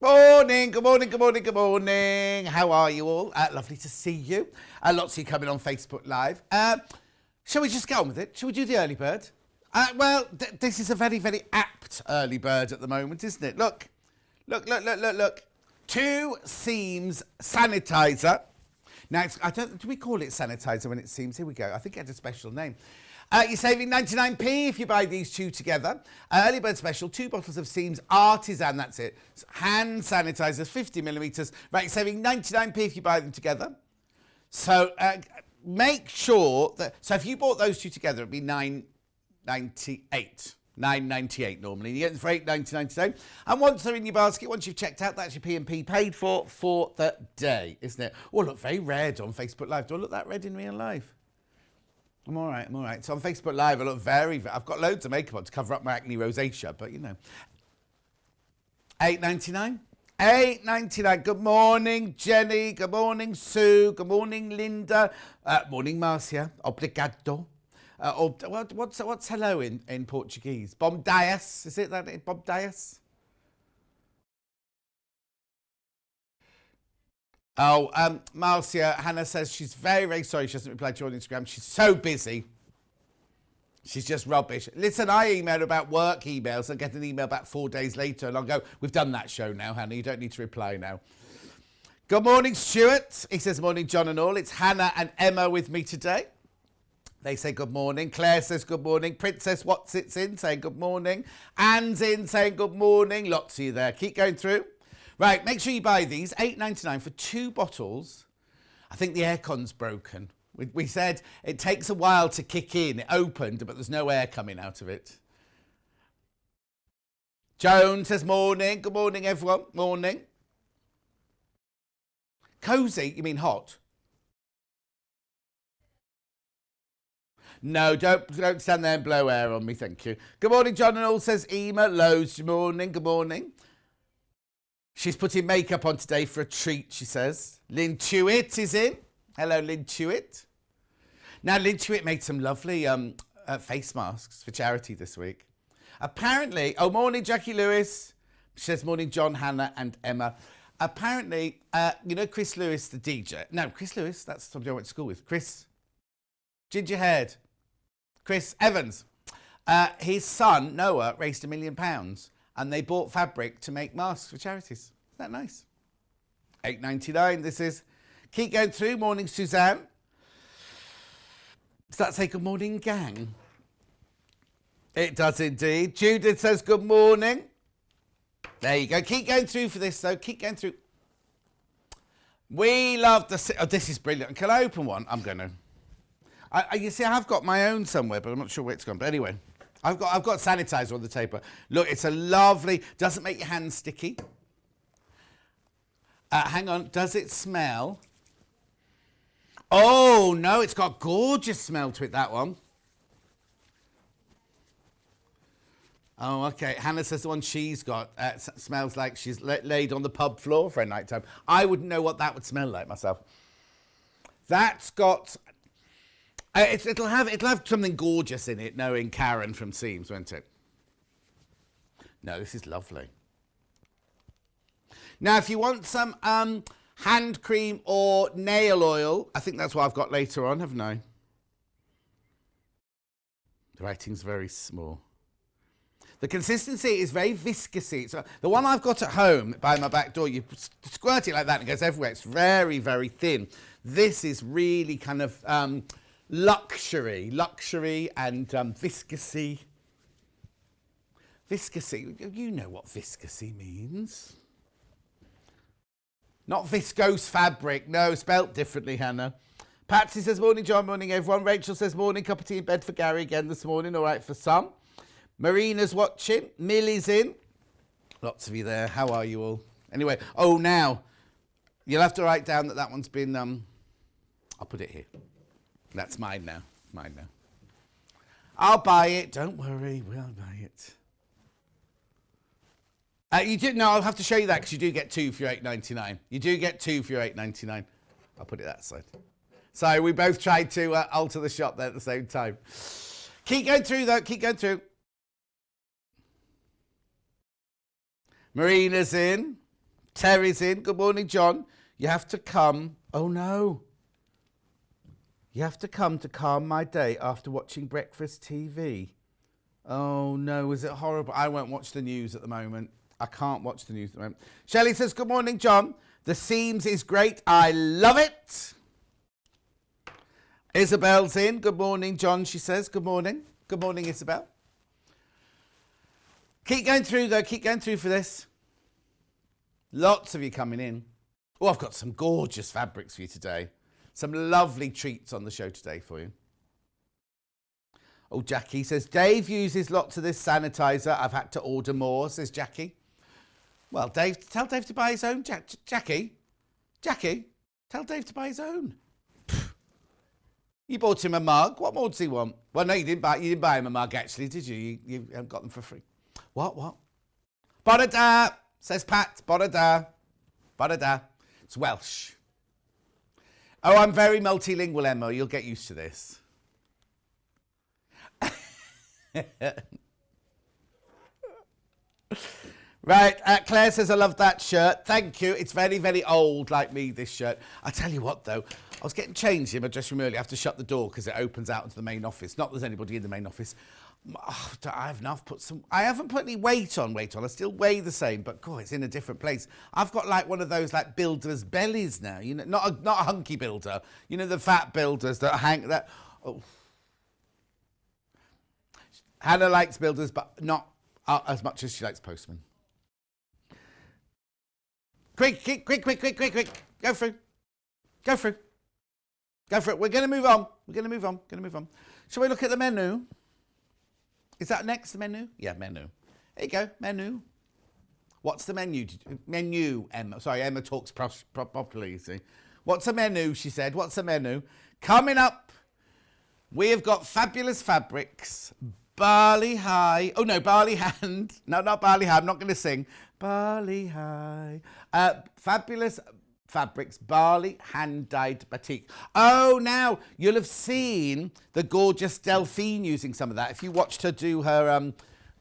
Morning, good morning, good morning, good morning. How are you all? Lovely to see you. Lots of you coming on Facebook Live. Shall we just get on with it? Shall we do the early bird? Well, this is a very, very apt early bird at the moment, isn't it? Look. 2 seams sanitizer. Now, do we call it sanitizer when it seems? Here we go. I think it had a special name. You're saving 99p if you buy these 2 together. Early bird special, 2 bottles of Seams Artisan, that's it. Hand sanitizers, 50 millimetres. Right, you're saving 99p if you buy them together. So make sure that, so if you bought those 2 together, it'd be $9.98. $9.98 normally. You get them for $8.99 today. And once they're in your basket, once you've checked out, that's your P&P paid for the day, isn't it? Oh, look, very red on Facebook Live. Do I look that red in real life? I'm all right. So on Facebook Live, I look I've got loads of makeup on to cover up my acne rosacea, but you know. $8.99? $8.99. Good morning, Jenny. Good morning, Sue. Good morning, Linda. Morning, Marcia. Obrigado. What's hello in Portuguese? Bom dias. Is it that? Bom dias? Oh, Marcia, Hannah says she's very, very sorry she hasn't replied to you on Instagram. She's so busy. She's just rubbish. Listen, I email about work emails and get an email back 4 days later and I'll go, we've done that show now, Hannah. You don't need to reply now. Good morning, Stuart. He says, morning, John and all. It's Hannah and Emma with me today. They say good morning. Claire says good morning. Princess What's It's in saying good morning. Anne's in saying good morning. Lots of you there. Keep going through. Right, make sure you buy these. $8.99 for 2 bottles. I think the aircon's broken. We said it takes a while to kick in. It opened, but there's no air coming out of it. Joan says morning. Good morning, everyone. Morning. Cozy, you mean hot? No, don't stand there and blow air on me, thank you. Good morning, John and all, says Ema. Loads, good morning, good morning. She's putting makeup on today for a treat, she says. Lynn Tuitt is in. Hello, Lynn Tuitt. Now, Lynn Tuitt made some lovely face masks for charity this week. Apparently, morning, Jackie Lewis. She says, morning, John, Hannah, and Emma. Apparently, you know Chris Lewis, the DJ? No, Chris Lewis, that's somebody I went to school with. Chris, ginger-haired. Chris Evans. His son, Noah, raised £1 million. And they bought fabric to make masks for charities. Isn't that nice? $8.99 this is. Keep going through. Morning, Suzanne. Does that say good morning, gang? It does indeed. Judith says good morning. There you go. Keep going through for this, though. Keep going through. We love the... Oh, this is brilliant. Can I open one? I'm going to. You see, I have got my own somewhere, but I'm not sure where it's gone. But anyway... I've got sanitizer on the table. Look, it's a lovely, doesn't make your hands sticky. Hang on, does it smell? Oh, no, it's got gorgeous smell to it, that one. Oh, okay. Hannah says the one she's got smells like she's laid on the pub floor for a night time. I wouldn't know what that would smell like myself. That's got... It'll have something gorgeous in it, knowing Karen from Seams, won't it? No, this is lovely. Now, if you want some hand cream or nail oil, I think that's what I've got later on, haven't I? The writing's very small. The consistency is very viscousy. So the one I've got at home by my back door, you squirt it like that and it goes everywhere. It's very, very thin. This is really kind of... luxury and viscosy. Viscosy, you know what viscosy means. Not viscose fabric, no, spelt differently, Hannah. Patsy says, morning, John, morning, everyone. Rachel says, morning, cup of tea in bed for Gary again this morning, all right for some. Marina's watching, Millie's in. Lots of you there, how are you all? Anyway, oh, now, you'll have to write down that one's been, I'll put it here. That's mine now. I'll buy it. Don't worry. We'll buy it. You do. No, I'll have to show you that because you do get 2 for your $8.99. You do get 2 for your $8.99. I'll put it that side. So we both tried to alter the shot there at the same time. Keep going through, though. Keep going through. Marina's in. Terry's in. Good morning, John. You have to come. Oh, no. You have to come to calm my day after watching breakfast TV. Oh, no. Is it horrible? I won't watch the news at the moment. I can't watch the news at the moment. Shelley says, good morning, John. The Seams is great. I love it. Isabel's in. Good morning, John, she says. Good morning. Good morning, Isabel. Keep going through, though. Keep going through for this. Lots of you coming in. Oh, I've got some gorgeous fabrics for you today. Some lovely treats on the show today for you. Oh, Jackie says, Dave uses lots of this sanitizer. I've had to order more, says Jackie. Well, Dave, tell Dave to buy his own. Jackie, tell Dave to buy his own. You bought him a mug. What more does he want? Well, no, you didn't buy him a mug, actually, did you? You haven't got them for free. What? Bodada, says Pat. Bodada. It's Welsh. Oh, I'm very multilingual, Emma. You'll get used to this. Right, Claire says, I love that shirt. Thank you. It's very, very old, like me, this shirt. I tell you what, though, I was getting changed in my dressing room earlier. I have to shut the door because it opens out into the main office. Not that there's anybody in the main office. Oh, I haven't put any weight on. I still weigh the same, but God, it's in a different place. I've got like one of those like builders' bellies now. You know, not a hunky builder. You know, the fat builders that hang that. Oh. Hannah likes builders, but not as much as she likes postmen. Quick. Go through. We're going to move on. Shall we look at the menu? Is that next, the menu? Yeah, menu. There you go, menu. What's the menu? Menu, Emma. Sorry, Emma talks properly, you see. What's a menu, she said. What's a menu? Coming up, we have got fabulous fabrics. Bali high. Oh, no, Bali hand. No, not Bali high. I'm not going to sing. Bali high. Fabulous fabrics, Bali hand-dyed batik. Oh, now you'll have seen the gorgeous Delphine using some of that. If you watched her do her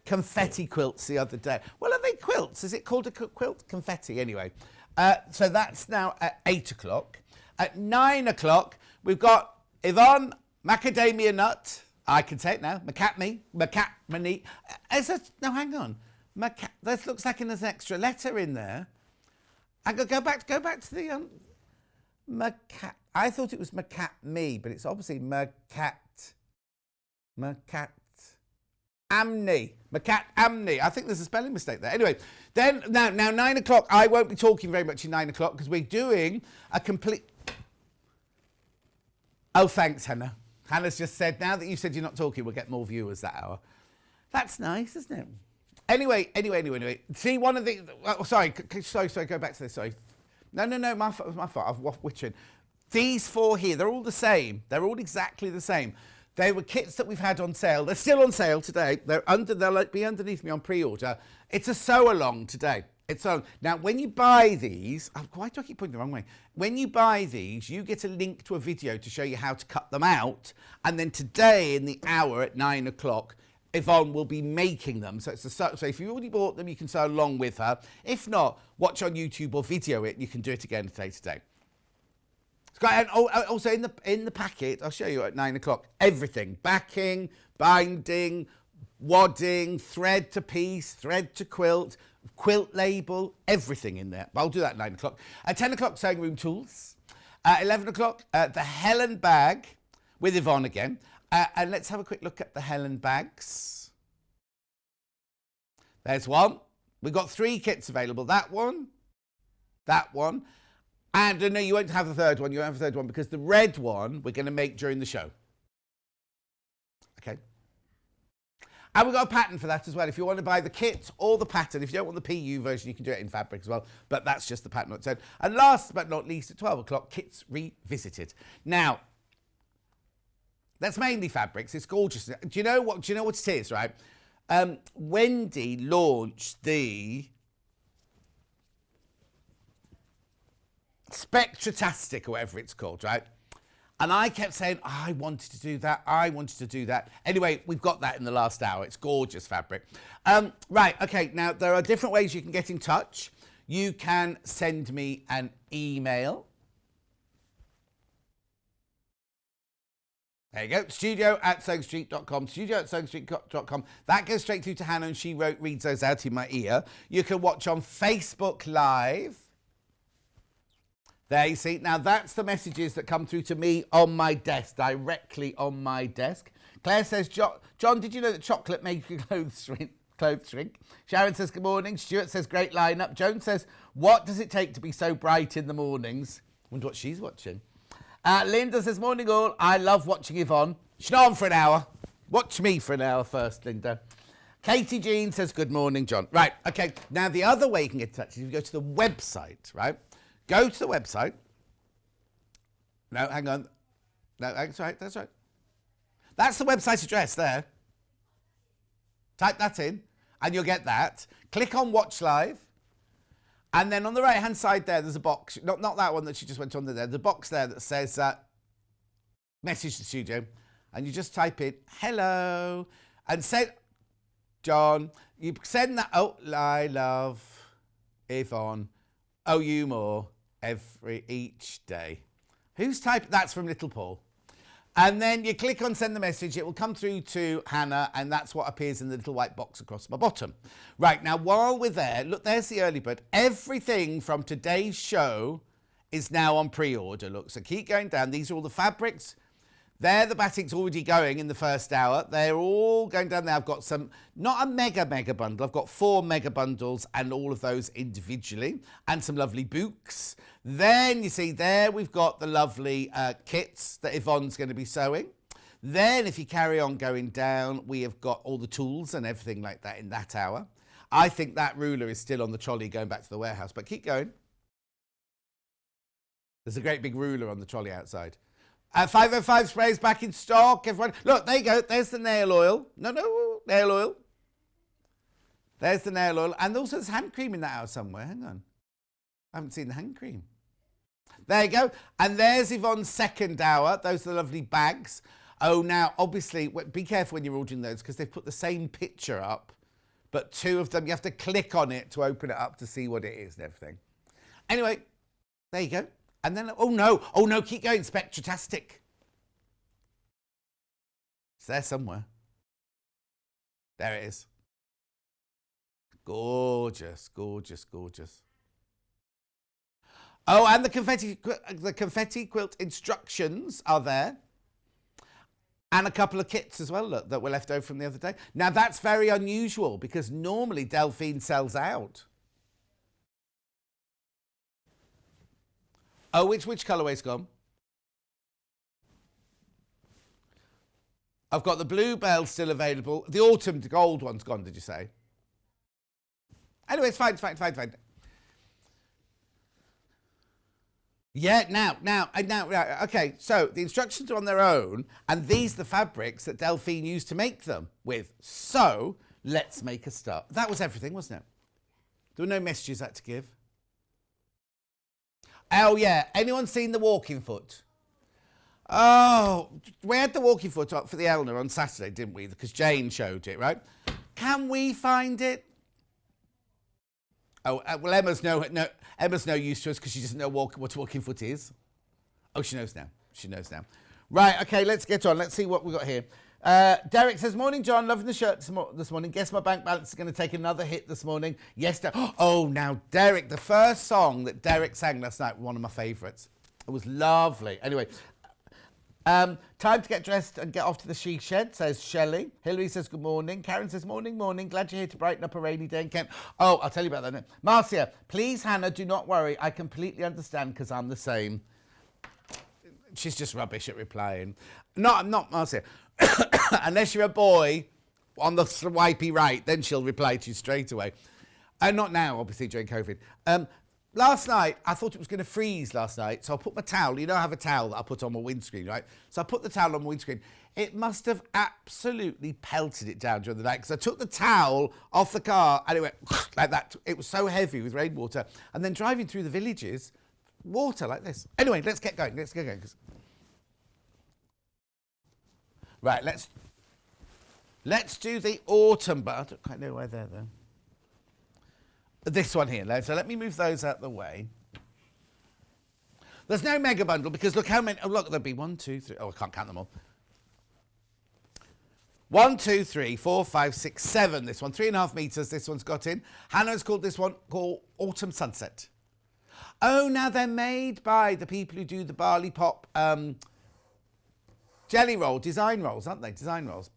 confetti quilts the other day. Well, are they quilts? Is it called a quilt? Confetti, anyway. So that's now at 8 o'clock. At 9 o'clock, we've got Yvonne Macadamia Nut. I can say it now. Macatney. No, hang on. This looks like there's an extra letter in there. I go back to the I thought it was Macatme, but it's obviously Macatney. I think there's a spelling mistake there. Anyway, then now 9 o'clock. I won't be talking very much in 9 o'clock because we're doing a complete. Oh, thanks, Hannah. Hannah's just said, now that you said you're not talking, we'll get more viewers that hour. That's nice, isn't it? Anyway. See, one of the... Oh, sorry, go back to this, sorry. No, my fault, I've witching. These four here, they're all the same. They're all exactly the same. They were kits that we've had on sale. They're still on sale today. They'll be underneath me on pre-order. It's a sew-along today. Now, when you buy these... Why do I keep pointing the wrong way? When you buy these, you get a link to a video to show you how to cut them out. And then today, in the hour at 9 o'clock, Yvonne will be making them. So if you already bought them, you can sew along with her. If not, watch on YouTube or video it. You can do it again today. It's great. And also in the packet, I'll show you at 9 o'clock, everything. Backing, binding, wadding, thread to piece, thread to quilt, quilt label, everything in there. But I'll do that at 9 o'clock. At 10 o'clock, sewing room tools. At 11 o'clock, the Helen bag with Yvonne again. And let's have a quick look at the Helen bags. There's one. We've got 3 kits available. That one. And no, you won't have the third one. You won't have the third one because the red one we're going to make during the show. Okay. And we've got a pattern for that as well. If you want to buy the kit or the pattern, if you don't want the PU version, you can do it in fabric as well. But that's just the pattern on its own. And last but not least, at 12 o'clock, kits revisited. Now, that's mainly fabrics. It's gorgeous. Do you know what it is, right? Wendy launched the Spectratastic or whatever it's called, right? And I kept saying, I wanted to do that. Anyway, we've got that in the last hour. It's gorgeous fabric. Right, okay, now there are different ways you can get in touch. you can send me an email. There you go, studio@sewingstreet.com, studio@sewingstreet.com. That goes straight through to Hannah, and she reads those out in my ear. You can watch on Facebook Live. There you see. Now, that's the messages that come through to me on my desk, directly on my desk. Claire says, John, did you know that chocolate makes your clothes shrink? Sharon says, good morning. Stuart says, great lineup. Joan says, what does it take to be so bright in the mornings? Wonder what she's watching. Linda says, morning all. I love watching Yvonne. She's not on for an hour. Watch me for an hour first, Linda. Katie Jean says, good morning, John. Right, okay. Now, the other way you can get in touch is you go to the website, right? Go to the website. No, hang on. No, that's right, that's right. That's the website address there. Type that in, and you'll get that. Click on Watch Live. And then on the right-hand side there, there's a box. Not that one that she just went on there. There's a box there that says message the studio. And you just type in, hello. And send, John, you send that, oh, I love Yvonne. Oh, you more each day. Who's typing? That's from Little Paul. And then you click on send the message, it will come through to Hannah, and that's what appears in the little white box across my bottom. Right, now while we're there, look, there's the early bird. Everything from today's show is now on pre-order, look. So keep going down. These are all the fabrics. There, the Batik's already going in the first hour. They're all going down there. I've got some, not a mega bundle. I've got 4 mega bundles and all of those individually, and some lovely books. Then you see there, we've got the lovely kits that Yvonne's going to be sewing. Then if you carry on going down, we have got all the tools and everything like that in that hour. I think that ruler is still on the trolley going back to the warehouse, but keep going. There's a great big ruler on the trolley outside. 505 sprays back in stock. Everyone, look, there you go. There's the nail oil. No, nail oil. There's the nail oil. And also there's hand cream in that hour somewhere. Hang on. I haven't seen the hand cream. There you go. And there's Yvonne's second hour. Those are the lovely bags. Oh, now, obviously, be careful when you're ordering those because they've put the same picture up, but 2 of them, you have to click on it to open it up to see what it is and everything. Anyway, there you go. And then, oh no, keep going, Spectratastic. It's there somewhere. There it is. Gorgeous, gorgeous, gorgeous. Oh, and the confetti quilt instructions are there. And a couple of kits as well, look, that were left over from the other day. Now, that's very unusual because normally Delphine sells out. Oh, which colourway's gone? I've got the Bluebell still available. The autumn gold one's gone, did you say? Anyway, it's fine. Yeah, now, okay, so the instructions are on their own, and these are the fabrics that Delphine used to make them with. So, let's make a start. That was everything, wasn't it? There were no messages I had to give. Oh, yeah. Anyone seen the walking foot? Oh, we had the walking foot up for the Elna on Saturday, didn't we? Because Jane showed it, right? Can we find it? Oh, well, Emma's no use to us because she doesn't know what walking foot is. Oh, she knows now. Right, okay, let's get on. Let's see what we've got here. Derek says, morning, John. Loving the shirt this morning. Guess my bank balance is going to take another hit this morning. Yes, oh, now, Derek, the first song that Derek sang last night, one of my favourites. It was lovely. Anyway, time to get dressed and get off to the she shed, says Shelley. Hilary says, good morning. Karen says, morning. Glad you're here to brighten up a rainy day in Kent. Oh, I'll tell you about that now. Marcia, please, Hannah, do not worry. I completely understand because I'm the same. She's just rubbish at replying. No, I'm not, Marcia. Unless you're a boy on the swipey right, then she'll reply to you straight away. And not now, obviously, during COVID. Last night, I thought it was going to freeze last night, so I put my towel. You know I have a towel that I put on my windscreen, right? So I put the towel on my windscreen. It must have absolutely pelted it down during the night because I took the towel off the car and it went like that. It was so heavy with rainwater. And then driving through the villages, water like this. Anyway, let's get going. Right, let's do the autumn, but I don't quite know why they're there. This one here. So let me move those out the way. There's no mega bundle because look how many. Oh, look, there'll be 1, 2, 3. Oh, I can't count them all. 1, 2, 3, 4, 5, 6, 7. This one, 3.5 meters. This one's got in. Hannah's called this one called Autumn Sunset. Oh, now they're made by the people who do the Bali Pop jelly roll, design rolls, aren't they? Design rolls.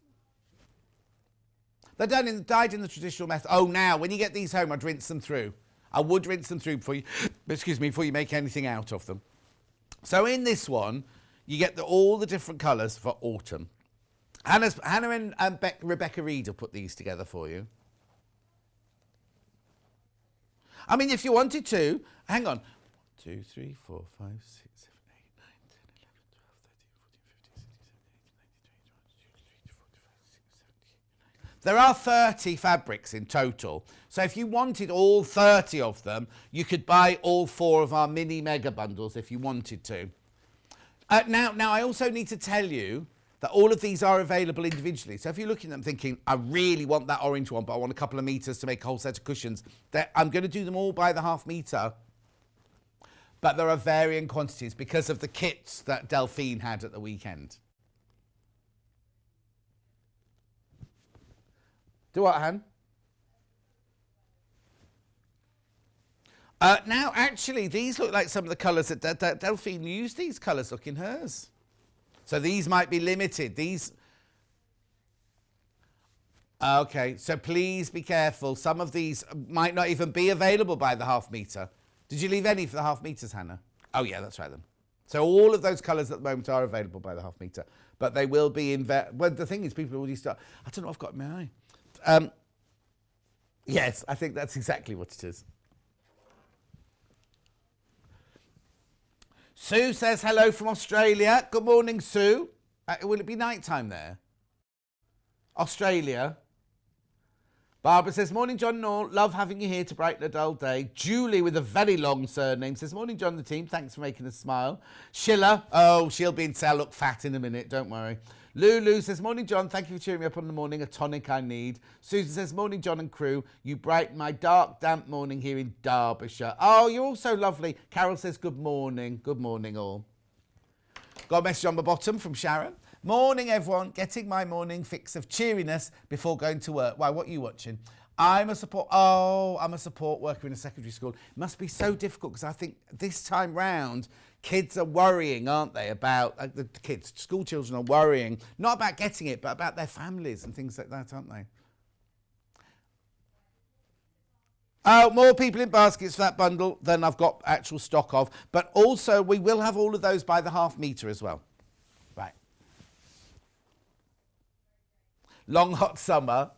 They're dyed in the traditional method. Oh, now, when you get these home, I'd rinse them through. I would rinse them through before you make anything out of them. So in this one, you get all the different colours for autumn. Hannah and Rebecca Reed will put these together for you. I mean, if you wanted to, hang on. 1, 2, 3, 4, 5, 6, 7, 8, 9, 10, 11, 12, 13, 14, 15, 16, 17, 18, 19, 20, 21, 22, 23, 24, 25, 26, 27, 28, 29. There are 30 fabrics in total. So if you wanted all 30 of them, you could buy all 4 of our mini mega bundles if you wanted to. Now, I also need to tell you that all of these are available individually. So if you're looking at them thinking, I really want that orange one, but I want a couple of meters to make a whole set of cushions, I'm going to do them all by the half meter. But there are varying quantities because of the kits that Delphine had at the weekend. Do what, Han? Now, actually, these look like some of the colours that Delphine used. These colours look in hers. So these might be limited. These... Okay, so please be careful. Some of these might not even be available by the half metre. Did you leave any for the half metres, Hannah? Oh, yeah, that's right then. So all of those colours at the moment are available by the half metre. But they will be in... Well, the thing is, people already start... I don't know what I've got in my eye. Yes, I think that's exactly what it is. Sue says hello from Australia. Good morning, Sue. Will it be night time there? Australia. Barbara says, morning, John and all. Love having you here to brighten a dull day. Julie, with a very long surname, says, morning, John and the team. Thanks for making us smile. Sheila, oh, she'll be in say I look fat in a minute. Don't worry. Lulu says, morning, John. Thank you for cheering me up on the morning. A tonic I need. Susan says, morning, John and crew. You brighten my dark, damp morning here in Derbyshire. Oh, you're all so lovely. Carol says, good morning. Good morning, all. Got a message on the bottom from Sharon. Morning, everyone. Getting my morning fix of cheeriness before going to work. Why, what are you watching? I'm a support worker in a secondary school. It must be so difficult because I think this time round, kids are worrying, aren't they, about, the kids, school children are worrying, not about getting it, but about their families and things like that, aren't they? Oh, more people in baskets for that bundle than I've got actual stock of. But also, we will have all of those by the half metre as well. Right. Long hot summer.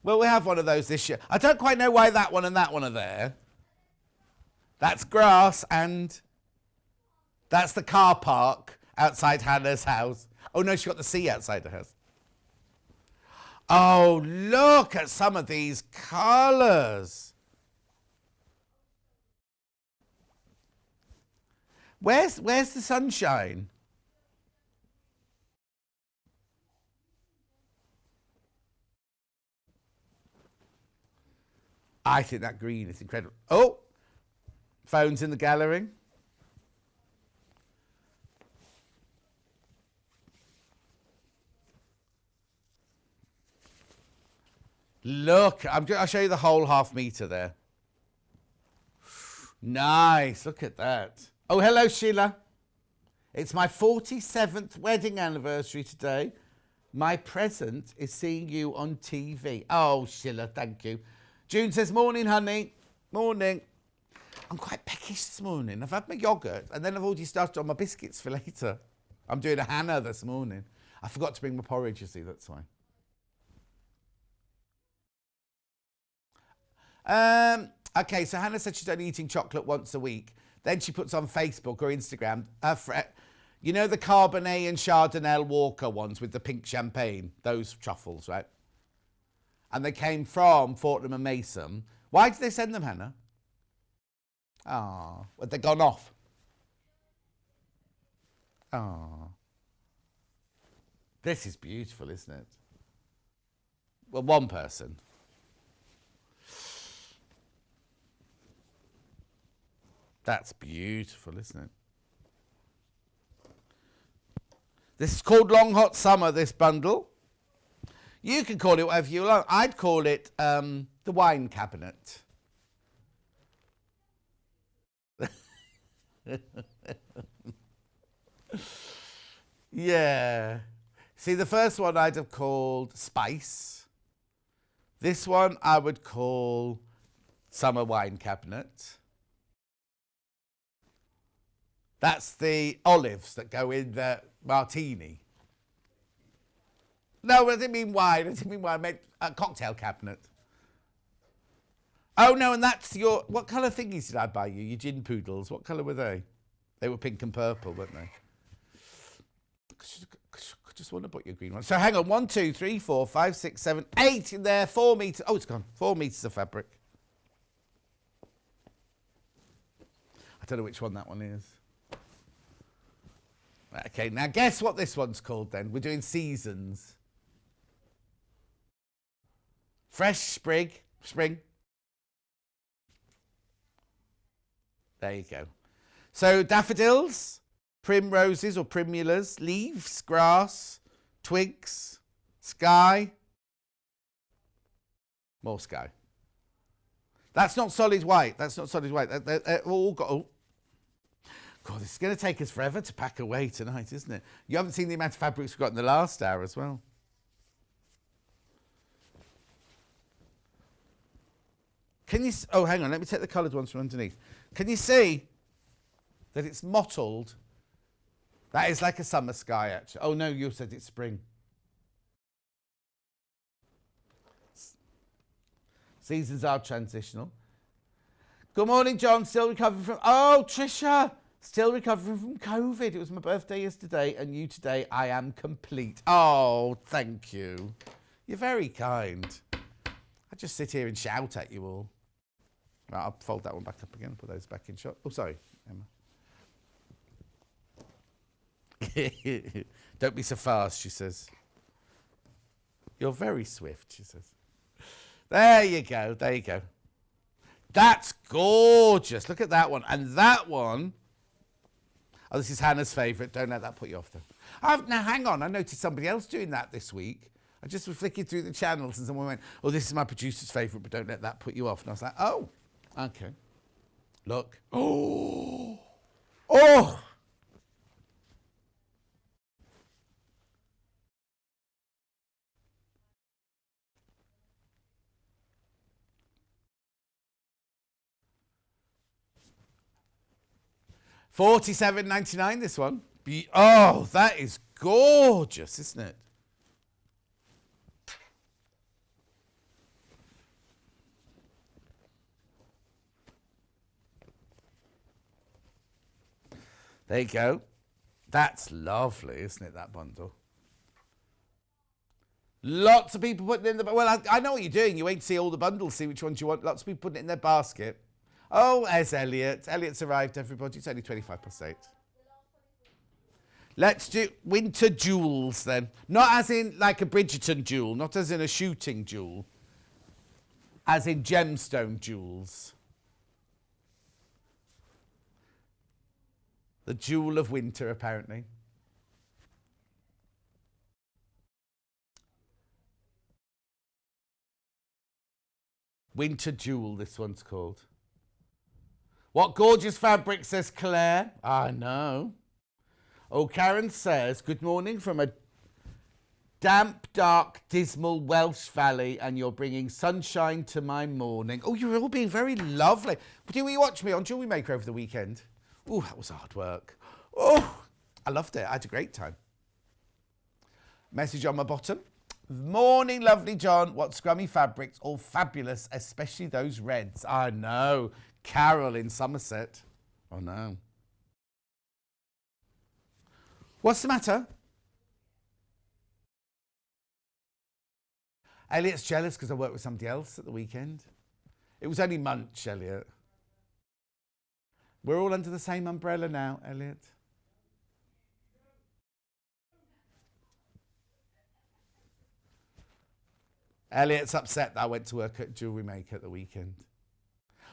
Well, we have one of those this year. I don't quite know why that one and that one are there. That's grass and that's the car park outside Hannah's house. Oh, no, she's got the sea outside her house. Oh, look at some of these colours. Where's the sunshine? I think that green is incredible. Oh, phones in the gallery. Look, I'll show you the whole half metre there. Nice, look at that. Oh, hello, Sheila. It's my 47th wedding anniversary today. My present is seeing you on TV. Oh, Sheila, thank you. June says, morning, honey. Morning. I'm quite peckish this morning. I've had my yoghurt and then I've already started on my biscuits for later. I'm doing a Hannah this morning. I forgot to bring my porridge, you see, that's why. Okay, so Hannah said she's only eating chocolate once a week. Then she puts on Facebook or Instagram, you know the Cabernet and Chardonnay Walker ones with the pink champagne? Those truffles, right? And they came from Fortnum and Mason. Why did they send them, Hannah? Oh, well, they've gone off. Oh. This is beautiful, isn't it? Well, one person. That's beautiful, isn't it? This is called Long Hot Summer, this bundle. You can call it whatever you like. I'd call it the wine cabinet. Yeah. See, the first one I'd have called Spice. This one I would call Summer Wine Cabinet. That's the olives that go in the martini. No, I didn't mean wine. I meant a cocktail cabinet. Oh, no, and that's your... What colour thingies did I buy you? Your gin poodles. What colour were they? They were pink and purple, weren't they? I just want to put your green one. So hang on. 1, 2, 3, 4, 5, 6, 7, 8 in there. 4 metres. Oh, it's gone. 4 metres of fabric. I don't know which one that one is. Okay, now guess what this one's called then. We're doing seasons. Fresh spring. There you go. So daffodils, primroses or primulas, leaves, grass, twigs, sky. More sky. That's not solid white. They're all got... Oh. God, this is going to take us forever to pack away tonight, isn't it? You haven't seen the amount of fabrics we've got in the last hour as well. Can you... Oh, hang on. Let me take the coloured ones from underneath. Can you see that it's mottled? That is like a summer sky, actually. Oh, no, you said it's spring. Seasons are transitional. Good morning, John. Still recovering from... Oh, Trisha. Still recovering from COVID. It was my birthday yesterday, and you today. I am complete. Oh, thank you. You're very kind. I just sit here and shout at you all. Right, I'll fold that one back up again. Put those back in shot. Oh, sorry, Emma. Don't be so fast, she says. You're very swift, she says. There you go. There you go. That's gorgeous. Look at that one. And that one... Oh, this is Hannah's favourite. Don't let that put you off, though. Now, hang on. I noticed somebody else doing that this week. I just was flicking through the channels and someone went, oh, this is my producer's favourite, but don't let that put you off. And I was like, oh, okay. Look. Oh. Oh. $47.99, this one. Oh, that is gorgeous, isn't it? There you go. That's lovely, isn't it, that bundle? Lots of people putting in the... Well, I know what you're doing. You wait to see all the bundles, see which ones you want. Lots of people putting it in their basket. Oh, there's Elliot. Elliot's arrived, everybody. It's only 25+8. Let's do winter jewels, then. Not as in like a Bridgerton jewel. Not as in a shooting jewel. As in gemstone jewels. The jewel of winter, apparently. Winter jewel, this one's called. What gorgeous fabric, says Claire. I know. Oh, Karen says, good morning from a damp, dark, dismal Welsh valley, and you're bringing sunshine to my morning. Oh, you're all being very lovely. Did we watch me on Jewellery Maker over the weekend? Oh, that was hard work. Oh, I loved it. I had a great time. Message on my bottom. Morning, lovely John. What scrummy fabrics. All fabulous, especially those reds. I know. Carol in Somerset. Oh, no. What's the matter? Elliot's jealous because I worked with somebody else at the weekend. It was only Munch, Elliot. We're all under the same umbrella now, Elliot. Elliot's upset that I went to work at Jewellery Maker at the weekend.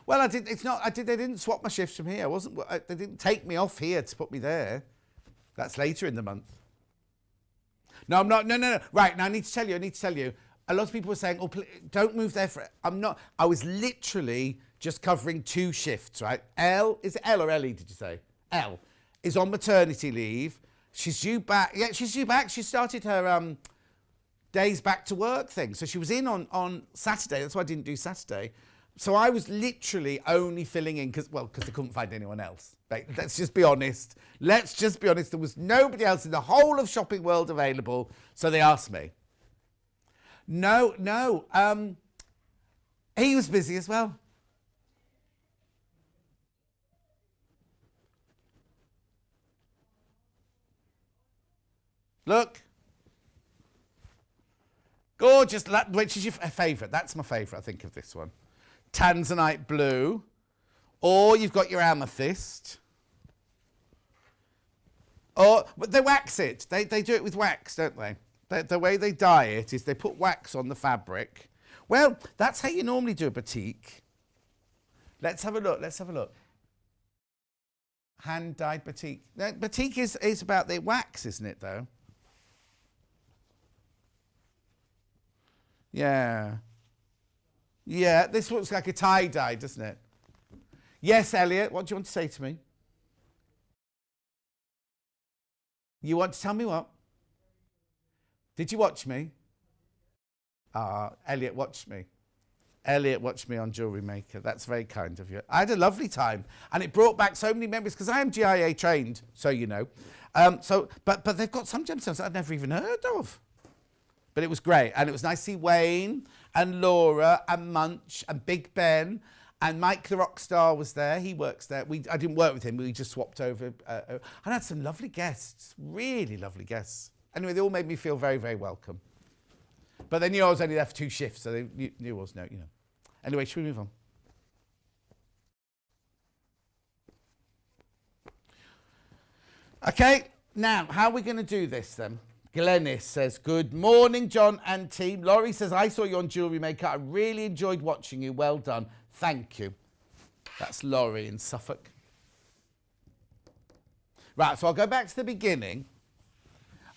Well, I did. It's not. I did. They didn't swap my shifts from here. I wasn't. They didn't take me off here to put me there. That's later in the month. No, I'm not. No. Right now, I need to tell you. A lot of people were saying, "Oh, don't move there for." I'm not. I was literally just covering 2 shifts. Right? Is it L or Ellie? Did you say L? Is on maternity leave. She's due back. Yeah, she's due back. She started her days back to work thing. So she was in on Saturday. That's why I didn't do Saturday. So I was literally only filling in because they couldn't find anyone else. Let's just be honest. There was nobody else in the whole of shopping world available. So they asked me. No. He was busy as well. Look. Gorgeous. Which is your favourite? That's my favourite, I think, of this one. Tanzanite blue. Or you've got your amethyst. But they wax it. They do it with wax, don't they? The way they dye it is they put wax on the fabric. Well, that's how you normally do a batik. Let's have a look. Hand-dyed batik. Batik is about the wax, isn't it, though? Yeah. Yeah, this looks like a tie-dye, doesn't it? Yes, Elliot, what do you want to say to me? You want to tell me what? Did you watch me? Elliot watched me. Elliot watched me on Jewellery Maker. That's very kind of you. I had a lovely time, and it brought back so many memories because I am GIA trained, so you know. But they've got some gemstones that I'd never even heard of. But it was great, and it was nice to see Wayne and Laura and Munch and Big Ben, and Mike the Rockstar was there. He works there. I didn't work with him. We just swapped over. And I had some lovely guests, really lovely guests. Anyway, they all made me feel very, very welcome. But they knew I was only there for 2 shifts, so they knew I was no, you know. Anyway, should we move on? Okay, now, how are we going to do this then? Glennis says, good morning, John and team. Laurie says, I saw you on Jewellery Maker. I really enjoyed watching you. Well done. Thank you. That's Laurie in Suffolk. Right, so I'll go back to the beginning.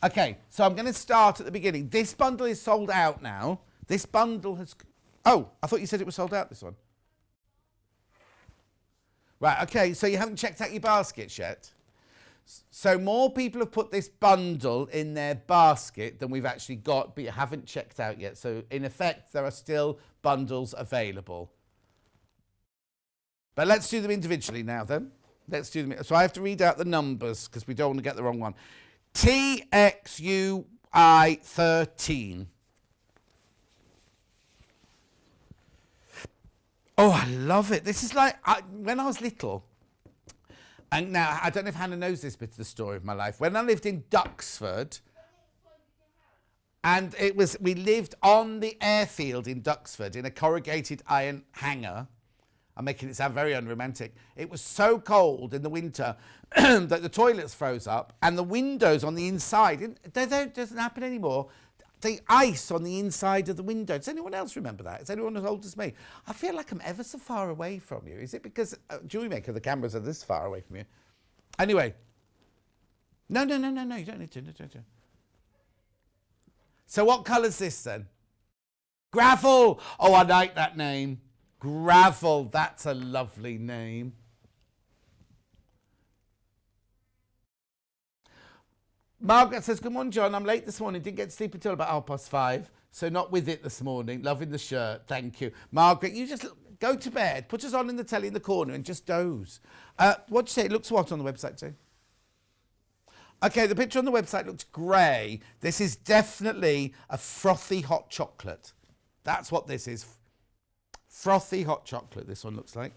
Okay, so I'm going to start at the beginning. This bundle is sold out now. This bundle has... Oh, I thought you said it was sold out, this one. Right, okay, so you haven't checked out your baskets yet? So more people have put this bundle in their basket than we've actually got, but you haven't checked out yet. So in effect, there are still bundles available. But let's do them individually now then. Let's do them. So I have to read out the numbers because we don't want to get the wrong one. TXUI 13. Oh, I love it. This is like when I was little. And now, I don't know if Hannah knows this bit of the story of my life. When I lived in Duxford, and we lived on the airfield in Duxford in a corrugated iron hangar. I'm making it sound very unromantic. It was so cold in the winter that the toilets froze up and the windows on the inside, it doesn't happen anymore. The ice on the inside of the window. Does anyone else remember that? Is anyone as old as me? I feel like I'm ever so far away from you. Is it because Jewellery Maker, the cameras are this far away from you? Anyway. No. You don't need to. So what colour's this then? Gravel. Oh, I like that name. Gravel. That's a lovely name. Margaret says, good morning, John. I'm late this morning. Didn't get to sleep until about 5:30. So not with it this morning. Loving the shirt. Thank you. Margaret, you just go to bed. Put us on in the telly in the corner and just doze. What'd you say? It looks what on the website too? Okay, the picture on the website looks grey. This is definitely a frothy hot chocolate. That's what this is. Frothy hot chocolate, this one looks like.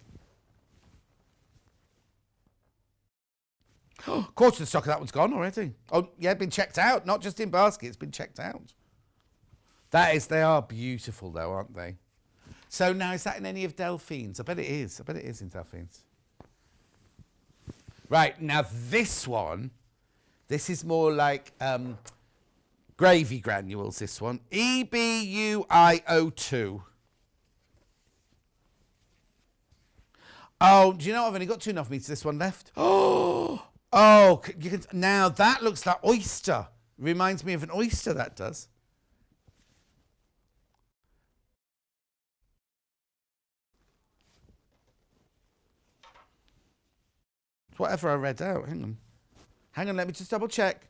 Quarter of the stock of that one's gone already. Oh, yeah, been checked out. Not just in basket, it's been checked out. They are beautiful though, aren't they? So now, is that in any of Delphine's? I bet it is. I bet it is in Delphine's. Right, now this one, this is more like gravy granules, this one. EBUIO2. Oh, do you know, I've only got 2.5 meters, this one left. Oh, you can, now that looks like oyster. Reminds me of an oyster, that does. It's whatever I read out. Hang on, let me just double check.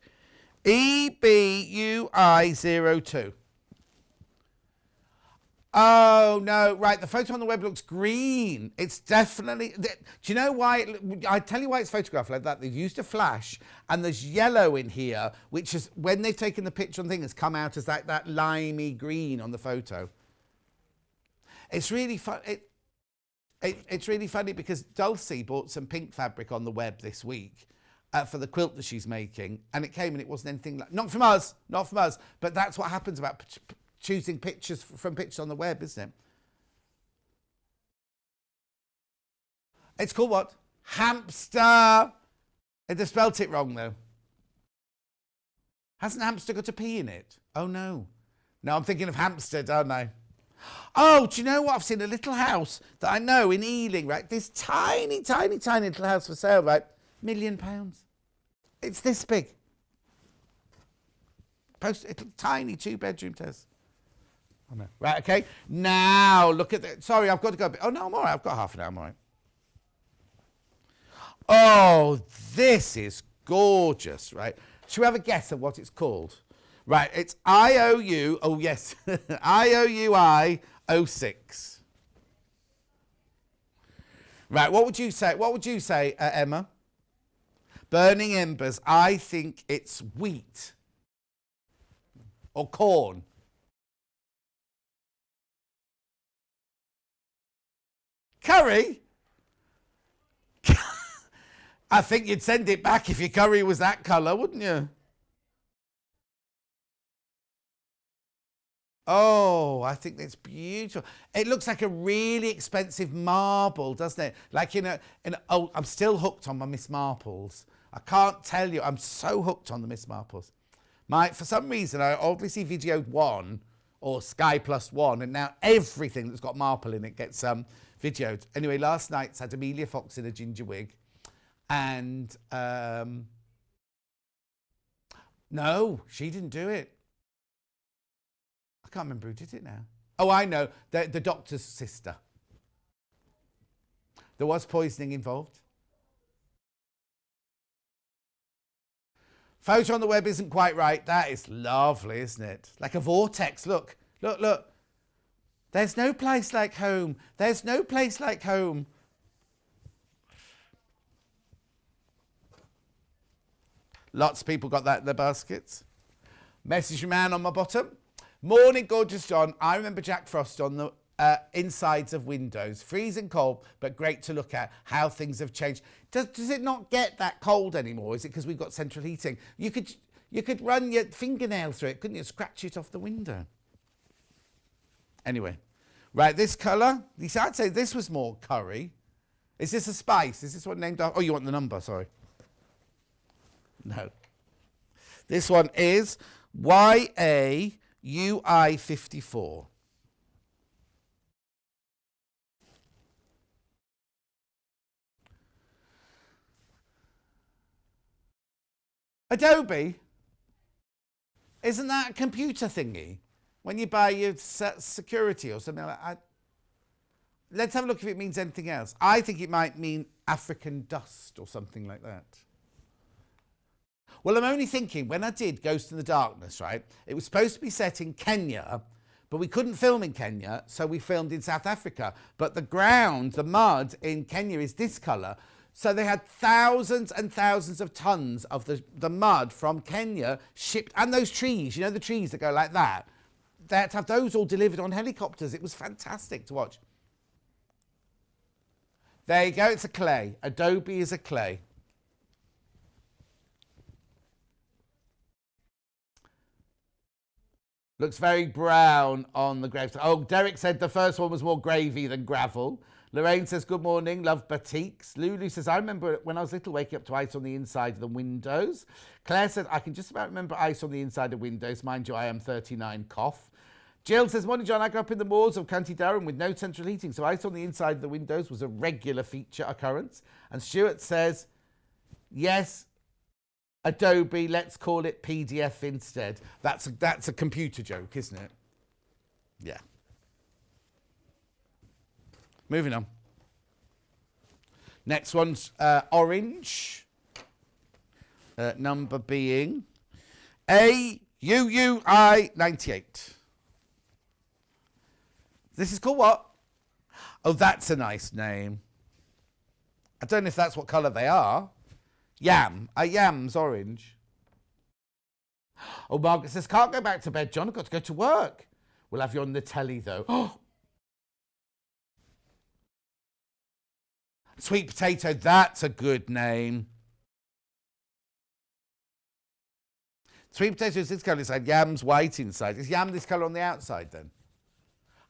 EBUI02. Oh, no, right. The photo on the web looks green. It's definitely... Do you know why? I tell you why it's photographed like that. They've used a flash, and there's yellow in here, which is, when they've taken the picture and thing, it's come out as that limey green on the photo. It's really fun. It's really funny because Dulcie bought some pink fabric on the web this week for the quilt that she's making, and it came and it wasn't anything like... Not from us, but that's what happens about... choosing pictures from pictures on the web, isn't it? It's called what? Hamster. They spelt it wrong, though. Hasn't hamster got a P in it? Oh, no. No, I'm thinking of hamster, don't I? Oh, do you know what? I've seen a little house that I know in Ealing, right? This tiny, tiny, tiny little house for sale, right? £1 million. It's this big. Tiny 2-bedroom test. Oh, no. Right, okay. Now, look at that. Sorry, I've got to go. Oh, no, I'm all right. I've got half an hour. I'm all right. Oh, this is gorgeous, right? Should we have a guess of what it's called? Right, it's IOU. Oh, yes. IOUI 06. Right, what would you say? What would you say, Emma? Burning embers. I think it's wheat. Or corn. Curry? I think you'd send it back if your curry was that colour, wouldn't you? Oh, I think that's beautiful. It looks like a really expensive marble, doesn't it? Like oh, I'm still hooked on my Miss Marples. I can't tell you, I'm so hooked on the Miss Marples. For some reason, I obviously videoed one, or Sky Plus one, and now everything that's got marple in it gets videoed. Anyway, last night's had Amelia Fox in a ginger wig, and no, she didn't do it. I can't remember who did it now. Oh, I know, the doctor's sister. There was poisoning involved. Photo on the web isn't quite right. That is lovely, isn't it? Like a vortex. Look, look, look. There's no place like home. There's no place like home. Lots of people got that in their baskets. Message man on my bottom. Morning, gorgeous John. I remember Jack Frost on the insides of windows. Freezing cold, but great to look at how things have changed. Does it not get that cold anymore? Is it because we've got central heating? You could run your fingernail through it, couldn't you? Scratch it off the window. Anyway, right, this colour. I'd say this was more curry. Is this a spice? Is this one named after? Oh, you want the number, sorry. No. This one is YAUI54. Adobe? Isn't that a computer thingy? When you buy your security or something like that? Let's have a look if it means anything else. I think it might mean African dust or something like that. Well, I'm only thinking, when I did Ghost in the Darkness, right, it was supposed to be set in Kenya, but we couldn't film in Kenya, so we filmed in South Africa. But the ground, the mud in Kenya is this colour. So they had thousands and thousands of tons of the mud from Kenya shipped, and those trees, you know, the trees that go like that. They had to have those all delivered on helicopters. It was fantastic to watch. There you go, it's a clay. Adobe is a clay. Looks very brown on the gravestone. Oh, Derek said the first one was more gravy than gravel. Lorraine says, good morning, love batiks. Lulu says, I remember when I was little waking up to ice on the inside of the windows. Claire said, I can just about remember ice on the inside of windows. Mind you, I am 39, cough. Jill says, morning, John. I grew up in the moors of County Durham with no central heating, so ice on the inside of the windows was a regular occurrence. And Stuart says, yes, Adobe, let's call it PDF instead. That's a computer joke, isn't it? Yeah. Moving on. Next one's orange. Number being AUUI98. This is called what? Oh, that's a nice name. I don't know if that's what colour they are. Yam. A yam's orange. Oh, Margaret says, can't go back to bed, John. I've got to go to work. We'll have you on the telly, though. Oh. Sweet potato, that's a good name. Sweet potato is this colour inside, yam's white inside. Is yam this colour on the outside, then?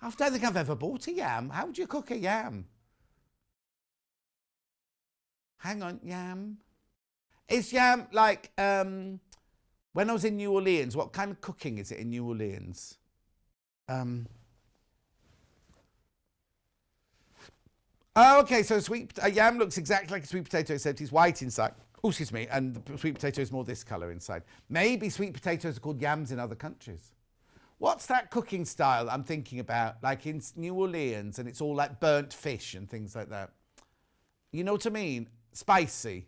I don't think I've ever bought a yam. How would you cook a yam? Hang on, yam. Is yam like, when I was in New Orleans, what kind of cooking is it in New Orleans? Oh, okay, so a yam looks exactly like a sweet potato, except it's white inside. Oh, excuse me, and the sweet potato is more this colour inside. Maybe sweet potatoes are called yams in other countries. What's that cooking style I'm thinking about? Like in New Orleans, and it's all like burnt fish and things like that. You know what I mean? Spicy.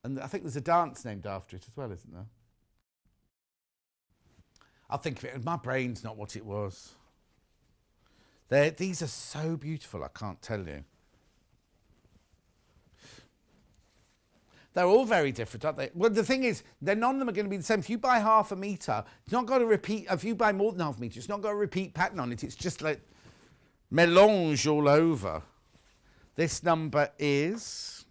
And I think there's a dance named after it as well, isn't there? I'll think of it. My brain's not what it was. These are so beautiful, I can't tell you. They're all very different, aren't they? Well, the thing is, none of them are going to be the same. If you buy half a metre, it's not got to repeat. If you buy more than half a metre, it's not got a repeat pattern on it. It's just like melange all over. This number is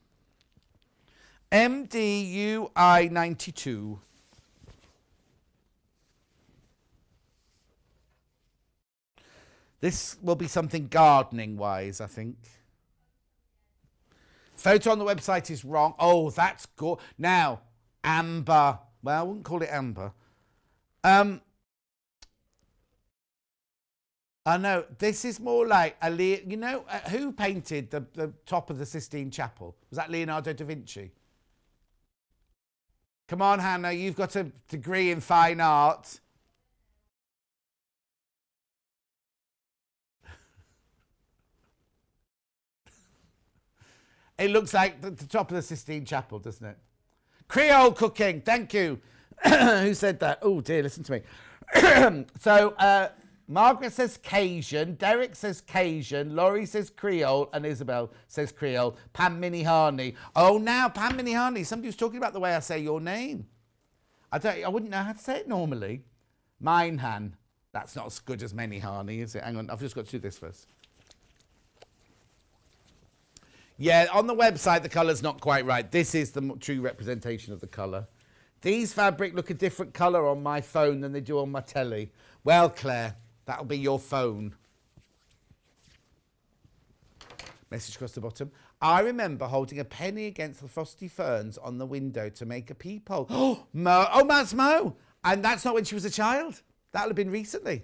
MDUI92. This will be something gardening-wise, I think. Photo on the website is wrong. Oh, that's good. Now, amber. Well, I wouldn't call it amber. I know. This is more like you know, who painted the top of the Sistine Chapel? Was that Leonardo da Vinci? Come on, Hannah. You've got a degree in fine art. It looks like the top of the Sistine Chapel, doesn't it? Creole cooking, thank you. Who said that? Oh dear, listen to me. So, Margaret says Cajun, Derek says Cajun, Laurie says Creole, and Isabel says Creole. Pam Minihani. Oh, now Pam Minihani. Somebody was talking about the way I say your name. I wouldn't know how to say it normally. Minehan. That's not as good as Minihani, is it? Hang on, I've just got to do this first. Yeah, on the website, the colour's not quite right. This is the true representation of the colour. These fabric look a different colour on my phone than they do on my telly. Well, Claire, that'll be your phone. Message across the bottom. I remember holding a penny against the frosty ferns on the window to make a peephole. Oh, Mo. Oh, that's Mo. And that's not when she was a child. That'll have been recently.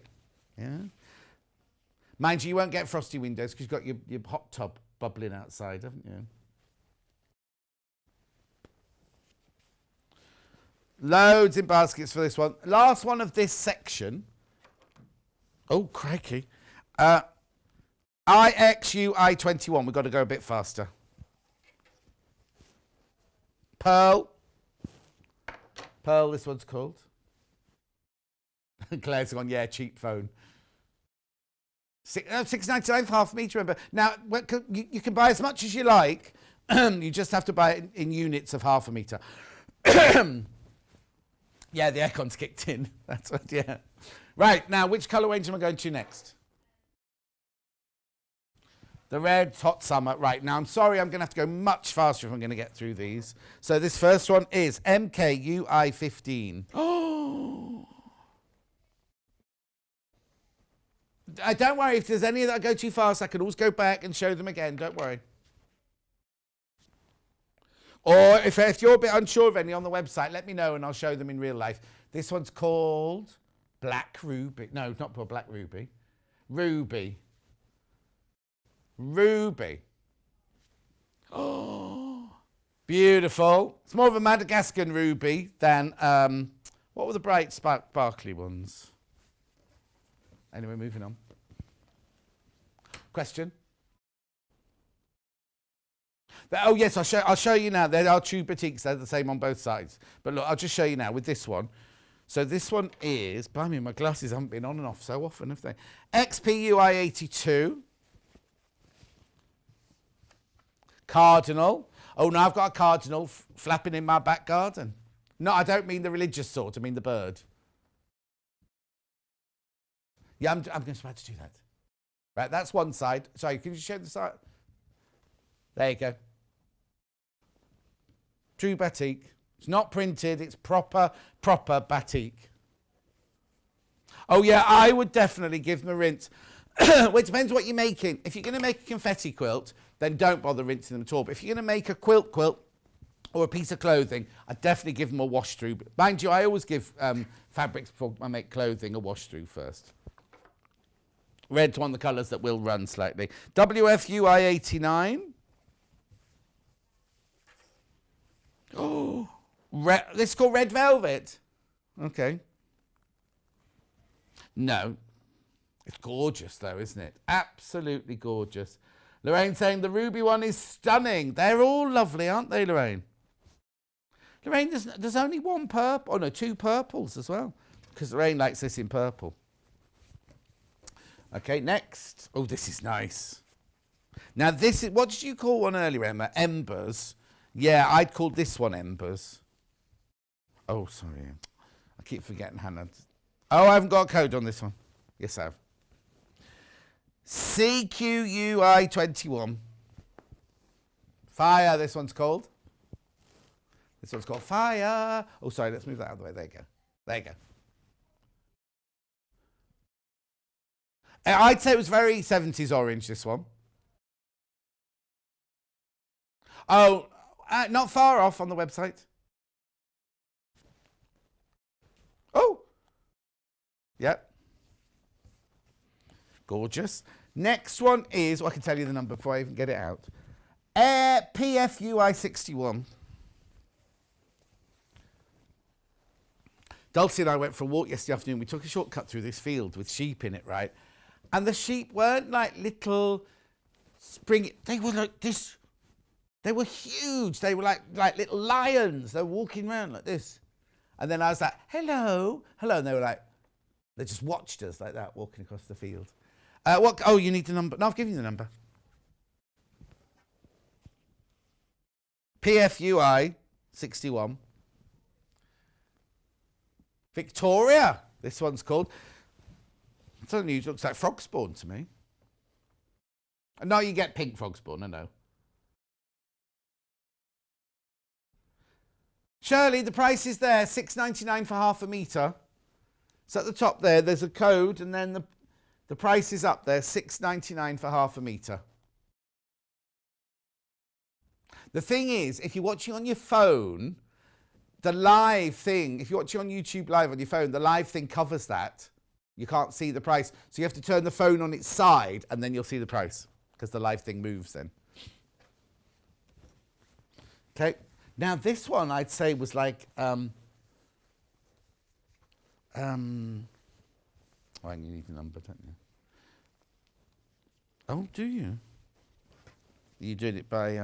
Yeah. Mind you, you won't get frosty windows because you've got your hot tub bubbling outside, haven't you? Loads in baskets for this one. Last one of this section. Oh, crikey. IXUI21. We've got to go a bit faster. Pearl. Pearl, this one's called. Claire's gone, yeah, cheap phone. $6.99 for half a metre, remember. Now, you can buy as much as you like. You just have to buy it in units of half a metre. Yeah, the aircon's kicked in. That's what, yeah. Right, now, which colour range am I going to next? The red's hot summer. Right, now, I'm sorry, I'm going to have to go much faster if I'm going to get through these. So this first one is MKUI15. Oh! Don't worry, if there's any that I go too fast, I can always go back and show them again. Don't worry. Or if you're a bit unsure of any on the website, let me know and I'll show them in real life. This one's called Black ruby. No, not black ruby. Ruby. Ruby. Oh, beautiful. It's more of a Madagascar ruby than, what were the bright sparkly ones? Anyway, moving on. Question? Oh, yes, I'll show you now. There are true batiks. They're the same on both sides. But look, I'll just show you now with this one. So this one is, blimey, my glasses haven't been on and off so often, have they? XPUI 82. Cardinal. Oh, no, I've got a cardinal flapping in my back garden. No, I don't mean the religious sort. I mean the bird. Yeah, I'm just about to do that. Right, that's one side. Sorry, can you show the side? There you go. True batik. It's not printed. It's proper batik. Oh, yeah, I would definitely give them a rinse. Well, it depends what you're making. If you're going to make a confetti quilt, then don't bother rinsing them at all. But if you're going to make a quilt or a piece of clothing, I'd definitely give them a wash through. Mind you, I always give fabrics before I make clothing a wash through first. Red's one of the colours that will run slightly. WFUI 89. Oh, this is called Red Velvet. Okay. No. It's gorgeous, though, isn't it? Absolutely gorgeous. Lorraine saying the ruby one is stunning. They're all lovely, aren't they, Lorraine? Lorraine, there's only one purple. Oh, no, two purples as well. Because Lorraine likes this in purple. Okay, next. Oh, this is nice. Now, this is... What did you call one earlier, Emma? Embers. Yeah, I'd call this one Embers. Oh, sorry. I keep forgetting Hannah. Oh, I haven't got a code on this one. Yes, I have. CQUI 21. Fire, this one's called. This one's called Fire. Oh, sorry, let's move that out of the way. There you go. There you go. I'd say it was very 70s orange, this one. Oh, not far off on the website. Oh. Yep. Gorgeous. Next one is, well, I can tell you the number before I even get it out. PFUI 61. Dulcie and I went for a walk yesterday afternoon. We took a shortcut through this field with sheep in it, right? And the sheep weren't like little springy. They were like this. They were huge. They were like little lions. They were walking around like this. And then I was like, hello, hello. And they were like, they just watched us like that, walking across the field. What? Oh, you need the number. No, I've given you the number. PFUI 61. Victoria, this one's called. It's unusual. Looks like frog spawn to me. No, you get pink frog spawn, I know. Shirley, the price is there, $6.99 for half a metre. So at the top there, there's a code, and then the price is up there, $6.99 for half a metre. The thing is, if you're watching on your phone, the live thing, if you're watching on YouTube live on your phone, the live thing covers that. You can't see the price. So you have to turn the phone on its side, and then you'll see the price, because the live thing moves then. Okay. Now, this one, I'd say, was like... oh, you need the number, don't you? Oh, do you? You did it by...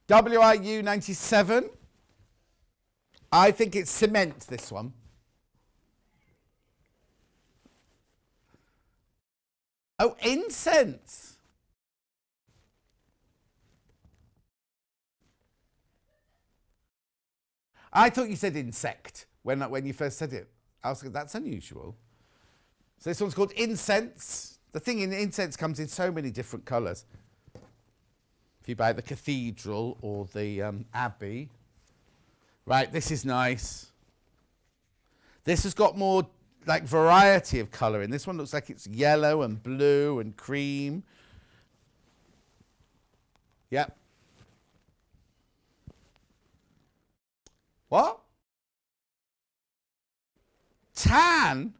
WIU 97. I think it's cement, this one. Oh, incense. I thought you said insect when you first said it. I was like, that's unusual. So this one's called incense. The thing in incense comes in so many different colours. If you buy the cathedral or the abbey. Right, this is nice. This has got more like variety of colour in. This one looks like it's yellow and blue and cream. Yep. What? Tan?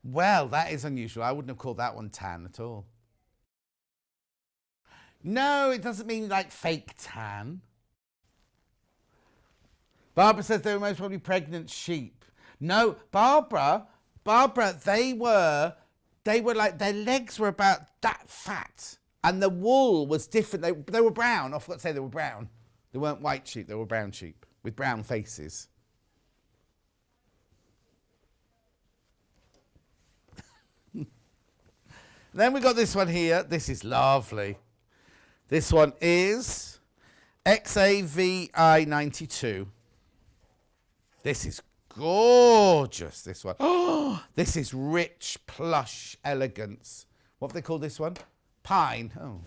Well, that is unusual. I wouldn't have called that one tan at all. No, it doesn't mean like fake tan. Barbara says they were most probably pregnant sheep. No, Barbara, they were like, their legs were about that fat. And the wool was different. They were brown. I forgot to say they were brown. They weren't white sheep, they were brown sheep with brown faces. Then we got this one here. This is lovely. This one is XAVI 92. This is gorgeous, this one. Oh, this is rich, plush elegance. What have they called this one? Pine. Oh.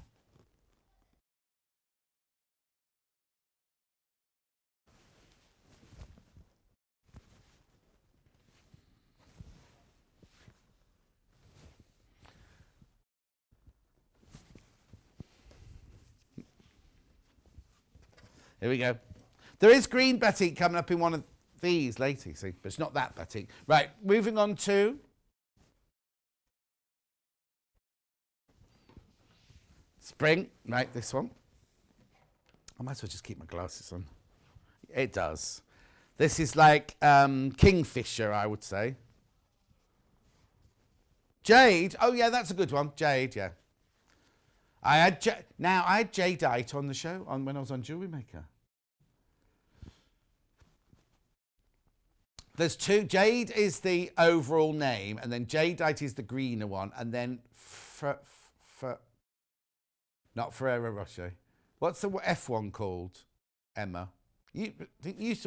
Here we go. There is green batik coming up in one of these later, you see, but it's not that batik. Right, moving on to spring. Right, this one. I might as well just keep my glasses on. It does. This is like kingfisher, I would say. Jade. Oh, yeah, that's a good one. Jade, yeah. I had jadeite on the show when I was on Jewelry Maker. There's two. Jade is the overall name, and then jadeite is the greener one, and then not Ferrero Rocher. What's the F1 called? Emma. Emma used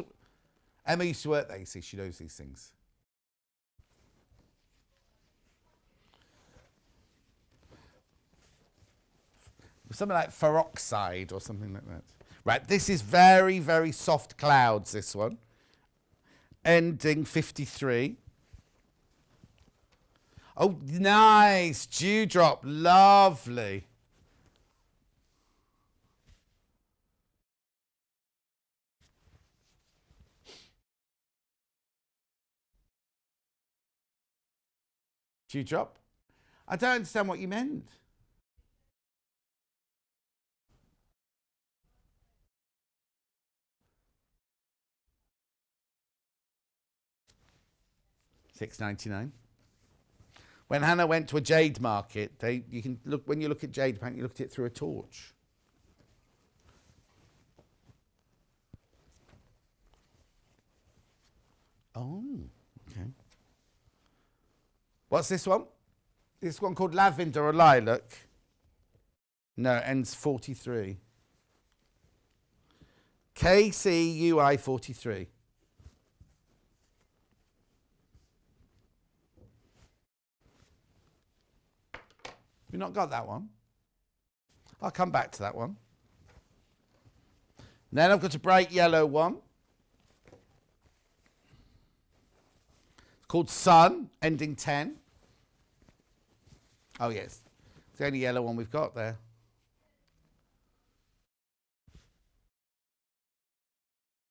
to work there. You see, she knows these things. Something like peroxide or something like that. Right, this is very, very soft clouds, this one. Ending 53. Oh, nice. Dewdrop. Lovely. Dewdrop? I don't understand what you meant. $6.99. When Hannah went to a jade market, you can look when you look at jade, apparently you look at it through a torch. Oh, okay. What's this one? This one called lavender or lilac? No, it ends 43. KCUI 43. You've not got that one? I'll come back to that one. Then I've got a bright yellow one. It's called Sun, ending 10. Oh, yes. It's the only yellow one we've got there.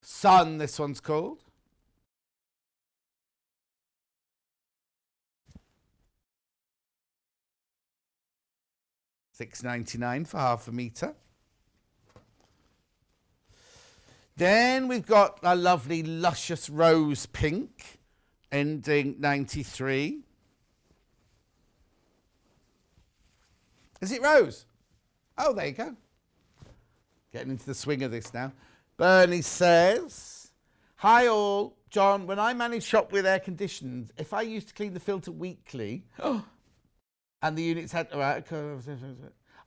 Sun, this one's called. $6.99 for half a metre. Then we've got a lovely luscious rose pink, ending 93. Is it rose? Oh, there you go. Getting into the swing of this now. Bernie says, hi all. John, when I manage shop with air conditioned, if I used to clean the filter weekly, and the units had...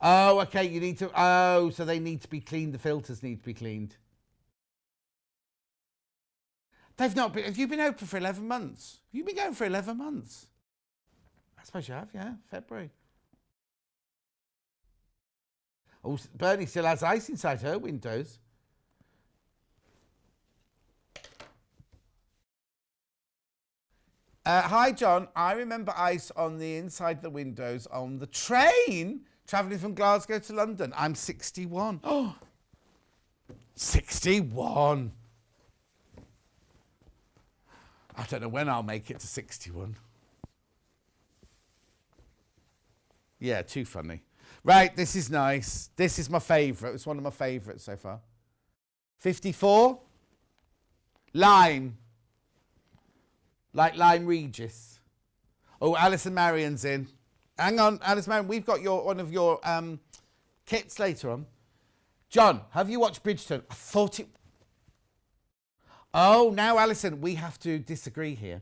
Oh, okay, you need to... Oh, so they need to be cleaned. The filters need to be cleaned. They've not been... Have you been open for 11 months? Have you been going for 11 months? I suppose you have, yeah. February. Oh, Bernie still has ice inside her windows. Hi, John. I remember ice on the inside of the windows on the train travelling from Glasgow to London. I'm 61. Oh, 61. I don't know when I'll make it to 61. Yeah, too funny. Right, this is nice. This is my favourite. It's one of my favourites so far. 54. Lime. Like Lime Regis. Oh, Alison Marion's in. Hang on, Alison Marion, we've got one of your kits later on. John, have you watched Bridgerton? I thought it... Oh, now, Alison, we have to disagree here.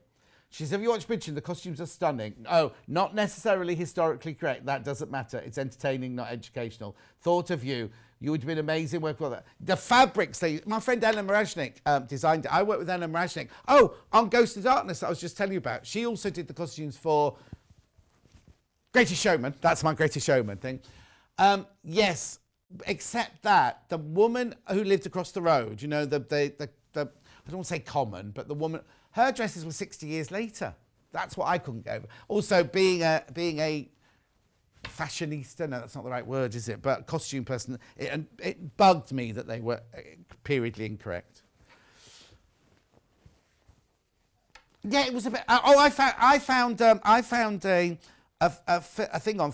She says, have you watched Bridgerton? The costumes are stunning. Oh, not necessarily historically correct. That doesn't matter. It's entertaining, not educational. Thought of you. You would have been amazing working with that. The fabrics, my friend Ellen Mraznik designed it. I worked with Ellen Mraznik. Oh, on Ghost of Darkness that I was just telling you about. She also did the costumes for Greatest Showman. That's my Greatest Showman thing. Yes, except that the woman who lived across the road, you know, the I don't want to say common, but the woman, her dresses were 60 years later. That's what I couldn't get over. Also, being a fashionista, no, that's not the right word, is it? But costume person, it bugged me that they were periodly incorrect. Yeah, it was a bit. Oh, I found a thing on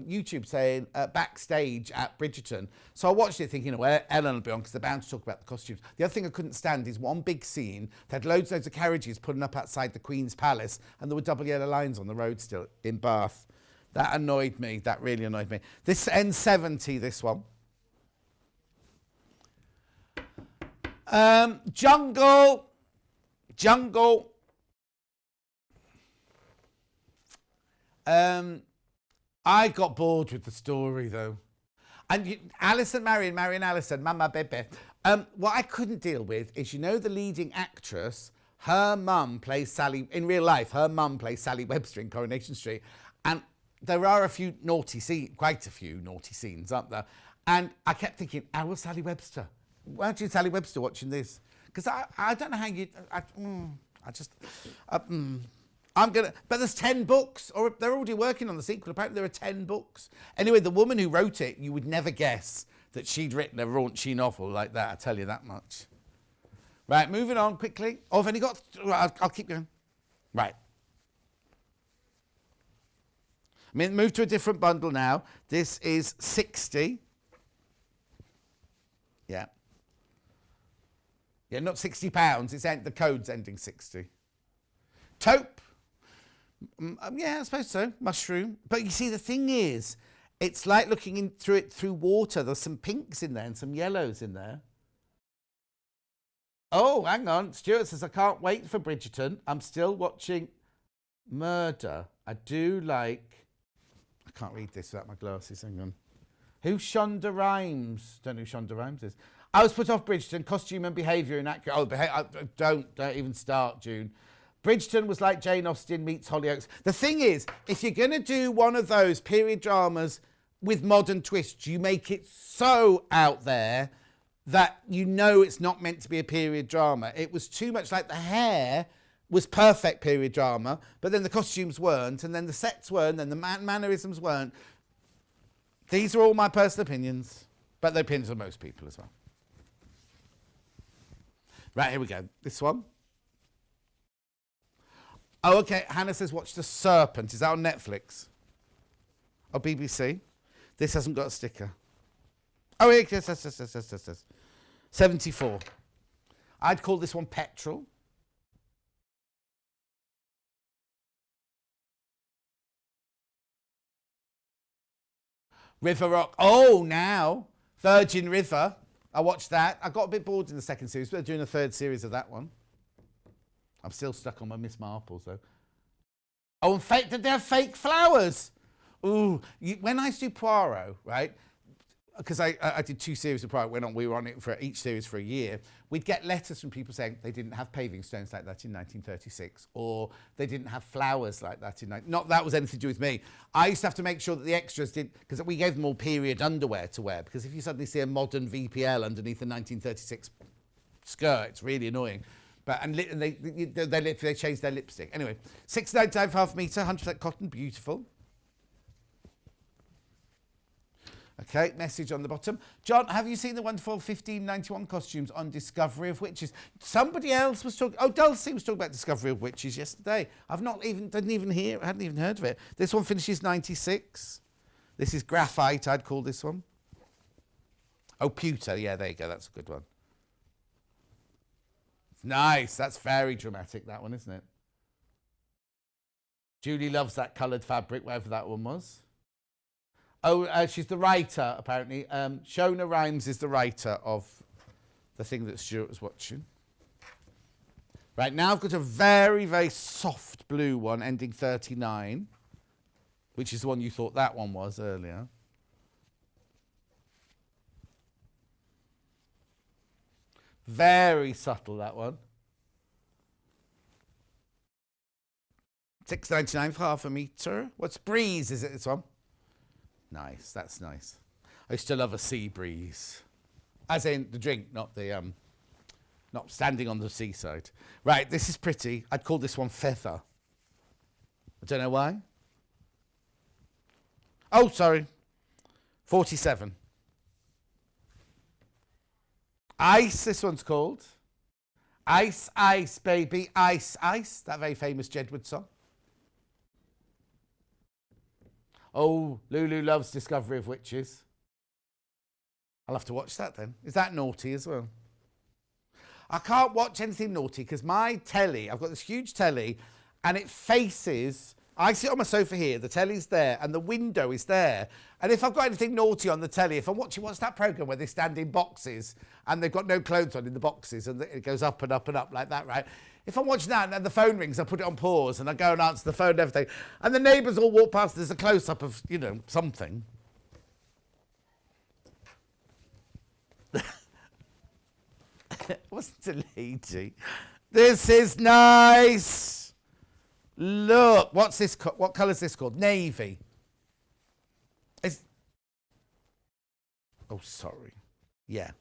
YouTube saying backstage at Bridgerton. So I watched it thinking, well, Ellen will be on because they're bound to talk about the costumes. The other thing I couldn't stand is one big scene. They had loads of carriages pulling up outside the Queen's Palace, and there were double yellow lines on the road still in Bath. That annoyed me. That really annoyed me. This N70, this one. Jungle. I got bored with the story though. And Alison Marion Alison, Mama Bebe. What I couldn't deal with is, you know, the leading actress, her mum plays Sally, in real life, her mum plays Sally Webster in Coronation Street. And there are quite a few naughty scenes, aren't there? And I kept thinking, how was Sally Webster? Weren't you Sally Webster watching this? Because I don't know how you, but there's 10 books, or they're already working on the sequel. Apparently there are 10 books. Anyway, the woman who wrote it, you would never guess that she'd written a raunchy novel like that, I tell you that much. Right, moving on quickly. Oh, I've only got, I'll keep going. Right. Move to a different bundle now. This is 60. Yeah. Yeah, not £60. It's the code's ending 60. Taupe. Yeah, I suppose so. Mushroom. But you see, the thing is, it's like looking through it through water. There's some pinks in there and some yellows in there. Oh, hang on. Stuart says, I can't wait for Bridgerton. I'm still watching Murder. I do like... I can't read this without my glasses. Hang on. Who's Shonda Rhimes? Don't know who Shonda Rhimes is. I was put off Bridgerton. Costume and behaviour inaccurate. Oh, don't even start, June. Bridgerton was like Jane Austen meets Hollyoaks. The thing is, if you're going to do one of those period dramas with modern twists, you make it so out there that you know it's not meant to be a period drama. It was too much like the hair was perfect period drama, but then the costumes weren't, and then the sets weren't, and the mannerisms weren't. These are all my personal opinions, but the opinions of most people as well. Right, here we go. This one. Oh, okay. Hannah says, watch The Serpent. Is that on Netflix? Or BBC? This hasn't got a sticker. Oh, yes. 74. I'd call this one Petrol. River Rock. Oh, now. Virgin River. I watched that. I got a bit bored in the second series, but they're doing a third series of that one. I'm still stuck on my Miss Marple, so. Oh, and fake, did they have fake flowers? Ooh, when I used to do Poirot, right, because I did 2 series of Poirot, we were on it for each series for a year, we'd get letters from people saying they didn't have paving stones like that in 1936, or they didn't have flowers like that in... Not that was anything to do with me. I used to have to make sure that the extras did, because we gave them all period underwear to wear, because if you suddenly see a modern VPL underneath a 1936 skirt, it's really annoying. But they changed their lipstick. Anyway, 6.95 half metre, 100% cotton, beautiful. Okay, message on the bottom. John, have you seen the wonderful 1591 costumes on Discovery of Witches? Somebody else was talking... Oh, Dulcie was talking about Discovery of Witches yesterday. hadn't even heard of it. This one finishes 96. This is graphite, I'd call this one. Oh, pewter. Yeah, there you go. That's a good one. Nice. That's very dramatic, that one, isn't it? Julie loves that coloured fabric, whatever that one was. Oh, she's the writer, apparently. Shona Rhimes is the writer of the thing that Stuart was watching. Right, now I've got a very, very soft blue one ending 39, which is the one you thought that one was earlier. Very subtle, that one. $6.99 for half a metre. What's breeze, is it, this one? Nice, that's nice. I used to love a sea breeze. As in the drink, not the not standing on the seaside. Right, this is pretty. I'd call this one feather. I don't know why. Oh, sorry. 47. Ice, this one's called. Ice, ice, baby, ice, ice. That very famous Jedward song. Oh, Lulu loves Discovery of Witches. I'll have to watch that then. Is that naughty as well? I can't watch anything naughty because my telly, I've got this huge telly and it faces, I sit on my sofa here, the telly's there and the window is there. And if I've got anything naughty on the telly, if I'm watching, what's that programme where they stand in boxes and they've got no clothes on in the boxes and it goes up and up and up like that, right? If I'm watching that and the phone rings, I put it on pause and I go and answer the phone and everything. And the neighbours all walk past, there's a close-up of, you know, something. Wasn't a lady. This is nice. Look, what's this? What colour's this called? Navy. Oh, sorry. Yeah.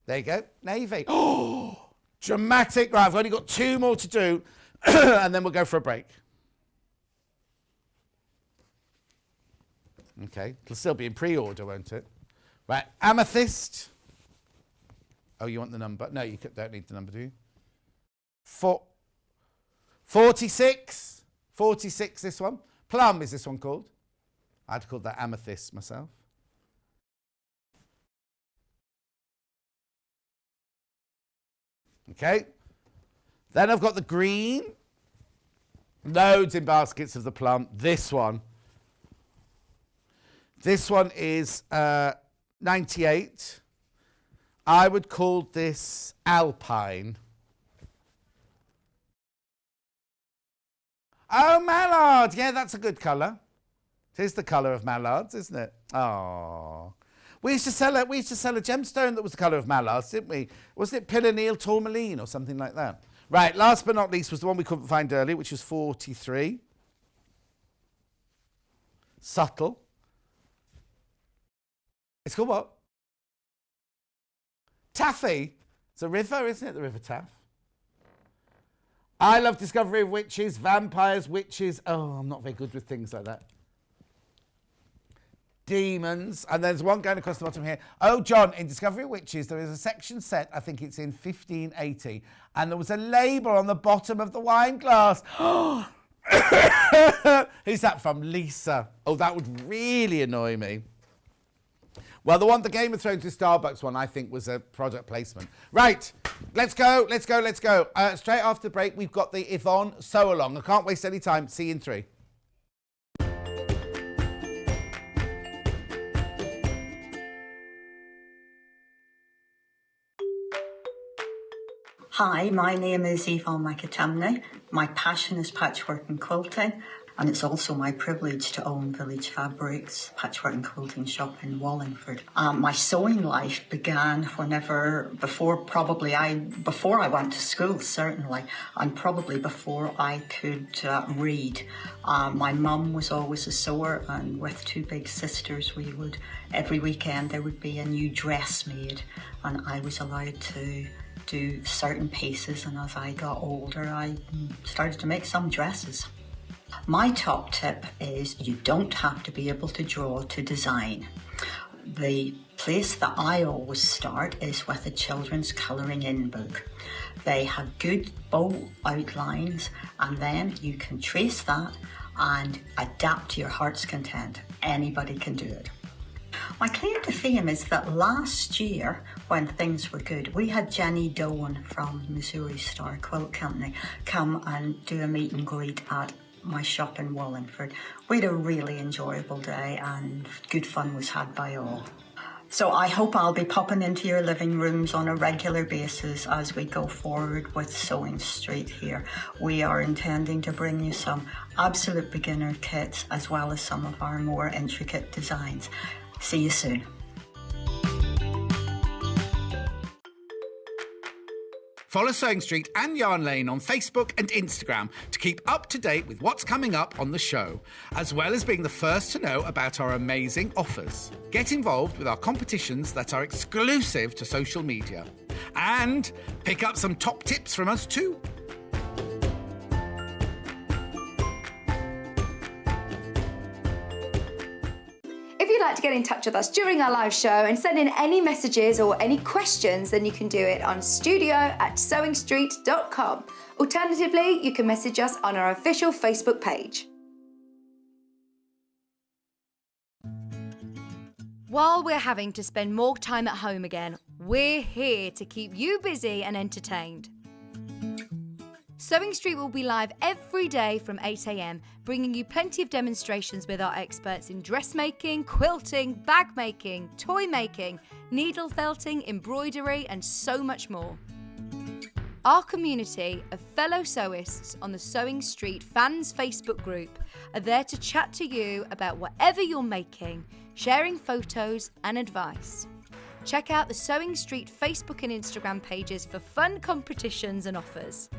There you go. Navy. Oh, dramatic. Right, I've only got 2 more to do, and then we'll go for a break. Okay. It'll still be in pre-order, won't it? Right. Amethyst. Oh, you want the number? No, you don't need the number, do you? 46. 46, this one. Plum is this one called. I'd call that amethyst myself. Okay. Then I've got the green. Loads in baskets of the plum. This one. This one is 98. I would call this alpine. Oh, mallard. Yeah, that's a good colour. It is the colour of mallards, isn't it? Oh. We used to sell a gemstone that was the colour of mallards, didn't we? Wasn't it Pillaneal tourmaline or something like that? Right, last but not least was the one we couldn't find earlier, which was 43. Subtle. It's called what? Taffy. It's a river, isn't it? The River Taff. I love Discovery of Witches, vampires, witches. Oh, I'm not very good with things like that. Demons. And there's one going across the bottom here. Oh, John, in Discovery of Witches, there is a section set, I think it's in 1580, and there was a label on the bottom of the wine glass. Who's that from? Lisa. Oh, that would really annoy me. Well, the Game of Thrones with Starbucks one, I think, was a product placement. Right, let's go. Straight after the break, we've got the Yvonne Sew Along. I can't waste any time. See you in 3. Hi, my name is Yvonne McAtamney. My passion is patchwork and quilting, and it's also my privilege to own Village Fabrics patchwork and quilting shop in Wallingford. My sewing life began before I went to school, certainly, and probably before I could read. My mum was always a sewer, and with 2 big sisters, every weekend there would be a new dress made, and I was allowed to do certain pieces, and as I got older I started to make some dresses. My top tip is you don't have to be able to draw to design. The place that I always start is with a children's colouring in book. They have good bold outlines, and then you can trace that and adapt to your heart's content. Anybody can do it. My claim to fame is that last year, when things were good, we had Jenny Doan from Missouri Star Quilt Company come and do a meet and greet at my shop in Wallingford. We had a really enjoyable day and good fun was had by all. So I hope I'll be popping into your living rooms on a regular basis as we go forward with Sewing Street here. We are intending to bring you some absolute beginner kits as well as some of our more intricate designs. See you soon. Follow Sewing Street and Yarn Lane on Facebook and Instagram to keep up to date with what's coming up on the show, as well as being the first to know about our amazing offers. Get involved with our competitions that are exclusive to social media. And pick up some top tips from us too. If you'd like to get in touch with us during our live show and send in any messages or any questions, then you can do it on studio@sewingstreet.com. Alternatively, you can message us on our official Facebook page. While we're having to spend more time at home again, we're here to keep you busy and entertained. Sewing Street will be live every day from 8 a.m, bringing you plenty of demonstrations with our experts in dressmaking, quilting, bag making, toy making, needle felting, embroidery, and so much more. Our community of fellow sewists on the Sewing Street fans Facebook group are there to chat to you about whatever you're making, sharing photos and advice. Check out the Sewing Street Facebook and Instagram pages for fun competitions and offers.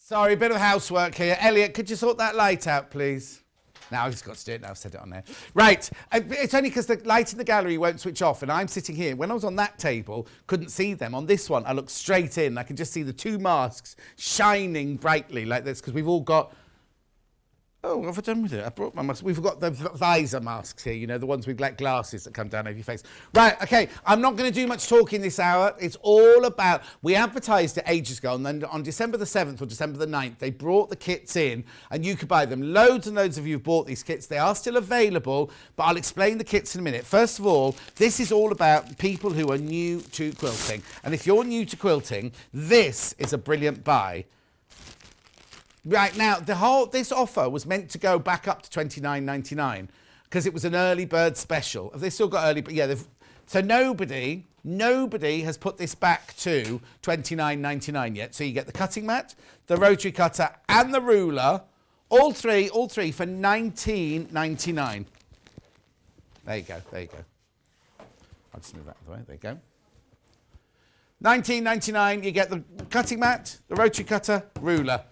Sorry, a bit of housework here. Elliot, could you sort that light out, please? Now, I've just got to do it now. I've said it on there. Right. It's only because the light in the gallery won't switch off, and I'm sitting here. When I was on that table, couldn't see them. On this one, I looked straight in. I can just see the two masks shining brightly like this, because we've all got... Oh, what have I done with it? I brought my mask. We've got the visor masks here, you know, the ones with like glasses that come down over your face. Right, okay, I'm not going to do much talking this hour. It's all about, we advertised it ages ago, and then on December the 7th or December the 9th, they brought the kits in, and you could buy them. Loads and loads of you have bought these kits. They are still available, but I'll explain the kits in a minute. First of all, this is all about people who are new to quilting. And if you're new to quilting, this is a brilliant buy. Right, now, this offer was meant to go back up to $29.99 because it was an early bird special. Have they still got early? Yeah, so nobody has put this back to $29.99 yet. So you get the cutting mat, the rotary cutter, and the ruler, all three for $19.99. There you go. I'll just move that out of the way. There you go. $19.99. You get the cutting mat, the rotary cutter, ruler.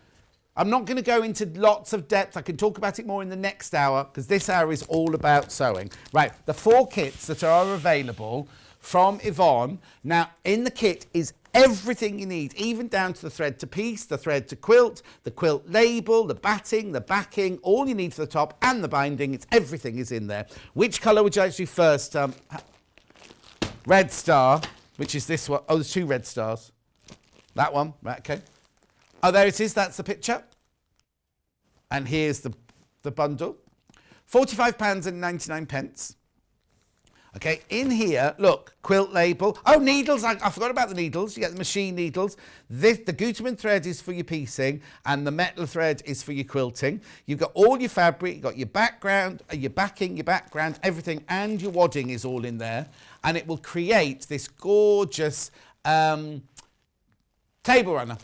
I'm not going to go into lots of depth. I can talk about it more in the next hour because this hour is all about sewing. Right, the 4 kits that are available from Yvonne. Now, in the kit is everything you need, even down to the thread to piece, the thread to quilt, the quilt label, the batting, the backing, all you need for the top and the binding. Everything is in there. Which colour would you like to do first? Red Star, which is this one. Oh, there's 2 red stars. That one, right, okay. Oh, there it is. That's the picture. And here's the bundle. £45.99. Okay, in here, look, quilt label. Oh, needles. I forgot about the needles. You get the machine needles. The Gutermann thread is for your piecing, and the metal thread is for your quilting. You've got all your fabric. You've got your background, your backing, your background, everything, and your wadding is all in there. And it will create this gorgeous table runner.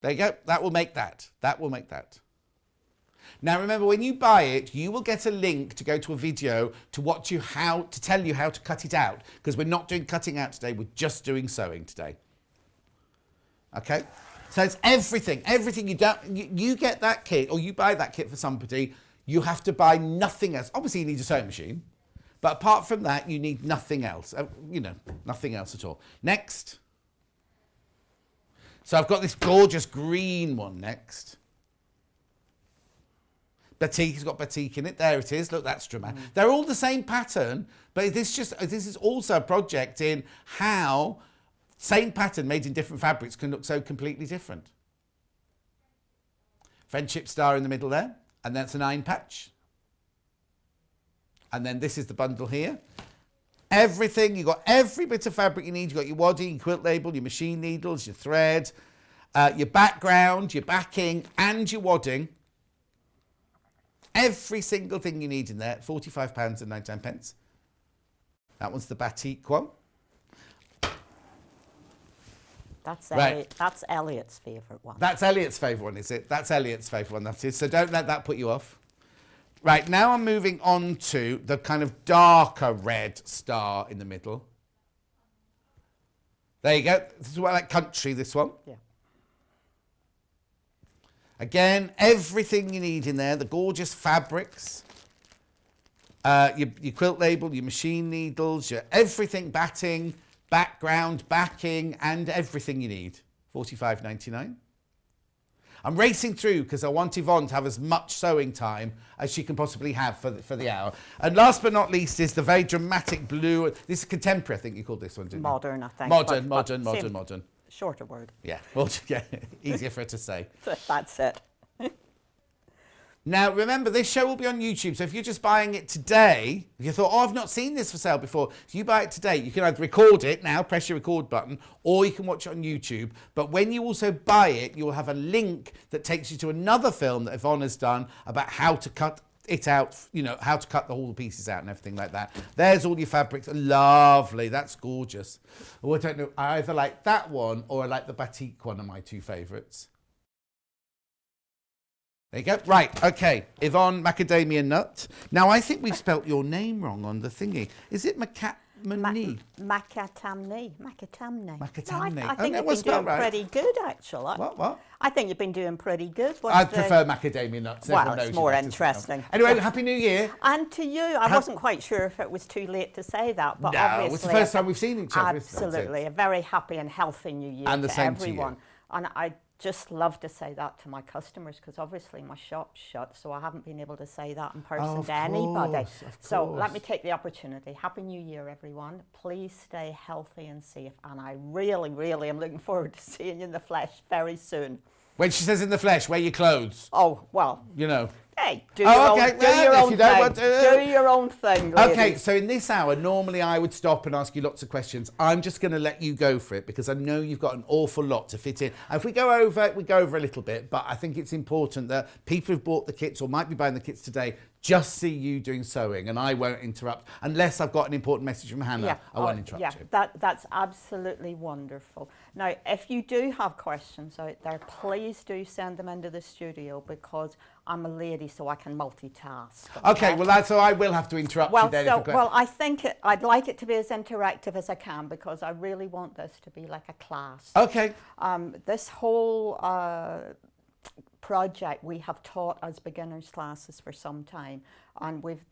There you go. That will make that. Now remember, when you buy it, you will get a link to go to a video to tell you how to cut it out, because we're not doing cutting out today, we're just doing sewing today. Okay? So it's everything you get that kit, or you buy that kit for somebody, you have to buy nothing else. Obviously you need a sewing machine, but apart from that, you need nothing else. Nothing else at all. Next. So I've got this gorgeous green one next. Batik has got batik in it. There it is. Look, that's dramatic. They're all the same pattern, but this is also a project in how same pattern made in different fabrics can look so completely different. Friendship star in the middle there, and that's an iron patch. And then this is the bundle here. Everything, you've got every bit of fabric you need. You've got your wadding, your quilt label, your machine needles, your thread, your background, your backing, and your wadding. Every single thing you need in there, £45.99. That one's the Batik one. That's Right. That's Elliot's favourite one. That's Elliot's favourite one, is it? That's Elliot's favourite one, that is. So don't let that put you off. Right, now I'm moving on to the kind of darker red star in the middle. There you go. This is what I like, country, this one. Yeah. Again, everything you need in there, the gorgeous fabrics, your quilt label, your machine needles, your everything, batting, background, backing, and everything you need. £45.99. I'm racing through because I want Yvonne to have as much sewing time as she can possibly have for the hour. And last but not least is the very dramatic blue. This is contemporary, I think you called this one, didn't you? Modern, I think. Modern. Shorter word. Yeah, well, yeah, easier for her to say. That's it. Now, remember, this show will be on YouTube, so if you're just buying it today, if you thought, oh, I've not seen this for sale before, if you buy it today, you can either record it now, press your record button, or you can watch it on YouTube. But when you also buy it, you'll have a link that takes you to another film that Yvonne has done about how to cut it out, how to cut all the pieces out and everything like that. There's all your fabrics. Lovely. That's gorgeous. Oh, I don't know. I either like that one or I like the Batik one, are my two favourites. There you go. Right, okay. Yvonne Macadamia Nut. Now, I think we've spelt your name wrong on the thingy. Is it Macatamni? Macatamni. Macatamni. No, I think you've been doing pretty good, actually. What? I think you've been doing pretty good. I prefer macadamia nuts. Well, Everyone knows it's more that, interesting. Anyway, Happy New Year. And to you. I wasn't quite sure if it was too late to say that, but no, obviously... it's the first time we've seen each other. Absolutely. A very happy and healthy New Year and the to same everyone. To you. And I just love to say that to my customers because obviously my shop's shut, so I haven't been able to say that in person to anybody. So let me take the opportunity. Happy New Year, everyone. Please stay healthy and safe. And I really, really am looking forward to seeing you in the flesh very soon. When she says in the flesh, wear your clothes. Oh, well. Hey, do your own thing. Ladies. Okay, so in this hour, normally I would stop and ask you lots of questions. I'm just going to let you go for it because I know you've got an awful lot to fit in. And if we go over, we go over a little bit, but I think it's important that people who've bought the kits or might be buying the kits today just see you doing sewing, and I won't interrupt unless I've got an important message from Hannah. Yeah. I won't interrupt you. That's absolutely wonderful. Now, if you do have questions out there, please do send them into the studio because I'm a lady, so I can multitask. Okay, well, so I will have to interrupt you then. Well, I think I'd like it to be as interactive as I can because I really want this to be like a class. Okay. This whole project we have taught as beginners classes for some time, and we've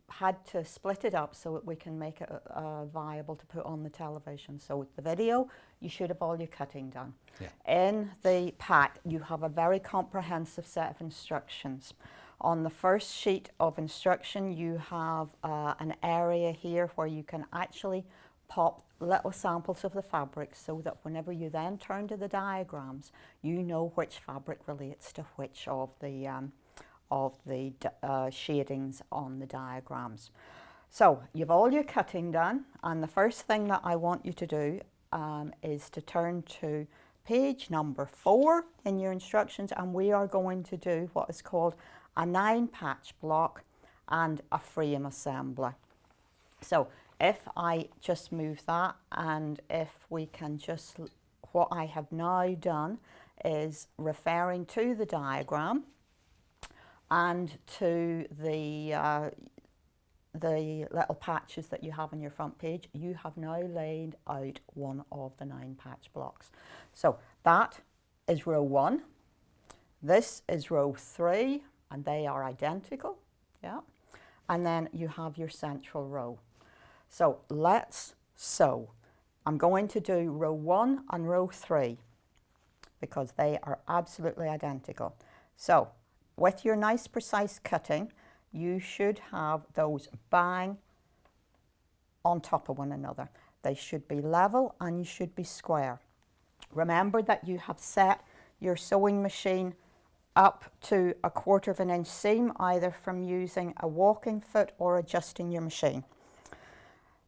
had to split it up so that we can make it viable to put on the television. So the video, you should have all your cutting done. Yeah. In the pack, you have a very comprehensive set of instructions. On the first sheet of instruction, you have an area here where you can actually pop little samples of the fabric so that whenever you then turn to the diagrams, you know which fabric relates to which of the shadings on the diagrams. So you've all your cutting done, and the first thing that I want you to do is to turn to page number 4 in your instructions, and we are going to do what is called a 9-patch block and a frame assembly. So if I just move that, and if we can just, what I have now done is referring to the diagram, and to the little patches that you have on your front page, you have now laid out one of the 9 patch blocks. So that is row 1. This is row 3, and they are identical. Yeah. And then you have your central row. So let's sew. I'm going to do row 1 and row 3 because they are absolutely identical. So with your nice precise cutting, you should have those bang on top of one another. They should be level and you should be square. Remember that you have set your sewing machine up to 1/4 inch seam, either from using a walking foot or adjusting your machine.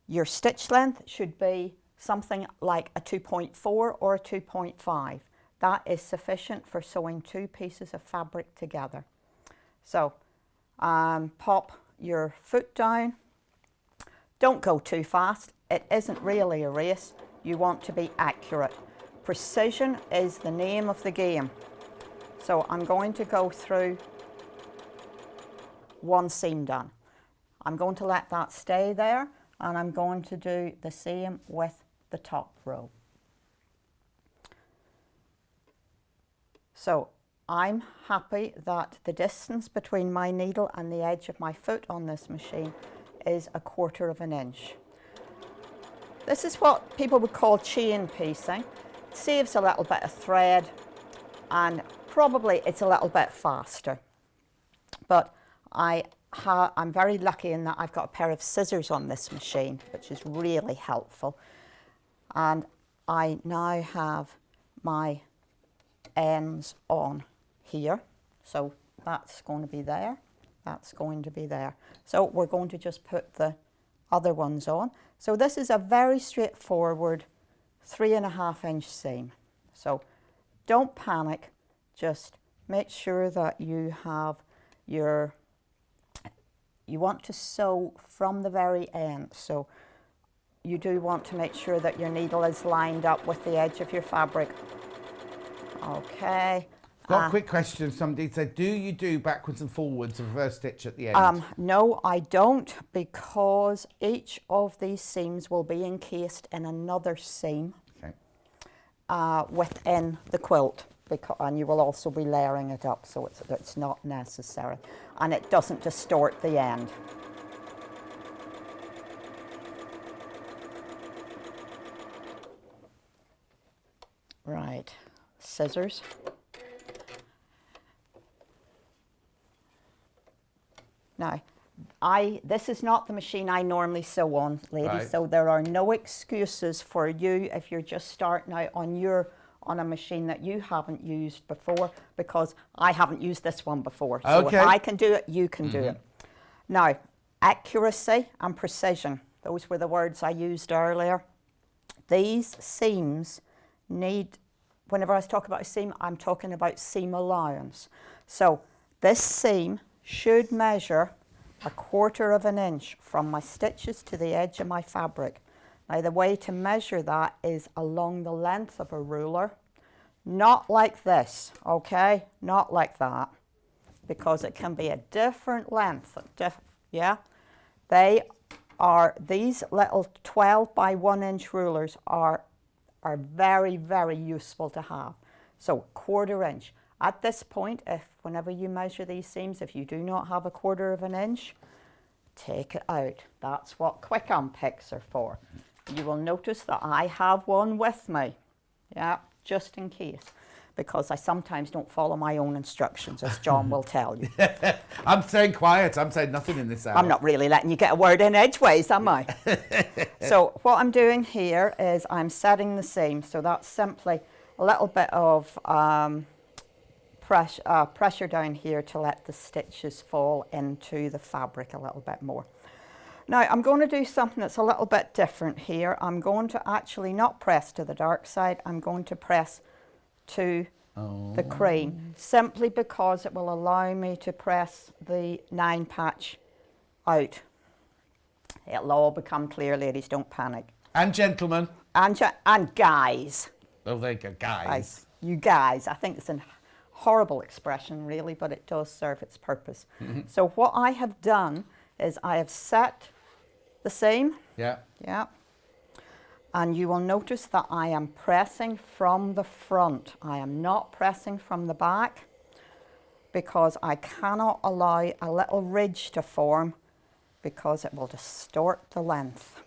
Your stitch length should be something like a 2.4 or a 2.5. That is sufficient for sewing 2 pieces of fabric together. So pop your foot down. Don't go too fast. It isn't really a race. You want to be accurate. Precision is the name of the game. So I'm going to go through 1 seam done. I'm going to let that stay there, and I'm going to do the same with the top row. So I'm happy that the distance between my needle and the edge of my foot on this machine is 1/4 inch. This is what people would call chain piecing. It saves a little bit of thread and probably it's a little bit faster. But I'm very lucky in that I've got a pair of scissors on this machine, which is really helpful. And I now have my ends on here. So that's going to be there. That's going to be there. So we're going to just put the other ones on. So this is a very straightforward 3.5 inch seam. So don't panic. Just make sure that you have you want to sew from the very end. So you do want to make sure that your needle is lined up with the edge of your fabric. Okay. Got a quick question. Somebody said, do you do backwards and forwards reverse stitch at the end? No, I don't, because each of these seams will be encased in another seam within the quilt. And you will also be layering it up, so it's not necessary. And it doesn't distort the end. Right, scissors. Now, this is not the machine I normally sew on, ladies, right. So there are no excuses for you if you're just starting out on a machine that you haven't used before, because I haven't used this one before. So okay. If I can do it, you can do it. Now, accuracy and precision, those were the words I used earlier. These seams need, whenever I talk about a seam, I'm talking about seam allowance. So this seam should measure 1/4 inch from my stitches to the edge of my fabric. Now the way to measure that is along the length of a ruler, not like this, okay? Not like that, because it can be a different length, yeah? These little 12 by 1 inch rulers are very, very useful to have. So 1/4 inch. At this point, whenever you measure these seams, if you do not have 1/4 inch, take it out. That's what quick unpicks are for. You will notice that I have one with me, yeah, just in case, because I sometimes don't follow my own instructions, as John will tell you. I'm staying quiet. I'm saying nothing in this hour. I'm not really letting you get a word in edgeways, am I? So what I'm doing here is I'm setting the seam. So that's simply a little bit of pressure down here to let the stitches fall into the fabric a little bit more. Now I'm going to do something that's a little bit different here. I'm going to actually not press to the dark side. I'm going to press to the cream, simply because it will allow me to press the 9 patch out. It'll all become clear, ladies, don't panic. And gentlemen. And guys. Oh, there you go, guys. You guys, I think it's a horrible expression really, but it does serve its purpose. So what I have done is I have set the seam. Yeah. Yeah. And you will notice that I am pressing from the front. I am not pressing from the back because I cannot allow a little ridge to form because it will distort the length.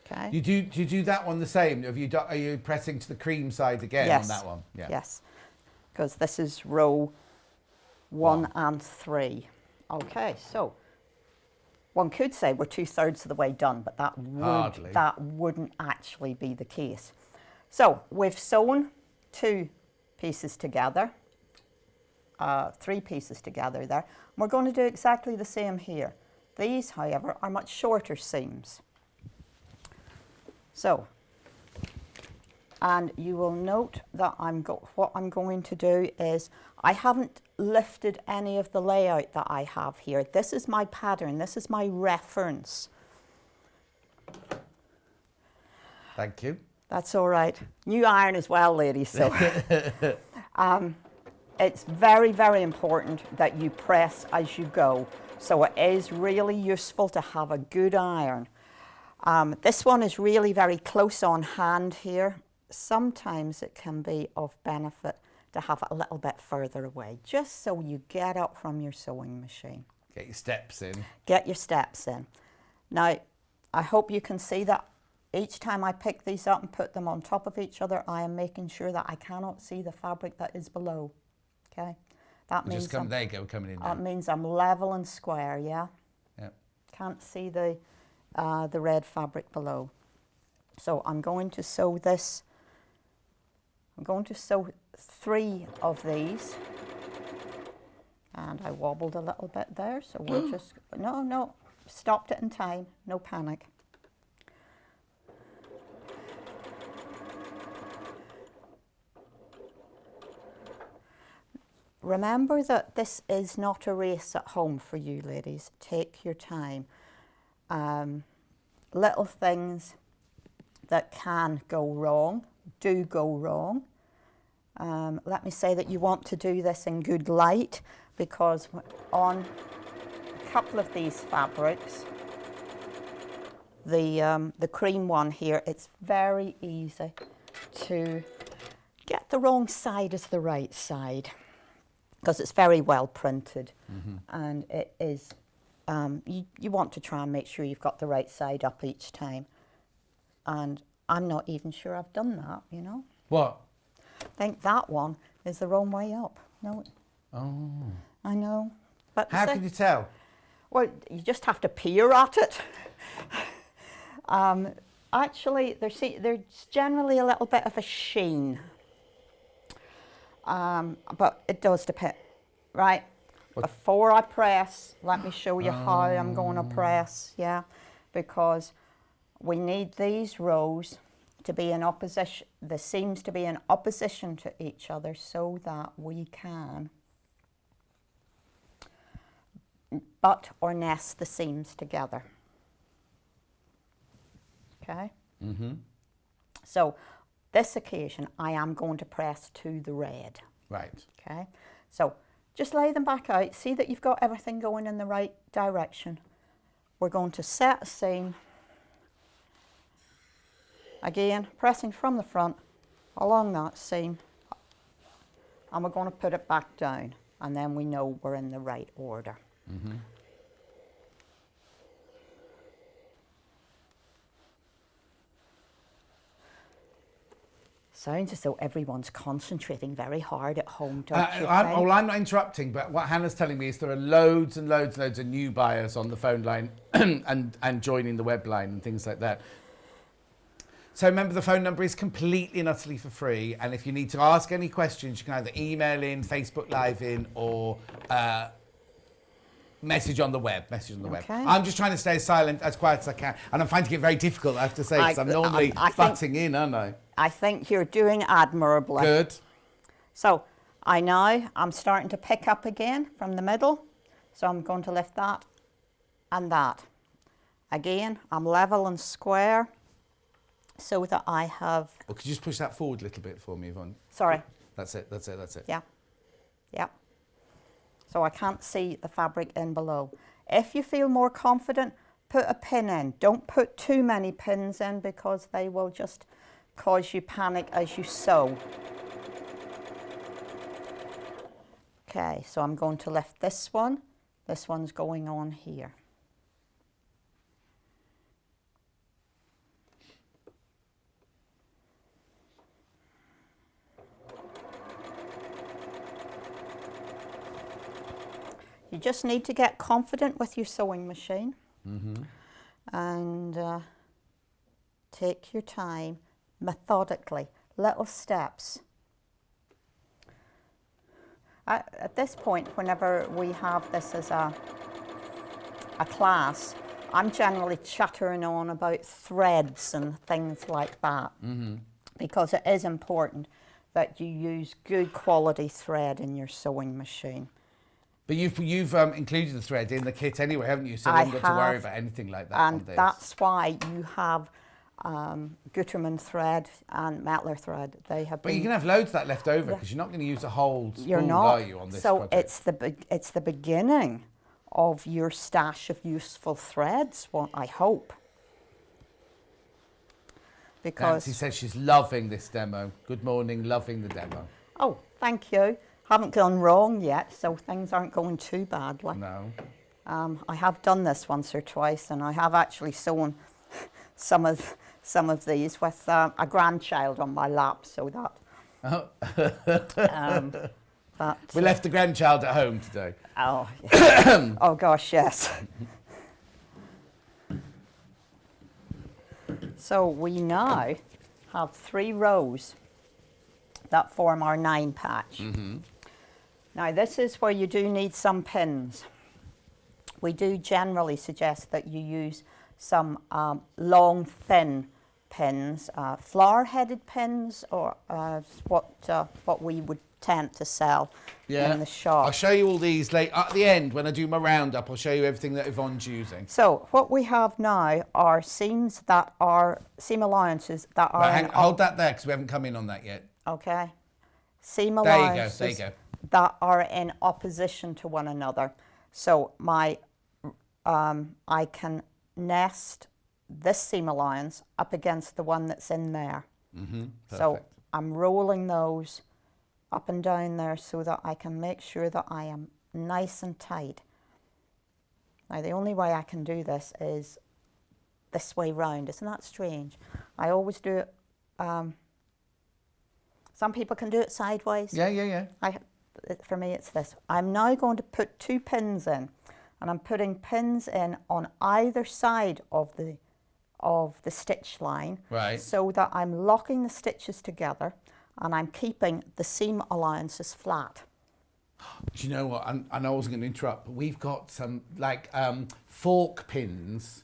Okay. Do you do that one the same? Are you pressing to the cream side again Yes. on that one? Yeah. Yes. Because this is row 1 and 3. Okay, so one could say we're 2/3 of the way done, but Hardly. that wouldn't actually be the case. So we've sewn 2 pieces together, 3 pieces together there. We're going to do exactly the same here. These, however, are much shorter seams. So, and you will note that what I'm going to do is I haven't lifted any of the layout that I have here. This is my pattern. This is my reference. Thank you. That's all right. New iron as well, ladies. So it's very, very important that you press as you go. So it is really useful to have a good iron. This one is really very close on hand here. Sometimes it can be of benefit to have it a little bit further away, just so you get up from your sewing machine. Get your steps in. Get your steps in. Now, I hope you can see that each time I pick these up and put them on top of each other, I am making sure that I cannot see the fabric that is below. Okay? That means There you go, coming in now. that means I'm level and square, yeah? Yeah. Can't see the red fabric below. So I'm going to sew this. I'm going to sew 3 of these. And I wobbled a little bit there, so we'll just, no, stopped it in time, no panic. Remember that this is not a race at home for you ladies. Take your time. Little things that can go wrong do go wrong. Let me say that you want to do this in good light, because on a couple of these fabrics, the cream one here, it's very easy to get the wrong side as the right side, because it's very well printed. And it is, you want to try and make sure you've got the right side up each time. And I'm not even sure I've done that, you know. What? I think that one is the wrong way up. No. Oh. I know. But How can you tell? Well, you just have to peer at it. Actually, there's generally a little bit of a sheen. But it does depend. Right, before I press, let me show you how I'm going to press, yeah? Because we need these rows to be in opposition, the seams to be in opposition to each other, so that we can butt or nest the seams together. Okay? So this occasion, I am going to press to the red. Right. Okay? So just lay them back out. See that you've got everything going in the right direction. We're going to set a seam. Again, pressing from the front along that seam. And we're going to put it back down. And then we know we're in the right order. Sounds as though everyone's concentrating very hard at home, don't you think? Well, I'm not interrupting, but what Hannah's telling me is there are loads and loads and loads of new buyers on the phone line and joining the web line and things like that. So remember, the phone number is completely and utterly for free. And if you need to ask any questions, you can either email in, Facebook Live in, or message on the web. Okay. I'm just trying to stay silent, as quiet as I can. And I'm finding it very difficult, I have to say, because I'm normally butting in, aren't I? I think you're doing admirably. Good. So I'm starting to pick up again from the middle. So I'm going to lift that and that. Again, I'm level and square so that I have... Well, could you just push that forward a little bit for me, Yvonne? Sorry. That's it, that's it, that's it. Yeah, yeah. So I can't see the fabric in below. If you feel more confident, put a pin in. Don't put too many pins in because they will just cause you panic as you sew. Okay, so I'm going to lift this one. This one's going on here. You just need to get confident with your sewing machine. And take your time, methodically, little steps. At this point, whenever we have this as a class, I'm generally chattering on about threads and things like that, because it is important that you use good quality thread in your sewing machine. But you've included the thread in the kit anyway, haven't you? So you haven't got to worry about anything like that on And this. that's why you have Gutermann thread and Mettler thread. They have But you can have loads of that left over because you're not going to use a whole spool, are you, on this project? It's the beginning of your stash of useful threads, I hope. Because Nancy says she's loving this demo. Good morning, loving the demo. Oh, thank you. Haven't gone wrong yet, so things aren't going too badly. No. I have done this once or twice, and I have actually sewn some of these with a grandchild on my lap, so that. We left the grandchild at home today. Oh, yeah. Oh gosh, yes. So we now have 3 rows that form our 9 patch. Now this is where you do need some pins. We do generally suggest that you use some long, thin pins, flower-headed pins, or what we would tend to sell in the shop. I'll show you all these at the end when I do my roundup. I'll show you everything that Yvonne's using. So what we have now are seam allowances that are. Right, hold that there because we haven't come in on that yet. Okay. Seam allowances. There you go. That are in opposition to one another. So I can nest this seam allowance up against the one that's in there. So I'm rolling those up and down there so that I can make sure that I am nice and tight. Now the only way I can do this is this way round. Isn't that strange? I always do it. Some people can do it sideways. Yeah. For me, it's this. I'm now going to put 2 pins in, and I'm putting pins in on either side of the stitch line, right, so that I'm locking the stitches together, and I'm keeping the seam allowances flat. Do you know what? I know I wasn't going to interrupt, but we've got some fork pins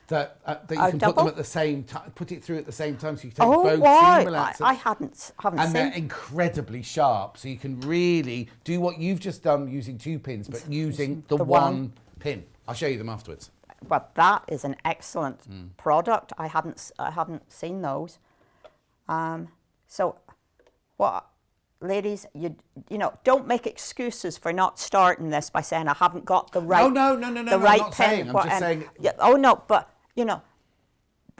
that you can double? put them at the same time, put it through at the same time, so you can take Oh, both wow! seam allowances. I haven't and seen. they're incredibly sharp, so you can really do what you've just done using 2 pins, but using the one pin. I'll show you them afterwards. But that is an excellent product. I hadn't seen those. So, what, ladies, you know, don't make excuses for not starting this by saying I haven't got the right. No. The I'm right not pin. saying. I'm just saying. Yeah, oh no, but you know,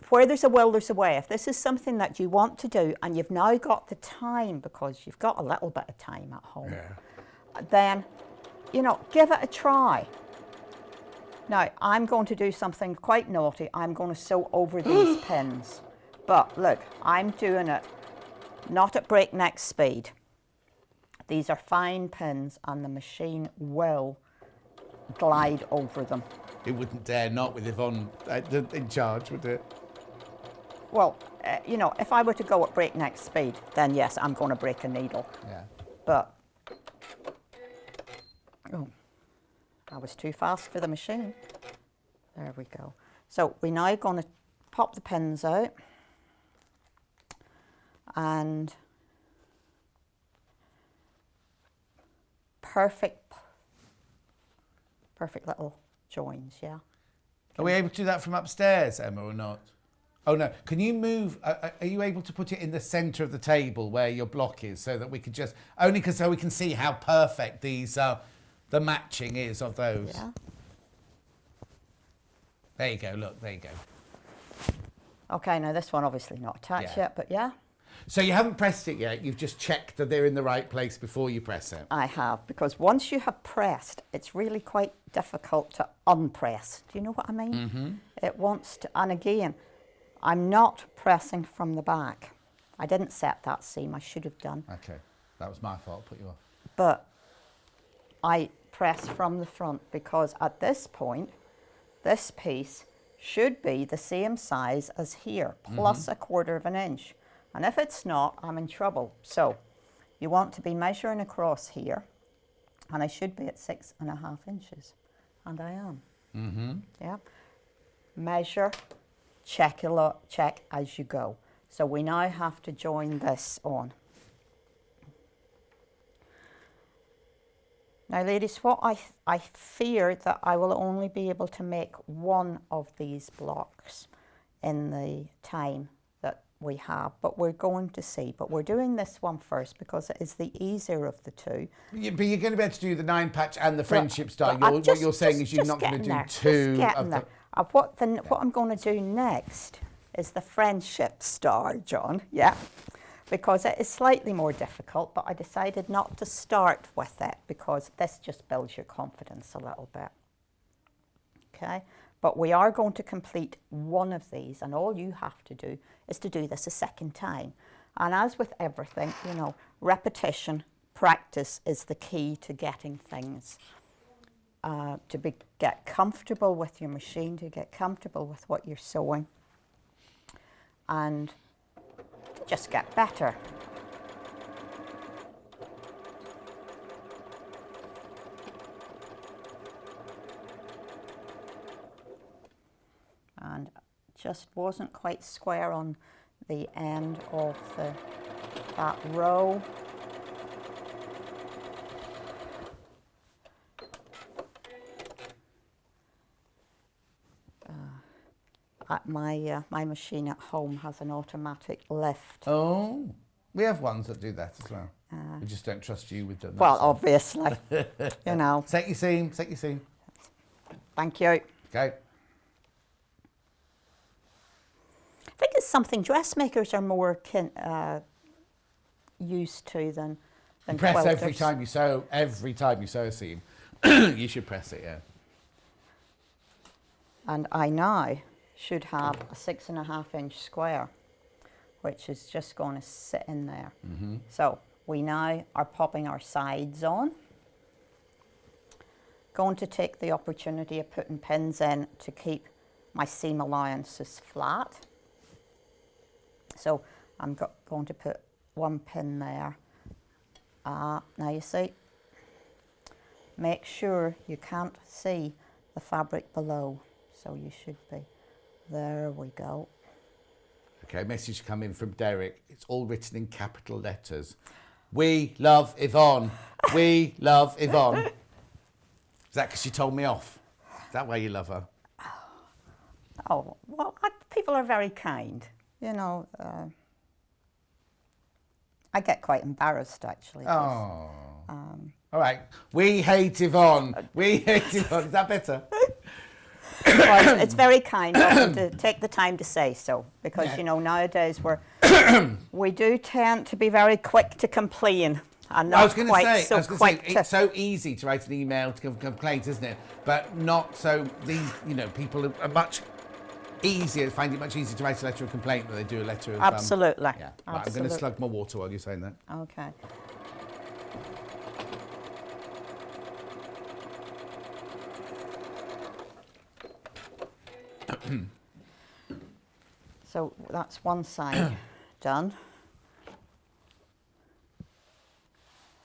where there's a will, there's a way. If this is something that you want to do and you've now got the time, because you've got a little bit of time at home, then, you know, give it a try. Now, I'm going to do something quite naughty. I'm going to sew over these pins. But look, I'm doing it not at breakneck speed. These are fine pins and the machine will glide over them. It wouldn't dare not with Yvonne in charge, would it? Well, you know, if I were to go at breakneck speed, then yes, I'm going to break a needle. Yeah. But, oh, I was too fast for the machine. There we go. So we're now going to pop the pins out and perfect little joins, yeah. Are we able to do that from upstairs, Emma, or not? Oh no, can you move, are you able to put it in the centre of the table where your block is so that we could just, only because so we can see how perfect these, the matching is of those. Yeah. There you go, look, there you go. Okay, now this one obviously not attached Yeah. yet, but yeah. So you haven't pressed it yet, you've just checked that they're in the right place before you press it. I have, because once you have pressed, it's really quite difficult to unpress. Do you know what I mean? Mm-hmm. It wants to, and again, I'm not pressing from the back. I didn't set that seam, I should have done. Okay, that was my fault, put you off. But I press from the front because at this point, this piece should be the same size as here, plus a 1/4 of an inch. And if it's not, I'm in trouble. So you want to be measuring across here, and I should be at 6.5 inches, and I am. Yeah. Measure, check as you go. So we now have to join this on. Now, ladies, what I fear that I will only be able to make one of these blocks in the time that we have, but we're going to see. But we're doing this one first because it is the easier of the two. But you're going to be able to do the 9 patch and the friendship style. But What you're saying is you're not going to do two of the... What I'm going to do next is the friendship star, John, yeah, because it is slightly more difficult, but I decided not to start with it because this just builds your confidence a little bit, okay? But we are going to complete one of these, and all you have to do is to do this a second time. And as with everything, you know, repetition, practice is the key to getting things get comfortable with your machine, to get comfortable with what you're sewing, and to just get better. And just wasn't quite square on the end of that row. My machine at home has an automatic lift. Oh, we have ones that do that as well. We just don't trust you with them. Well, obviously, you know. Set your seam, set your seam. Thank you. Okay. I think it's something dressmakers are more used to than Press quilters. every time you sew a seam. You should press it, yeah. And I now should have a 6.5 inch square, which is just going to sit in there. So we now are popping our sides on. Going to take the opportunity of putting pins in to keep my seam allowances flat. So I'm going to put one pin there. Now you see, make sure you can't see the fabric below. So you should be. There we go. Okay, message coming from Derek. It's all written in capital letters. We love Yvonne. We love Yvonne. Is that because she told me off? Is that why you love her? Oh, well, people are very kind. You know, I get quite embarrassed, actually. Oh. All right. We hate Yvonne. We hate Yvonne. Is that better? Well, it's very kind of them to take the time to say so, because, you know, nowadays we do tend to be very quick to complain. And not it's so easy to write an email to give complaints, isn't it? But not so, people are much easier, find it much easier to write a letter of complaint than they do a letter of... Absolutely. Yeah. Right, I'm going to slug my water while you're saying that. Okay. So that's one side done.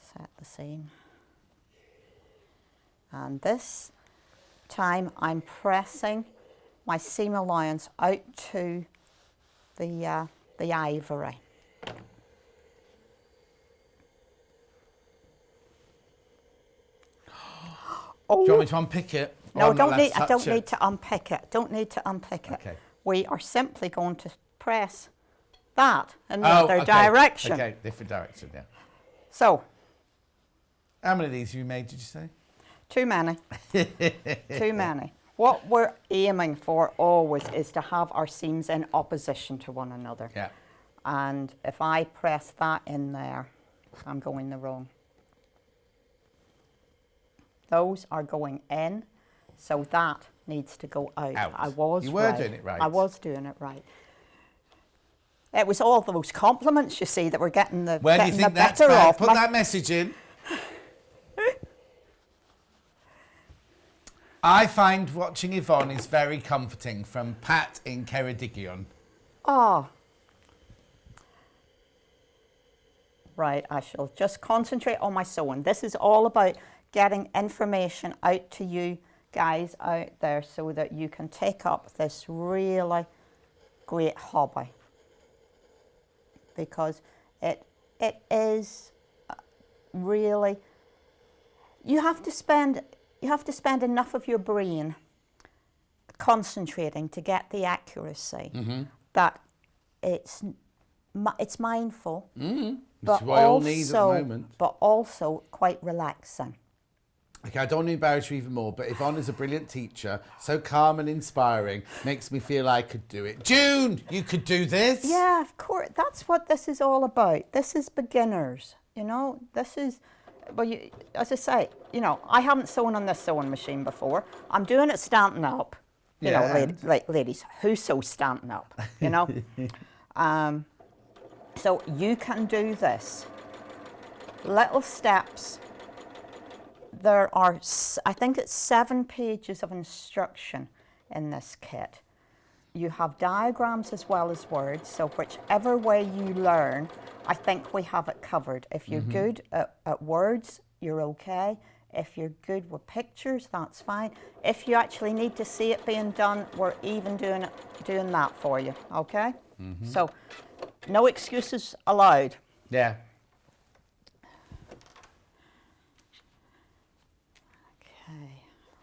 Set the seam. And this time I'm pressing my seam allowance out to the ivory. Do you want me to unpick it? No, I I don't need to unpick it. Don't need to unpick it. Okay. we are simply going to press that in the other direction. Okay, different direction, yeah. So, how many of these have you made, did you say? too many. Too many. What we're aiming for always is to have our seams in opposition to one another. Yeah. And if I press that in there, I'm going the wrong. Those are going in, so that needs to go out. You were doing it right. I was doing it right. It was all those compliments, you see, that we're getting the Where do you think that's bad? Put that message in. I find watching Yvonne is very comforting, from Pat in Ceredigion. Oh. Right, I shall just concentrate on my sewing. This is all about getting information out to you guys out there so that you can take up this really great hobby. Because it is really, you have to spend enough of your brain concentrating to get the accuracy that it's mindful, Which is what I all need at the moment. But also quite relaxing. Okay, I don't want to embarrass you even more, but Yvonne is a brilliant teacher, so calm and inspiring, makes me feel I could do it. June, you could do this? Yeah, of course. That's what this is all about. This is beginners, you know. This is, well, as I say, you know, I haven't sewn on this sewing machine before. I'm doing it standing up. You know, ladies, who sews standing up, you know? So you can do this. Little steps. There are, I think it's 7 pages of instruction in this kit. You have diagrams as well as words, so whichever way you learn, I think we have it covered. If you're good at words, you're okay. If you're good with pictures, that's fine. If you actually need to see it being done, we're even doing that for you, okay? So, no excuses allowed. Yeah. Okay.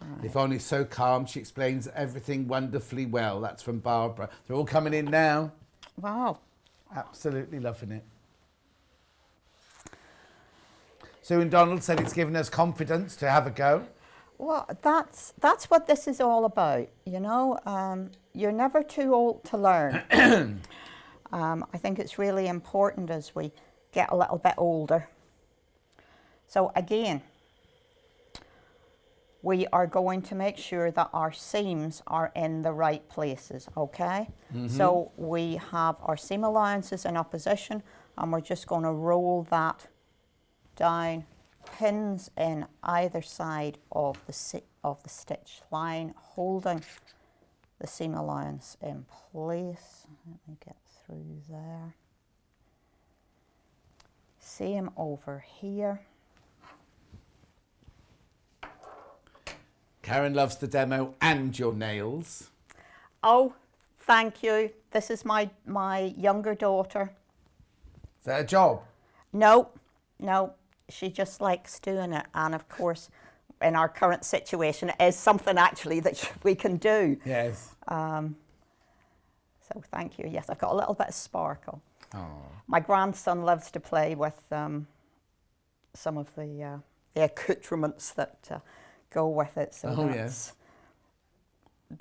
Right. Yvonne is so calm, she explains everything wonderfully well. That's from Barbara. They're all coming in now. Wow. Absolutely loving it. Sue and Donald said it's given us confidence to have a go. Well, that's what this is all about, you know. You're never too old to learn. I think it's really important as we get a little bit older. So again, we are going to make sure that our seams are in the right places, okay? So we have our seam allowances in opposition, and we're just going to roll that down, pins in either side of the stitch line, holding the seam allowance in place. Let me get through there. Same over here. Karen loves the demo and your nails. Oh, thank you. This is my younger daughter. Is that a job? No, she just likes doing it. And of course, in our current situation, it is something actually that we can do. Yes. So thank you. Yes, I've got a little bit of sparkle. Oh. My grandson loves to play with some of the accoutrements that go with it. So that's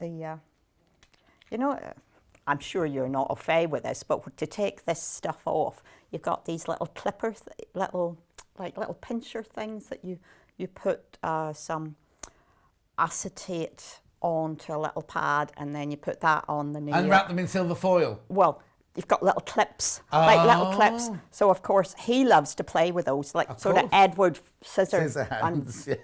you know, I'm sure you're not au fait with this, but to take this stuff off, you've got these little clippers, little pincher things that you put some acetate onto a little pad, and then you put that on the nail. And wrap them in silver foil? Well, you've got little clips, like little clips. So, of course, he loves to play with those, like sort of Edward Scissorhands.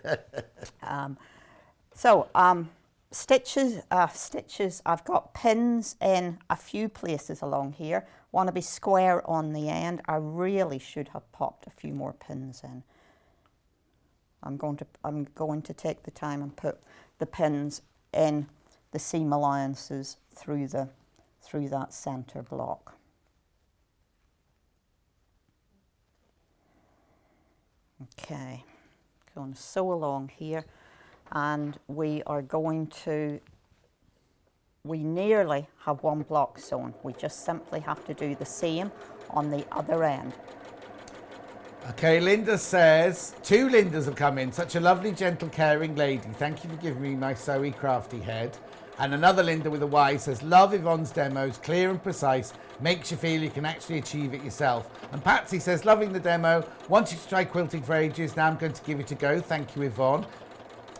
Stitches, I've got pins in a few places along here. Want to be square on the end. I really should have popped a few more pins in. I'm going to take the time and put the pins in the seam allowances through that center block. Okay, going to sew along here, and we are going to we nearly have one block sewn. We just simply have to do the same on the other end. Okay, Linda says, 2 Lindas have come in. Such a lovely, gentle, caring lady. Thank you for giving me my sewy, crafty head. And another Linda with a Y says, love Yvonne's demos, clear and precise, makes you feel you can actually achieve it yourself. And Patsy says, loving the demo, wanted to try quilting for ages, now I'm going to give it a go. Thank you, Yvonne.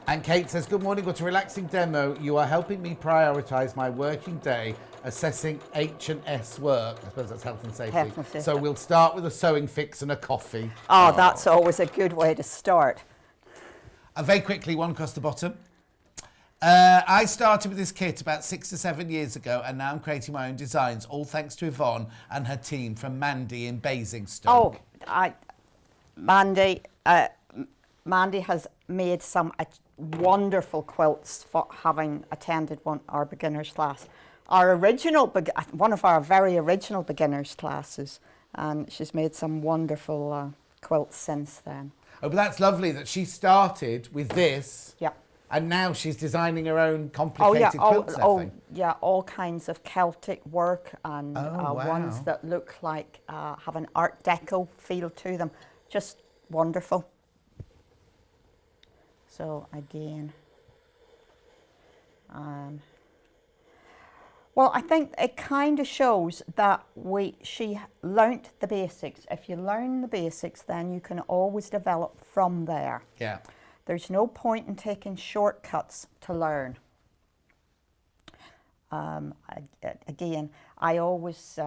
And Kate says, good morning, what a relaxing demo. You are helping me prioritise my working day, assessing H&S work. I suppose that's health and safety. Health and safety. So we'll start with a sewing fix and a coffee. Oh, that's always a good way to start. Very quickly, one across the bottom. I started with this kit about 6 to 7 years ago, and now I'm creating my own designs, all thanks to Yvonne and her team from Mandy in Basingstoke. Oh, Mandy has made some wonderful quilts for having attended our beginners class. One of our very original beginners classes, and she's made some wonderful quilts since then. Oh, but that's lovely that she started with this. Yeah. And now she's designing her own complicated quilts, I think. Yeah, all kinds of Celtic work and wow. ones that look like have an Art Deco feel to them. Just wonderful. So again, well, I think it kind of shows that she learnt the basics. If you learn the basics, then you can always develop from there. Yeah. There's no point in taking shortcuts to learn. Again, I always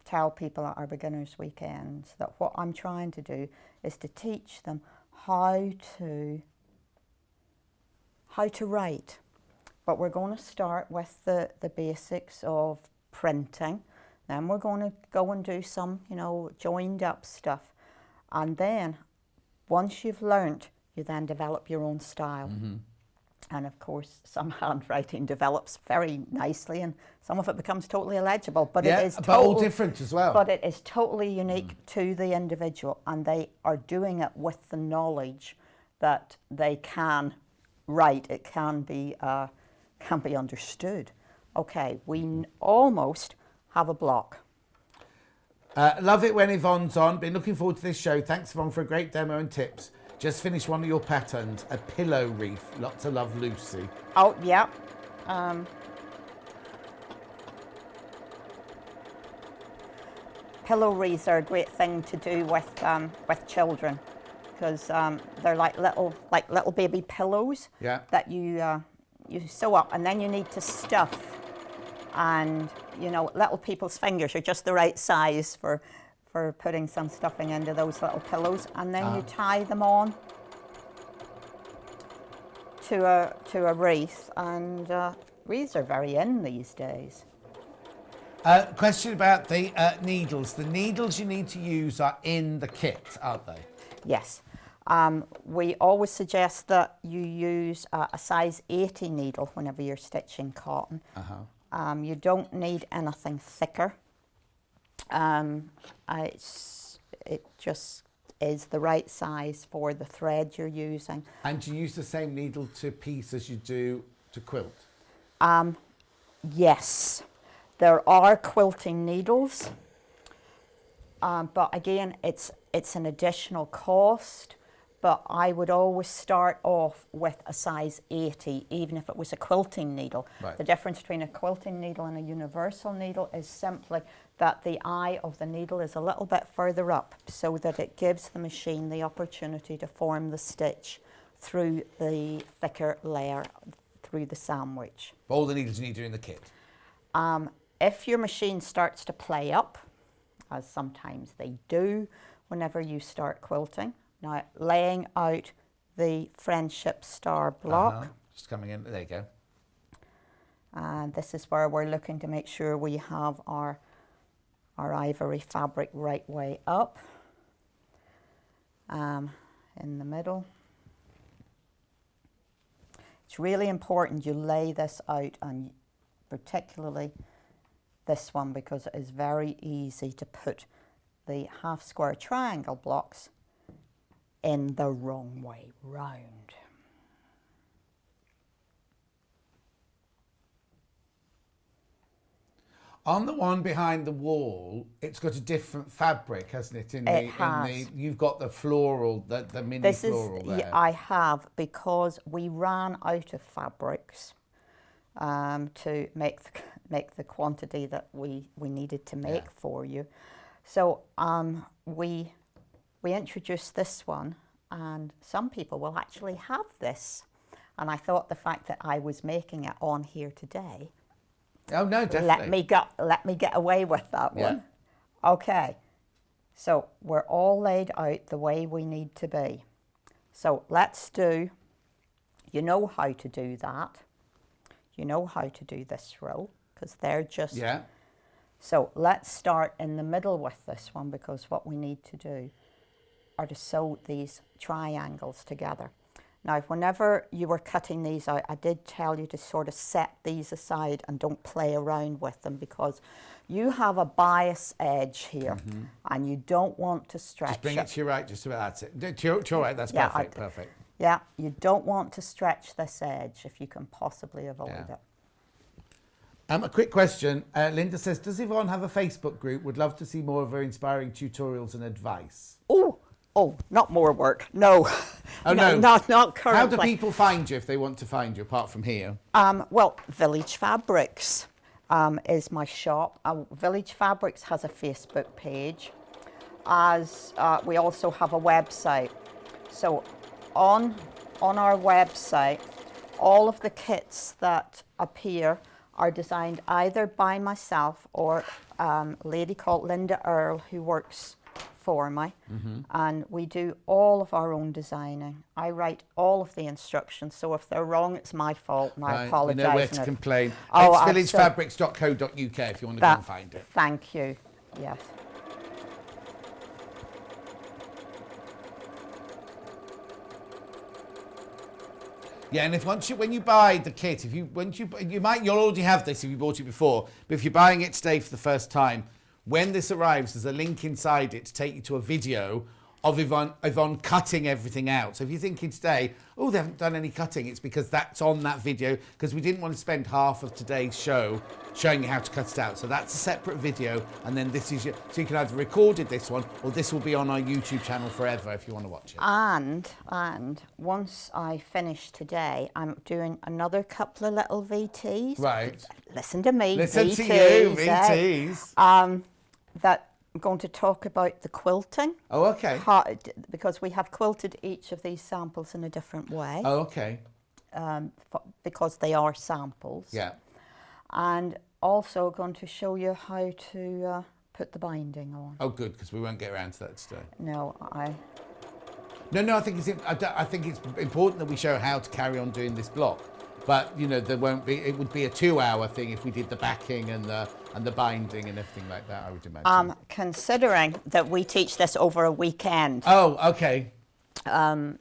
tell people at our beginners weekends that what I'm trying to do is to teach them how to write. But we're going to start with the basics of printing. Then we're going to go and do some, joined up stuff. And then once you've learnt, you then develop your own style. Mm-hmm. And of course, some handwriting develops very nicely and some of it becomes totally illegible. But it is all different as well. But it is totally unique to the individual, and they are doing it with the knowledge that they can write. It can be understood. Okay, we almost have a block. Love it when Yvonne's on. Been looking forward to this show. Thanks, Yvonne, for a great demo and tips. Just finished one of your patterns, a pillow wreath. Lots of love, Lucy. Oh, yeah. Pillow wreaths are a great thing to do with children, because they're like little baby pillows. Yeah. That you sew up, and then you need to stuff. And little people's fingers are just the right size for putting some stuffing into those little pillows, and then you tie them on to a wreath, and wreaths are very in these days. Question about the needles. The needles you need to use are in the kit, aren't they? Yes. We always suggest that you use a size 80 needle whenever you're stitching cotton. You don't need anything thicker. It just is the right size for the thread you're using. And do you use the same needle to piece as you do to quilt? Yes, there are quilting needles, but again, it's an additional cost. But I would always start off with a size 80, even if it was a quilting needle. Right. The difference between a quilting needle and a universal needle is simply that the eye of the needle is a little bit further up, so that it gives the machine the opportunity to form the stitch through the thicker layer, through the sandwich. All the needles you need are in the kit? If your machine starts to play up, as sometimes they do whenever you start quilting, now, laying out the Friendship Star block. Just coming in, there you go. And this is where we're looking to make sure we have our ivory fabric right way up. In the middle. It's really important you lay this out, and particularly this one, because it is very easy to put the half square triangle blocks in the wrong way round. On the one behind the wall, it's got a different fabric, hasn't it? It has. You've got the floral, the mini This floral is, there. I have, because we ran out of fabrics to make the quantity that we needed to make for you. So we introduced this one, and some people will actually have this. And I thought the fact that I was making it on here today, Oh no, definitely. let me get away with that one. Okay, so we're all laid out the way we need to be. So let's do, you know how to do that. You know how to do this row, because they're just... Yeah. So let's start in the middle with this one, because what we need to do are to sew these triangles together. Now, whenever you were cutting these out, I did tell you to sort of set these aside and don't play around with them, because you have a bias edge here and you don't want to stretch Just bring it to your right, just about that's it. To your right, that's perfect, perfect. Yeah, you don't want to stretch this edge if you can possibly avoid it. A quick question. Linda says, does Yvonne have a Facebook group? Would love to see more of her inspiring tutorials and advice. Oh, not more work. No. Oh, no. Not currently. How do people find you if they want to find you, apart from here? Well, Village Fabrics is my shop. Village Fabrics has a Facebook page, as we also have a website. So on our website, all of the kits that appear are designed either by myself or a lady called Linda Earle, who works for me, and we do all of our own designing. I write all of the instructions, so if they're wrong, it's my fault, and I apologise. You know where to complain. Oh, it's villagefabrics.co.uk if you want to go and find it. Thank you. Yes. Yeah, and if when you buy the kit, you'll already have this if you bought it before, but if you're buying it today for the first time, when this arrives, there's a link inside it to take you to a video of Yvonne cutting everything out. So if you're thinking today, oh, they haven't done any cutting, it's because that's on that video, because we didn't want to spend half of today's show showing you how to cut it out. So that's a separate video, and then this is so you can either recorded this one, or this will be on our YouTube channel forever if you want to watch it. And once I finish today, I'm doing another couple of little VTs. Right. Listen to me. Listen VTs, to you, VTs. That I'm going to talk about the quilting. Oh, okay. Because we have quilted each of these samples in a different way. Oh, okay. Because they are samples. Yeah. And also going to show you how to put the binding on. Oh, good, because we won't get around to that today. No, No, I think it's important that we show how to carry on doing this block. But you know, it would be a 2-hour thing if we did the backing and the binding and everything like that, I would imagine. Considering that we teach this over a weekend. Oh, okay. I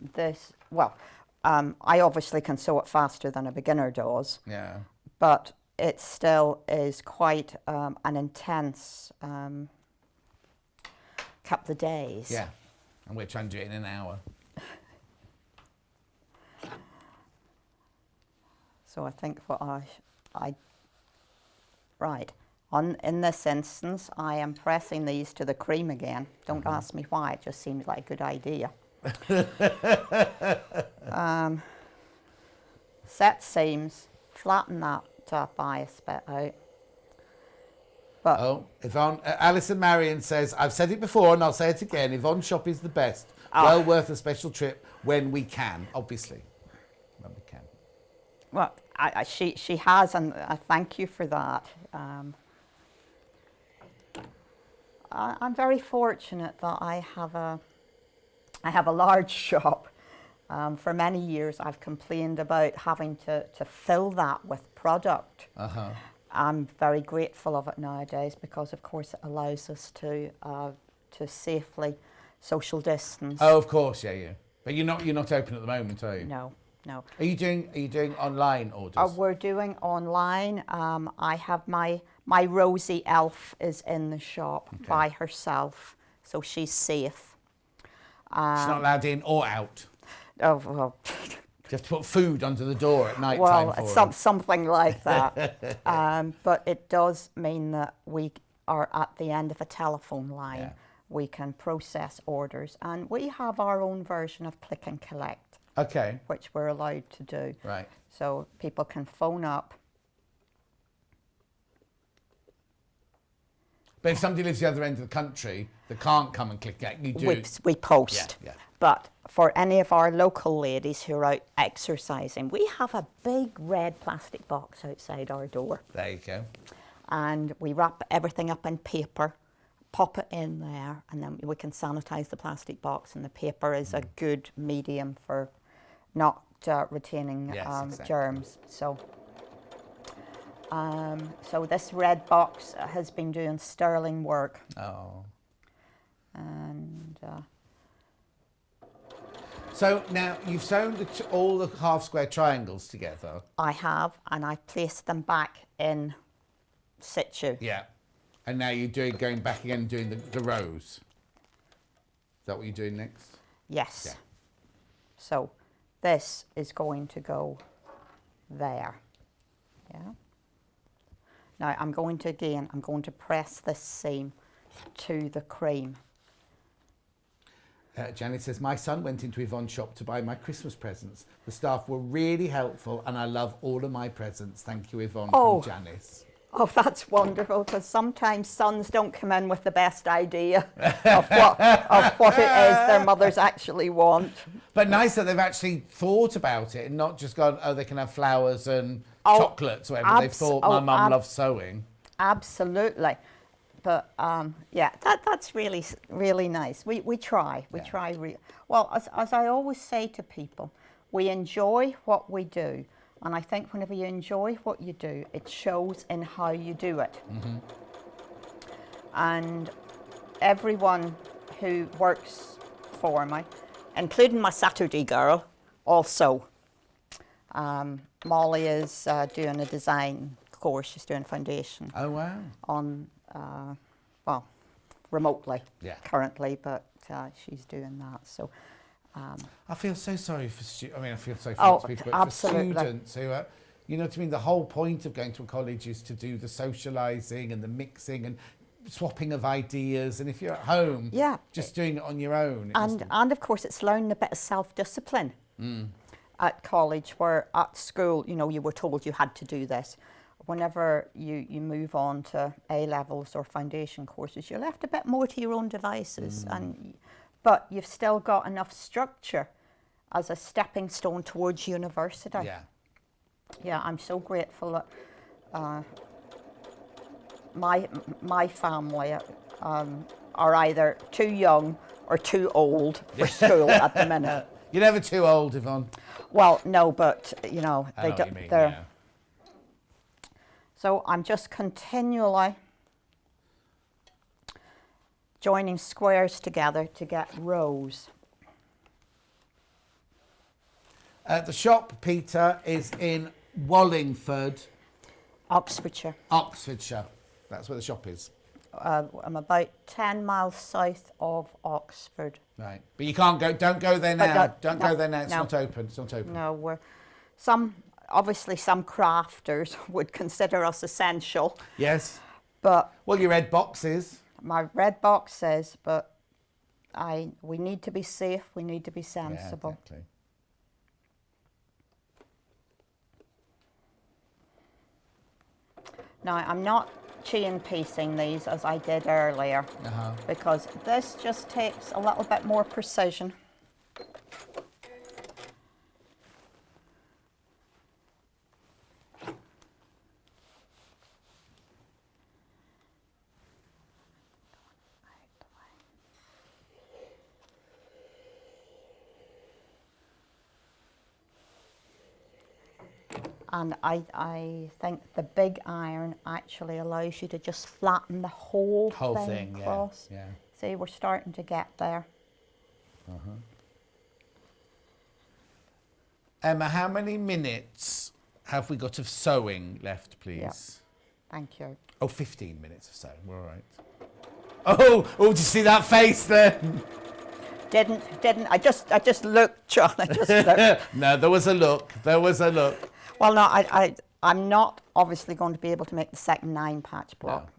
obviously can sew it faster than a beginner does. Yeah. But it still is quite an intense couple of days. Yeah. And we're trying to do it in an hour. So I think what in this instance, I am pressing these to the cream again. Don't ask me why, it just seemed like a good idea. Set seams, flatten that bias bit out. But Yvonne, Alison Marion says, I've said it before and I'll say it again, Yvonne's shop is the best. Well worth a special trip when we can, obviously. When we can. Well, she has, and I thank you for that. I'm very fortunate that I have a large shop. For many years, I've complained about having to fill that with product. I'm very grateful of it nowadays because, of course, it allows us to safely social distance. Oh, of course, yeah. But you're not open at the moment, are you? No. Are you doing online orders? We're doing online. I have my Rosie elf is in the shop by herself, so she's safe. She's not allowed in or out. Oh well, You have to put food under the door at night Well, time it's for them. something like that. But it does mean that we are at the end of a telephone line. Yeah. We can process orders, and we have our own version of click and collect, Okay, which we're allowed to do. right. So people can phone up. But if somebody lives the other end of the country that can't come and click it, you do. We post. Yeah, yeah. But for any of our local ladies who are out exercising, we have a big red plastic box outside our door. There you go. And we wrap everything up in paper, pop it in there, and then we can sanitize the plastic box, and the paper is a good medium for not retaining Yes, exactly. germs. So this red box has been doing sterling work. Oh. And So now you've sewn all the half square triangles together. I have, and I placed them back in situ. Yeah. And now you're going back again and doing the rows. Is that what you're doing next? Yes. Yeah. So this is going to go there. Yeah. Now I'm going to press this seam to the cream. Janet says, my son went into Yvonne's shop to buy my Christmas presents. The staff were really helpful and I love all of my presents. Thank you, Yvonne, Oh. from Janice. Oh, that's wonderful, because sometimes sons don't come in with the best idea of what it is their mothers actually want. But nice that they've actually thought about it and not just gone, oh, they can have flowers and Oh, chocolates or whatever. They've thought, my mum loves sewing. Absolutely. But yeah, that's really, really nice. We try. We Yeah. try. Well, as I always say to people, we enjoy what we do. And I think whenever you enjoy what you do, it shows in how you do it. Mm-hmm. And everyone who works for me, including my Saturday girl, also. Molly is doing a design course. She's doing foundation Oh, wow. on, well, remotely Yeah. currently, but she's doing that. So. I feel so sorry for I feel sorry for Oh, lots of people, but absolutely. for students who are, you know what I mean? The whole point of going to a college is to do the socialising and the mixing and swapping of ideas. And if you're at home, Yeah. just doing it on your own. it must- And of course, it's learning a bit of self-discipline at college, where at school, you know, you were told you had to do this. Whenever you move on to A-levels or foundation courses, you're left a bit more to your own devices. But you've still got enough structure as a stepping stone towards university. Yeah. Yeah, I'm so grateful that my family are either too young or too old for school at the minute. You're never too old, Yvonne. Well, no, but you know, I know what you mean, they're. yeah. So I'm just continually joining squares together to get rows. The shop, Peter, is in Wallingford, Oxfordshire. Oxfordshire. That's where the shop is. I'm about 10 miles south of Oxford. Right. But you can't go, don't go there But now. no, Don't no, go there now. It's no. not open. It's not open. No, we're obviously some crafters would consider us essential, Yes. but Well, your red boxes. my red box says, but we need to be safe, we need to be Yeah, sensible. exactly. Now, I'm not chain piecing these as I did earlier, because this just takes a little bit more precision. And I think the big iron actually allows you to just flatten the whole thing thing, across. yeah. See, we're starting to get there. Emma, how many minutes have we got of sewing left, please? Yep. Thank you. Oh, 15 minutes of sewing. We're all right. Oh, did you see that face then? Didn't. I just looked, John. I just looked. No, there was a look. Well, no, I'm not obviously going to be able to make the second 9-patch block. No.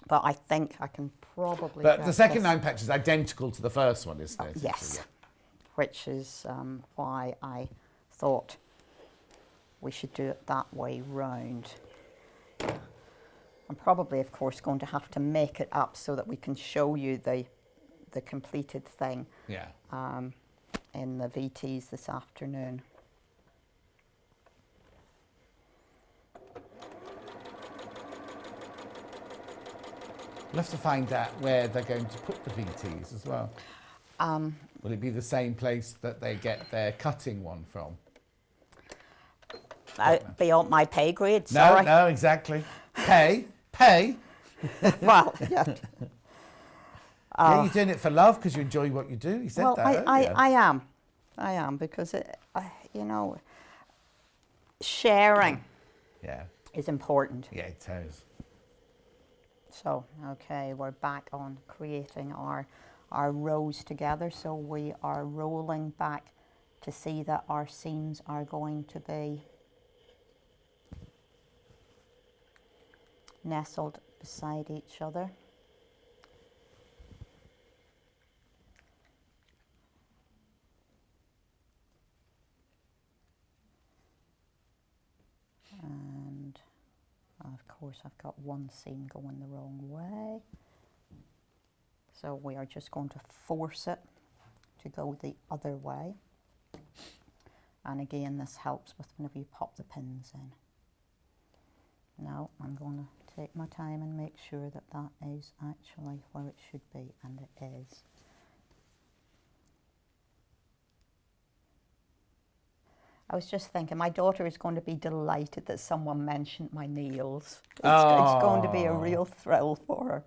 But I think I can probably. But the second this. 9-patch is identical to the first one, isn't it? Yes. Yeah. Which is why I thought we should do it that way round. I'm probably, of course, going to have to make it up so that we can show you the completed thing. Yeah. In the VTs this afternoon. We'll have to find out where they're going to put the VTs as well. Will it be the same place that they get their cutting one from? Beyond my pay grade, No, sorry. no, exactly. Pay. Well, yeah. Yeah, you're doing it for love because you enjoy what you do. You said Well, that earlier. I am because sharing Yeah, is important. yeah, it is. So, okay, we're back on creating our rows together. So we are rolling back to see that our seams are going to be nestled beside each other. And of course I've got one seam going the wrong way. So we are just going to force it to go the other way. And again, this helps with whenever you pop the pins in. Now I'm going to take my time and make sure that that is actually where it should be, and it is. I was just thinking, my daughter is going to be delighted that someone mentioned my nails. It's going to be a real thrill for her.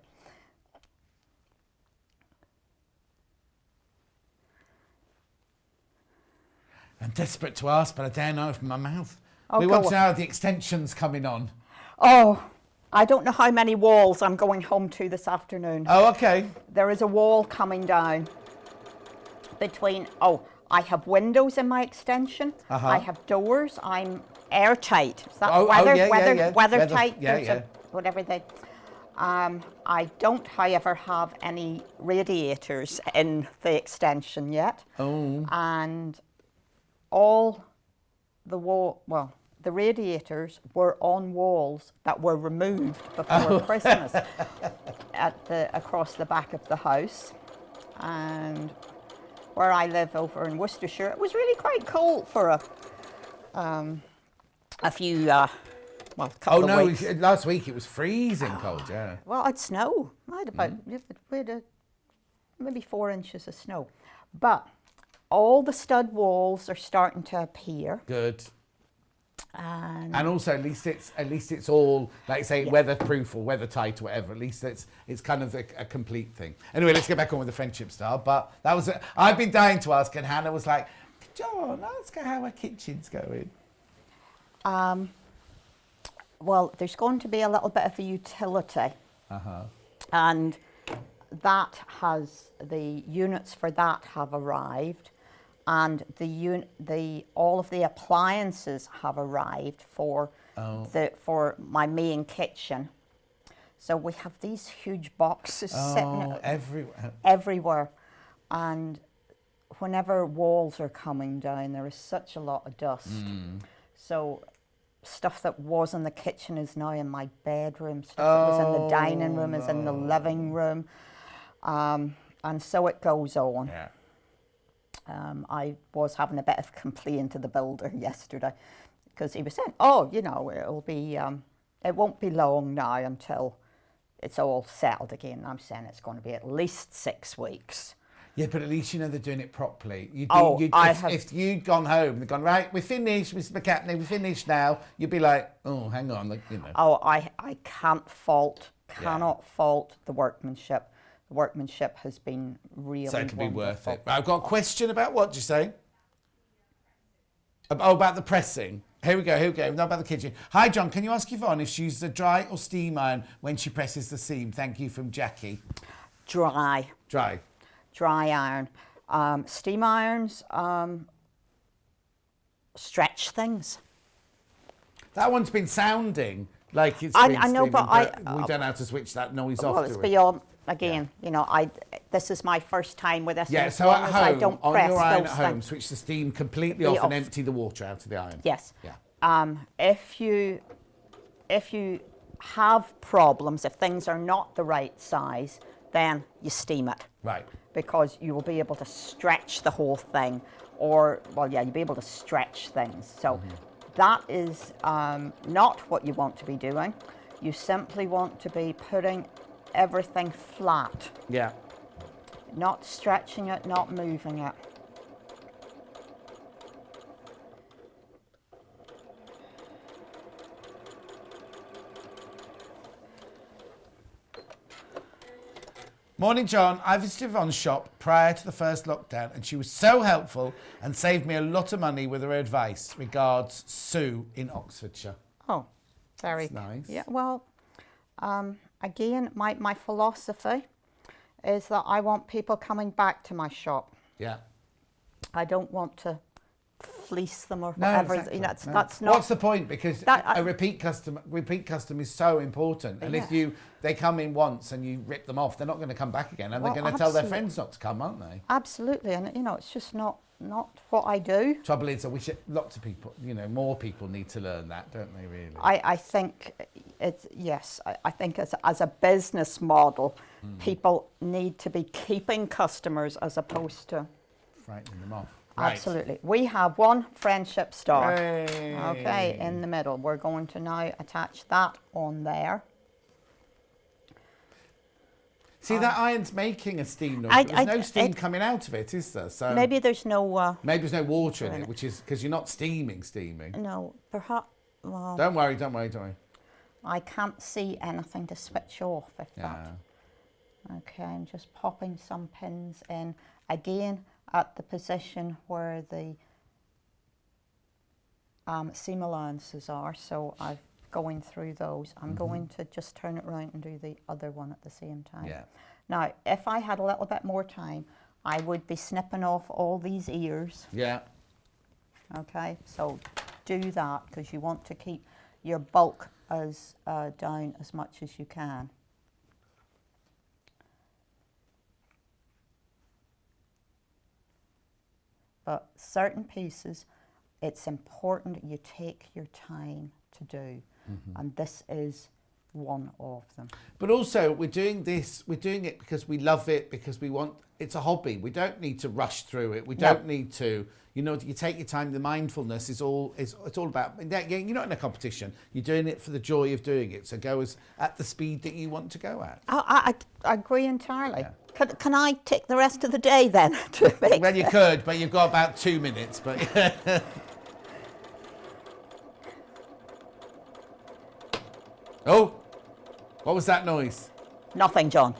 I'm desperate to ask, but I dare not open my mouth. Oh, we go want to on. know how the extension's coming on. Oh, I don't know how many walls I'm going home to this afternoon. Oh, okay. There is a wall coming down between, I have windows in my extension. I have doors. I'm airtight. Is that weathertight? Yeah. Whatever they. I don't, however, have any radiators in the extension yet. Oh. And all the the radiators were on walls that were removed before Christmas across the back of the house. And where I live over in Worcestershire, it was really quite cold for a few, couple of weeks. Last week it was freezing cold, yeah. Well, I'd snow. I had about we had maybe 4 inches of snow. But all the stud walls are starting to appear. Good. And also, at least it's all, like say, weatherproof or weathertight or whatever. At least it's kind of a complete thing. Anyway, let's get back on with the friendship style. But that was it. I've been dying to ask, and Hannah was like, "John, ask her how her kitchen's going." Well, there's going to be a little bit of a utility, and the units for that have arrived. And all of the appliances have arrived for my main kitchen. So we have these huge boxes sitting everywhere. And whenever walls are coming down, there is such a lot of dust. So stuff that was in the kitchen is now in my bedroom. Stuff that was in the dining room is in the living room. And so it goes on. Yeah. I was having a bit of complaint to the builder yesterday because he was saying, it won't be long now until it's all settled again. I'm saying it's going to be at least 6 weeks. Yeah, but at least you know they're doing it properly. If you'd gone home and gone, right, we're finished, Mr. McCapney, we're finished now, you'd be like, oh, hang on, Oh, I cannot fault the workmanship. The workmanship has been really so it'll be wonderful. worth it. I've got a question about what did you say? About the pressing. Here we go. Not about the kitchen. Hi, John. Can you ask Yvonne if she uses a dry or steam iron when she presses the seam? Thank you from Jackie. Dry Dry. iron. Steam irons stretch things. That one's been sounding like it's I been know, steaming, but we don't know how to switch that noise off, Well, do it's we? beyond, again, you know, this is my first time with this. Yeah, and as so long at as I home, don't on press your iron those at home, things- switch the steam completely Be off and off. empty the water out of the iron. Yes. Yeah. If you have problems, if things are not the right size, then you steam it. Right. Because you will be able to stretch the whole thing, or, well, yeah, you'll be able to stretch things. So that is not what you want to be doing. You simply want to be putting everything flat, Yeah. not stretching it, not moving it. Morning, John. I visited Yvonne's shop prior to the first lockdown and she was so helpful and saved me a lot of money with her advice. Regards, Sue in Oxfordshire. Oh, very That's nice. Yeah, well, again, my philosophy is that I want people coming back to my shop. Yeah. I don't want to fleece them or No, whatever. exactly. You know, that's No. not. What's the point? Because That- a repeat custom is so important. And if Yeah. they come in once and you rip them off, they're not going to come back again, and Well, they're going to tell their absolutely. friends not to come, aren't they? Absolutely, and you know, it's just not what I do. Trouble is, I wish lots of people, more people need to learn that, don't they? Really. I think it's yes. I think as a business model, people need to be keeping customers as opposed to. Frightening them off. Right. Absolutely. We have one friendship star. Hey. Okay, in the middle. We're going to now attach that on there. See, that iron's making a steam noise. I- but there's no I- steam it- coming out of it, is there? So Maybe there's no. maybe there's no water in it, which is because you're not steaming. No, perhaps. Well, Don't worry. I can't see anything to switch off if Yeah. that. Okay, I'm just popping some pins in again at the position where the seam allowances are. So I'm going through those. I'm going to just turn it around and do the other one at the same time. Yeah. Now, if I had a little bit more time, I would be snipping off all these ears. Yeah. Okay, so do that because you want to keep your bulk as down as much as you can. But certain pieces, it's important you take your time to do, and this is one of them. But also, we're doing it because we love it, because we want, it's a hobby. We don't need to rush through it. We don't need to, you take your time. The mindfulness it's all about, you're not in a competition. You're doing it for the joy of doing it. So go at the speed that you want to go at. I agree entirely. Yeah. Can I take the rest of the day then to make Well, you could, but you've got about 2 minutes, but Oh, what was that noise? Nothing, John.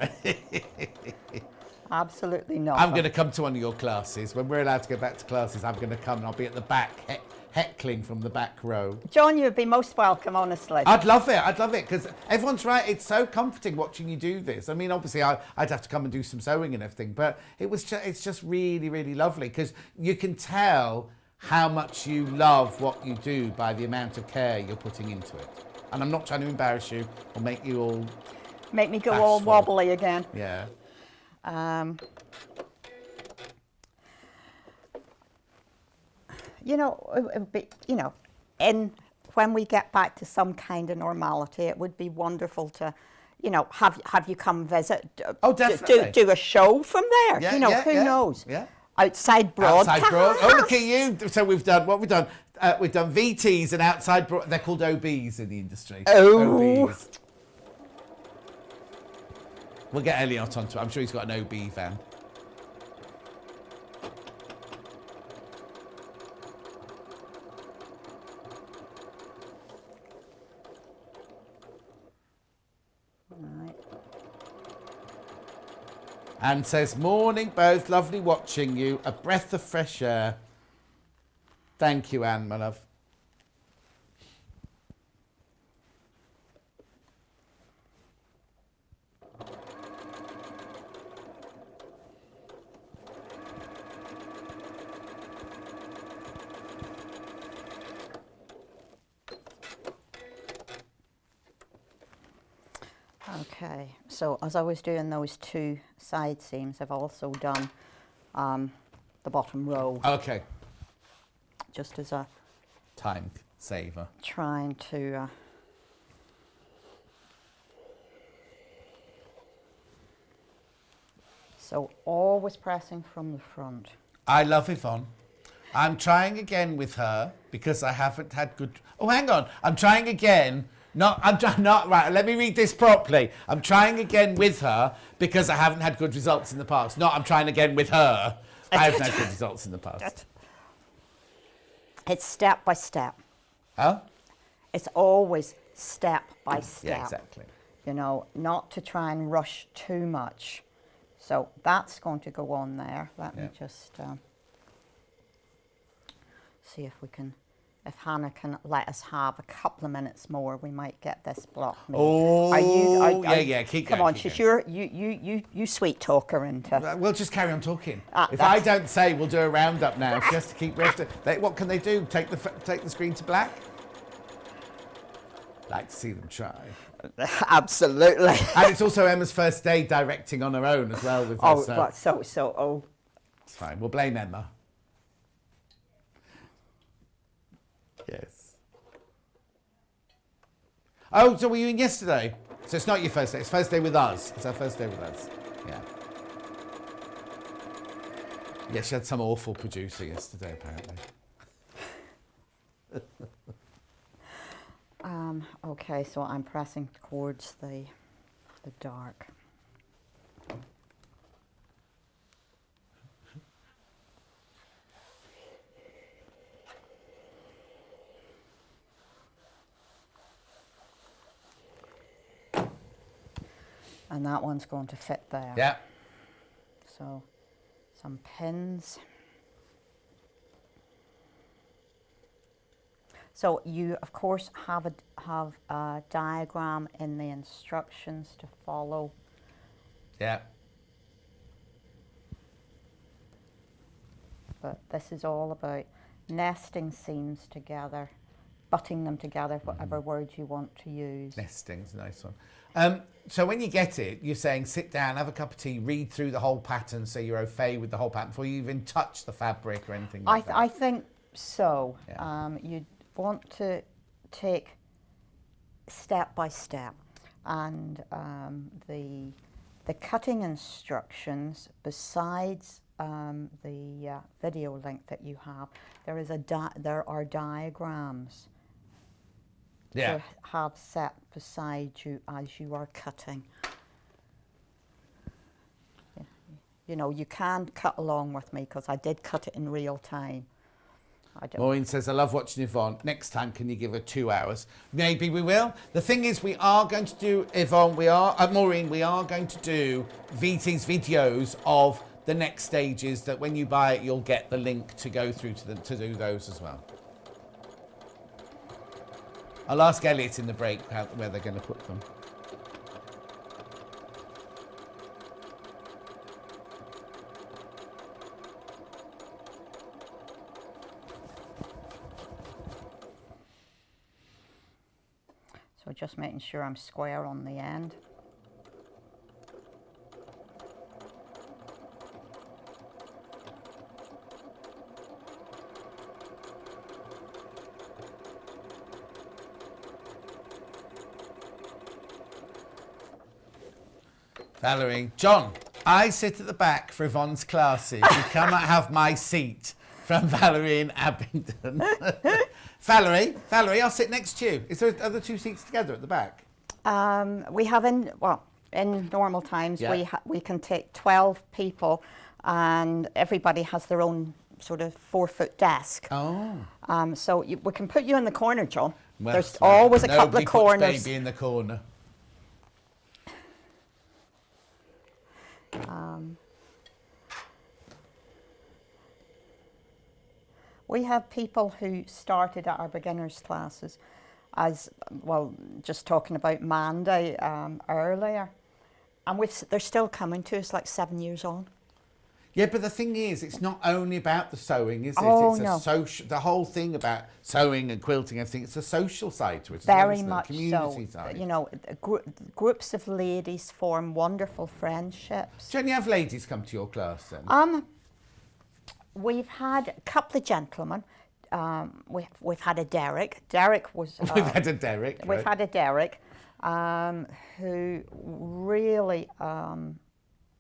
Absolutely nothing. I'm going to come to one of your classes. When we're allowed to go back to classes, I'm going to come and I'll be at the back, heckling from the back row. John, you'd be most welcome, honestly. I'd love it, because everyone's right. It's so comforting watching you do this. I mean, obviously, I'd have to come and do some sewing and everything, but it's just really, really lovely, because you can tell how much you love what you do by the amount of care you're putting into it. And I'm not trying to embarrass you or make you all... Make me go all bashful. wobbly again. Yeah. It would be, when we get back to some kind of normality, it would be wonderful to, have you come visit. Oh, definitely. Do a show from there. Yeah, who yeah. knows? Yeah. Outside broadcast. Outside broad. Oh, look at you. So we've done what we've done. We've done VTs and outside broad. They're called OBs in the industry. Oh. OBs. We'll get Elliot onto it. I'm sure he's got an OB van. Right. And says, morning both, lovely watching you, a breath of fresh air. Thank you, Anne, my love. Okay, so as I was doing those 2 side seams, I've also done the bottom row, Okay. just as a Time saver. trying to so always pressing from the front. I love Yvonne. I'm trying again with her because I haven't had good... Oh, hang on. I'm trying again. Right, let me read this properly. I'm trying again with her because I haven't had good results in the past. Not I'm trying again with her. I haven't had good results in the past. It's step by step. Huh? It's always step by step. Yeah, exactly. You know, not to try and rush too much. So that's going to go on there. Let me just see if we can, if Hannah can let us have a couple of minutes more, we might get this block made. Oh, yeah, keep going. Come on, she's you sweet talker into. We'll just carry on talking. If that's- I don't say, we'll do a roundup now. She has to keep... what can they do? Take the screen to black? Like to see them try. Absolutely. And it's also Emma's first day directing on her own as well. With Oh, her, but so it's fine. We'll blame Emma. Yes. Oh, so were you in yesterday? So it's not your first day. It's first day with us. It's our first day with us. Yeah. Yeah, she had some awful producer yesterday, apparently. okay, so I'm pressing towards the dark. And that one's going to fit there. Yeah. So some pins. So you, of course, have a diagram in the instructions to follow. Yeah. But this is all about nesting seams together, butting them together, whatever words you want to use. Nesting's a nice one. So when you get it, you're saying sit down, have a cup of tea, read through the whole pattern so you're au fait with the whole pattern before you even touch the fabric or anything like that. I think so. Yeah. You'd want to take step by step, and the cutting instructions, besides the video link that you have, there are diagrams Yeah. to have set beside you as you are cutting. You know, you can cut along with me because I did cut it in real time. Maureen says, I love watching Yvonne. Next time, can you give her 2 hours? Maybe we will. The thing is, we are going to do, Yvonne, Maureen, we are going to do VT's videos of the next stages that when you buy it, you'll get the link to go through to do those as well. I'll ask Elliot in the break where they're going to put them. So just making sure I'm square on the end. Valerie, John, I sit at the back for Yvonne's classes. You cannot have my seat. From Valerie in Abingdon. Valerie, I'll sit next to you. Is there other 2 seats together at the back? We have in normal times, Yeah. we can take 12 people, and everybody has their own sort of 4-foot desk. Oh. So we can put you in the corner, John. Well, There's always a couple nobody of puts corners. baby in the corner. We have people who started at our beginners classes as, well, just talking about Mandy earlier. And they're still coming to us like 7 years on. Yeah, but the thing is, it's not only about the sewing, is it? Oh, It's no. a social. The whole thing about sewing and quilting, everything. It's a social side to it. as well, Very isn't it? much Community so. side. You know, groups of ladies form wonderful friendships. Don't you have ladies come to your class then? We've had a couple of gentlemen. We've had a Derek. Derek was. We've had a Derek. We've right. had a Derek, who really.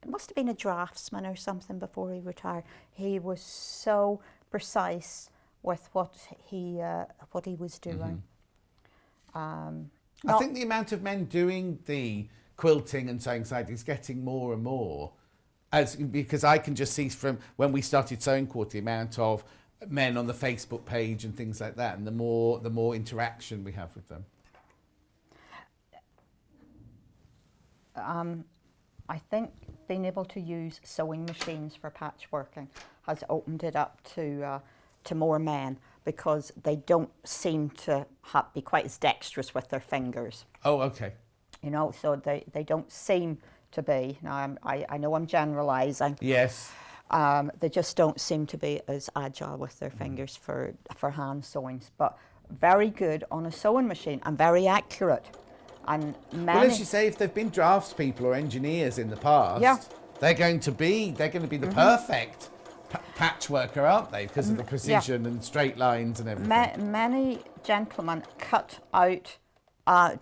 Must have been a draftsman or something before he retired. He was so precise with what he was doing. I think the amount of men doing the quilting and sewing side is getting more and more, because I can just see from when we started Sewing Quarter the amount of men on the Facebook page and things like that, and the more interaction we have with them. I think being able to use sewing machines for patchworking has opened it up to more men, because they don't seem to be quite as dexterous with their fingers. Oh, okay. You know, so they don't seem to be. Now, I know I'm generalising. Yes. They just don't seem to be as agile with their fingers for hand sewings, but very good on a sewing machine and very accurate. And Well, as you say, if they've been draftspeople or engineers in the past, Yeah. they're going to be the perfect patchworker, aren't they? Because of the precision and straight lines and everything. Many gentlemen cut out,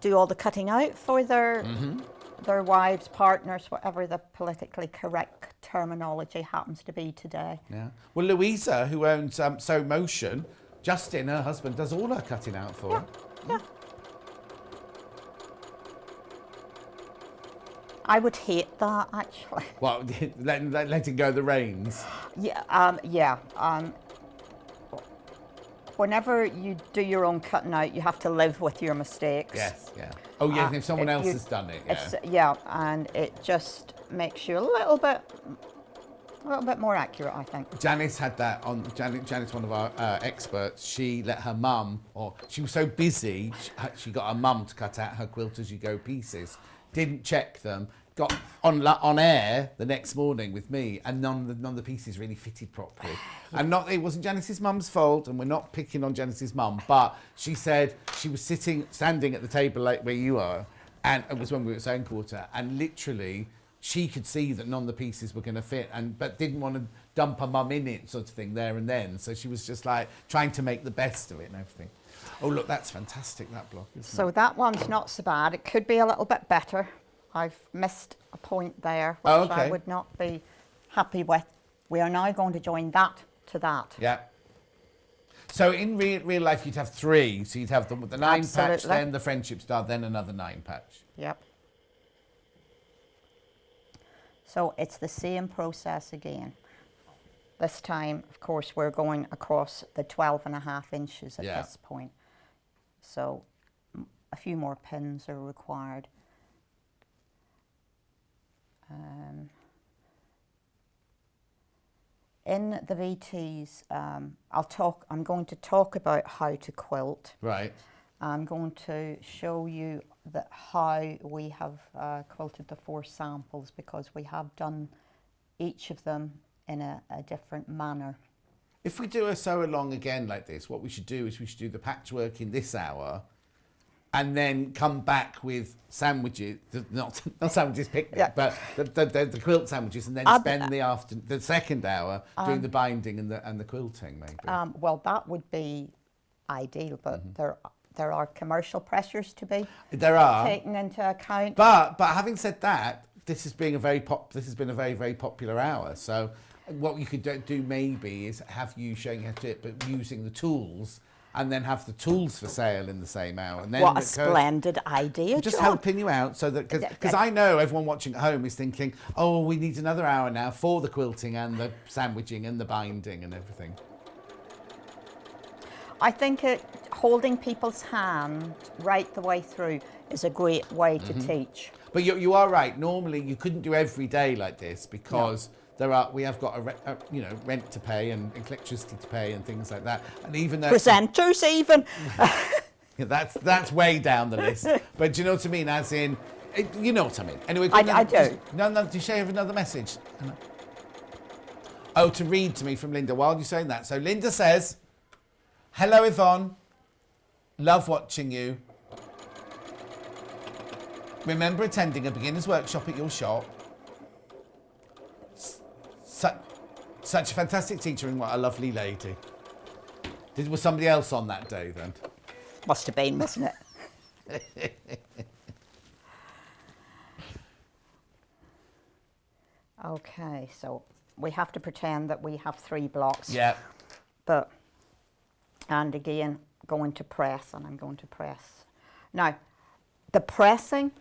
do all the cutting out for their wives, partners, whatever the politically correct terminology happens to be today. Yeah. Well, Louisa, who owns Sew Motion, Justin, her husband, does all her cutting out for her. Yeah. I would hate that, actually. Well, letting go the reins. Yeah. Whenever you do your own cutting out, you have to live with your mistakes. Yes, yeah. Oh, yeah, if someone else has done it, yeah. Yeah, and it just makes you a little bit more accurate, I think. Janice had that on. Janice, one of our experts, she let her mum, or she was so busy, she got her mum to cut out her quilt as you go pieces. Didn't check them, got on air the next morning with me, and none of the pieces really fitted properly. And it wasn't Janice's mum's fault, and we're not picking on Janice's mum, but she said she was standing at the table like where you are, and it was when we were at Sewing Quarter, and literally she could see that none of the pieces were going to fit, but didn't want to dump her mum in it, sort of thing, there and then. So she was just like trying to make the best of it and everything. Oh, look, that's fantastic, that block, isn't it? So that one's not so bad. It could be a little bit better. I've missed a point there, which I would not be happy with. We are now going to join that to that. Yeah. So in real life, you'd have three. So you'd have the 9 patch, then the Friendship Star, then another 9 patch. Yep. So it's the same process again. This time, of course, we're going across the 12.5 inches at this point. So a few more pins are required. In the VTs, I'm going to talk about how to quilt. Right. I'm going to show you how we have quilted the 4 samples, because we have done each of them in a different manner. If we do a sew along again like this, what we should do is we should do the patchwork in this hour, and then come back with sandwiches, not sandwiches picnic, but the quilt sandwiches, and then spend the second hour doing the binding and the quilting, maybe. Well, that would be ideal, but there are commercial pressures to be taken into account. But having said that, this has been a very very popular hour. So what you could do maybe is have you showing how to do it, but using the tools, and then have the tools for sale in the same hour. And then what a splendid idea, just John. helping you out, so that because I know everyone watching at home is thinking, oh, we need another hour now for the quilting and the sandwiching and the binding and everything. I think holding people's hand right the way through is a great way to teach. But you are right. Normally you couldn't do every day like this, because we have got a rent to pay and electricity to pay and things like that. And even though presenters even. that's way down the list. But do you know what I mean? As in, you know what I mean. Anyway, I do. No. Do you share another message? Oh, to read to me from Linda while you're saying that. So Linda says, hello, Yvonne. Love watching you. Remember attending a beginner's workshop at your shop. Such a fantastic teacher and what a lovely lady. Was somebody else on that day then? Must have been, mustn't it? Okay, so we have to pretend that we have 3 blocks. Yeah. And again, going to press, and I'm going to press. Now, the pressing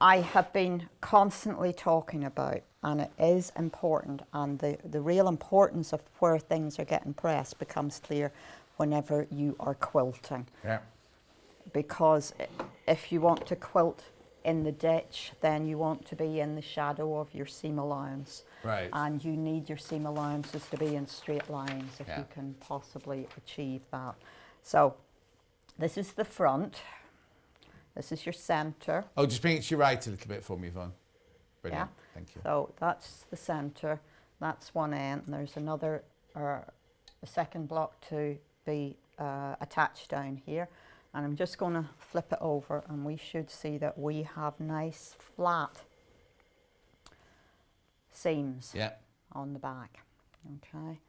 I have been constantly talking about, and it is important, and the real importance of where things are getting pressed becomes clear whenever you are quilting. Yeah. Because if you want to quilt in the ditch, then you want to be in the shadow of your seam allowance. Right. And you need your seam allowances to be in straight lines if Yeah. you can possibly achieve that. So this is the front. This is your centre. Oh, just bring it to your right a little bit for me, Yvonne. Brilliant. Yeah. Thank you. So that's the centre. That's one end. And there's another, a second block to be attached down here. And I'm just going to flip it over, and we should see that we have nice flat seams on the back. Okay.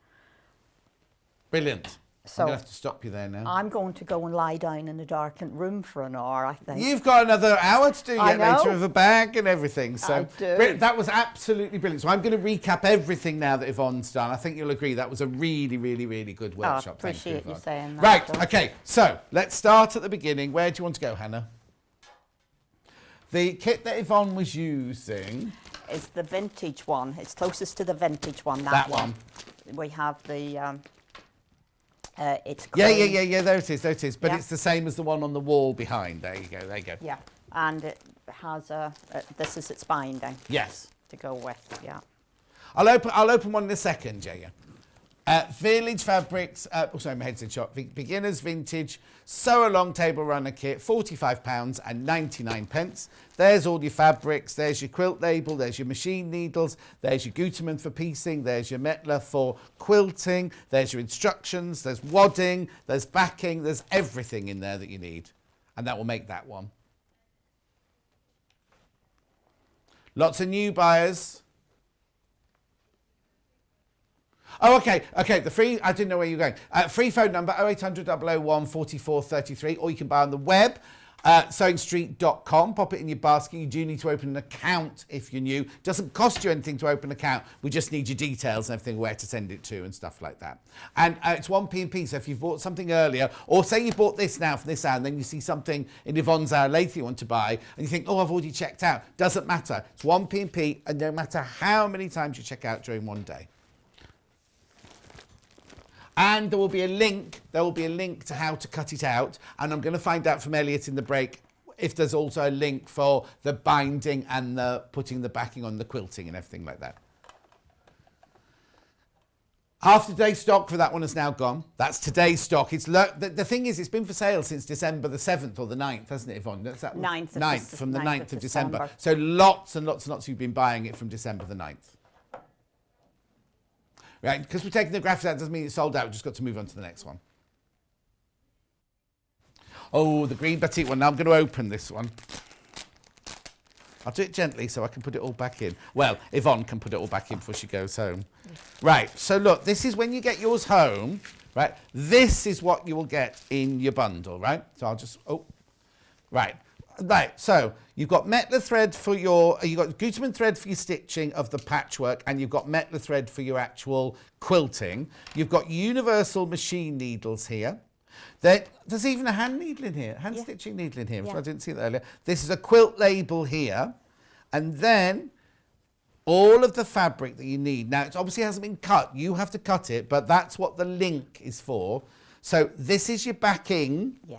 Brilliant. So I'm going to have to stop you there now. I'm going to go and lie down in a darkened room for an hour, I think. You've got another hour to do I yet later know. with a bag and everything. So I do. That was absolutely brilliant. So I'm going to recap everything now that Yvonne's done. I think you'll agree that was a really, really, really good workshop. Appreciate Thank you, you Yvonne. saying that. Right, John. okay. So let's start at the beginning. Where do you want to go, Hannah? The kit that Yvonne was using Is the vintage one. It's closest to the vintage one, that one. one. We have the, it's Yeah, cream. yeah. There it is. But Yeah. it's the same as the one on the wall behind. There you go. Yeah, and it has this is its binding Yes. to go with, yeah. I'll open one in a second, yeah. Village Fabrics, my head's in shot. Beginners Vintage Sew Along Table Runner Kit, £45 and 99 pence. There's all your fabrics. There's your quilt label. There's your machine needles. There's your Gutermann for piecing. There's your Metler for quilting. There's your instructions. There's wadding. There's backing. There's everything in there that you need. And that will make that one. Lots of new buyers. Oh, okay. The free, I didn't know where you were going. Free phone number 0800 001 4433, or you can buy on the web, sewingstreet.com. Pop it in your basket. You do need to open an account if you're new. Doesn't cost you anything to open an account. We just need your details and everything, where to send it to and stuff like that. And it's 1p. So if you've bought something earlier, or say you bought this now from this hour, and then you see something in Yvonne's hour later you want to buy, and you think, oh, I've already checked out. Doesn't matter. It's 1p, and no matter how many times you check out during one day. And there will be a link to how to cut it out. And I'm going to find out from Elliot in the break if there's also a link for the binding and the putting the backing on the quilting and everything like that. Half today's stock for that one is now gone. That's today's stock. It's the thing is, it's been for sale since December the 7th or the 9th, hasn't it, Yvonne? That's that 9th. From the 9th of December. December. So lots and lots and lots of you've been buying it from December the 9th. Right, because we're taking the graphics out doesn't mean it's sold out. We've just got to move on to the next one. Oh, the green batik one. Now I'm going to open this one. I'll do it gently so I can put it all back in. Well, Yvonne can put it all back in before she goes home. Right, so look, this is when you get yours home, right? This is what you will get in your bundle, right? So I'll just, right, so you've got Metler thread for you've got Gutermann thread for your stitching of the patchwork, and you've got Metler thread for your actual quilting. You've got universal machine needles here. There's even a hand needle in here, stitching needle in here, so I didn't see that earlier. This is a quilt label here, and then all of the fabric that you need. Now, it obviously hasn't been cut. You have to cut it, but that's what the link is for. So this is your backing. Yeah.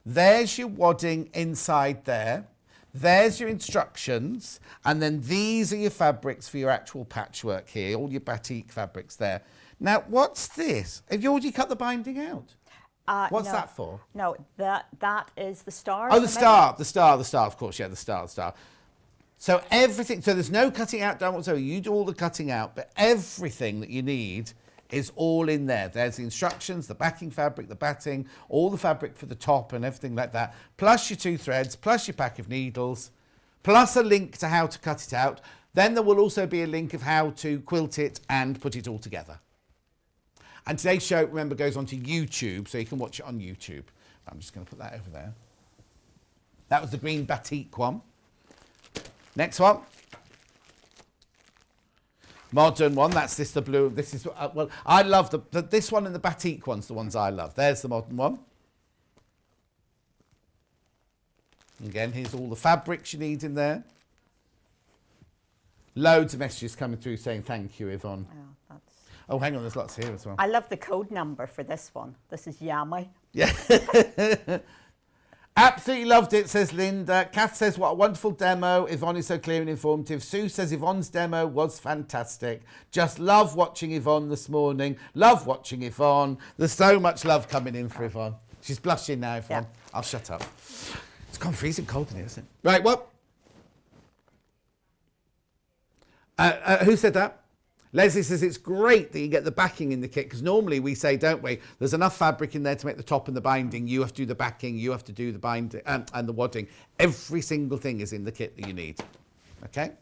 There's your wadding inside there. There's your instructions. And then these are your fabrics for your actual patchwork here, all your batik fabrics there. Now, what's this? Have you already cut the binding out? What's that for? No, that is the star. Oh, the star, of course, yeah, the star. So everything, so there's no cutting out done whatsoever. You do all the cutting out, but everything that you need is all in there. There's the instructions, the backing fabric, the batting, all the fabric for the top and everything like that, plus your 2 threads, plus your pack of needles, plus a link to how to cut it out. Then there will also be a link of how to quilt it and put it all together. And today's show, remember, goes onto YouTube, so you can watch it on YouTube. I'm just going to put that over there. That was the green batik one. Next one. Modern one, that's the blue. This is, well, I love this one and the batik one's the ones I love. There's the modern one. Again, here's all the fabrics you need in there. Loads of messages coming through saying thank you, Yvonne. Yeah, oh, hang on, there's lots here as well. I love the code number for this one. This is Yummy. Yeah. Absolutely loved it, says Linda. Kath says, what a wonderful demo. Yvonne is so clear and informative. Sue says, Yvonne's demo was fantastic. Just love watching Yvonne this morning. Love watching Yvonne. There's so much love coming in for Yvonne. She's blushing now, Yvonne. Yeah. I'll shut up. It's gone freezing cold in here, isn't it? Right, what? Who said that? Leslie says it's great that you get the backing in the kit, because normally we say, don't we, there's enough fabric in there to make the top and the binding. You have to do the backing, you have to do the binding and the wadding. Every single thing is in the kit that you need. Okay?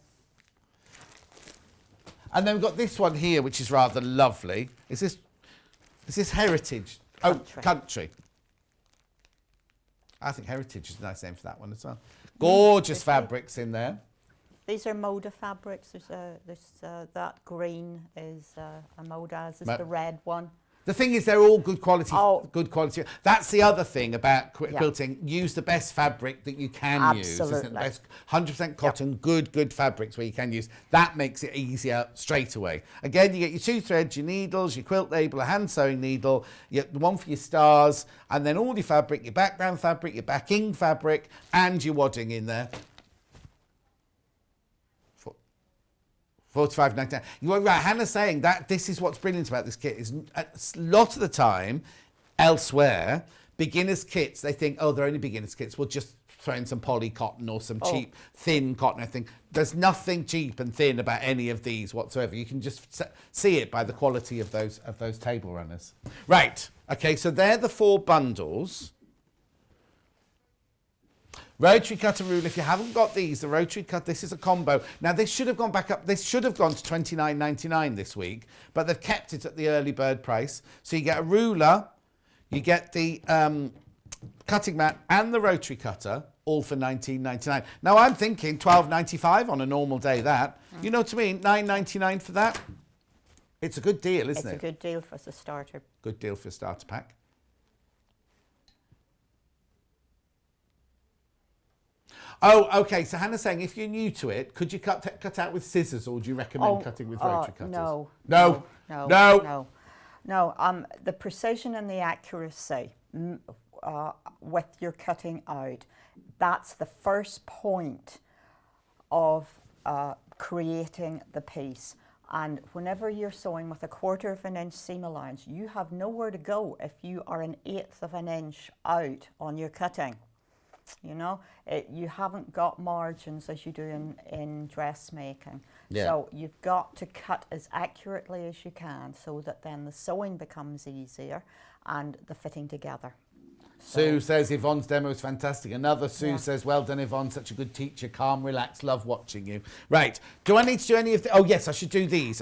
And then we've got this one here, which is rather lovely. Is this heritage? Country. Oh, country. I think heritage is a nice name for that one as well. Gorgeous fabrics in there. These are Moda fabrics. That green is a Moda, as is the red one. The thing is, they're all good quality. Good quality. That's the other thing about quilting. Use the best fabric that you can use. Isn't it? The best 100% cotton, good fabrics where you can use. That makes it easier straight away. Again, you get your 2 threads, your needles, your quilt label, a hand sewing needle, the one for your stars, and then all your fabric, your background fabric, your backing fabric, and your wadding in there. 45.99. You were right. Hannah's saying that this is what's brilliant about this kit is a lot of the time elsewhere, beginners kits, they think, oh, they're only beginners kits. We'll just throw in some poly cotton or some cheap thin cotton. I think there's nothing cheap and thin about any of these whatsoever. You can just see it by the quality of those table runners. Right. Okay. So they're the 4 bundles. Rotary cutter rule, if you haven't got these, the rotary cut, this is a combo. Now, this should have gone back up. This should have gone to $29.99 this week, but they've kept it at the early bird price. So you get a ruler, you get the cutting mat and the rotary cutter, all for $19.99. Now, I'm thinking $12.95 on a normal day, that. You know what I mean? $9.99 for that. It's a good deal, isn't it? It's a good deal for a starter. Good deal for a starter pack. Oh, okay. So Hannah's saying, if you're new to it, could you cut out with scissors, or do you recommend cutting with rotary cutters? No. No. The precision and the accuracy with your cutting out, that's the first point of creating the piece. And whenever you're sewing with a 1/4 of an inch seam allowance, you have nowhere to go if you are 1/8 of an inch out on your cutting. You know, you haven't got margins as you do in dressmaking. Yeah. So you've got to cut as accurately as you can, so that then the sewing becomes easier and the fitting together. Sue says Yvonne's demo is fantastic. Another Sue says, well done, Yvonne, such a good teacher, calm, relaxed, love watching you. Right, do I need to do any of the, oh yes, I should do these.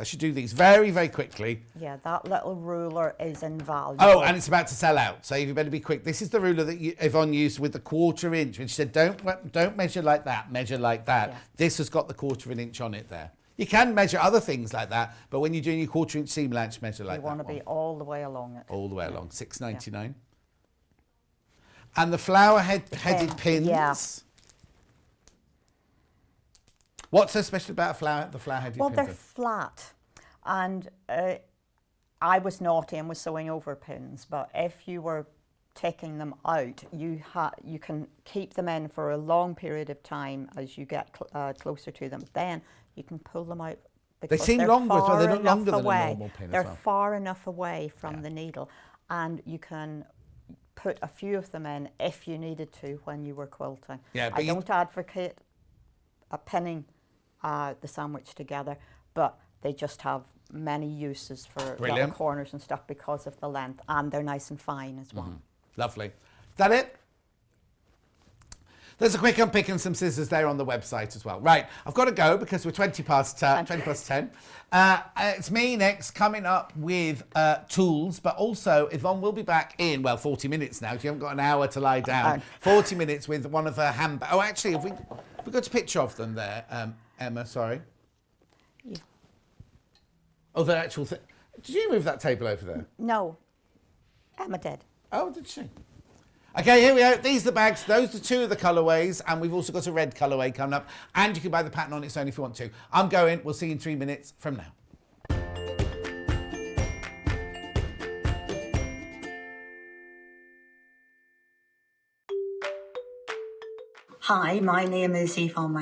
Very, very quickly. Yeah, that little ruler is invaluable. Oh, and it's about to sell out, so you better be quick. This is the ruler that Yvonne used with the 1/4 inch, and she said, don't measure like that, measure like that. Yeah. This has got the 1/4 inch on it there. You can measure other things like that, but when you're doing your 1/4 inch seam allowance, measure like that. You want to be all the way along it. All the way along, $6.99. Yeah. And the flower-headed pins. Yeah. What's so special about the flower-headed pins? Well, they're flat. And I was naughty and was sewing over pins, but if you were taking them out, you can keep them in for a long period of time as you get closer to them. Then you can pull them out. They seem longer as well. They're not longer than a normal pin as well. They're far enough away from the needle, and you can put a few of them in if you needed to when you were quilting. Yeah, I don't advocate pinning the sandwich together, but they just have many uses for little corners and stuff because of the length, and they're nice and fine as well. Lovely. Is that it? There's a quick unpick and some scissors there on the website as well. Right, I've got to go because we're 20 past 10. It's me next, coming up with tools, but also Yvonne will be back in, 40 minutes now. You haven't got an hour to lie down. 40 minutes with one of her handbags. Oh, actually, have we got a picture of them there, Emma, sorry. Yeah. Oh, the actual thing. Did you move that table over there? No, Emma did. Oh, did she? Okay, here we go. These are the bags. Those are two of the colourways, and we've also got a red colourway coming up. And you can buy the pattern on its own if you want to. I'm going. We'll see you in 3 minutes from now. Hi, my name is Yvonne.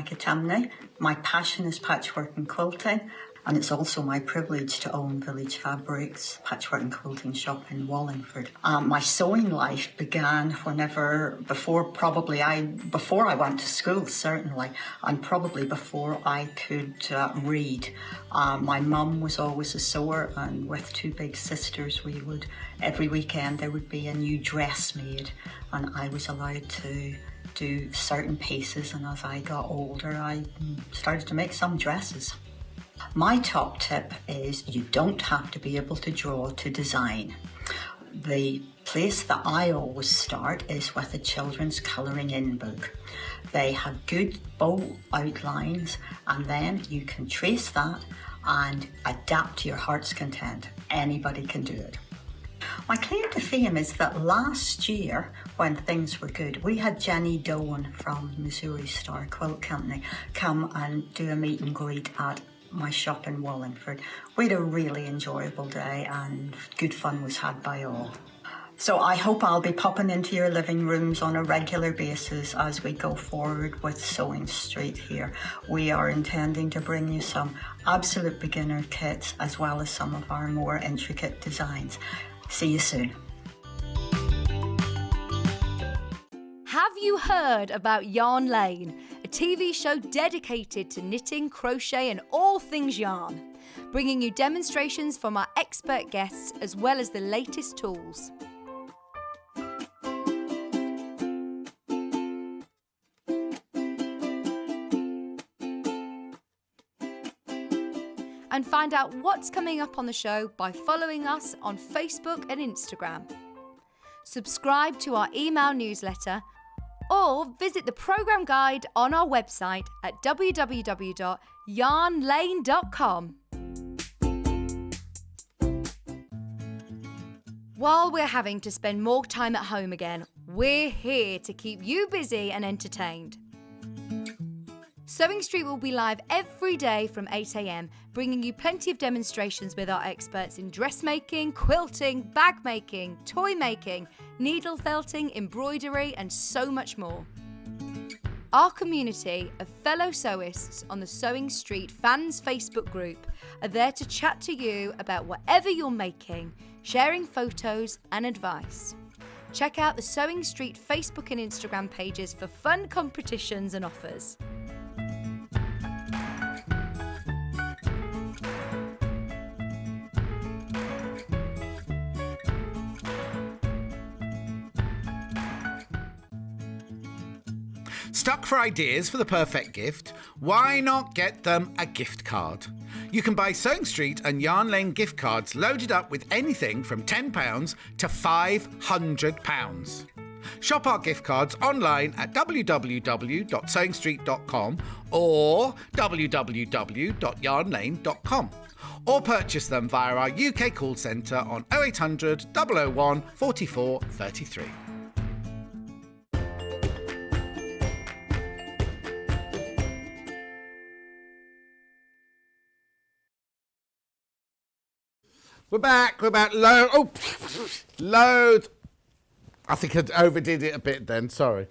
My passion is patchwork and quilting, and it's also my privilege to own Village Fabrics patchwork and quilting shop in Wallingford. My sewing life began before I went to school, certainly, and probably before I could read. My mum was always a sewer, and with two big sisters, every weekend there would be a new dress made, and I was allowed to do certain pieces, and as I got older, I started to make some dresses. My top tip is you don't have to be able to draw to design. The place that I always start is with a children's colouring in book. They have good bold outlines, and then you can trace that and adapt to your heart's content. Anybody can do it. My claim to fame is that last year, when things were good, we had Jenny Doan from Missouri Star Quilt Company come and do a meet and greet at my shop in Wallingford. We had a really enjoyable day, and good fun was had by all. So I hope I'll be popping into your living rooms on a regular basis as we go forward with Sewing Street here. We are intending to bring you some absolute beginner kits as well as some of our more intricate designs. See you soon. Have you heard about Yarn Lane, a TV show dedicated to knitting, crochet and all things yarn, bringing you demonstrations from our expert guests as well as the latest tools. And find out what's coming up on the show by following us on Facebook and Instagram. Subscribe to our email newsletter or visit the programme guide on our website at www.yarnlane.com. While we're having to spend more time at home again, we're here to keep you busy and entertained. Sewing Street will be live every day from 8 a.m, bringing you plenty of demonstrations with our experts in dressmaking, quilting, bag making, toy making, needle felting, embroidery and so much more. Our community of fellow sewists on the Sewing Street fans Facebook group are there to chat to you about whatever you're making, sharing photos and advice. Check out the Sewing Street Facebook and Instagram pages for fun competitions and offers. Stuck for ideas for the perfect gift? Why not get them a gift card? You can buy Sewing Street and Yarn Lane gift cards loaded up with anything from £10 to £500. Shop our gift cards online at www.sewingstreet.com or www.yarnlane.com, or purchase them via our UK call centre on 0800 001 44 33. We're back. Load. I think I overdid it a bit then, sorry.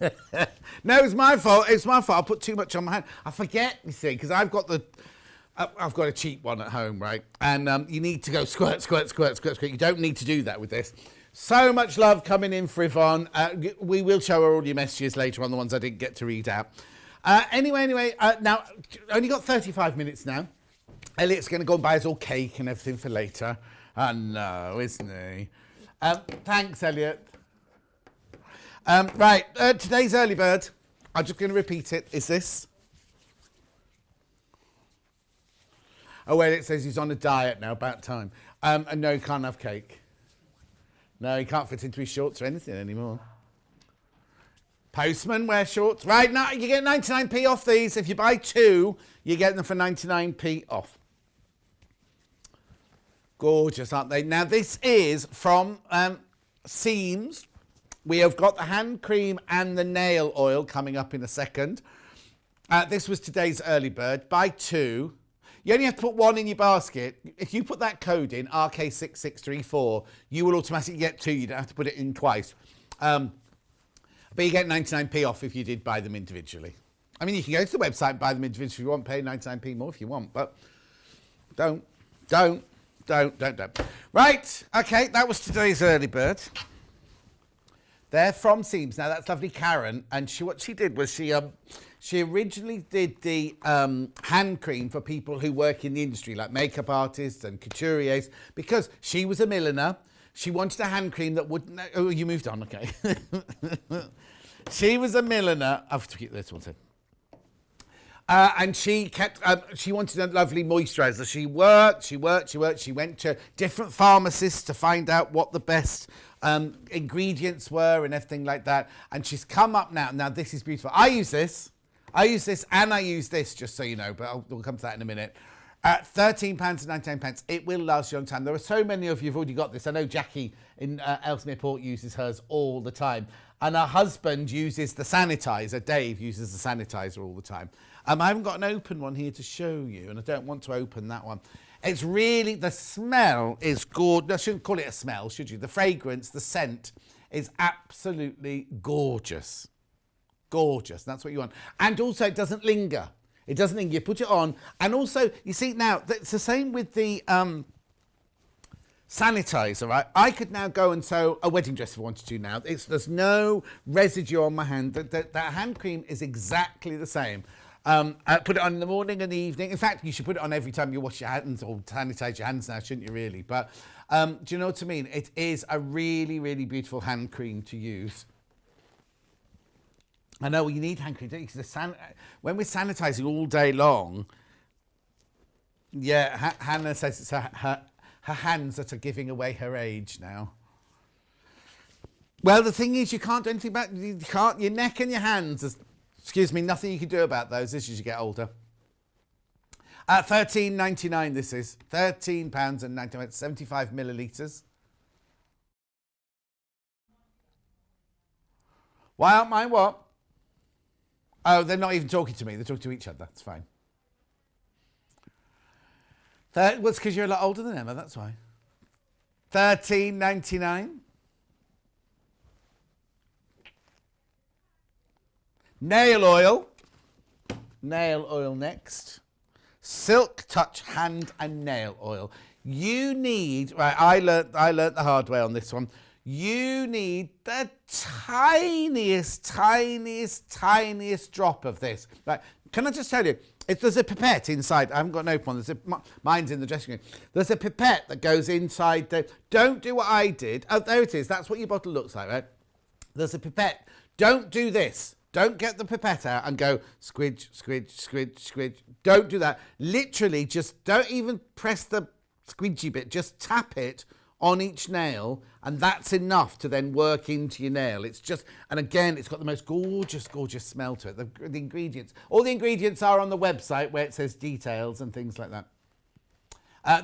No, it's my fault. I put too much on my hand. I forget, you see, because I've got a cheap one at home, right? And you need to go squirt. You don't need to do that with this. So much love coming in for Yvonne. We will show her all your messages later on, the ones I didn't get to read out. Anyway, now, only got 35 minutes now. Elliot's going to go and buy us all cake and everything for later. I know, isn't he? Thanks, Elliot. Right, today's early bird, I'm just going to repeat it, is this. Oh, well, it says he's on a diet now, about time. And no, he can't have cake. No, he can't fit into his shorts or anything anymore. Postman, wear shorts. Right, now you get 99p off these. If you buy two, you get them for 99p off. Gorgeous, aren't they? Now, this is from Seams. We have got the hand cream and the nail oil coming up in a second. This was today's early bird. Buy two. You only have to put one in your basket. If you put that code in, RK6634, you will automatically get two. You don't have to put it in twice. But you get 99p off if you did buy them individually. I mean, you can go to the website and buy them individually if you want, pay 99p more if you want, but don't. Right, okay, that was today's early bird. They're from Seams. Now, that's lovely Karen, and what she did was she originally did the hand cream for people who work in the industry, like makeup artists and couturiers, because she was a milliner. She wanted a hand cream that wouldn't... Oh, you moved on, okay. She was a milliner. I have to keep this one, too. And she wanted a lovely moisturiser. She worked. She went to different pharmacists to find out what the best ingredients were and everything like that. And she's come up now. Now, this is beautiful. I use this and I use this, just so you know, but we'll come to that in a minute. At £13.99, it will last you a long time. There are so many of you who've already got this. I know Jackie in Ellesmere Port uses hers all the time. And her husband uses the sanitizer. Dave uses the sanitizer all the time. I haven't got an open one here to show you, and I don't want to open that one. It's really, the smell is good. I shouldn't call it a smell, should you? The fragrance, the scent is absolutely gorgeous. Gorgeous, that's what you want. And also, it doesn't linger. It doesn't linger. You put it on. And also, you see now, it's the same with the sanitizer, right? I could now go and sew a wedding dress if I wanted to now. There's no residue on my hand. That hand cream is exactly the same. Put it on in the morning and the evening. In fact, you should put it on every time you wash your hands or sanitize your hands now, shouldn't you, really? But do you know what I mean? It is a really, really beautiful hand cream to use. I know you need hand cream, don't you? Because when we're sanitizing all day long, yeah, Hannah says it's her hands that are giving away her age now. Well, the thing is, you can't do anything about your neck and your hands. Excuse me, nothing you can do about those as you get older. £13.99 this is. £13.99, 75 millilitres. Why aren't mine what? Oh, they're not even talking to me. They're talking to each other. That's fine. Well, it's because you're a lot older than Emma, that's why. £13.99. Nail oil. Nail oil next. Silk Touch hand and nail oil. You need, right, I learnt the hard way on this one. You need the tiniest drop of this. Right, can I just tell you, if there's a pipette inside, I haven't got an open one, mine's in the dressing room. There's a pipette that goes inside there. Don't do what I did. Oh, there it is. That's what your bottle looks like, right? There's a pipette. Don't do this. Don't get the pipette out and go squidge, squidge, squidge, squidge. Don't do that. Literally, just don't even press the squidgy bit. Just tap it on each nail, and that's enough to then work into your nail. It's just, and again, it's got the most gorgeous smell to it. The ingredients, all the ingredients are on the website where it says details and things like that.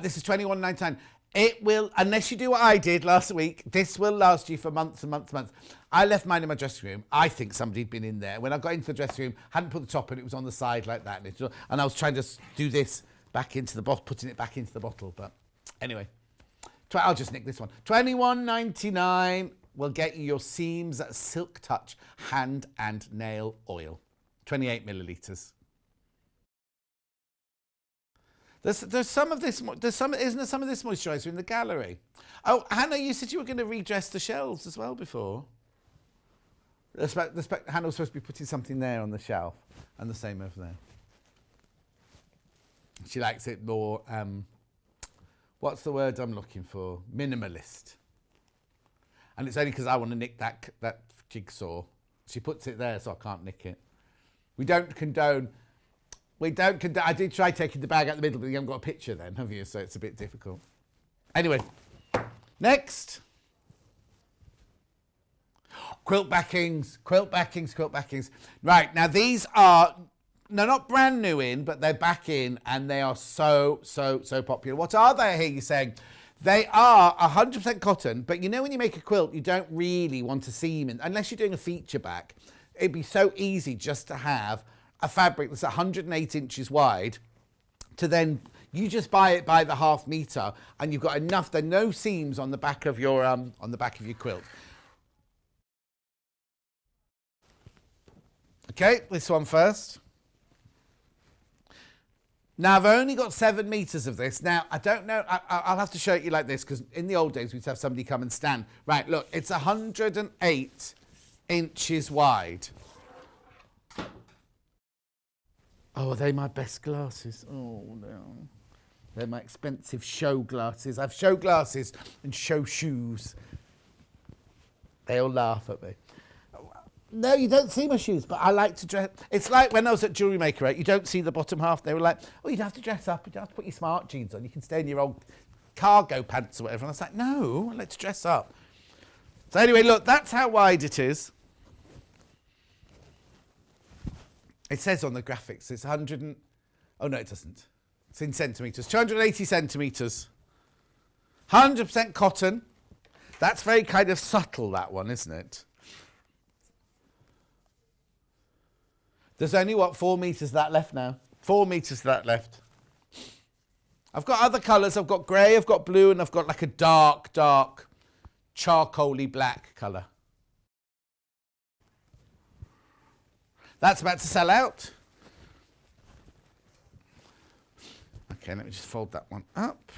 This is £21.99. It will, unless you do what I did last week, this will last you for months and months and months. I left mine in my dressing room. I think somebody had been in there. When I got into the dressing room, hadn't put the top on, it was on the side like that. And I was trying to do this back into the bottle, putting it back into the bottle. But anyway, I'll just nick this one. £21.99 will get you your Seams Silk Touch hand and nail oil. 28 millilitres. There's some of this, isn't there some of this moisturiser in the gallery? Oh, Hannah, you said you were going to redress the shelves as well before. Hannah was supposed to be putting something there on the shelf, and the same over there. She likes it more, what's the word I'm looking for? Minimalist. And it's only because I want to nick that jigsaw. She puts it there so I can't nick it. We don't condone, I did try taking the bag out the middle, but you haven't got a picture then, have you? So it's a bit difficult. Anyway, next. Quilt backings. Right, now these are, they're not brand new in, but they're back in, and they are so popular. What are they here, you're saying? They are 100% cotton, but you know when you make a quilt, you don't really want to seam in, unless you're doing a feature back. It'd be so easy just to have a fabric that's 108 inches wide, to then, you just buy it by the half metre, and you've got enough, there are no seams on the back of your quilt. Okay, this one first. Now, I've only got 7 metres of this. Now, I don't know, I'll have to show it you like this, because in the old days, we'd have somebody come and stand. Right, look, it's 108 inches wide. Oh, are they my best glasses? Oh, no. They're my expensive show glasses. I have show glasses and show shoes. They all laugh at me. No, you don't see my shoes, but I like to dress. It's like when I was at Jewellery Maker, right? You don't see the bottom half. They were like, oh, you'd have to dress up. You'd have to put your smart jeans on. You can stay in your old cargo pants or whatever. And I was like, no, I like to dress up. So anyway, look, that's how wide it is. It says on the graphics, it's 100 and... Oh, no, it doesn't. It's in centimetres. 280 centimetres. 100% cotton. That's very kind of subtle, that one, isn't it? There's only, 4 metres of that left now? 4 metres of that left. I've got other colours. I've got grey, I've got blue, and I've got like a dark charcoaly black colour. That's about to sell out. Okay, let me just fold that one up.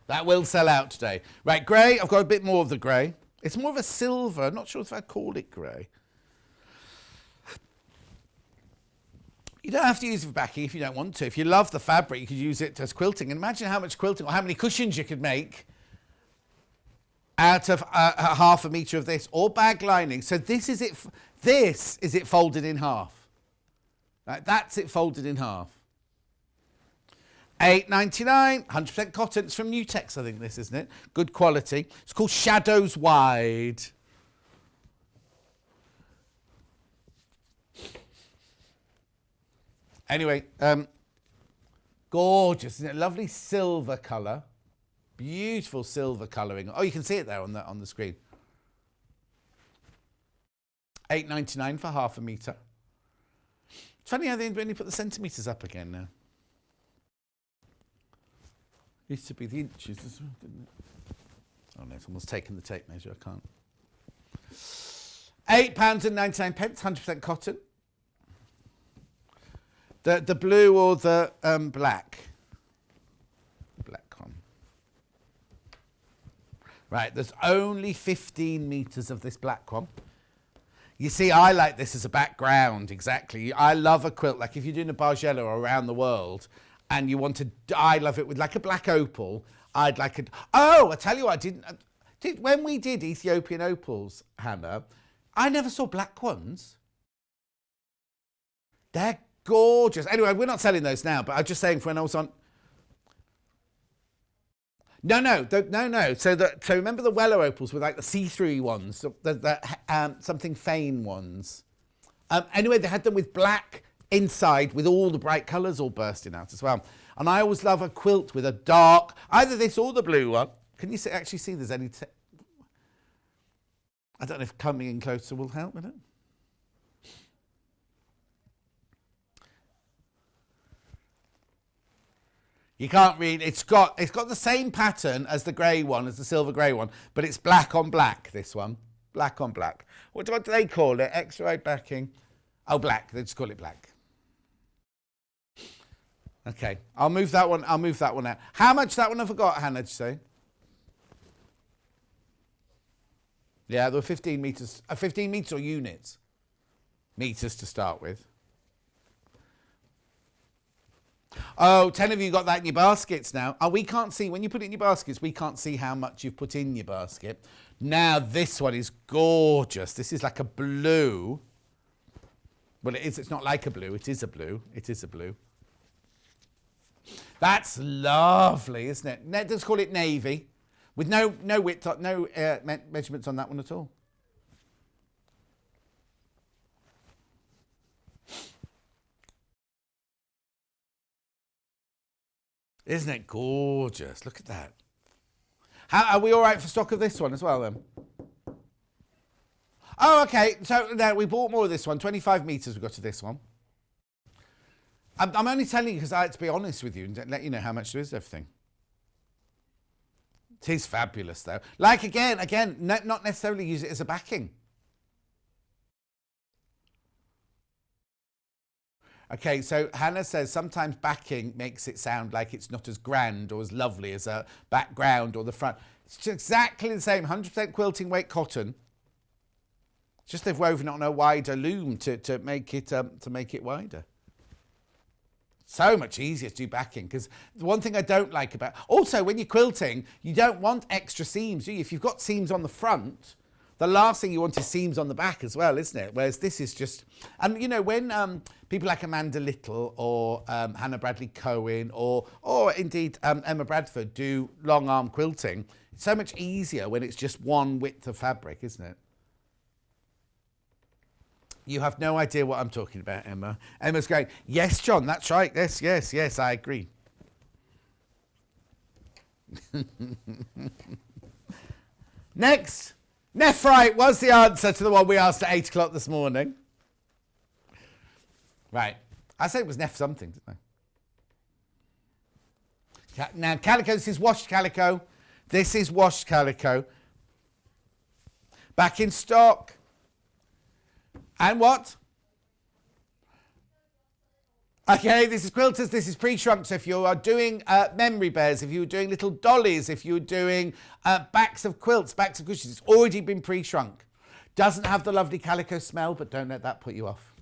That will sell out today. Right, grey, I've got a bit more of the grey. It's more of a silver. Not sure if I'd call it grey. You don't have to use it for backing if you don't want to. If you love the fabric, you could use it as quilting. And imagine how much quilting or how many cushions you could make out of half a metre of this, or bag lining. So this is it folded in half. Right, that's it folded in half. $8.99, 100% cotton. It's from Nutex, I think this, isn't it? Good quality. It's called Shadows Wide. Anyway, gorgeous, isn't it? Lovely silver colour. Beautiful silver colouring. Oh, you can see it there on the screen. $8.99 for half a metre. It's funny how they only put the centimetres up again now. Used to be the inches as well, didn't it? Oh no, someone's taken the tape measure, I can't. £8.99, 100% cotton. The blue or the black? Black one. Right, there's only 15 metres of this black one. You see, I like this as a background, exactly. I love a quilt, like if you're doing a Bargello or around the world, and you want to, I love it with like a black opal. I'd like it. Oh, I tell you what, when we did Ethiopian opals, Hannah, I never saw black ones. They're gorgeous. Anyway, we're not selling those now, but I'm just saying for when I was on. No. So remember the Weller opals were like the see-through ones, something Fane ones. Anyway, they had them with black inside with all the bright colours all bursting out as well. And I always love a quilt with a dark, either this or the blue one. Can you actually see there's any... I don't know if coming in closer will help with it. You can't read. It's got the same pattern as the grey one, as the silver grey one, but it's black on black, this one. Black on black. What do they call it? X-ray backing. Oh, black. They just call it black. Okay, I'll move that one. I'll move that one out. How much that one I forgot, Hannah, did you say? Yeah, there were 15 metres. 15 metres or units? Metres to start with. Oh, 10 of you got that in your baskets now. Oh, we can't see. When you put it in your baskets, we can't see how much you've put in your basket. Now, this one is gorgeous. This is like a blue. Well, it is. It's not like a blue. It is a blue. It is a blue. That's lovely, isn't it? Let's call it navy. With no width, no measurements on that one at all. Isn't it gorgeous? Look at that. Are we all right for stock of this one as well then? Oh, okay. So now we bought more of this one. 25 metres we got of this one. I'm only telling you because I had to be honest with you and let you know how much there is of everything. It is fabulous though. Like again, not necessarily use it as a backing. Okay, so Hannah says sometimes backing makes it sound like it's not as grand or as lovely as a background or the front. It's exactly the same, 100% quilting weight cotton. It's just they've woven it on a wider loom to make it wider. So much easier to do backing because the one thing I don't like about... Also, when you're quilting, you don't want extra seams, do you? If you've got seams on the front, the last thing you want is seams on the back as well, isn't it? Whereas this is just... And, you know, when people like Amanda Little or Hannah Bradley Cohen or indeed Emma Bradford do long arm quilting, it's so much easier when it's just one width of fabric, isn't it? You have no idea what I'm talking about, Emma. Emma's going, yes, John, that's right. Yes, I agree. Next. Nephrite was the answer to the one we asked at 8 o'clock this morning. Right. I said it was Neph something, didn't I? Now, calico, this is washed calico. This is washed calico. Back in stock. And what? Okay, this is quilters, this is pre-shrunk. So if you are doing memory bears, if you were doing little dollies, if you were doing backs of quilts, backs of cushions, it's already been pre-shrunk. Doesn't have the lovely calico smell, but don't let that put you off.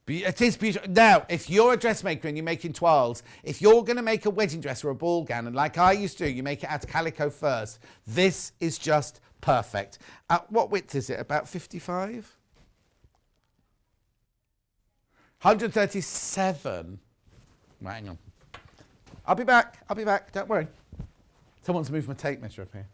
It is beautiful. Now, if you're a dressmaker and you're making toiles, if you're going to make a wedding dress or a ball gown, and like I used to, you make it out of calico first, this is just perfect. What width is it? About 55? 137. Right, hang on. I'll be back. Don't worry. Someone's moved my tape measure up here.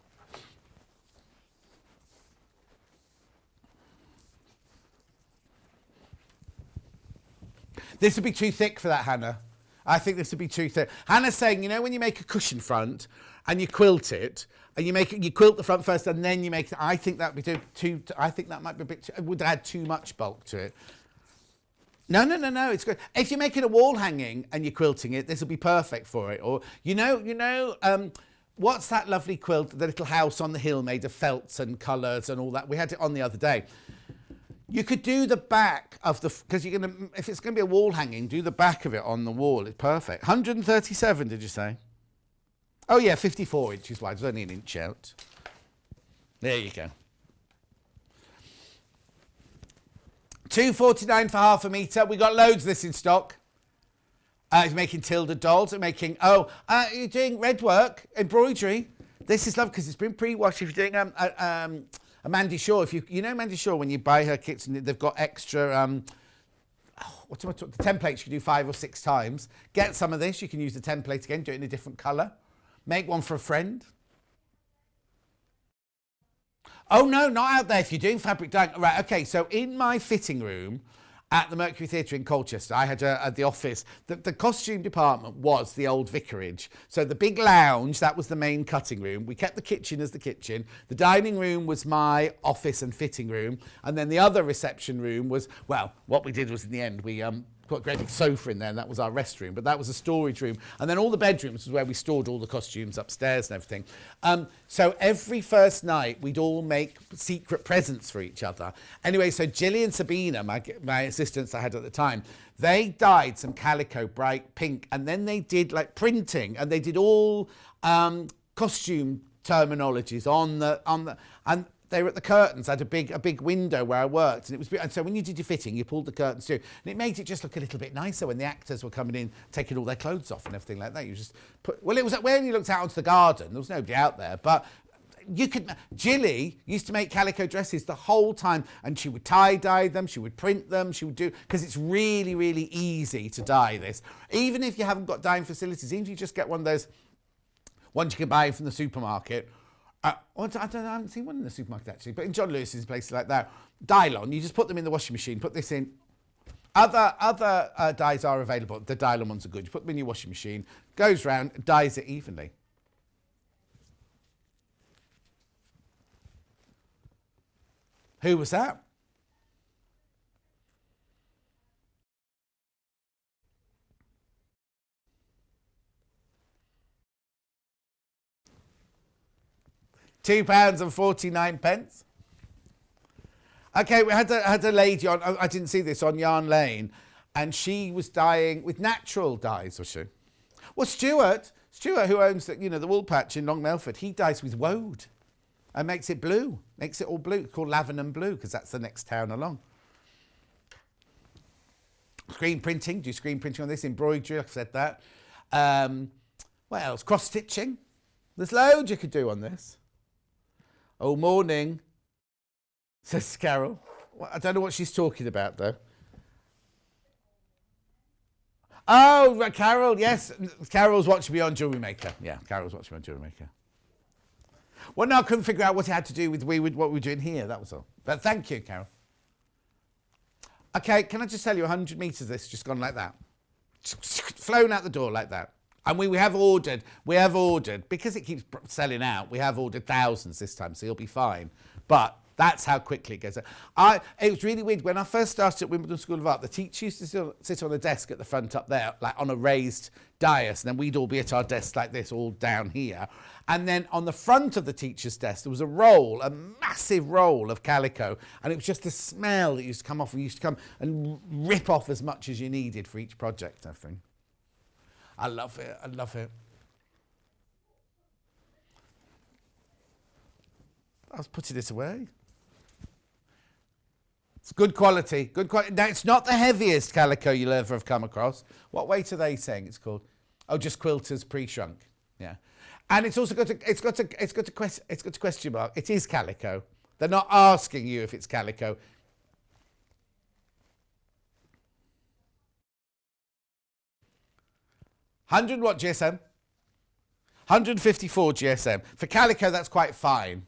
This would be too thick for that, Hannah. I think this would be too thick. Hannah's saying, you know, when you make a cushion front and you quilt it, and you quilt the front first and then you make it, I think that would be too I think that might be a bit it would add too much bulk to it. No, it's good. If you're making a wall hanging and you're quilting it, this will be perfect for it. Or, what's that lovely quilt, the little house on the hill made of felts and colours and all that? We had it on the other day. You could do the back of the, because you're going to, if it's going to be a wall hanging, do the back of it on the wall. It's perfect. 137, did you say? Oh, yeah, 54 inches wide. It's only an inch out. There you go. $2.49 for half a metre. We got loads of this in stock. He's making Tilda dolls. We're making, you're doing red work, embroidery. This is lovely because it's been pre-washed. If you're doing Mandy Shaw, if you know Mandy Shaw, when you buy her kits and they've got extra, the templates you can do 5 or 6 times. Get some of this. You can use the template again, do it in a different colour. Make one for a friend. Oh, no, not out there. If you're doing fabric dyeing. Right, okay, so in my fitting room, at the Mercury Theatre in Colchester. I had at the office. The costume department was the old vicarage. So the big lounge, that was the main cutting room. We kept the kitchen as the kitchen. The dining room was my office and fitting room. And then the other reception room was, well, what we did was in the end, we got a great big sofa in there, and that was our restroom, but that was a storage room. And then all the bedrooms was where we stored all the costumes upstairs and everything. So every first night, we'd all make secret presents for each other. Anyway, so Gilly and Sabina, my assistants I had at the time, they dyed some calico bright pink, and then they did like printing, and they did all costume terminologies and they were at the curtains. I had a big window where I worked, and so when you did your fitting, you pulled the curtains through, and it made it just look a little bit nicer when the actors were coming in, taking all their clothes off and everything like that. You just it was when you looked out onto the garden, there was nobody out there, but Gilly used to make calico dresses the whole time, and she would tie-dye them, she would print them, she would do, because it's really, really easy to dye this. Even if you haven't got dyeing facilities, even if you just get one of those ones you can buy from the supermarket. I haven't seen one in the supermarket actually, but in John Lewis's places like that, Dylon, you just put them in the washing machine, put this in. Other dyes are available. The Dylon ones are good. You put them in your washing machine, goes round, dyes it evenly. Who was that? £2.49. Okay, we had a lady on, I didn't see this, on Yarn Lane, and she was dyeing with natural dyes, was she? Well, Stuart, who owns the wool patch in Long Melford, he dyes with woad and makes it blue, makes it all blue. It's called Lavenham Blue because that's the next town along. Screen printing, do screen printing on this, embroidery, I've said that. What else? Cross stitching. There's loads you could do on this. Oh, morning, says Carol. Well, I don't know what she's talking about, though. Oh, Carol, yes. Carol's watching me on Jewellery Maker. Yeah, Carol's watching me on Jewellery Maker. Well, no, I couldn't figure out what it had to do with what we were doing here, that was all. But thank you, Carol. Okay, can I just tell you, 100 metres of this just gone like that. Flown out the door like that. And we have ordered, because it keeps selling out, we have ordered thousands this time, so you'll be fine. But that's how quickly it goes. It was really weird. When I first started at Wimbledon School of Art, the teacher used to sit on a desk at the front up there, like on a raised dais, and then we'd all be at our desks like this, all down here. And then on the front of the teacher's desk, there was a massive roll of calico, and it was just the smell that used to come off, and you used to come and rip off as much as you needed for each project, I think. I love it. I love it. I was putting this away. It's good quality. Good quality. Now, it's not the heaviest calico you'll ever have come across. What weight are they saying it's called? Oh, just quilters pre-shrunk. Yeah. And it's also got a question mark. It is calico. They're not asking you if it's calico. $100 what GSM? 154 GSM. For calico, that's quite fine.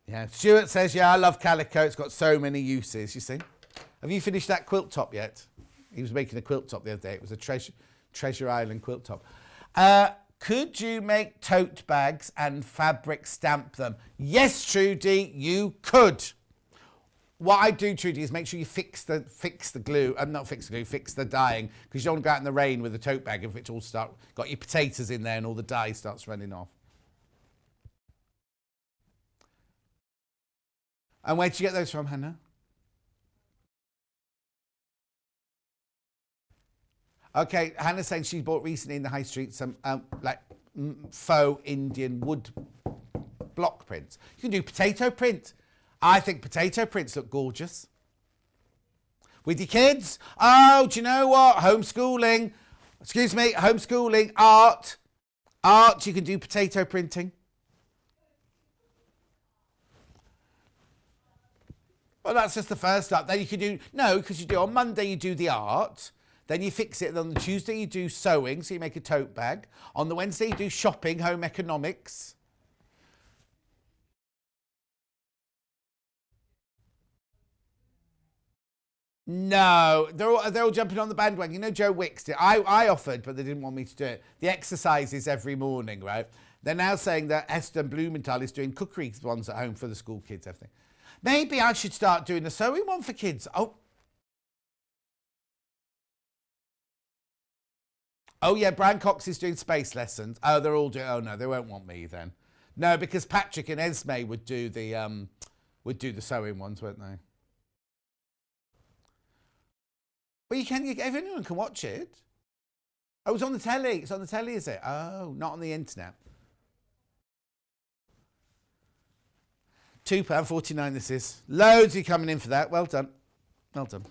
Yeah, Stuart says, yeah, I love calico. It's got so many uses, you see. Have you finished that quilt top yet? He was making a quilt top the other day. It was a Treasure Island quilt top. Could you make tote bags and fabric stamp them? Yes, Trudy, you could. What I do, Trudy, is make sure you fix the glue. Not fix the glue, fix the dyeing, because you don't go out in the rain with a tote bag if it's all got your potatoes in there and all the dye starts running off. And where did you get those from, Hannah? Okay, Hannah's saying she bought recently in the high street some faux Indian wood block prints. You can do potato print. I think potato prints look gorgeous. With your kids? Oh, do you know what? Homeschooling. Excuse me, homeschooling. Art. You can do potato printing. Well, that's just the first step. Then you can do, because you do on Monday you do the art. Then you fix it. Then on the Tuesday you do sewing, so you make a tote bag. On the Wednesday you do shopping, home economics. No, they're all jumping on the bandwagon. You know, Joe Wicks did. I offered, but they didn't want me to do it. The exercises every morning, right? They're now saying that Esther Blumenthal is doing cookery ones at home for the school kids, everything. Maybe I should start doing a sewing one for kids. Oh yeah, Brian Cox is doing space lessons. Oh, they're all doing. Oh no, they won't want me then. No, because Patrick and Esme would do the sewing ones, won't they? Well, anyone can watch it. Oh, it's on the telly. It's on the telly, is it? Oh, not on the internet. £2.49 this is. Loads of you coming in for that. Well done. Well done.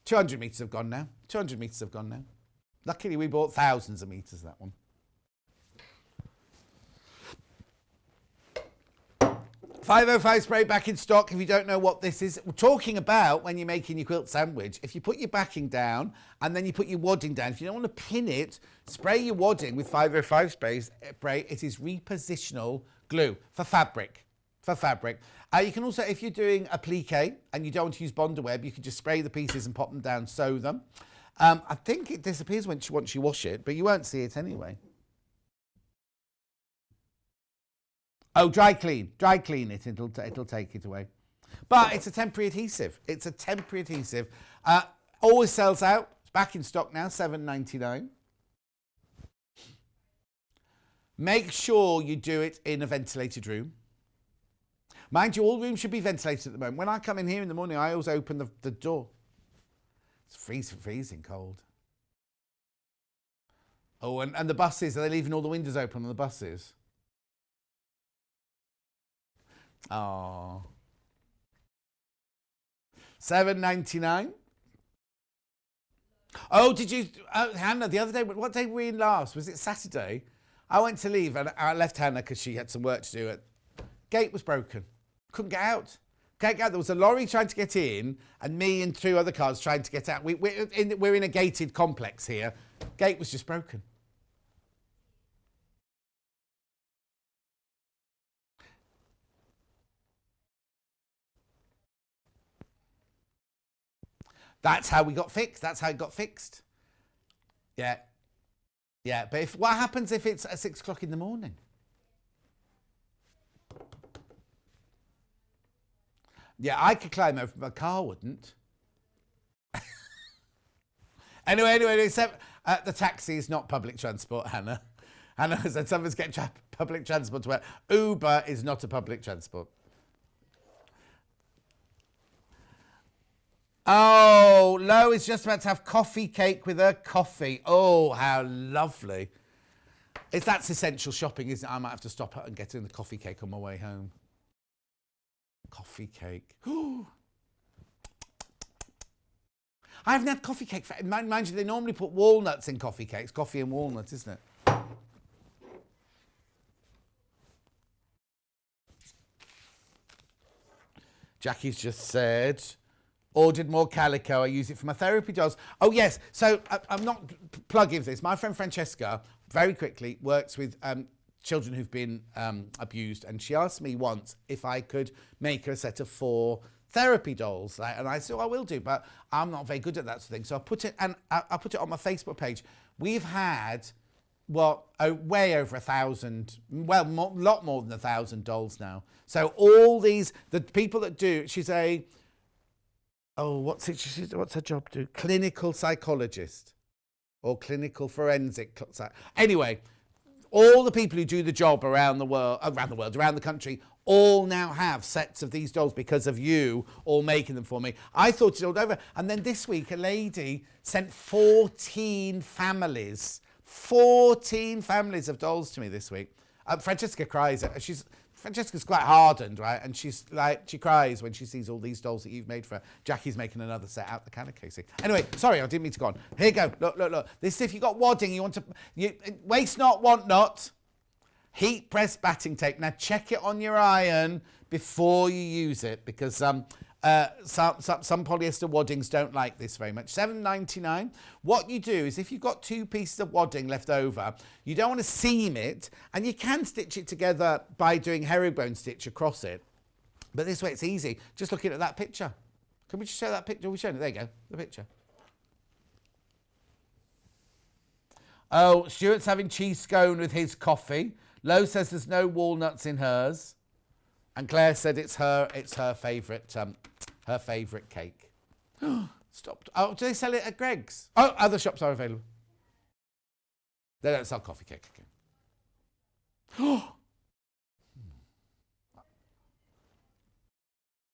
200 metres have gone now. 200 metres have gone now. Luckily, we bought thousands of metres, that one. 505 spray back in stock. If you don't know what this is, we're talking about when you're making your quilt sandwich. If you put your backing down and then you put your wadding down, if you don't want to pin it, spray your wadding with 505 spray. It is repositional glue for fabric. You can also, if you're doing applique and you don't want to use Bonder web, you can just spray the pieces and pop them down, sew them. I think it disappears once you wash it, but you won't see it anyway. Oh, dry clean it. It'll take it away. But it's a temporary adhesive. Always sells out. It's back in stock now, $7.99. Make sure you do it in a ventilated room. Mind you, all rooms should be ventilated at the moment. When I come in here in the morning, I always open the door. It's freezing cold. Oh, and the buses, are they leaving all the windows open on the buses? Oh. $7.99. Oh, did you, Hannah, the other day, what day were we in last? Was it Saturday? I went to leave and I left Hannah because she had some work to do. Gate was broken. Couldn't get out. There was a lorry trying to get in and me and 2 other cars trying to get out. We're in a gated complex here. Gate was just broken. That's how we got fixed. That's how it got fixed. Yeah. But what happens if it's at 6 o'clock in the morning? Yeah, I could climb over, but my car wouldn't. Anyway, the taxi is not public transport, Hannah. Hannah said someone's getting public transport to work. Uber is not a public transport. Oh, Lo is just about to have coffee cake with her coffee. Oh, how lovely. If that's essential shopping, isn't it? I might have to stop and get in the coffee cake on my way home. Coffee cake. I haven't had coffee cake. Mind you, they normally put walnuts in coffee cakes. Coffee and walnuts, isn't it? Jackie's just said, ordered more calico. I use it for my therapy dolls. Oh, yes. So I'm not plugging this. My friend Francesca, very quickly, works with children who've been abused. And she asked me once if I could make her a set of 4 therapy dolls. And I said, I will do, but I'm not very good at that sort of thing. So I put it, and I put it on my Facebook page. We've had, way over 1,000, a lot more than 1,000 dolls now. So all these, the people that do, she's a, what's her job do? Clinical psychologist or clinical forensic. Anyway, all the people who do the job around the country, all now have sets of these dolls because of you all making them for me. I thought it all over. And then this week, a lady sent 14 families of dolls to me this week. Francesca cries. Francesca's quite hardened, right? And she cries when she sees all these dolls that you've made for her. Jackie's making another set out the cannon casing. Anyway, sorry, I didn't mean to go on. Here you go. Look. This is if you've got wadding, waste not, want not. Heat press batting tape. Now check it on your iron before you use it, because some polyester waddings don't like this very much. $7.99. What you do is, if you've got 2 pieces of wadding left over, you don't want to seam it, and you can stitch it together by doing herringbone stitch across it. But this way it's easy. Just looking at that picture. Can we just show that picture? We're showing it. There you go. The picture. Oh, Stuart's having cheese scone with his coffee. Lo says there's no walnuts in hers. And Claire said it's her favourite cake. Stop. Oh, do they sell it at Greg's? Oh, other shops are available. They don't sell coffee cake. Okay.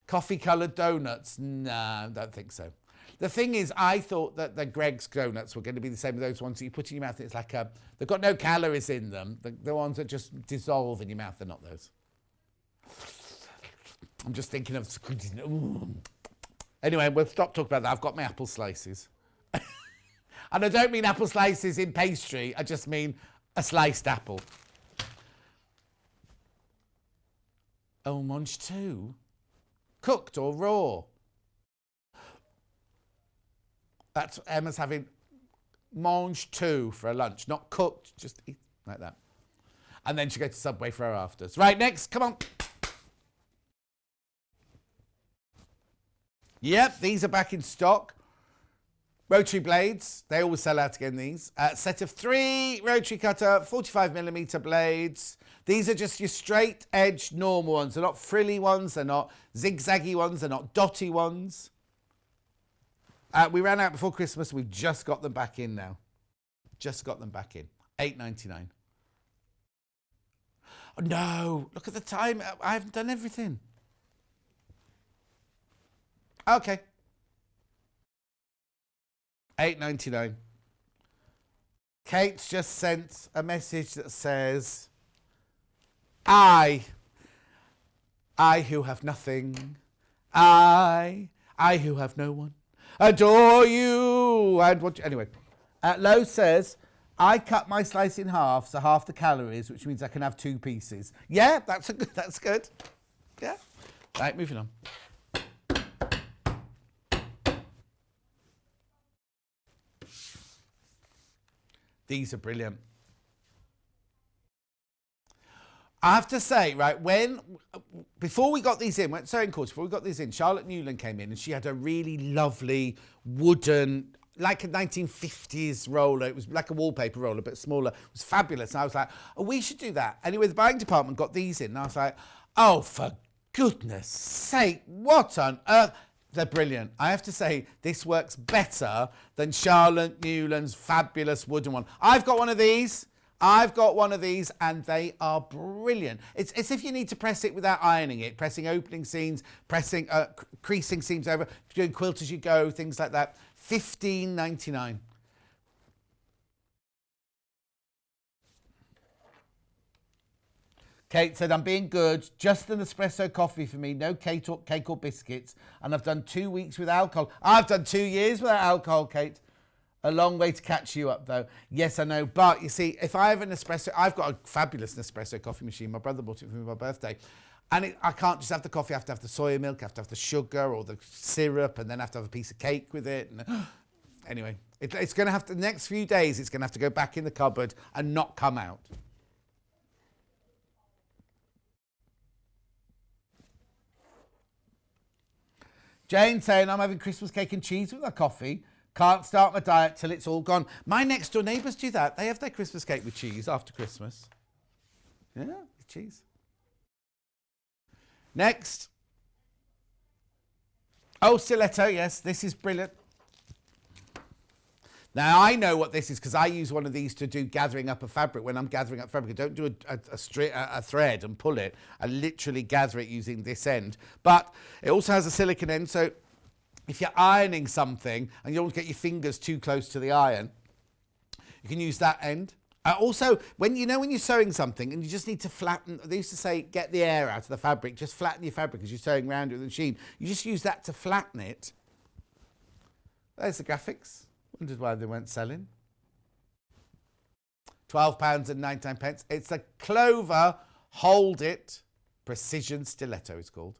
Coffee coloured donuts? Nah, I don't think so. The thing is, I thought that the Greg's donuts were going to be the same as those ones that you put in your mouth. It's like they've got no calories in them. The ones that just dissolve in your mouth, they're not those. I'm just thinking of... Anyway, we'll stop talking about that. I've got my apple slices. And I don't mean apple slices in pastry. I just mean a sliced apple. Oh, mange too? Cooked or raw? That's Emma's having mange two for a lunch. Not cooked, just eat like that. And then she goes to Subway for her afters. Right, next, come on. Yep, these are back in stock. Rotary blades, they always sell out again, these. Set of 3 rotary cutter, 45mm blades. These are just your straight edge normal ones. They're not frilly ones, they're not zigzaggy ones, they're not dotty ones. We ran out before Christmas, we've just got them back in now. Just got them back in. $8.99. Oh, no, look at the time, I haven't done everything. Okay. $8.99. Kate's just sent a message that says, I who have nothing, I who have no one, adore you. And what? Anyway, Lo says, I cut my slice in half, so half the calories, which means I can have 2 pieces. Yeah, that's good. Yeah. Right, moving on. These are brilliant. I have to say, right, before we got these in, before we got these in, Charlotte Newland came in and she had a really lovely wooden, like a 1950s roller. It was like a wallpaper roller, but smaller. It was fabulous. And I was like, oh, we should do that. Anyway, the buying department got these in. And I was like, oh, for goodness sake, what on earth? They're brilliant. I have to say, this works better than Charlotte Newland's fabulous wooden one. I've got one of these. And they are brilliant. It's as if you need to press it without ironing it, pressing opening seams, creasing seams over, doing quilt as you go, things like that. $15.99. Kate said, I'm being good, just an espresso coffee for me, no cake or biscuits, and I've done 2 weeks with alcohol. I've done 2 years without alcohol, Kate. A long way to catch you up, though. Yes, I know, but you see, if I have an espresso, I've got a fabulous Nespresso coffee machine. My brother bought it for me for my birthday. And I can't just have the coffee, I have to have the soya milk, I have to have the sugar or the syrup, and then I have to have a piece of cake with it. And anyway, it's going to have to, the next few days, it's going to have to go back in the cupboard and not come out. Jane saying, I'm having Christmas cake and cheese with my coffee. Can't start my diet till it's all gone. My next door neighbours do that. They have their Christmas cake with cheese after Christmas. Yeah, with cheese. Next. Oh, stiletto, yes, this is brilliant. Now, I know what this is because I use one of these to do gathering up a fabric. When I'm gathering up fabric, I don't do a thread and pull it. I literally gather it using this end. But it also has a silicone end, so if you're ironing something and you don't want to get your fingers too close to the iron, you can use that end. Also, when you're sewing something and you just need to flatten, they used to say, get the air out of the fabric, just flatten your fabric as you're sewing around it with the machine. You just use that to flatten it. There's the graphics. Wondered why they weren't selling. £12.99. It's a Clover Hold It Precision Stiletto, it's called.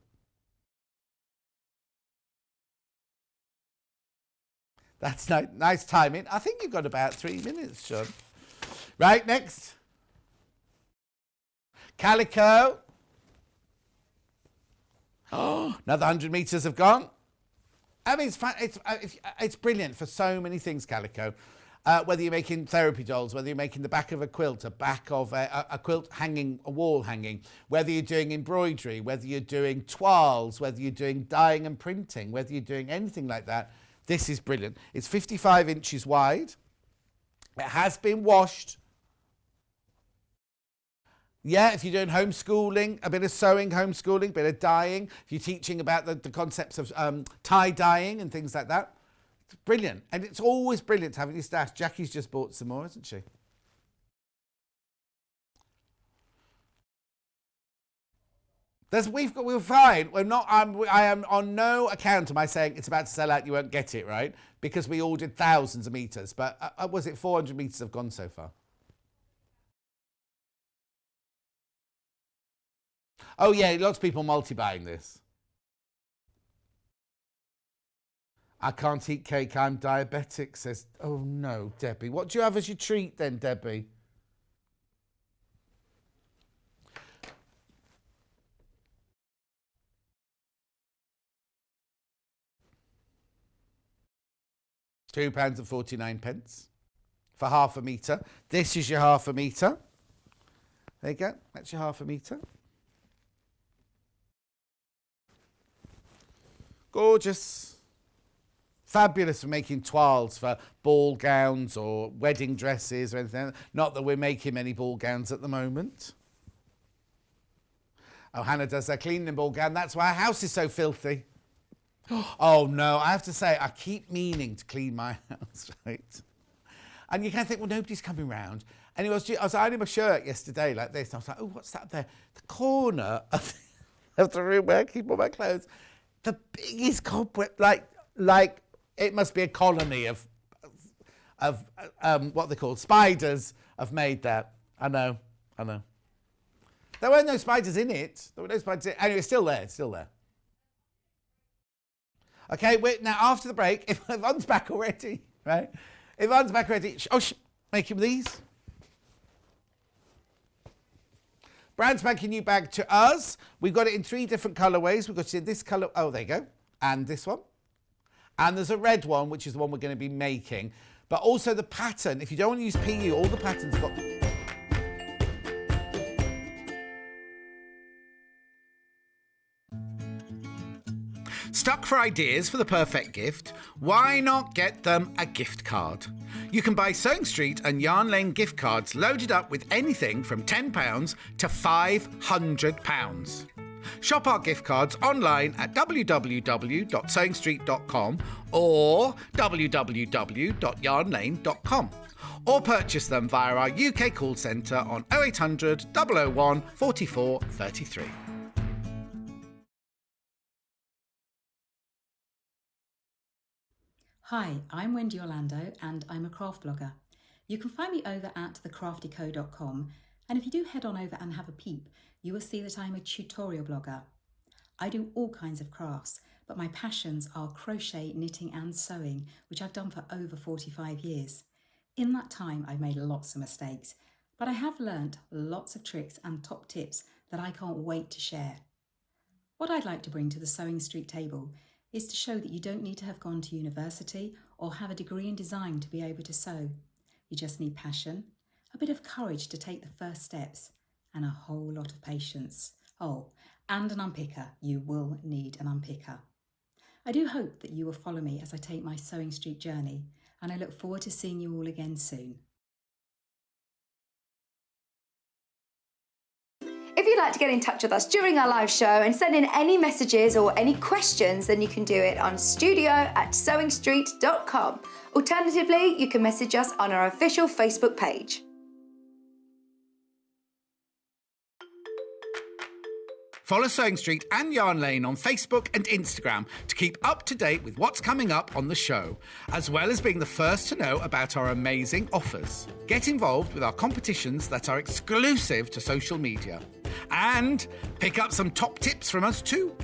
That's nice timing. I think you've got about 3 minutes, Sean. Right, next. Calico. Oh, another 100 metres have gone. I mean, it's brilliant for so many things, Calico. Whether you're making therapy dolls, whether you're making the back of a quilt, a back of a quilt hanging, a wall hanging, whether you're doing embroidery, whether you're doing toiles, whether you're doing dyeing and printing, whether you're doing anything like that, this is brilliant. It's 55 inches wide. It has been washed. Yeah, if you're doing homeschooling, a bit of sewing, homeschooling, a bit of dyeing, if you're teaching about the concepts of tie-dyeing and things like that, it's brilliant. And it's always brilliant to have it in your stash. Jackie's just bought some more, hasn't she? We're fine. I am on no account am I saying it's about to sell out, you won't get it, right? Because we ordered thousands of meters, but was it 400 meters have gone so far? Oh yeah, lots of people multi-buying this. I can't eat cake, I'm diabetic, says, oh no, Debbie. What do you have as your treat then, Debbie? £2.49 for half a metre. This is your half a metre. There you go, that's your half a metre. Gorgeous. Fabulous for making toiles for ball gowns or wedding dresses or anything. Not that we're making many ball gowns at the moment. Oh, Hannah does her cleaning ball gown. That's why our house is so filthy. Oh, no, I have to say, I keep meaning to clean my house, right? And you kind of think, well, nobody's coming round. And I was ironing my shirt yesterday like this. And I was like, oh, what's that there? The corner of the room where I keep all my clothes. The biggest cobweb, like it must be a colony of what they call spiders have made there. I know. There weren't no spiders in it. Anyway, it's still there. Okay, now after the break, if Yvonne's back already, right? Yvonne's back already. Making these. Brand spanking new bag to us. We've got it in 3 different colourways. We've got it in this colour. Oh, there you go. And this one. And there's a red one, which is the one we're going to be making. But also the pattern. If you don't want to use PU, all the patterns have got... Stuck for ideas for the perfect gift? Why not get them a gift card? You can buy Sewing Street and Yarn Lane gift cards loaded up with anything from £10 to £500. Shop our gift cards online at www.sewingstreet.com or www.yarnlane.com, or purchase them via our UK call centre on 0800 001 44 33. Hi, I'm Wendy Orlando and I'm a craft blogger. You can find me over at thecraftyco.com, and if you do head on over and have a peep, you will see that I'm a tutorial blogger. I do all kinds of crafts, but my passions are crochet, knitting and sewing, which I've done for over 45 years. In that time, I've made lots of mistakes, but I have learnt lots of tricks and top tips that I can't wait to share. What I'd like to bring to the Sewing Street table is to show that you don't need to have gone to university or have a degree in design to be able to sew. You just need passion, a bit of courage to take the first steps, and a whole lot of patience. Oh, and an unpicker. You will need an unpicker. I do hope that you will follow me as I take my Sewing Street journey, and I look forward to seeing you all again soon. If you'd like to get in touch with us during our live show and send in any messages or any questions, then you can do it on studio@sewingstreet.com. Alternatively, you can message us on our official Facebook page. Follow Sewing Street and Yarn Lane on Facebook and Instagram to keep up to date with what's coming up on the show, as well as being the first to know about our amazing offers. Get involved with our competitions that are exclusive to social media. And pick up some top tips from us too.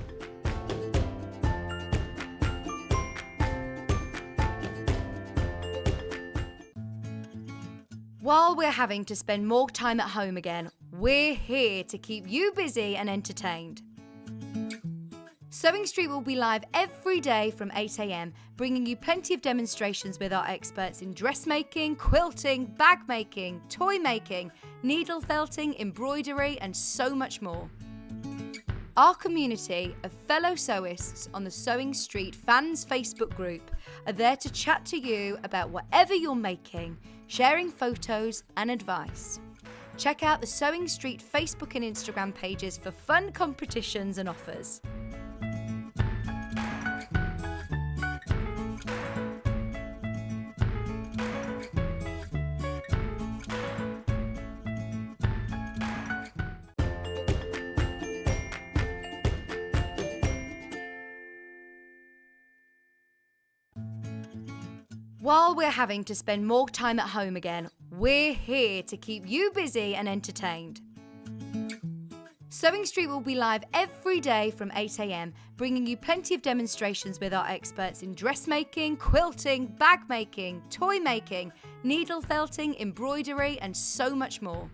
While we're having to spend more time at home again, we're here to keep you busy and entertained. Sewing Street will be live every day from 8 a.m, bringing you plenty of demonstrations with our experts in dressmaking, quilting, bag making, toy making, needle felting, embroidery, and so much more. Our community of fellow sewists on the Sewing Street fans Facebook group are there to chat to you about whatever you're making, sharing photos and advice. Check out the Sewing Street Facebook and Instagram pages for fun competitions and offers. While we're having to spend more time at home again, we're here to keep you busy and entertained. Sewing Street will be live every day from 8 a.m, bringing you plenty of demonstrations with our experts in dressmaking, quilting, bag making, toy making, needle felting, embroidery, and so much more.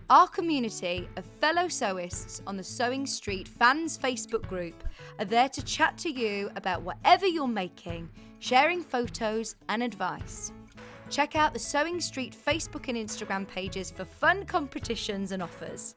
Our community of fellow sewists on the Sewing Street fans Facebook group are there to chat to you about whatever you're making, sharing photos and advice. Check out the Sewing Street Facebook and Instagram pages for fun competitions and offers.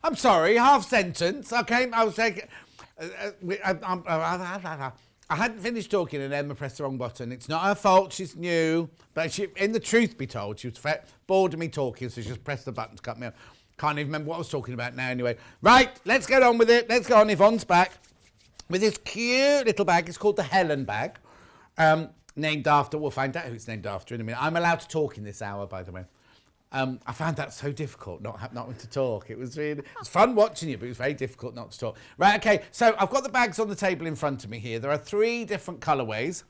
I'm sorry, half sentence. Okay, I was taking. I hadn't finished talking and Emma pressed the wrong button. It's not her fault, she's new. But she, in the truth be told, she was bored of me talking, so she just pressed the button to cut me off. Can't even remember what I was talking about now anyway. Right, let's get on with it. Let's go on. Yvonne's back with this cute little bag. It's called the Helen bag. Named after, we'll find out who it's named after in a minute. I'm allowed to talk in this hour, by the way. I found that so difficult, not having to talk. It's fun watching you, but it was very difficult not to talk. Right, okay, so I've got the bags on the table in front of me here. There are 3 different colourways.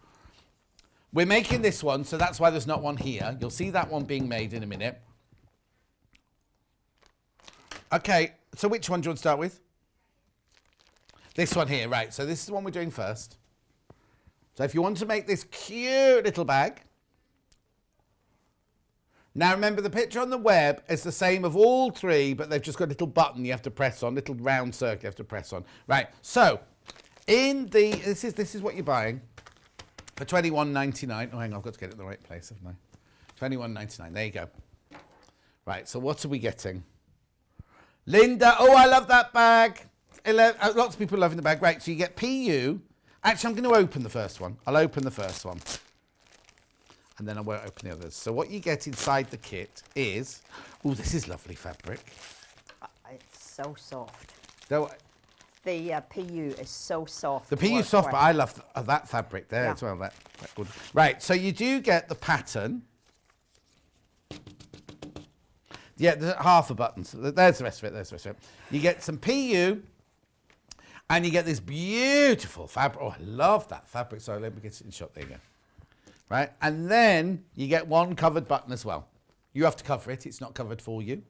We're making this one, so that's why there's not one here. You'll see that one being made in a minute. Okay, so which one do you want to start with? This one here, right. So this is the one we're doing first. So if you want to make this cute little bag, now remember the picture on the web is the same of all 3, but they've just got a little button you have to press on, little round circle you have to press on. Right, so in the, this is what you're buying for $21.99. Oh, hang on, I've got to get it in the right place, haven't I? $21.99, there you go. Right, so what are we getting? Linda, oh, I love that bag. Lots of people loving the bag. Right, so you get PU. Actually, I'm going to open the first one. I'll open the first one. And then I won't open the others. So what you get inside the kit is... Oh, this is lovely fabric. It's so soft. So, The PU is so soft. the PU soft, but I love that fabric there as well. That good. Right, so you do get the pattern. Yeah, there's half a button. So there's the rest of it. There's the rest of it. You get some PU, and you get this beautiful fabric. Oh, I love that fabric. Sorry, let me get it in shot. There you go. Right, and then you get one covered button as well. You have to cover it. It's not covered for you.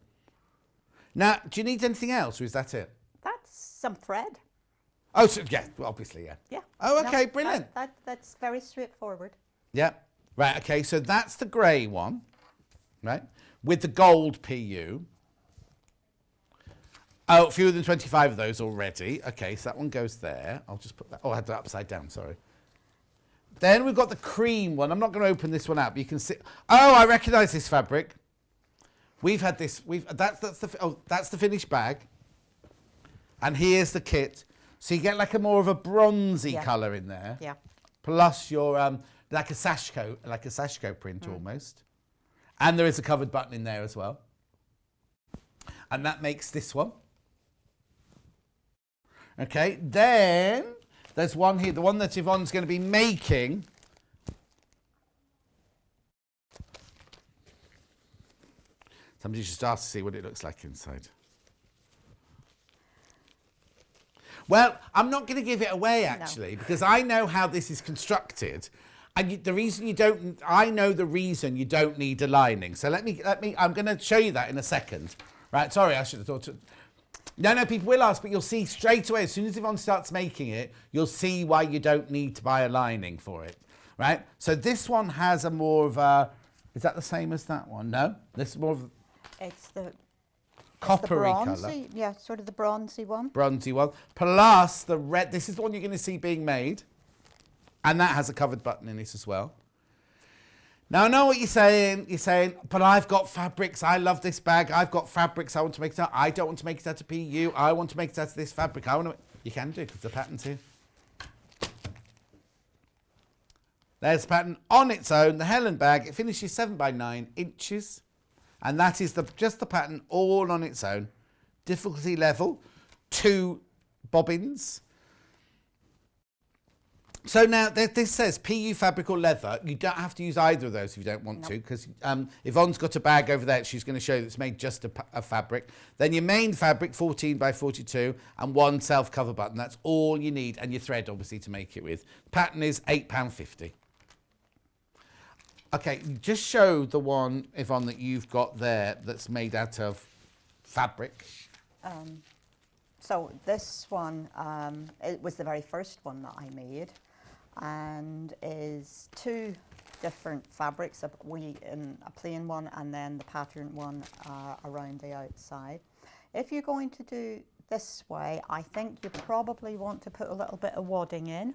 Now, do you need anything else, or is that it? That's some thread. Oh, so, yeah, well, obviously, yeah. Yeah. Oh, okay, No, brilliant. That's very straightforward. Yeah. Right, okay, so that's the grey one, right, with the gold PU. Oh, fewer than 25 of those already. Okay, so that one goes there. I'll just put that. Oh, I had that upside down, sorry. Then we've got the cream one. I'm not going to open this one out, but you can see. Oh, I recognise this fabric. We've had this. That's the finished bag. And here's the kit. So you get like a more of a bronzy colour in there. Yeah. Plus your like a sash coat print almost. And there is a covered button in there as well. And that makes this one. Okay, then there's one here, the one that Yvonne's going to be making. Somebody should start to see what it looks like inside. Well, I'm not going to give it away, actually, because I know how this is constructed. And the reason you don't, I know the reason you don't need a lining. So let me, I'm going to show you that in a second. Right, sorry, I should have thought. No, people will ask, but you'll see straight away, as soon as Yvonne starts making it, you'll see why you don't need to buy a lining for it, right? So this one has a more of a, is that the same as that one? No? This is more of It's the coppery bronzy, colour. yeah, sort of the bronzy one. Bronzy one. Plus the red, this is the one you're going to see being made. And that has a covered button in it as well. Now, I know what you're saying. You're saying, but I've got fabrics. I love this bag. I've got fabrics. I want to make it out. I don't want to make it out of PU. I want to make it out of this fabric. I want to. You can do, because the pattern's here. There's the pattern on its own. The Helen bag. It finishes 7 by 9 inches. And that is just the pattern all on its own. Difficulty level, 2 bobbins. So now this says PU fabric or leather. You don't have to use either of those if you don't want to, because Yvonne's got a bag over there. She's going to show you that's made just a fabric. Then your main fabric, 14 by 42, and 1 self-cover button. That's all you need, and your thread, obviously, to make it with. The pattern is £8.50. Okay, just show the one, Yvonne, that you've got there that's made out of fabric. So this one, it was the very first one that I made, and is 2 different fabrics, a plain one and then the patterned one around the outside. If you're going to do this way, I think you probably want to put a little bit of wadding in.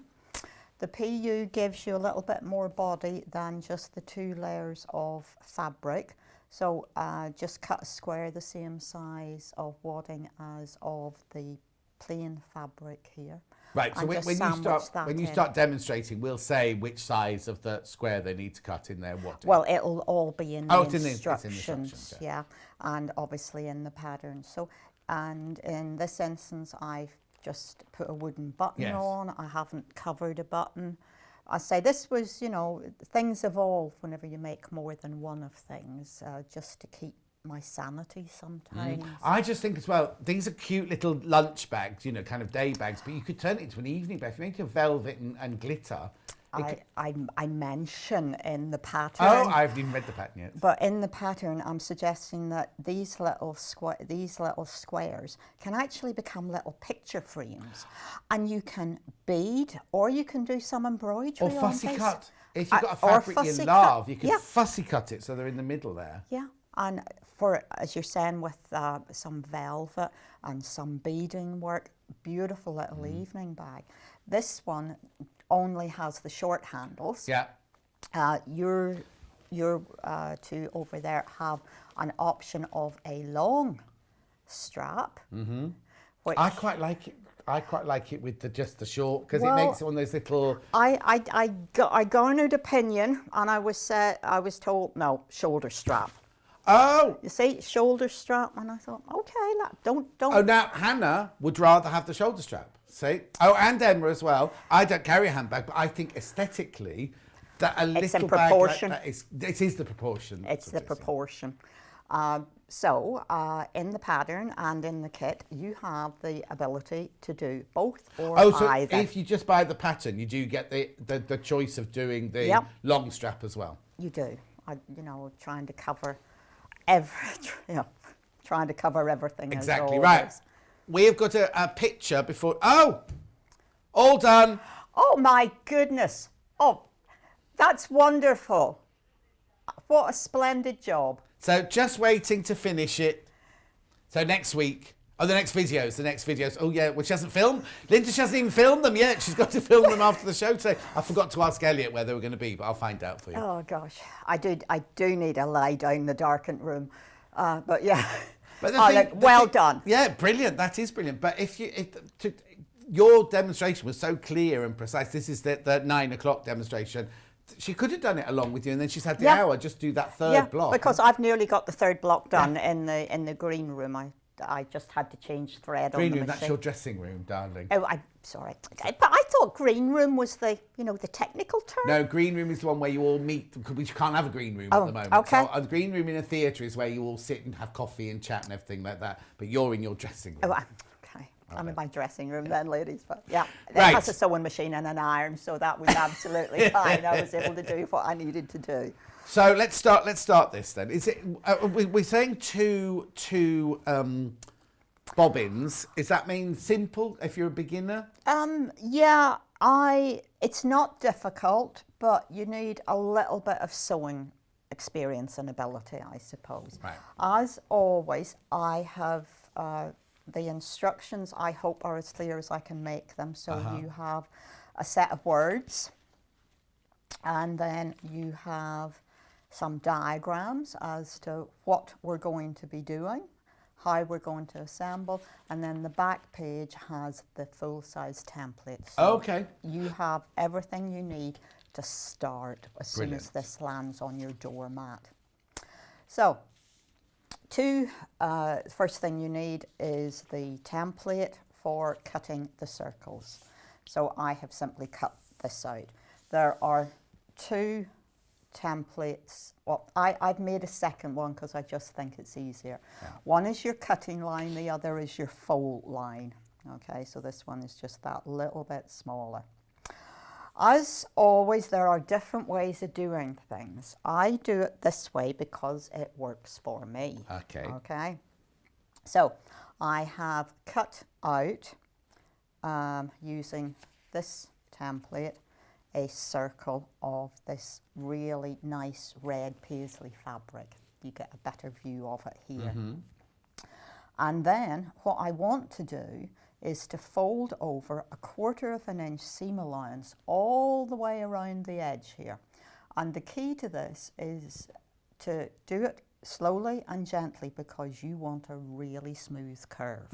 The PU gives you a little bit more body than just the 2 layers of fabric. So just cut a square the same size of wadding as of the plain fabric here. Right, so when you start demonstrating, we'll say which size of the square they need to cut in there. Well, it'll all be in the instructions, it's in the instructions, yeah, and obviously in the pattern. So, and in this instance, I've just put a wooden button on. I haven't covered a button. I say this was, you know, things evolve whenever you make more than one of things, just to keep my sanity sometimes. I just think as well, these are cute little lunch bags, you know, kind of day bags, but you could turn it into an evening bag. If you make it of velvet and glitter. I mention in the pattern. Oh, I haven't even read the pattern yet. But in the pattern, I'm suggesting that these little squares can actually become little picture frames, and you can bead, or you can do some embroidery. Or fussy on this. cut. If you've got a fabric you love, you can fussy cut it so they're in the middle there. Yeah, and for, as you're saying, with some velvet and some beading work, beautiful little evening bag. This one only has the short handles. Yeah. Your 2 over there have an option of a long strap. Which I quite like it. I quite like it with just the short, because it makes it one of those little. I garnered opinion, and I was told no, shoulder strap. Oh. You see, shoulder strap, and I thought, okay, don't. Oh, now Hannah would rather have the shoulder strap. See? Oh, and Emma as well. I don't carry a handbag, but I think aesthetically that a It's little in proportion. bag like that it is the proportion. It's the proportion. So in the pattern and in the kit, you have the ability to do both or either. If you just buy the pattern, you do get the choice of doing the long strap as well. You do. Trying to cover trying to cover everything. Exactly, as right. always. We have got a picture before. Oh, all done. Oh my goodness. Oh, that's wonderful. What a splendid job. So just waiting to finish it. So next week. Oh, the next videos. Oh, yeah, well, she hasn't filmed. Linda, she hasn't even filmed them yet. She's got to film them after the show today. I forgot to ask Elliot where they were going to be, but I'll find out for you. Oh, gosh. I do need to lie down in the darkened room. But, yeah. But well done. Yeah, brilliant. That is brilliant. But your demonstration was so clear and precise. This is the 9 o'clock demonstration. She could have done it along with you, and then she's had the hour just do that third block. Because I've nearly got the third block done in the green room. I just had to change thread on the machine. That's your dressing room, darling. Oh, I'm sorry. But I thought green room was the technical term. No, green room is the one where you all meet. We can't have a green room at the moment. Okay. So a green room in a theatre is where you all sit and have coffee and chat and everything like that. But you're in your dressing room. Oh, okay. I'm in my dressing room then, ladies, but yeah. Right. It has a sewing machine and an iron, so that was absolutely fine. I was able to do what I needed to do. So let's start this then. Is it? We're saying two bobbins. Does that mean simple if you're a beginner? Yeah, it's not difficult, but you need a little bit of sewing experience and ability, I suppose. Right. As always, I have the instructions, I hope, are as clear as I can make them. So you have a set of words, and then you have some diagrams as to what we're going to be doing, how we're going to assemble, and then the back page has the full-size template. So Okay. you have everything you need to start as soon as Brilliant. this lands on your doormat. So, first thing you need is the template for cutting the circles. So I have simply cut this out. There are 2 templates. Well, I've made a second one because I just think it's easier. Yeah. One is your cutting line, the other is your fold line. Okay, so this one is just that little bit smaller. As always, there are different ways of doing things. I do it this way because it works for me. Okay. Okay. So I have cut out, using this template, a circle of this really nice red paisley fabric. You get a better view of it here. And then what I want to do is to fold over a 1/4 inch seam allowance all the way around the edge here. And the key to this is to do it slowly and gently because you want a really smooth curve.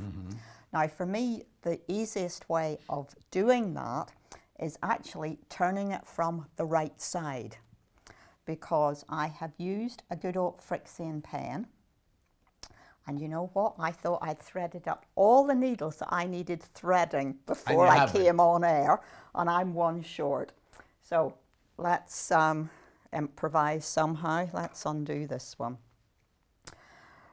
Now for me, the easiest way of doing that is actually turning it from the right side, because I have used a good old Frixian pen. And you know what? I thought I'd threaded up all the needles that I needed threading before I came on air, and I'm one short. So let's improvise somehow. Let's undo this one.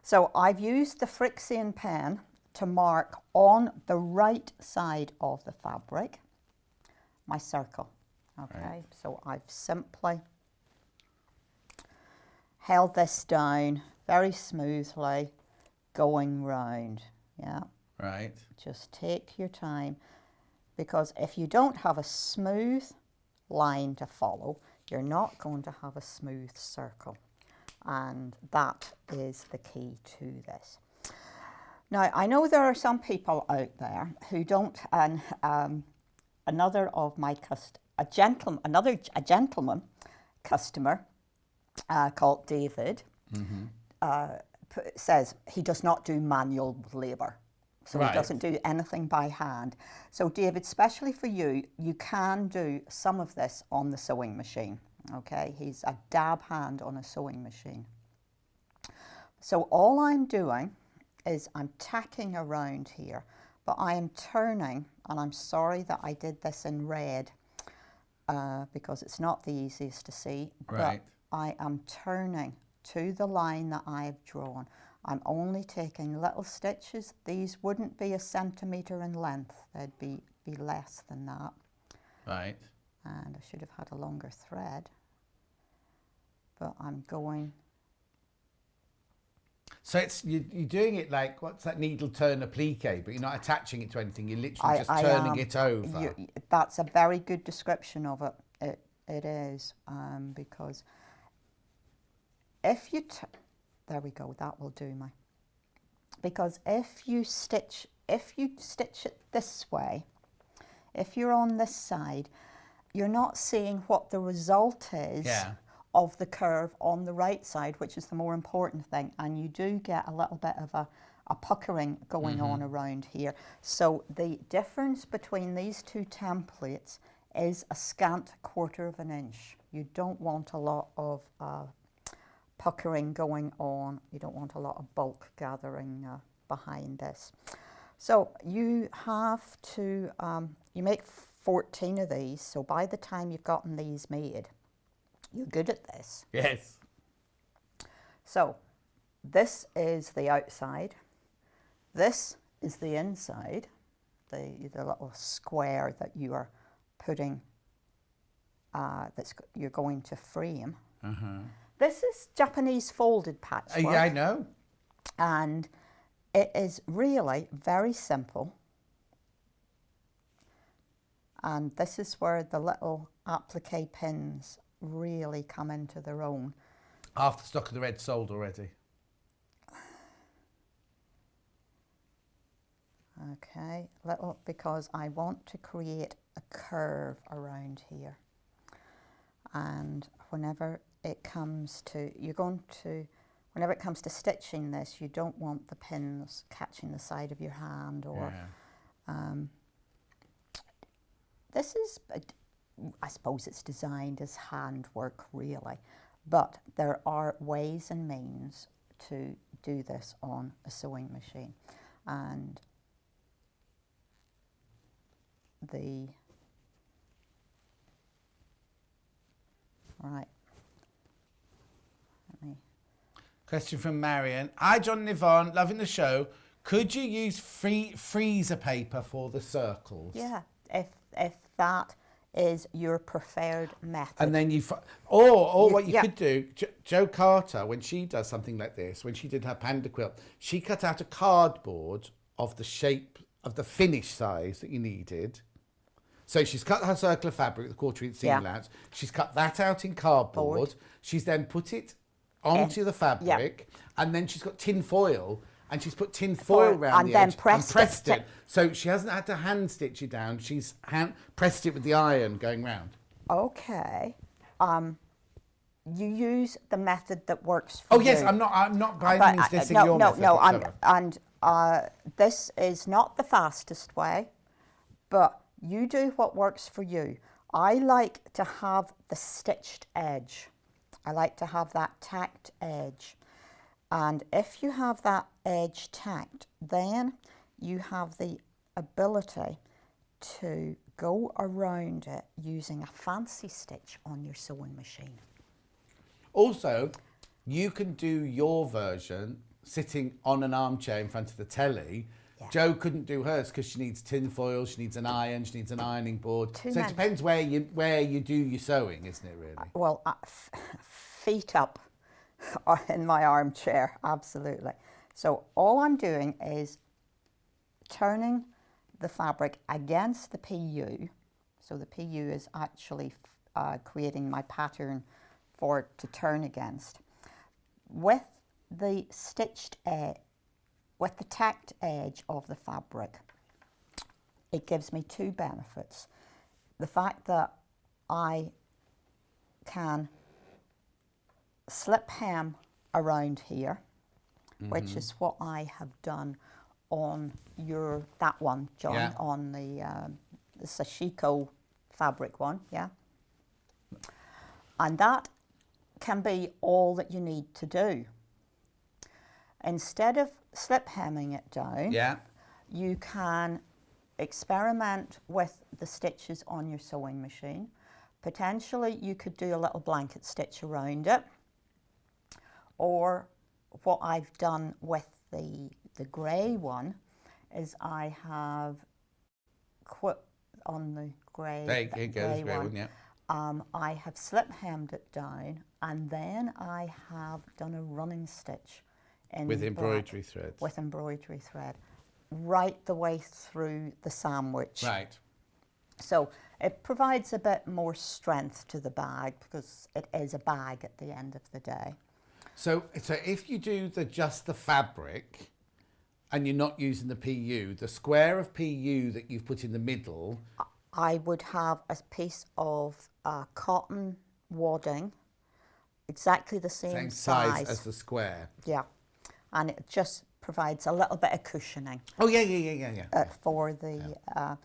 So I've used the Frixian pen to mark on the right side of the fabric my circle. Okay, right. So I've simply held this down very smoothly, going round. Yeah. Right. Just take your time, because if you don't have a smooth line to follow, you're not going to have a smooth circle. And that is the key to this. Now, I know there are some people out there who don't, and another of my a gentleman customer called David says he does not do manual labour. So he doesn't do anything by hand. So David, especially for you, you can do some of this on the sewing machine. Okay, he's a dab hand on a sewing machine. So all I'm doing is I'm tacking around here, but I am turning, and I'm sorry that I did this in red because it's not the easiest to see, but I am turning to the line that I've drawn. I'm only taking little stitches. These wouldn't be 1 centimetre in length. They'd be less than that. Right. And I should have had a longer thread. But I'm going. So it's you're doing it like, what's that needle turn applique, but you're not attaching it to anything. You're literally just turning it over. That's a very good description of it. It is because if you there we go, that will do me. Because if you stitch it this way, if you're on this side, you're not seeing what the result is of the curve on the right side, which is the more important thing. And you do get a little bit of a puckering going on around here. So the difference between these two templates is a scant 1/4 inch. You don't want a lot of puckering going on. You don't want a lot of bulk gathering behind this. So you have to, you make 14 of these. So by the time you've gotten these made, you're good at this. Yes. So this is the outside. This is the inside. the little square that you are putting, you're going to frame. This is Japanese folded patchwork. Yeah, I know. And it is really very simple. And this is where the little applique pins really come into their own. Half the stock of the red sold already. Okay, because I want to create a curve around here. And whenever it comes to, whenever it comes to stitching this, you don't want the pins catching the side of your hand or, this is, I suppose it's designed as handwork really, but there are ways and means to do this on a sewing machine. And right. Question from Marion. Hi, John and Yvonne. Loving the show. Could you use freezer paper for the circles? Yeah, if that is your preferred method. And then or what you could do, Jo Carter, when she does something like this, when she did her panda quilt, she cut out a cardboard of the shape of the finished size that you needed. So she's cut her circle of fabric, the 1/4 seam allowance. She's cut that out in cardboard. She's then put it onto the fabric, and then she's got tin foil, and she's put tin foil around the edge and pressed it. So she hasn't had to hand stitch it down. She's pressed it with the iron going round. Okay. You use the method that works for you. Oh yes, I'm not by any means dissing your method. No, this is not the fastest way, but you do what works for you. I like to have the stitched edge. I like to have that tacked edge. And if you have that edge tacked, then you have the ability to go around it using a fancy stitch on your sewing machine. Also, you can do your version sitting on an armchair in front of the telly. Yeah. Jo couldn't do hers because she needs tin foil, she needs an iron, she needs an ironing board. So it depends where you do your sewing, isn't it, really? Well, feet up in my armchair, absolutely. So all I'm doing is turning the fabric against the PU. So the PU is actually creating my pattern for it to turn against. With the stitched edge, with the tacked edge of the fabric, it gives me two benefits. The fact that I can slip hem around here, which is what I have done on that one, John, on the Sashiko fabric one, and that can be all that you need to do. Instead of slip hemming it down, you can experiment with the stitches on your sewing machine. Potentially you could do a little blanket stitch around it, or what I've done with the grey one is I have on the grey one, I have slip hemmed it down, and then I have done a running stitch with embroidery thread. With embroidery thread, right the way through the sandwich. Right. So it provides a bit more strength to the bag because it is a bag at the end of the day. So if you do just the fabric and you're not using the PU, the square of PU that you've put in the middle, I would have a piece of cotton wadding, exactly the same size as the square. Yeah, and it just provides a little bit of cushioning. Oh yeah. For the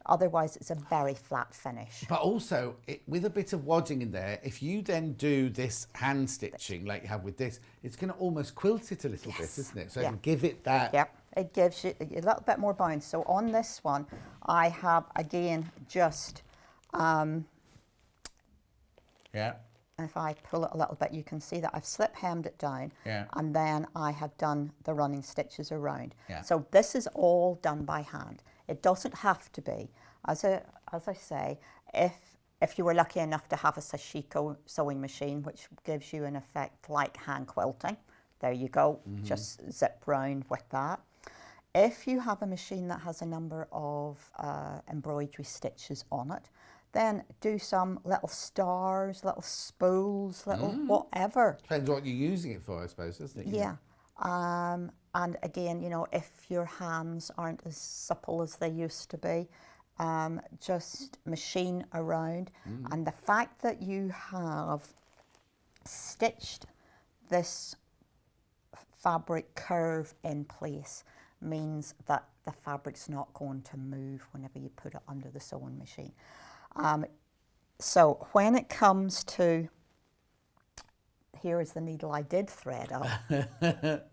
otherwise it's a very flat finish. But also with a bit of wadding in there, if you then do this hand stitching like you have with this, it's going to almost quilt it a little bit, isn't it? So give it that. Yeah, it gives you a little bit more bounce. So on this one, I have again just if I pull it a little bit, you can see that I've slip hemmed it down, and then I have done the running stitches around. So this is all done by hand. It doesn't have to be. As I say, if you were lucky enough to have a sashiko sewing machine, which gives you an effect like hand quilting, there you go, just zip round with that. If you have a machine that has a number of embroidery stitches on it, then do some little stars, little spools, little whatever. Depends what you're using it for, I suppose, doesn't it? Yeah. And again, you know, if your hands aren't as supple as they used to be, just machine around. And the fact that you have stitched this fabric curve in place means that the fabric's not going to move whenever you put it under the sewing machine. So when it comes to, here is the needle I did thread up.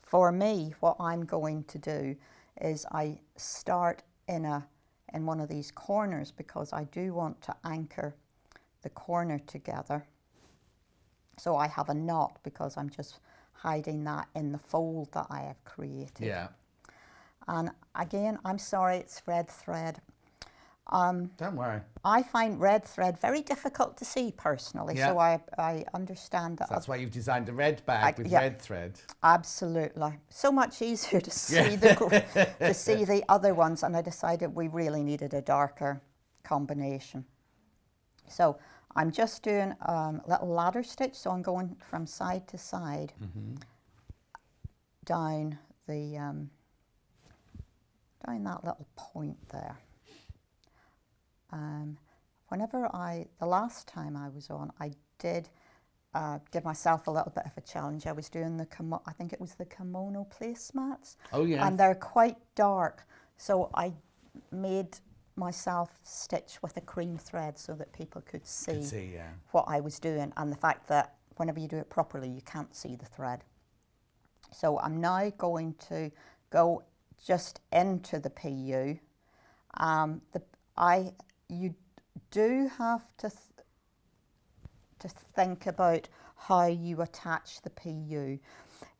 For me, what I'm going to do is I start in one of these corners, because I do want to anchor the corner together. So I have a knot, because I'm just hiding that in the fold that I have created. Yeah. And again, I'm sorry, it's red thread. Don't worry. I find red thread very difficult to see personally, Yeah. so I understand that. That's why you've designed a red bag with red thread. Absolutely, so much easier to see to see the other ones, and I decided we really needed a darker combination. So I'm just doing a little ladder stitch, so I'm going from side to side down the down that little point there. The last time I was on, I did give myself a little bit of a challenge. I was doing I think it was the kimono placemats. Oh, yeah. And they're quite dark. So I made myself stitch with a cream thread so that people could see, what I was doing. And the fact that whenever you do it properly, you can't see the thread. So I'm now going to go just into the PU. You do have to think about how you attach the PU.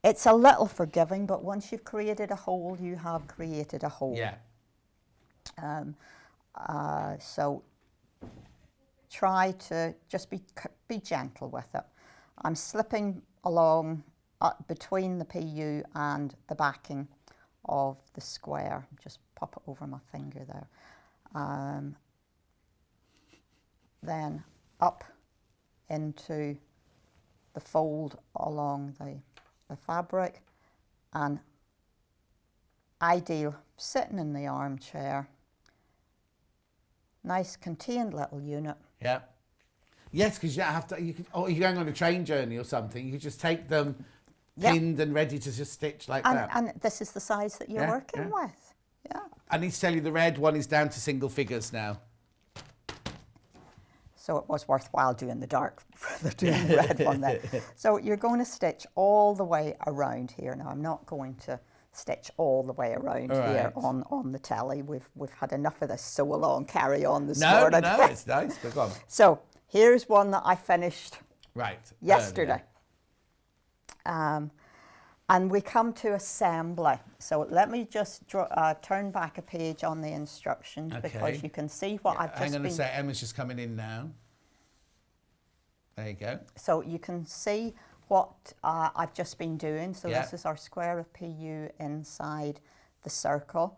It's a little forgiving, but once you've created a hole, you have created a hole. Yeah. So try to just be gentle with it. I'm slipping along between the PU and the backing of the square. Just pop it over my finger there. Then up into the fold along the fabric, and ideal sitting in the armchair. Nice contained little unit. Yeah. Yes, because you have to. Or you're going on a train journey or something. You could just take them pinned and ready to just stitch like that. And this is the size that you're working with. Yeah. I need to tell you, the red one is down to single figures now. So it was worthwhile doing the red one there. So you're going to stitch all the way around here. Now I'm not going to stitch all the way around here on the telly. We've had enough of this sew along, carry on this morning. No, it's nice, but go on. So here's one that I finished yesterday. And we come to assembly. So let me just turn back a page on the instructions because you can see what I've just been... Hang on a sec, Emma's just coming in now. There you go. So you can see what I've just been doing. So this is our square of PU inside the circle,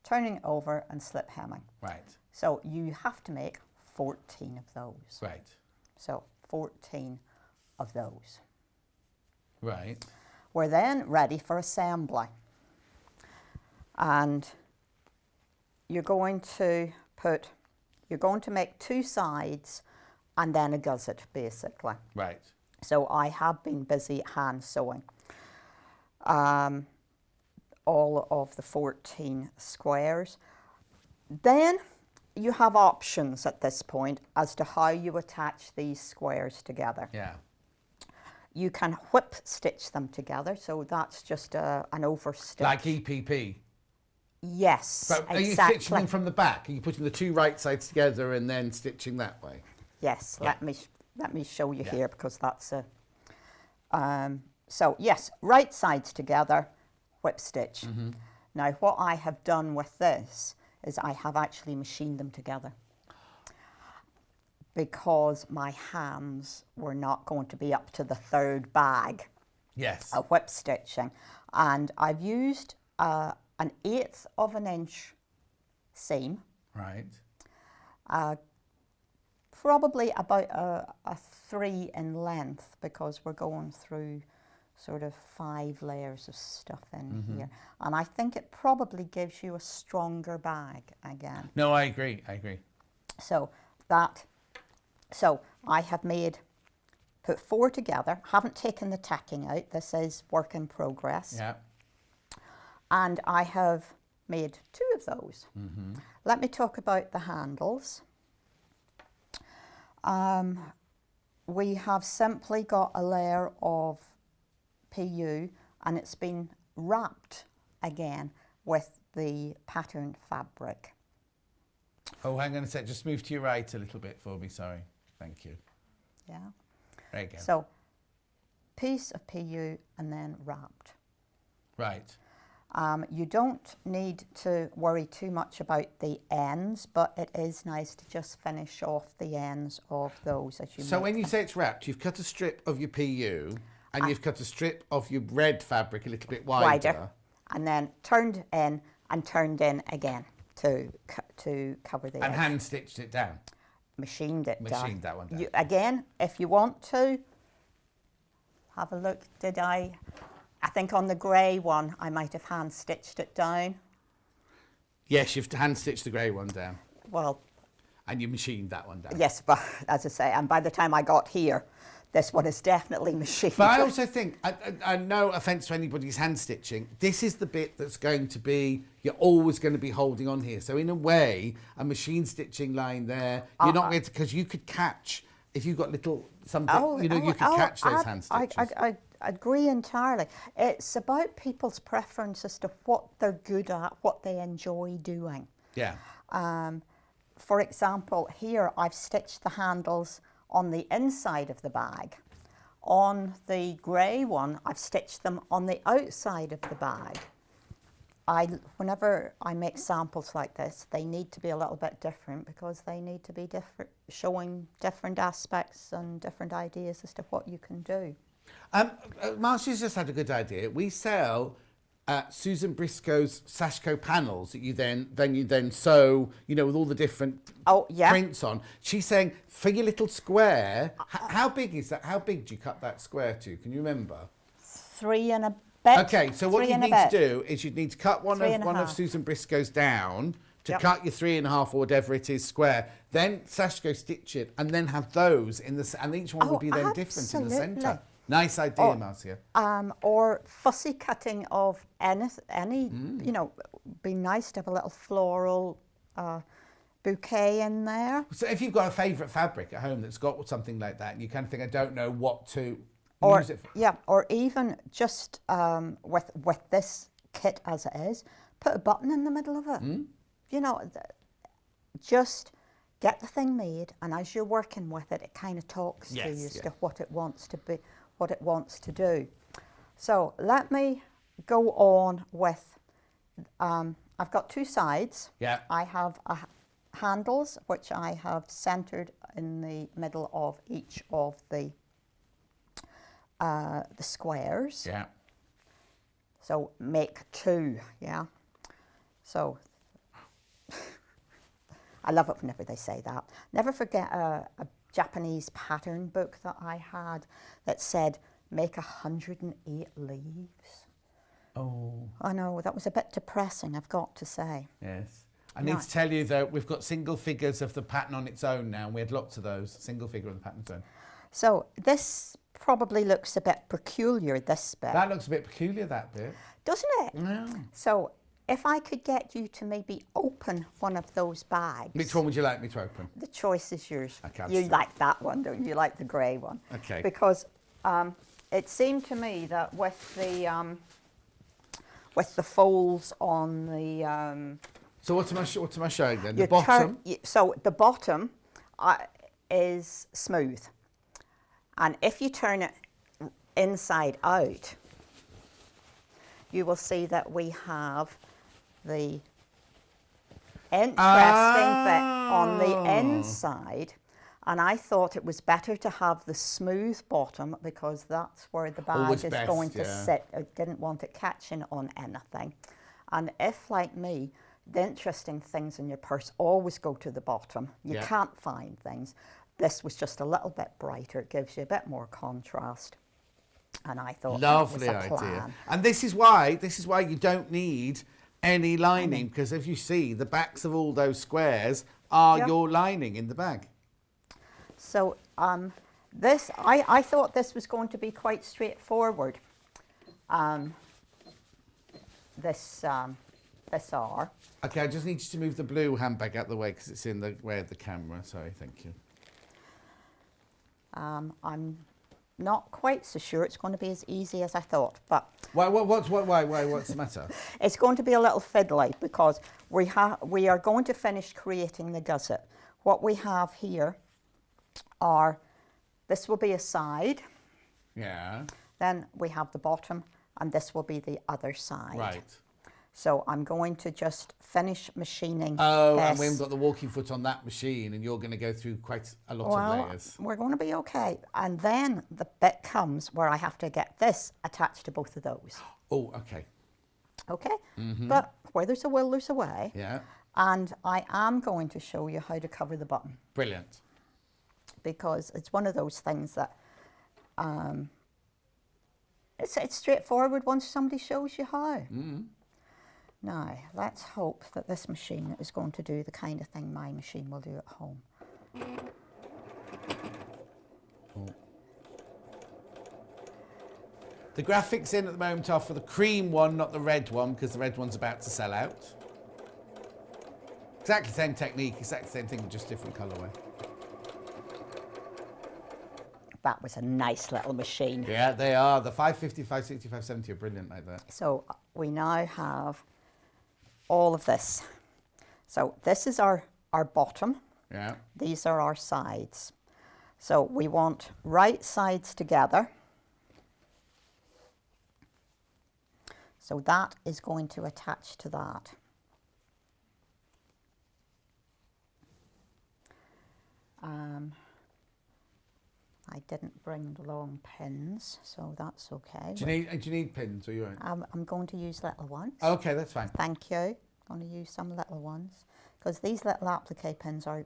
turning it over and slip hemming. Right. So you have to make 14 of those. Right. So 14 of those. Right. We're then ready for assembly. And you're going to make two sides and then a gusset, basically. Right. So I have been busy hand sewing all of the 14 squares. Then you have options at this point as to how you attach these squares together. Yeah. You can whip stitch them together, so that's just an overstitch. Like EPP? Yes, but are you stitching them from the back? Are you putting the two right sides together and then stitching that way? Yes, let me show you here, because that's a... so yes, right sides together, whip stitch. Now, what I have done with this is I have actually machined them together because my hands were not going to be up to the third bag Yes. of whip stitching. And I've used an 1/8 of an inch seam, Right. probably about a 3 in length, because we're going through sort of 5 layers of stuff in here. And I think it probably gives you a stronger bag again. No, I agree. I agree. So I have put 4 together, haven't taken the tacking out. This is work in progress. Yeah. And I have made 2 of those. Let me talk about the handles. We have simply got a layer of PU, and it's been wrapped again with the pattern fabric. Oh, hang on a sec. Just move to your right a little bit for me. Sorry. Thank you. Yeah. There you go. So, piece of PU and then wrapped. Right. You don't need to worry too much about the ends, but it is nice to just finish off the ends of those as you So make when you them. say it's wrapped, you've cut a strip of your PU and you've cut a strip of your red fabric a little bit wider. And then turned in and turned in again to cover the And edge. hand stitched it down. Machined it down. Machined that one down. Again, if you want to, have a look. I think on the grey one, I might have hand stitched it down. Yes, you've hand stitched the grey one down. Well, And you machined that one down. yes, but as I say, and by the time I got here, this one is definitely machined. But I also think, and no offence to anybody's hand stitching, this is the bit that's going to be, you're always going to be holding on here. So in a way, a machine stitching line there, you're not going to, because you could catch, if you've got little something, you could catch those hand stitches. I agree entirely. It's about people's preference as to what they're good at, what they enjoy doing. Yeah. For example, here I've stitched the handles on the inside of the bag. On the grey one, I've stitched them on the outside of the bag. Whenever I make samples like this, they need to be a little bit different because they need to be showing different aspects and different ideas as to what you can do. Marcia's just had a good idea. We sell Susan Briscoe's Sashko panels that you then sew, with all the different prints on. She's saying for your little square, how big is that? How big do you cut that square to? Can you remember? 3 and a bit. Okay, so what you need to do is you'd need to cut one of Susan Briscoe's down to cut your 3.5 or whatever it is square. Then Sashko stitch it, and then have those and each one would be then different in the centre. Nice idea, Marcia. Or fussy cutting of any be nice to have a little floral bouquet in there. So if you've got a favourite fabric at home that's got something like that, and you kind of think, I don't know what to use it for. Yeah, or even just with this kit as it is, put a button in the middle of it. Just get the thing made, and as you're working with it, it kind of talks to you as to what it wants to be, what it wants to do. So let me go on with, I've got 2 sides. Yeah. I have handles, which I have centered in the middle of each of the squares. Yeah. So make 2, yeah. So I love it whenever they say that. Never forget a Japanese pattern book that I had that said, make 108 leaves. Oh. I know, that was a bit depressing, I've got to say. Yes. I need to tell you that we've got single figures of the pattern on its own now. We had lots of those, single figure of the pattern on its own. So this probably looks a bit peculiar, this bit. That looks a bit peculiar, that bit. Doesn't it? Yeah. So if I could get you to maybe open one of those bags. Which one would you like me to open? The choice is yours. Okay, You like that one, don't you? You like the grey one. Okay. Because it seemed to me that with the folds on the So what am I showing then? The you bottom? so the bottom is smooth, and if you turn it inside out, you will see that we have the interesting bit on the inside, and I thought it was better to have the smooth bottom because that's where the bag Always is best, going to yeah. sit. I didn't want it catching on anything. And if, like me, the interesting things in your purse always go to the bottom, you Yeah. can't find things. This was just a little bit brighter. It gives you a bit more contrast. And I thought Lovely that was a idea. plan. And this is why you don't need any lining, because if you see, the backs of all those squares are Yeah. your lining in the bag. So I thought this was going to be quite straightforward. This R. Okay, I just need you to move the blue handbag out the way because it's in the way of the camera. Sorry, thank you. I'm not quite so sure it's going to be as easy as I thought, but Why? What's the matter? it's going to be a little fiddly because we are going to finish creating the gusset. What we have here are, this will be a side, Yeah. then we have the bottom, and this will be the other side. Right. So I'm going to just finish machining Oh, this. and we've got the walking foot on that machine, and you're going to go through quite a lot of layers. We're going to be okay. And then the bit comes where I have to get this attached to both of those. Oh, okay. Okay? But where there's a will, there's a way. Yeah. And I am going to show you how to cover the button, Brilliant. because it's one of those things that it's straightforward once somebody shows you how. Now, let's hope that this machine is going to do the kind of thing my machine will do at home. The graphics in at the moment are for the cream one, not the red one, because the red one's about to sell out. Exactly the same technique, exactly the same thing, just different colourway. That was a nice little machine. Yeah, they are. The 550, 560, 570 are brilliant like that. So we now have all of this. So this is our bottom. Yeah. These are our sides. So we want right sides together. So that is going to attach to that. I didn't bring the long pins, so that's okay. Do you need pins or you won't? I'm going to use little ones. Okay, that's fine. Thank you. I'm going to use some little ones because these little applique pins are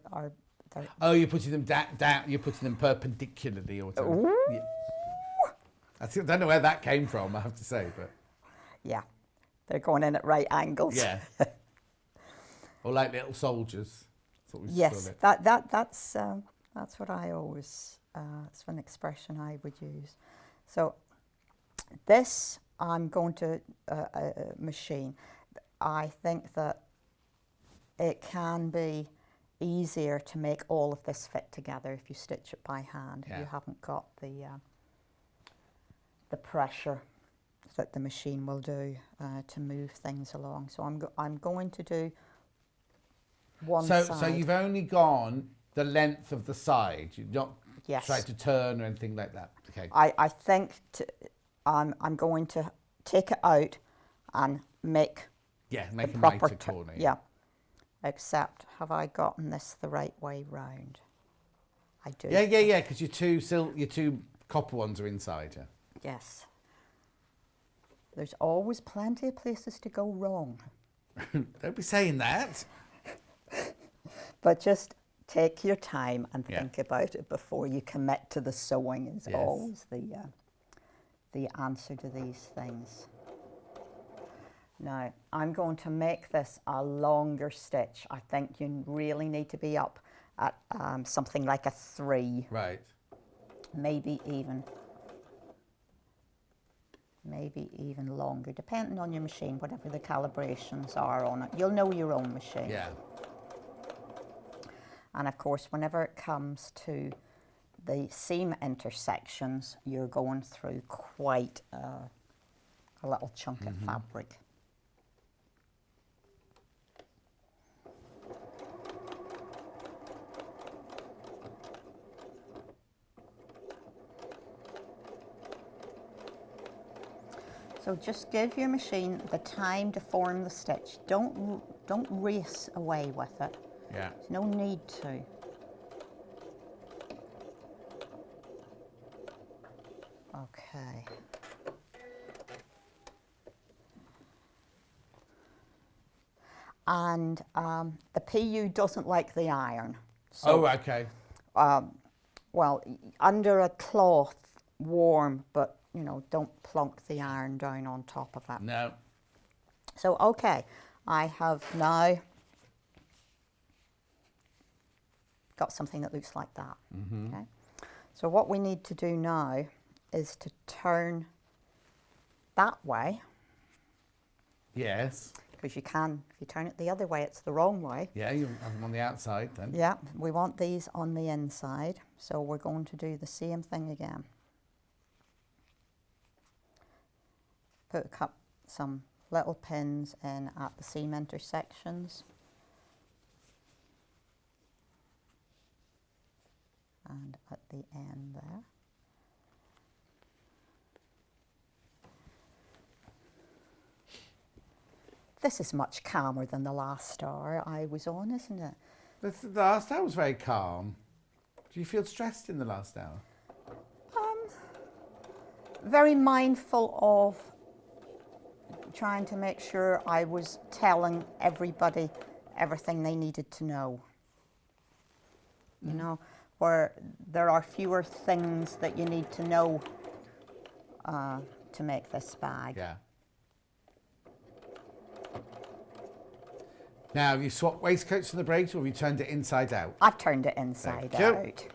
they're, Oh, you're putting them down. You're putting them perpendicularly or something. Yeah. I don't know where that came from, I have to say, but yeah, they're going in at right angles. yeah. Or like little soldiers. That's what we used to Yes, call it. that's what I always. It's an expression I would use. So this I'm going to machine. I think that it can be easier to make all of this fit together if you stitch it by hand. Yeah. You haven't got the pressure that the machine will do to move things along. So I'm going to do one side. So you've only gone the length of the side. You've not Yes. tried to turn or anything like that. Okay. I think I'm going to take it out and make Yeah, make the a proper nicer corner. yeah. Except, have I gotten this the right way round? I do. Yeah, because your two copper ones are inside, yeah. Yes. There's always plenty of places to go wrong. Don't be saying that. But just take your time and Yeah. think about it before you commit to the sewing is Yes. always the answer to these things. Now, I'm going to make this a longer stitch. I think you really need to be up at something like a 3, Right. maybe even longer, depending on your machine, whatever the calibrations are on it. You'll know your own machine. Yeah. And of course, whenever it comes to the seam intersections, you're going through quite a little chunk of fabric. So just give your machine the time to form the stitch. Don't race away with it. Yeah. There's no need to. Okay. And the PU doesn't like the iron. So, oh, okay. well, under a cloth, warm, but you know, don't plonk the iron down on top of it. No. So, okay, I have now got something that looks like that. Okay. So what we need to do now is to turn that way. Yes. Because you can, if you turn it the other way, it's the wrong way. Yeah, you have them on the outside then. Yeah, we want these on the inside, so we're going to do the same thing again. Put some little pins in at the seam intersections. And at the end there. This is much calmer than the last hour I was on, isn't it? The last hour was very calm. Do you feel stressed in the last hour? Very mindful of trying to make sure I was telling everybody everything they needed to know. You know, where there are fewer things that you need to know to make this bag. Yeah. Now, have you swapped waistcoats for the breaks, or have you turned it inside out? I've turned it inside Thank you. out.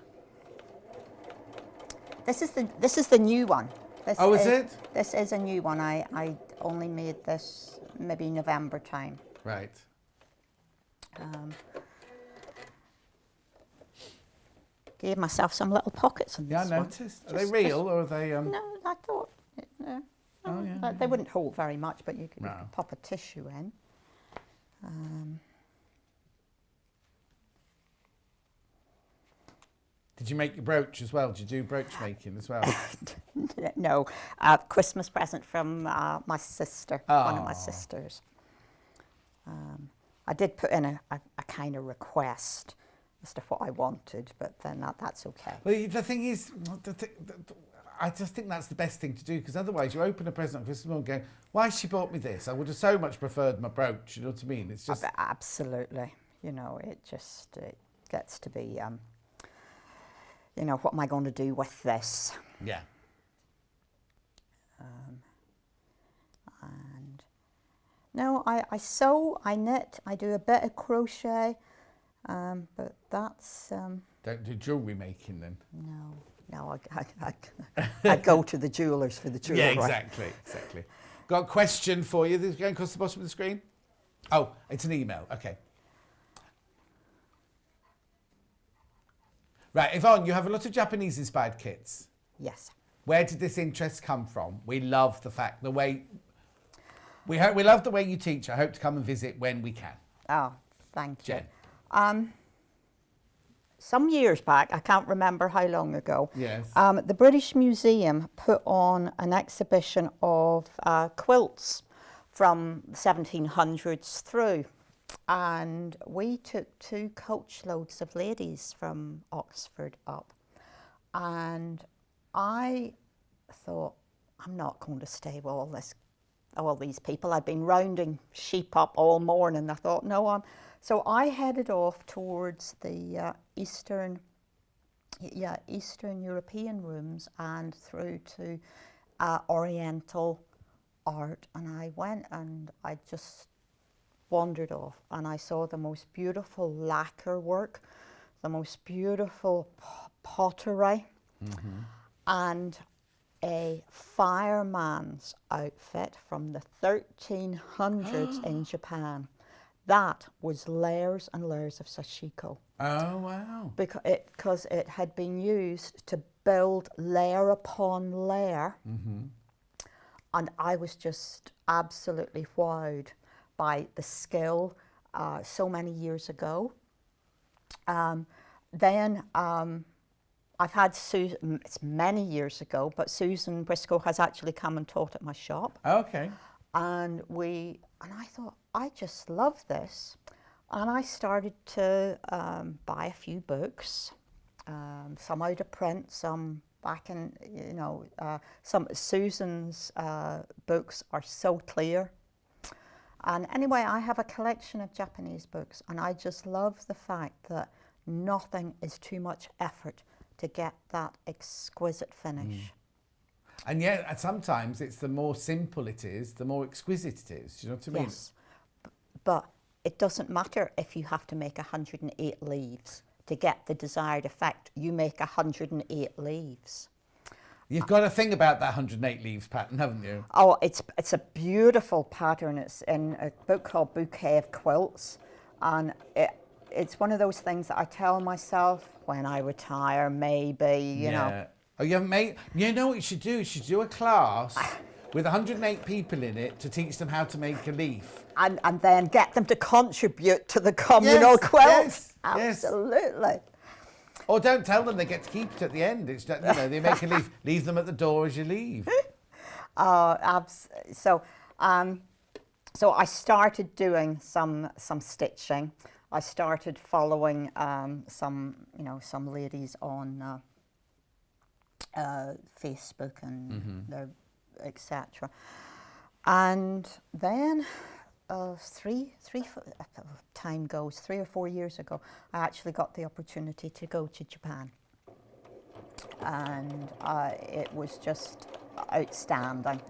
This is the new one. Oh, is it? This is a new one. I only made this maybe November time. Right. Gave myself some little pockets in Yeah, I this one. noticed. Are they real, or are they... No, I thought Oh, yeah. they wouldn't hold very much, but you could No. pop a tissue in. Did you make your brooch as well? Did you do brooch making as well? No, Christmas present from my sister, one of my sisters. I did put in a kind of request as to what I wanted, but then that's okay. Well, the thing is, I just think that's the best thing to do, because otherwise you open a present on Christmas morning going, why has she bought me this? I would have so much preferred my brooch, you know what I mean? It's just... Absolutely. You know, it gets to be, you know, what am I going to do with this? Yeah. And no, I sew, I knit, I do a bit of crochet, but that's... Don't do jewellery making then? No, I go to the jewellers for the jewellery. Yeah, exactly. Got a question for you. This is going across the bottom of the screen. Oh, it's an email. Okay. Right, Yvonne, you have a lot of Japanese-inspired kits. Yes. Where did this interest come from? We love the fact, the way... We love the way you teach. I hope to come and visit when we can. Oh, thank you. Jen. Some years back, I can't remember how long ago, Yes. the British Museum put on an exhibition of quilts from the 1700s through. And we took 2 coachloads of ladies from Oxford up. And I thought, I'm not going to stay with all these people. I've been rounding sheep up all morning. I thought, no, So I headed off towards the Eastern European rooms and through to Oriental art. And I went and I just wandered off, and I saw the most beautiful lacquer work, the most beautiful pottery, and a fireman's outfit from the 1300s in Japan. That was layers and layers of sashiko. Oh, wow. Because it had been used to build layer upon layer. And I was just absolutely wowed by the skill so many years ago. Then I've had Susan, it's many years ago, but Susan Briscoe has actually come and taught at my shop. Okay. And I thought, I just love this. And I started to buy a few books, some out of print, some back in, some Susan's books are so clear. And anyway, I have a collection of Japanese books, and I just love the fact that nothing is too much effort to get that exquisite finish. And yet, sometimes it's the more simple it is, the more exquisite it is. Do you know what I mean? Yes, but it doesn't matter if you have to make 108 leaves to get the desired effect. You make 108 leaves. You've got to think about that 108 leaves pattern, haven't you? Oh, it's a beautiful pattern. It's in a book called Bouquet of Quilts, and it's one of those things that I tell myself when I retire, maybe, you know. Oh, you haven't made... You know what you should do? You should do a class with 108 people in it to teach them how to make a leaf. And then get them to contribute to the communal quilt. Yes, Absolutely. Or don't tell them they get to keep it at the end. It's just, they make a leaf, leave them at the door as you leave. So I started doing some stitching. I started following some ladies on Facebook and etc. And then 3 or 4 years ago, I actually got the opportunity to go to Japan, and it was just outstanding.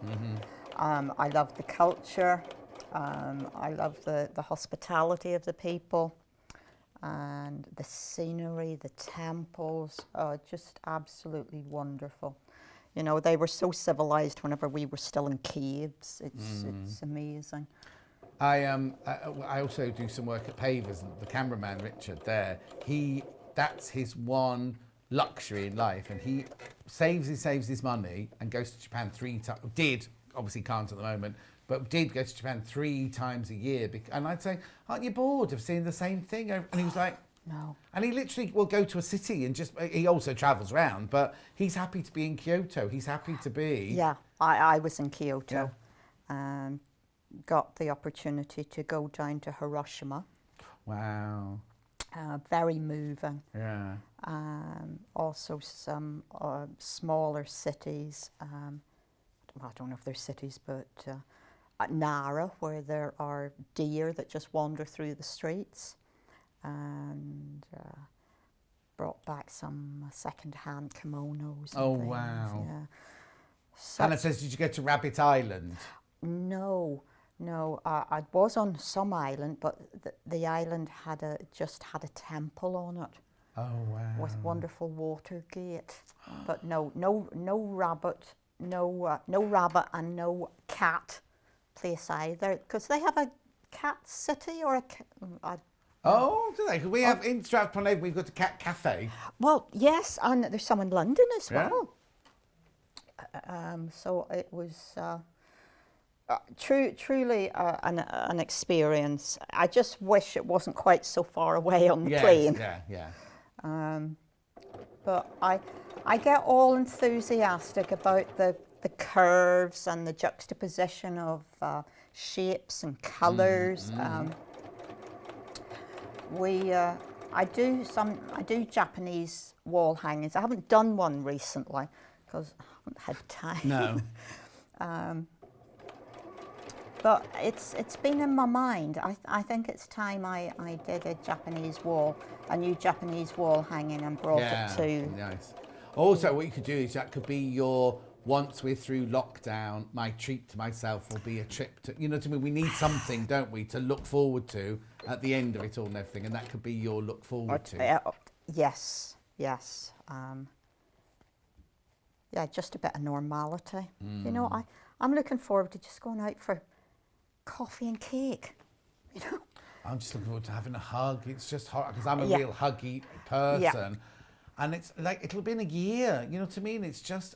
I love the culture. I love the hospitality of the people, and the scenery, the temples, just absolutely wonderful. You know, they were so civilized whenever we were still in caves. It's amazing. I also do some work at Pavers, and the cameraman Richard there, that's his one luxury in life, and he saves his money and goes to Japan 3 times. Did, obviously can't at the moment, but did go to Japan 3 times a year. And I'd say, aren't you bored of seeing the same thing? And he was like, no. And he literally will go to a city and he also travels around, but he's happy to be in Kyoto. He's happy to be... Yeah, I was in Kyoto. Yeah. Got the opportunity to go down to Hiroshima. Wow. Very moving. Yeah. Also some smaller cities. I don't know if they're cities, but at Nara, where there are deer that just wander through the streets. And brought back some second-hand kimonos. Oh, things. wow. Yeah. Hannah says, did you go to Rabbit Island? No. I was on some island, but the island just had a temple on it. Oh, wow. With wonderful water gate. But no rabbit, no rabbit and no cat place either, because they have a cat city or Oh, do they? 'Cause we have in Stratford-upon-Avon, we've got a cat cafe. Well, yes, and there's some in London as Yeah. well. So it was truly an experience. I just wish it wasn't quite so far away on the plane. Yeah. But I get all enthusiastic about the curves and the juxtaposition of shapes and colours. I do Japanese wall hangings. I haven't done one recently because I haven't had time. No. But it's been in my mind. I think it's time I did a new Japanese wall hanging and brought it to. Nice. Also, what you could do is that could be your, once we're through lockdown, my treat to myself will be a trip to, you know what I mean? We need something, don't we, to look forward to at the end of it all and everything, and that could be your look forward to. Yes. Yeah, just a bit of normality. You know, I'm looking forward to just going out for coffee and cake, you know. I'm just looking forward to having a hug. It's just hard because I'm a real huggy person. Yeah. And it's like, it'll be in a year, you know what I mean? It's just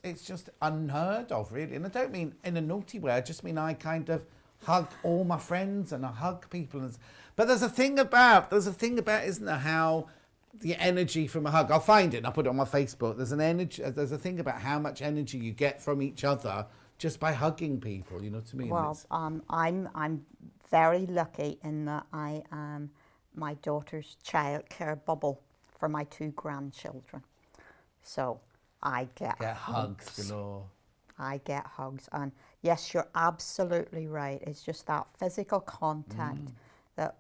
unheard of, really. And I don't mean in a naughty way, I just mean I kind of hug all my friends and I hug people. But there's a thing about, isn't there, how the energy from a hug. I'll find it and I'll put it on my Facebook. There's an energy. There's a thing about how much energy you get from each other just by hugging people. You know what I mean? Well, I'm very lucky in that I am my daughter's childcare bubble for my 2 grandchildren. So I get hugs galore. I get hugs, and yes, you're absolutely right. It's just that physical contact that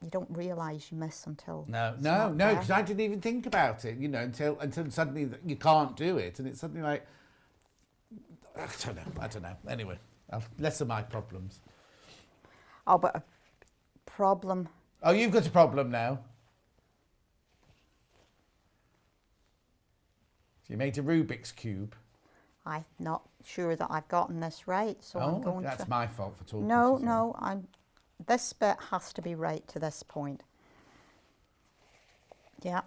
you don't realise you miss until No, because I didn't even think about it, you know, until suddenly you can't do it, and it's suddenly like, I don't know. Anyway, less of my problems. Oh, but a problem. Oh, you've got a problem now. You made a Rubik's Cube. I'm not sure that I've gotten this right, so I'm going that's my fault for talking. No, this bit has to be right to this point. Yeah,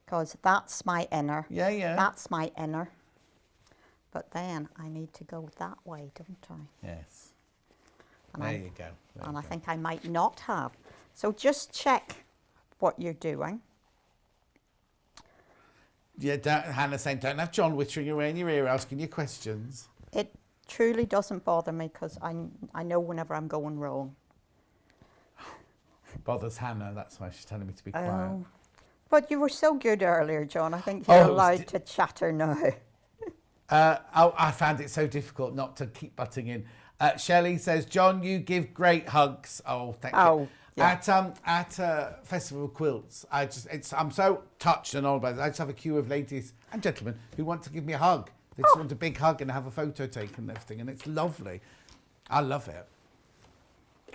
because that's my inner. Yeah. That's my inner. But then I need to go that way, don't I? Yes. And there you go. I think I might not have. So just check what you're doing. Yeah, Hannah's saying, don't have John whittering away in your ear asking you questions. It truly doesn't bother me because I know whenever I'm going wrong. Bothers Hannah, that's why she's telling me to be quiet. Oh. But you were so good earlier, John. I think you're allowed to chatter now. I found it so difficult not to keep butting in. Shelley says, John, you give great hugs. Oh, thank you. Yeah. At Festival of Quilts, I'm so touched and all about it. I just have a queue of ladies and gentlemen who want to give me a hug. They just want a big hug and have a photo taken and everything, and it's lovely. I love it.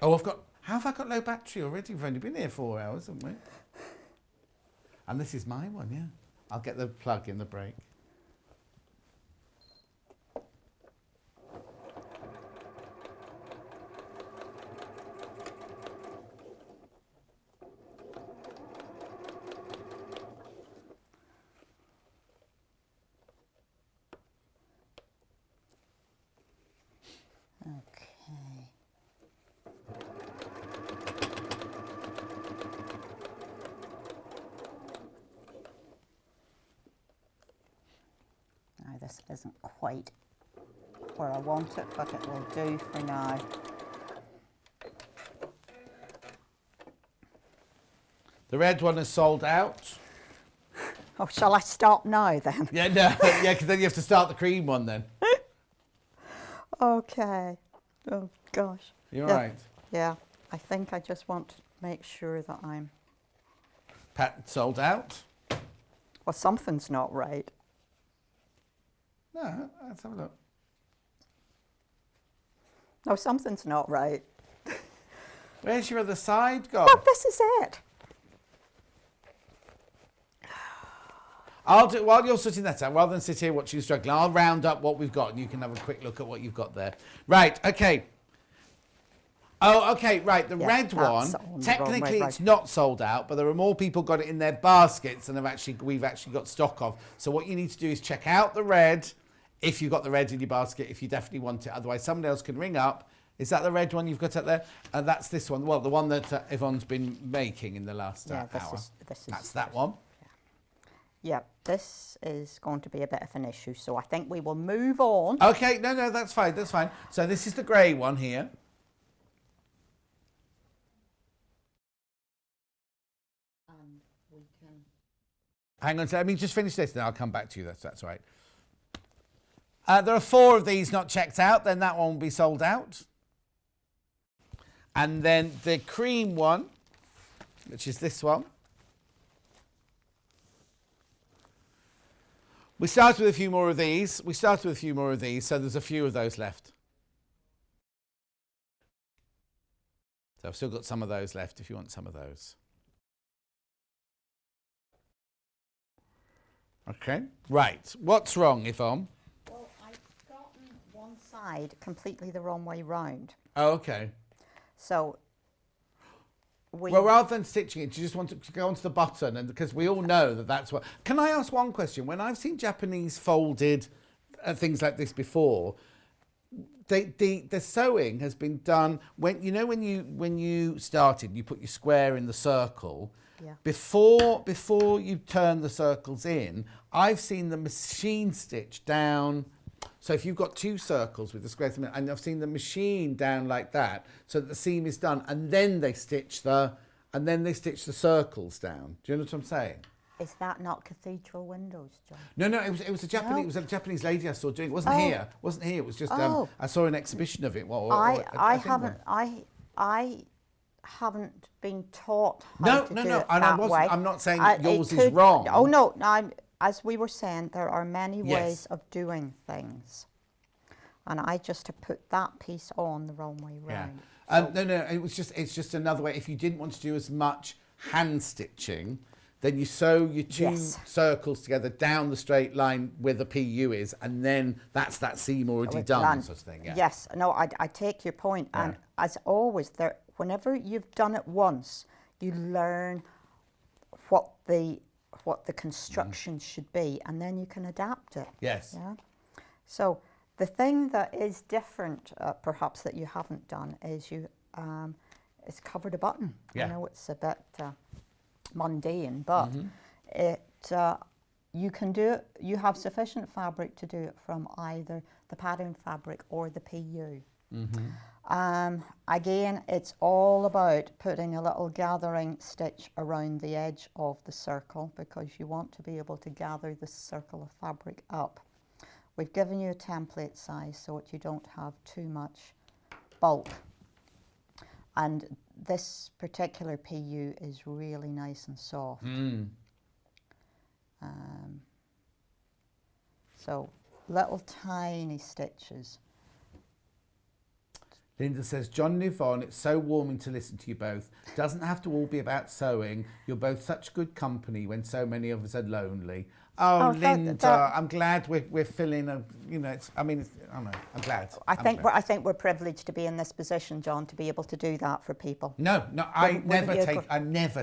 Oh, how have I got low battery already? We've only been here 4 hours, haven't we? And this is my one, yeah. I'll get the plug in the break. This isn't quite where I want it, but it will do for now. The red one is sold out. Oh, shall I stop now then? Yeah, no, yeah, because then you have to start the cream one then. Okay. Oh, gosh. You're right. Yeah, I think I just want to make sure that I'm... Pat sold out. Well, something's not right. No, let's have a look. No, something's not right. Where's your other side gone? Oh, this is it. I'll do, while you're sorting that out, rather than sit here watching you struggling, I'll round up what we've got and you can have a quick look at what you've got there. Right, okay. Oh, okay, right. The red one, technically it's not sold out, but there are more people got it in their baskets than we've actually got stock of. So what you need to do is check out the red, if you've got the red in your basket, if you definitely want it. Otherwise, somebody else can ring up. Is that the red one you've got up there? And that's this one. Well, the one that Yvonne's been making in the last hour. That's that one. Yeah, this is going to be a bit of an issue, so I think we will move on. Okay, no, that's fine, that's fine. So this is the grey one here. We can... Hang on, let me just finish this, then I'll come back to you, that's all right. There are 4 of these not checked out, then that one will be sold out. And then the cream one, which is this one. We started with a few more of these. So there's a few of those left. So I've still got some of those left if you want some of those. Okay, right. What's wrong, Yvonne? Well, I've gotten one side completely the wrong way round. Oh, okay. So... Well, rather than stitching it, you just want to go onto the button, and because we all know that's what... Can I ask one question? When I've seen Japanese folded things like this before, the sewing has been done when you started, you put your square in the circle. Yeah. Before you turn the circles in, I've seen the machine stitch down. So if you've got 2 circles with the squares, and I've seen the machine down like that, so that the seam is done, and then they stitch the circles down. Do you know what I'm saying? Is that not cathedral windows, John? No, it was a Japanese. No. It was a Japanese lady I saw doing it. It wasn't here. It wasn't here. It was just Oh. I saw an exhibition of it. I haven't been taught how No, to no, do no. it And that way. I'm not saying It yours is could- wrong. Oh no, as we were saying, there are many Yes. ways of doing things, and I just have put that piece on the wrong way Yeah. round. No. It's just another way. If you didn't want to do as much hand stitching, then you sew your 2 Yes. circles together down the straight line where the PU is, and then that's that seam already done, Done. sort of thing. Yeah. Yes, no, I take your point, and as always, whenever you've done it once, you learn what the construction should be, and then you can adapt it. Yes. Yeah. So the thing that is different, perhaps that you haven't done, is it's covered a button. Yeah. I know it's a bit mundane, but you can do it. You have sufficient fabric to do it from either the pattern fabric or the PU. Again, it's all about putting a little gathering stitch around the edge of the circle, because you want to be able to gather the circle of fabric up. We've given you a template size so that you don't have too much bulk. And this particular PU is really nice and soft. So little tiny stitches. Linda says, John and Yvonne, it's so warming to listen to you both. Doesn't have to all be about sewing. You're both such good company when so many of us are lonely. Oh, Linda, I'm glad we're filling a, I'm glad. I think we're privileged to be in this position, John, to be able to do that for people. No, I never Wouldn't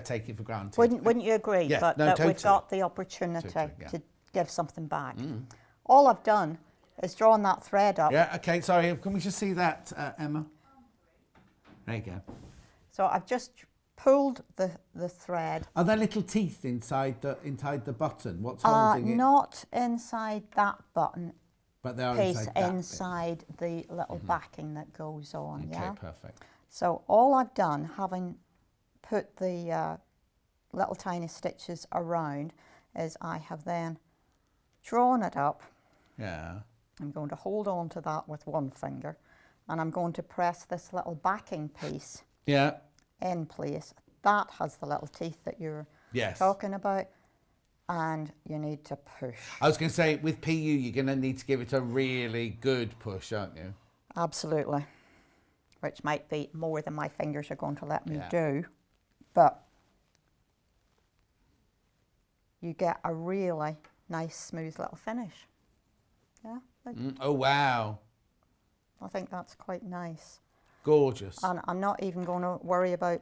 take it for granted. Wouldn't you agree? Yeah, But no, that totally. we've got the opportunity Totally, yeah. to give something back. All I've done is drawn that thread up. Yeah, okay, sorry. Can we just see that, Emma? There you go. So I've just pulled the thread. Are there little teeth inside the button? What's holding it? Not inside that button But they are piece, inside that bit. inside the little backing that goes on. Okay, Yeah. perfect. So all I've done, having put the little tiny stitches around, is I have then drawn it up. Yeah. I'm going to hold on to that with one finger, and I'm going to press this little backing piece Yeah. in place. That has the little teeth that you're Yes. talking about, and you need to push. I was going to say, with PU, you're going to need to give it a really good push, aren't you? Absolutely. Which might be more than my fingers are going to let me Yeah. do, but you get a really nice, smooth little finish. Yeah, Oh, wow. I think that's quite nice. Gorgeous. And I'm not even going to worry about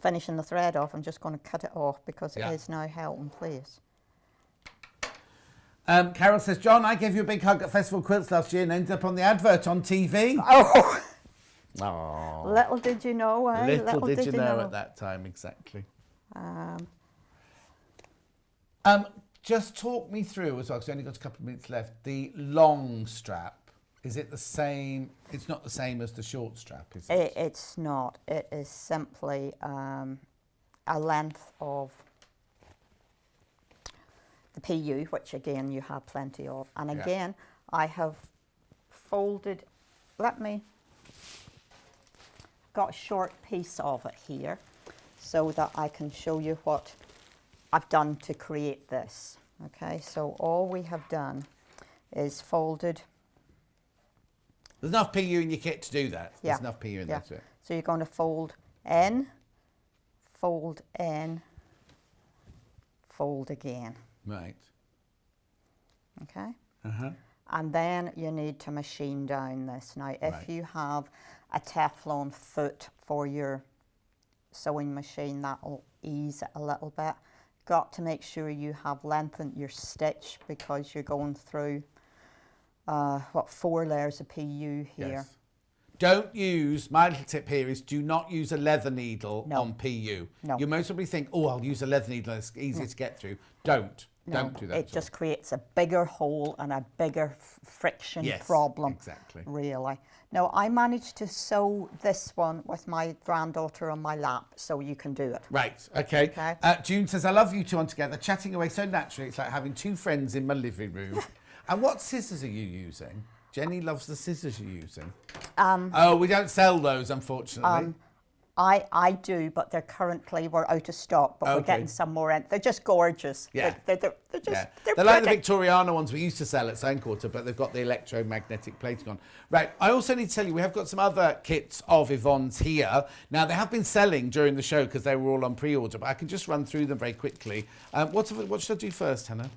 finishing the thread off. I'm just going to cut it off because Yeah. it is now held in place. Carol says, John, I gave you a big hug at Festival Quilts last year and ended up on the advert on TV. Oh, Oh. little did you know, eh? Little did you know at that time, exactly. Just talk me through as well, because we only got a couple of minutes left. The long strap, is it the same? It's not the same as the short strap, is it? It's not. It is simply a length of the PU, which again you have plenty of. And Yeah. again, I have folded, got a short piece of it here so that I can show you what I've done to create this. Okay, so all we have done is folded. There's enough PU in your kit to do that. Yeah. There's enough PU in there to do it. So you're going to fold in, fold in, fold again. Right. Okay? Uh-huh. And then you need to machine down this. Now, if Right. you have a Teflon foot for your sewing machine, that'll ease it a little bit. Got to make sure you have lengthened your stitch because you're going through what, 4 layers of PU here. Yes. Don't use, my little tip here is do not use a leather needle on PU. No. You most probably think, oh, I'll use a leather needle, it's easier to get through. Don't do that. It just creates a bigger hole and a bigger friction problem. Exactly. Really. Now, I managed to sew this one with my granddaughter on my lap, so you can do it. Right, okay. June says, I love you two on together, chatting away so naturally. It's like having 2 friends in my living room. And what scissors are you using? Jenny loves the scissors you're using. Oh, we don't sell those, unfortunately. I do, but we're out of stock, but we're getting some more in. They're just gorgeous. Yeah. They're They're like the Victoriana ones we used to sell at Soundquarter, but they've got the electromagnetic plating on. Right, I also need to tell you, we have got some other kits of Yvonne's here. Now, they have been selling during the show because they were all on pre-order, but I can just run through them very quickly. What should I do first, Hannah?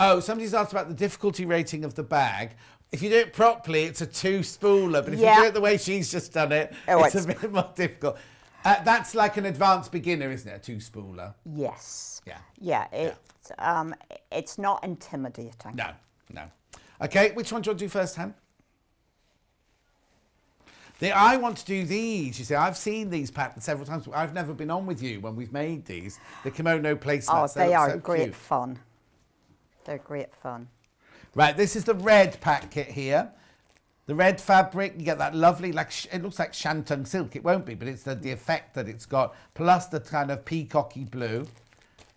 Oh, somebody's asked about the difficulty rating of the bag. If you do it properly, it's a 2-spooler, but if you do it the way she's just done it, it's a bit more difficult. That's like an advanced beginner, isn't it, a 2-spooler? Yes. Yeah. It's not intimidating. No. Okay, which one do you want to do first, Han? I want to do these. You see, I've seen these patterns several times. I've never been on with you when we've made these. The kimono placemats. Oh, they are so great cute. fun. They're great fun. Right, this is the red pack kit here. The red fabric, you get that lovely, it looks like shantung silk. It won't be, but it's the effect that it's got, plus the kind of peacocky blue.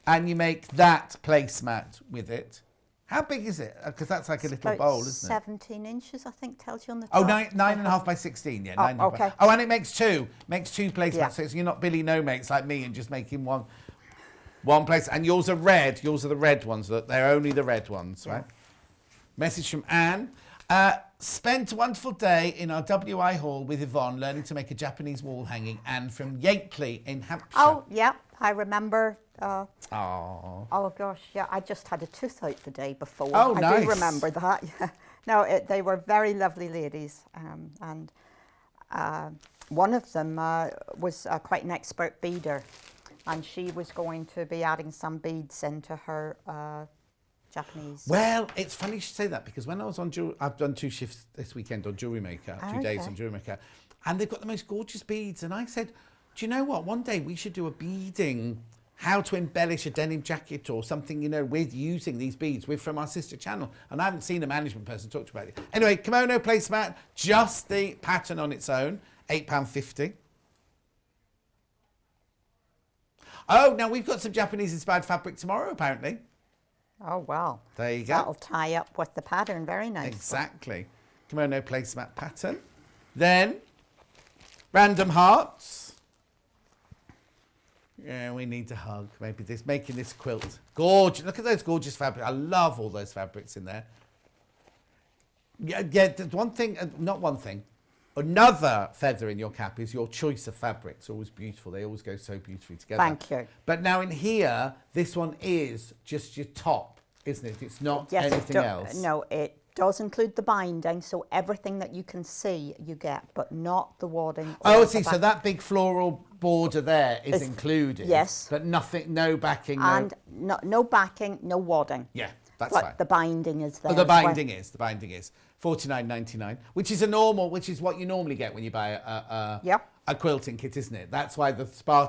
And you make that placemat with it. How big is it? Because that's like a little bowl, isn't it? 17 inches, I think, tells you on the top. Oh, 9.5 by 16, yeah. 9.5 okay. Oh, and it makes 2. Makes 2 placemats, Yeah. so you're not Billy No-Mates like me and just making one place. And yours are red. Yours are the red ones. They're only the red ones, right? Message from Anne. Spent a wonderful day in our WI hall with Yvonne learning to make a Japanese wall hanging. Anne from Yakeley in Hampshire. Oh, yeah, I remember. Oh. Oh, gosh, yeah, I just had a tooth out the day before. Oh, nice. I do remember that. Yeah. No, they were very lovely ladies. And one of them was quite an expert beader. And she was going to be adding some beads into her Japanese. Well, it's funny you should say that because when I was on I've done 2 shifts this weekend on Jewellery Maker, 2 days on Jewellery Maker, and they've got the most gorgeous beads. And I said, do you know what? One day we should do a beading, how to embellish a denim jacket or something, you know, with using these beads. We're from our sister channel, and I haven't seen a management person talk about it. Anyway, kimono placemat, just the pattern on its own, £8.50. Oh, now we've got some Japanese-inspired fabric tomorrow, apparently. Oh, wow. There you go. That'll tie up with the pattern very nicely. Exactly. Kimono placemat pattern. Then, random hearts. Yeah, we need to hug. Maybe making this quilt. Gorgeous. Look at those gorgeous fabrics. I love all those fabrics in there. Yeah, there's one thing, not one thing. Another feather in your cap is your choice of fabrics. Always beautiful. They always go so beautifully together. Thank you. But now in here, this one is just your top, isn't it? It's not anything else. No, it does include the binding, so everything that you can see you get, but not the wadding. Oh, I see. So that big floral border there is included. Yes. But nothing, no backing. And no backing, no wadding. Yeah, that's but fine. the binding is there. Oh, the binding is $49.99, which is which is what you normally get when you buy a quilting kit, isn't it? That's why the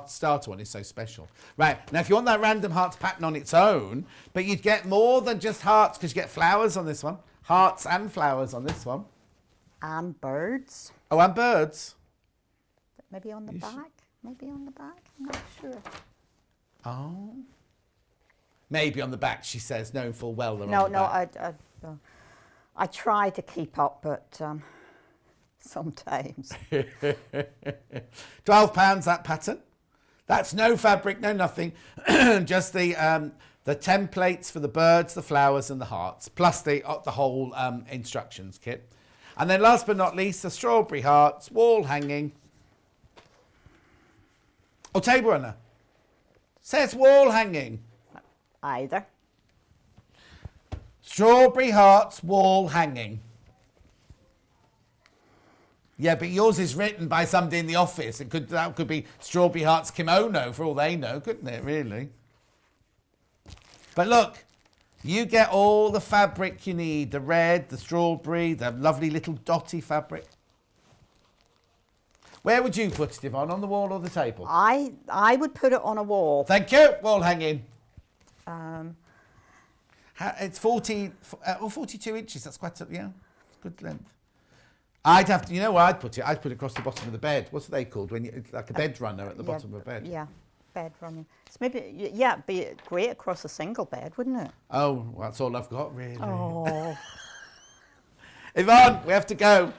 starter one is so special. Right, now if you want that random hearts pattern on its own, but you'd get more than just hearts because you get flowers on this one. Hearts and flowers on this one. And birds. Oh, and birds. Maybe on the back? Maybe on the back? I'm not sure. Oh. Maybe on the back, she says, knowing full well they're No, on the back. I try to keep up, but sometimes. £12, that pattern. That's no fabric, no nothing. Just the templates for the birds, the flowers and the hearts, plus the whole instructions kit. And then last but not least, the strawberry hearts, wall hanging. Oh, table runner. Says wall hanging. Either. Strawberry hearts, wall hanging. Yeah, but yours is written by somebody in the office. That could be Strawberry Hearts kimono for all they know, couldn't it, really? But look, you get all the fabric you need. The red, the strawberry, the lovely little dotty fabric. Where would you put it, Yvonne? On the wall or the table? I would put it on a wall. Thank you. Wall hanging. Um, It's 42 inches. That's quite, yeah, it's good length. I'd have to, you know where I'd put it? I'd put it across the bottom of the bed. What's they called? When it's like a bed runner at the bottom of a bed. Yeah, bed running. It's maybe, yeah, it'd be great across a single bed, wouldn't it? Oh, well, that's all I've got, really. Oh. Yvonne, we have to go.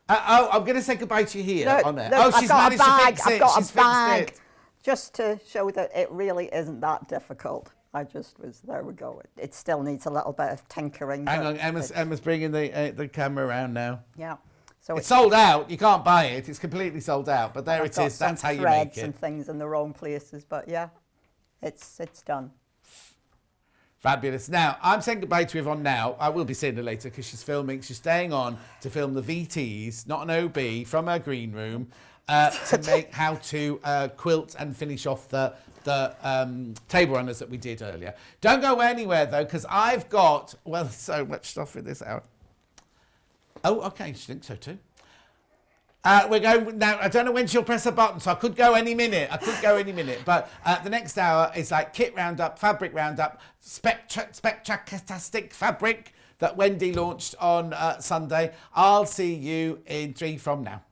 I'm going to say goodbye to you here on there. Look, She's managed to fix it. I've got She's a bag. fixed it. Just to show that it really isn't that difficult. There we go. It still needs a little bit of tinkering. Hang on, Emma's bringing the camera around now. Yeah. So it's sold out. You can't buy it. It's completely sold out. But there it is. That's how you make it. And things in the wrong places. But yeah, it's done. Fabulous. Now, I'm saying goodbye to Yvonne now. I will be seeing her later because she's filming. She's staying on to film the VTs, not an OB, from her green room to make how to quilt and finish off the table runners that we did earlier. Don't go anywhere, though, because I've got, well, so much stuff in this hour. Oh, okay. She thinks so, too. We're going now. I don't know when she'll press a button, so I could go any minute. But the next hour is like kit roundup, fabric roundup, spectacular fabric that Wendy launched on Sunday. I'll see you in 3 from now.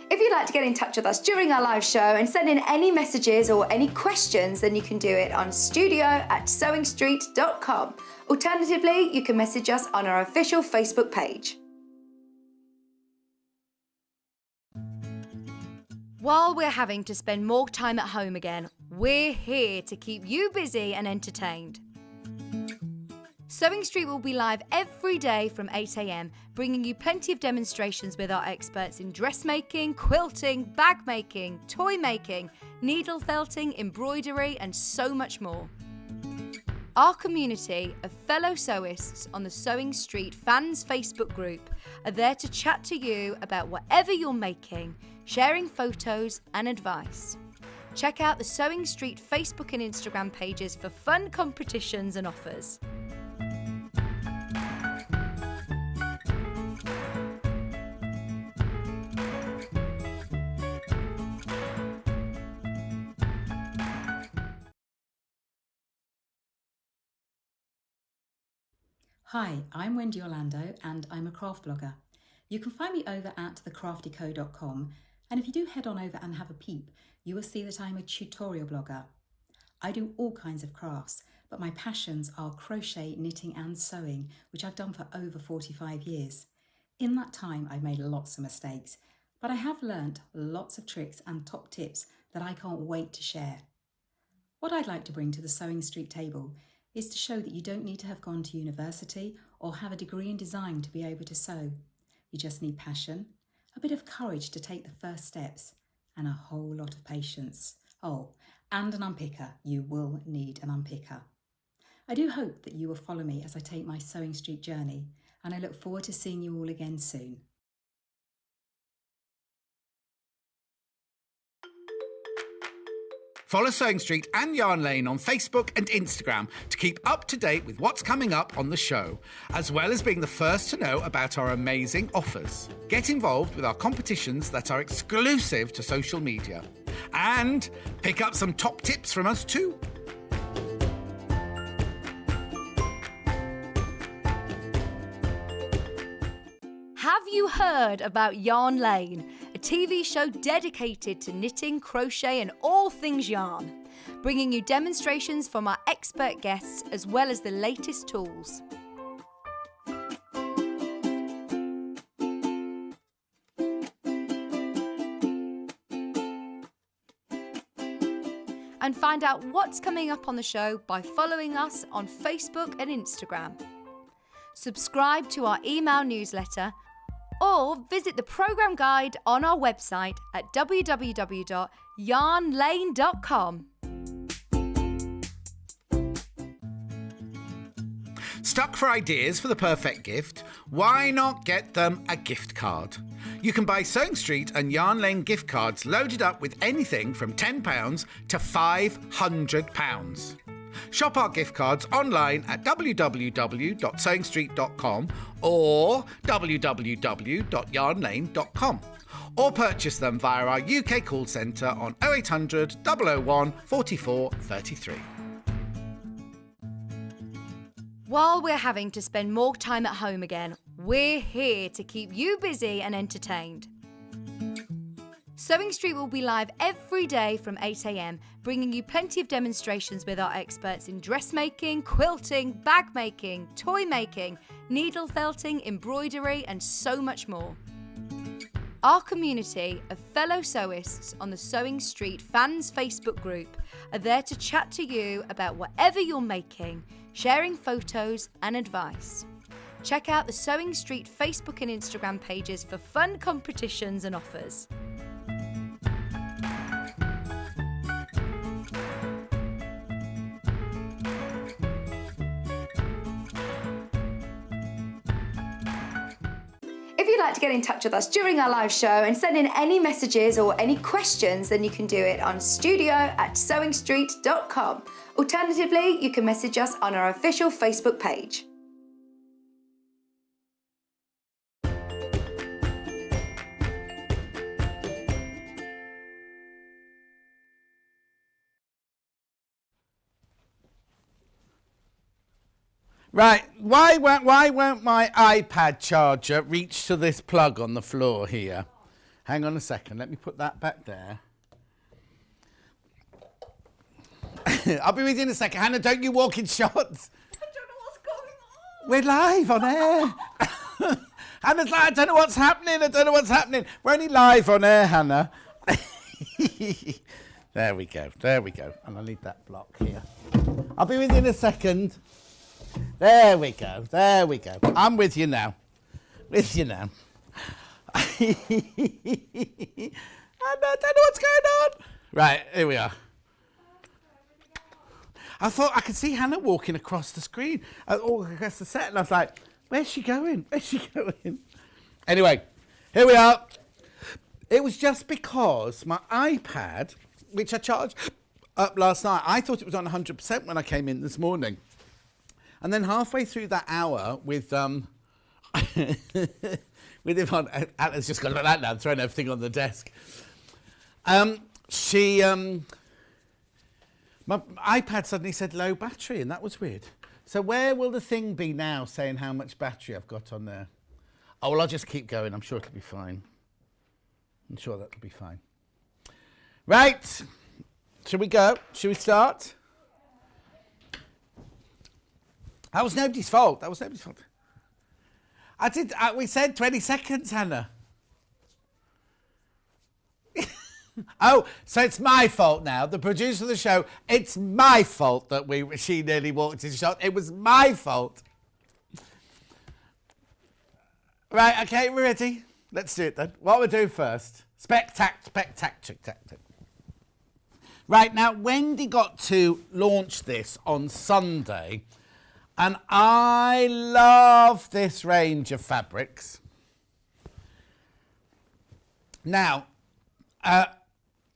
If you'd like to get in touch with us during our live show and send in any messages or any questions, then you can do it on studio@sewingstreet.com. Alternatively, you can message us on our official Facebook page. While we're having to spend more time at home again, we're here to keep you busy and entertained. Sewing Street will be live every day from 8 a.m, bringing you plenty of demonstrations with our experts in dressmaking, quilting, bag making, toy making, needle felting, embroidery, and so much more. Our community of fellow sewists on the Sewing Street fans Facebook group are there to chat to you about whatever you're making, sharing photos and advice. Check out the Sewing Street Facebook and Instagram pages for fun competitions and offers. Hi, I'm Wendy Orlando and I'm a craft blogger. You can find me over at thecraftyco.com, and if you do head on over and have a peep, you will see that I'm a tutorial blogger. I do all kinds of crafts, but my passions are crochet, knitting and sewing, which I've done for over 45 years. In that time, I've made lots of mistakes, but I have learnt lots of tricks and top tips that I can't wait to share. What I'd like to bring to the Sewing Street table is to show that you don't need to have gone to university or have a degree in design to be able to sew. You just need passion, a bit of courage to take the first steps, and a whole lot of patience. Oh, and an unpicker. You will need an unpicker. I do hope that you will follow me as I take my Sewing Street journey, and I look forward to seeing you all again soon. Follow Sewing Street and Yarn Lane on Facebook and Instagram to keep up to date with what's coming up on the show, as well as being the first to know about our amazing offers. Get involved with our competitions that are exclusive to social media. And pick up some top tips from us too. Have you heard about Yarn Lane, a TV show dedicated to knitting, crochet and all things yarn, bringing you demonstrations from our expert guests as well as the latest tools. And find out what's coming up on the show by following us on Facebook and Instagram. Subscribe to our email newsletter or visit the programme guide on our website at www.yarnlane.com. Stuck for ideas for the perfect gift? Why not get them a gift card? You can buy Sewing Street and Yarn Lane gift cards loaded up with anything from £10 to £500. Shop our gift cards online at www.sewingstreet.com or www.yarnlane.com, or purchase them via our UK call centre on 0800 001 44 33. While we're having to spend more time at home again, we're here to keep you busy and entertained. Sewing Street will be live every day from 8 a.m, bringing you plenty of demonstrations with our experts in dressmaking, quilting, bag making, toy making, needle felting, embroidery, and so much more. Our community of fellow sewists on the Sewing Street fans Facebook group are there to chat to you about whatever you're making, sharing photos and advice. Check out the Sewing Street Facebook and Instagram pages for fun competitions and offers. If you'd like to get in touch with us during our live show and send in any messages or any questions, then you can do it on studio@sewingstreet.com. Alternatively, you can message us on our official Facebook page. Right, why won't my iPad charger reach to this plug on the floor here? Hang on a second, let me put that back there. I'll be with you in a second. Hannah, don't you walk in shots. I don't know what's going on. We're live on air. Hannah's like, I don't know what's happening. We're only live on air, Hannah. There we go. And I need that block here. I'll be with you in a second. There we go. I'm with you now. I don't know what's going on. Right, here we are. I thought I could see Hannah walking across the screen, across the set, and I was like, where's she going? Anyway, here we are. It was just because my iPad, which I charged up last night, I thought it was on 100% when I came in this morning. And then halfway through that hour with with Yvonne, Helen's just gone like that now, throwing everything on the desk. My iPad suddenly said low battery, and that was weird. So where will the thing be now saying how much battery I've got on there? Oh, well, I'll just keep going. I'm sure it'll be fine. I'm sure that'll be fine. Right. Shall we go? Shall we start? That was nobody's fault. We said 20 seconds, Hannah. Oh, so it's my fault now. The producer of the show, it's my fault that she nearly walked into shot. It was my fault. Right, okay, we're ready. Let's do it then. What we'll do first. Spectacular. Right, now, Wendy got to launch this on Sunday. And I love this range of fabrics. Now,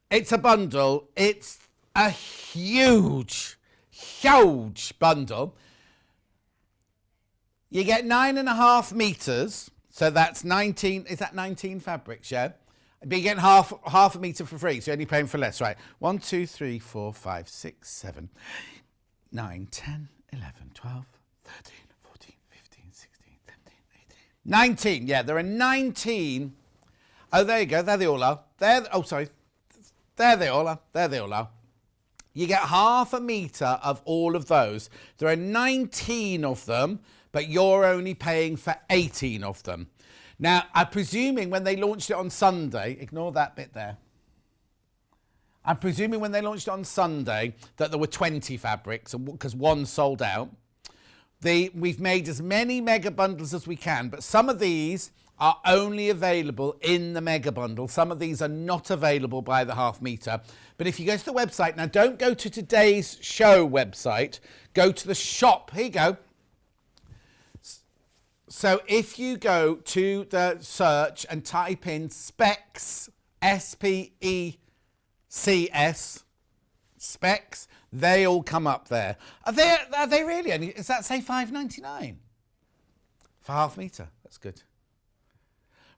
it's a bundle. It's a huge bundle. You get 9.5 meters. So that's 19. Is that 19 fabrics? Yeah. But you get half a meter for free. So you're only paying for less, right? 1, 2, 3, 4, 5, 6, 7, 9, 10, 11, 12, 13, 14, 15, 16, 17, 18, 19. Yeah, there are 19. Oh, there you go. There they all are. There they all are. You get half a metre of all of those. There are 19 of them, but you're only paying for 18 of them. Now, I'm presuming when they launched it on Sunday, ignore that bit there. I'm presuming when they launched it on Sunday that there were 20 fabrics because one sold out. We've made as many mega bundles as we can, but some of these are only available in the mega bundle. Some of these are not available by the half metre. But if you go to the website, now don't go to today's show website, go to the shop. Here you go. So if you go to the search and type in specs, S-P-E-C-S, specs, they all come up there. Are they really only, does that say $5.99? For half metre, that's good.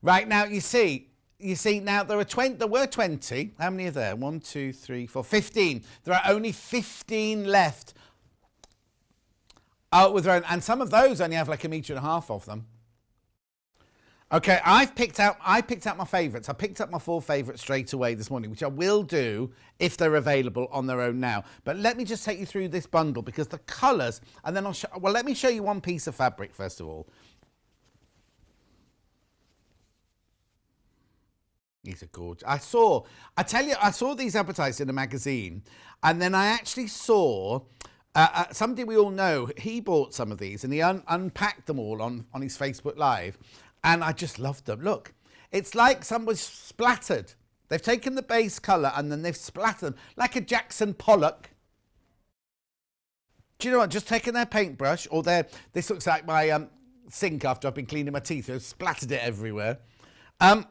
Right, now you see now there were 20. How many are there? 1, 2, 3, 4, 15. There are only 15 left. Oh, with their own, and some of those only have like 1.5 meters of them. Okay, I picked out my favourites. I picked up my 4 favourites straight away this morning, which I will do if they're available on their own now. But let me just take you through this bundle because the colours, and then let me show you one piece of fabric first of all. These are gorgeous. I saw these advertised in a magazine, and then I actually saw somebody we all know. He bought some of these, and he unpacked them all on his Facebook Live, and I just loved them. Look, it's like someone's splattered. They've taken the base colour and then they've splattered them like a Jackson Pollock. Do you know what? Just taking their paintbrush, or this looks like my sink after I've been cleaning my teeth. They've splattered it everywhere. On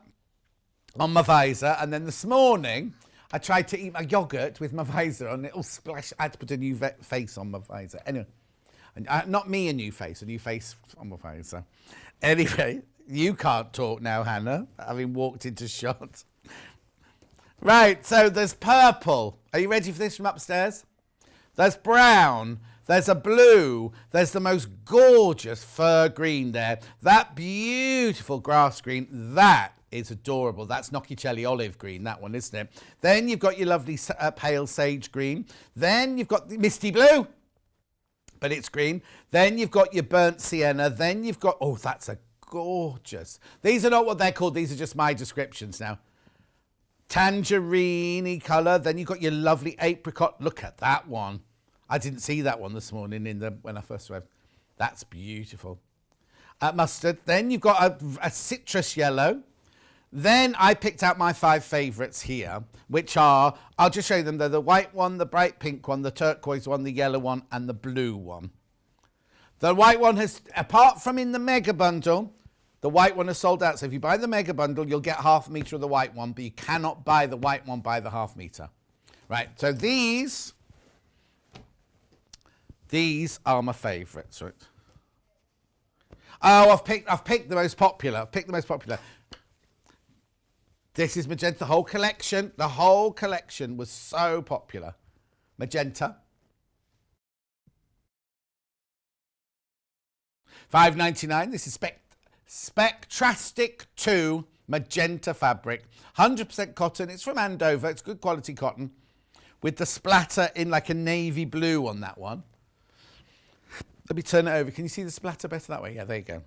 my visor, and then this morning I tried to eat my yogurt with my visor on. It all splashed. I had to put a new face on my visor. Anyway, not me a new face on my visor. Anyway, you can't talk now, Hannah, having walked into shot. Right, so there's purple. Are you ready for this from upstairs? There's brown. There's a blue. There's the most gorgeous fir green there. That beautiful grass green. That is adorable. That's Nocchicelli olive green, that one, isn't it? Then you've got your lovely pale sage green. Then you've got the misty blue, but it's green. Then you've got your burnt sienna. Then you've got, oh, that's a gorgeous. These are not what they're called. These are just my descriptions now. Tangerine colour. Then you've got your lovely apricot. Look at that one. I didn't see that one this morning when I first read. That's beautiful. Mustard. Then you've got a citrus yellow. Then I picked out my 5 favourites here, which are, I'll just show you them. They're the white one, the bright pink one, the turquoise one, the yellow one, and the blue one. The white one has, apart from in the mega bundle, the white one is sold out. So if you buy the mega bundle, you'll get half a metre of the white one, but you cannot buy the white one by the half metre. Right, so these are my favourites, right? Oh, I've picked the most popular. This is magenta. The whole collection was so popular. Magenta. $5.99. This is Spectrastic 2 magenta fabric. 100% cotton. It's from Andover. It's good quality cotton. With the splatter in like a navy blue on that one. Let me turn it over. Can you see the splatter better that way? Yeah, there you go.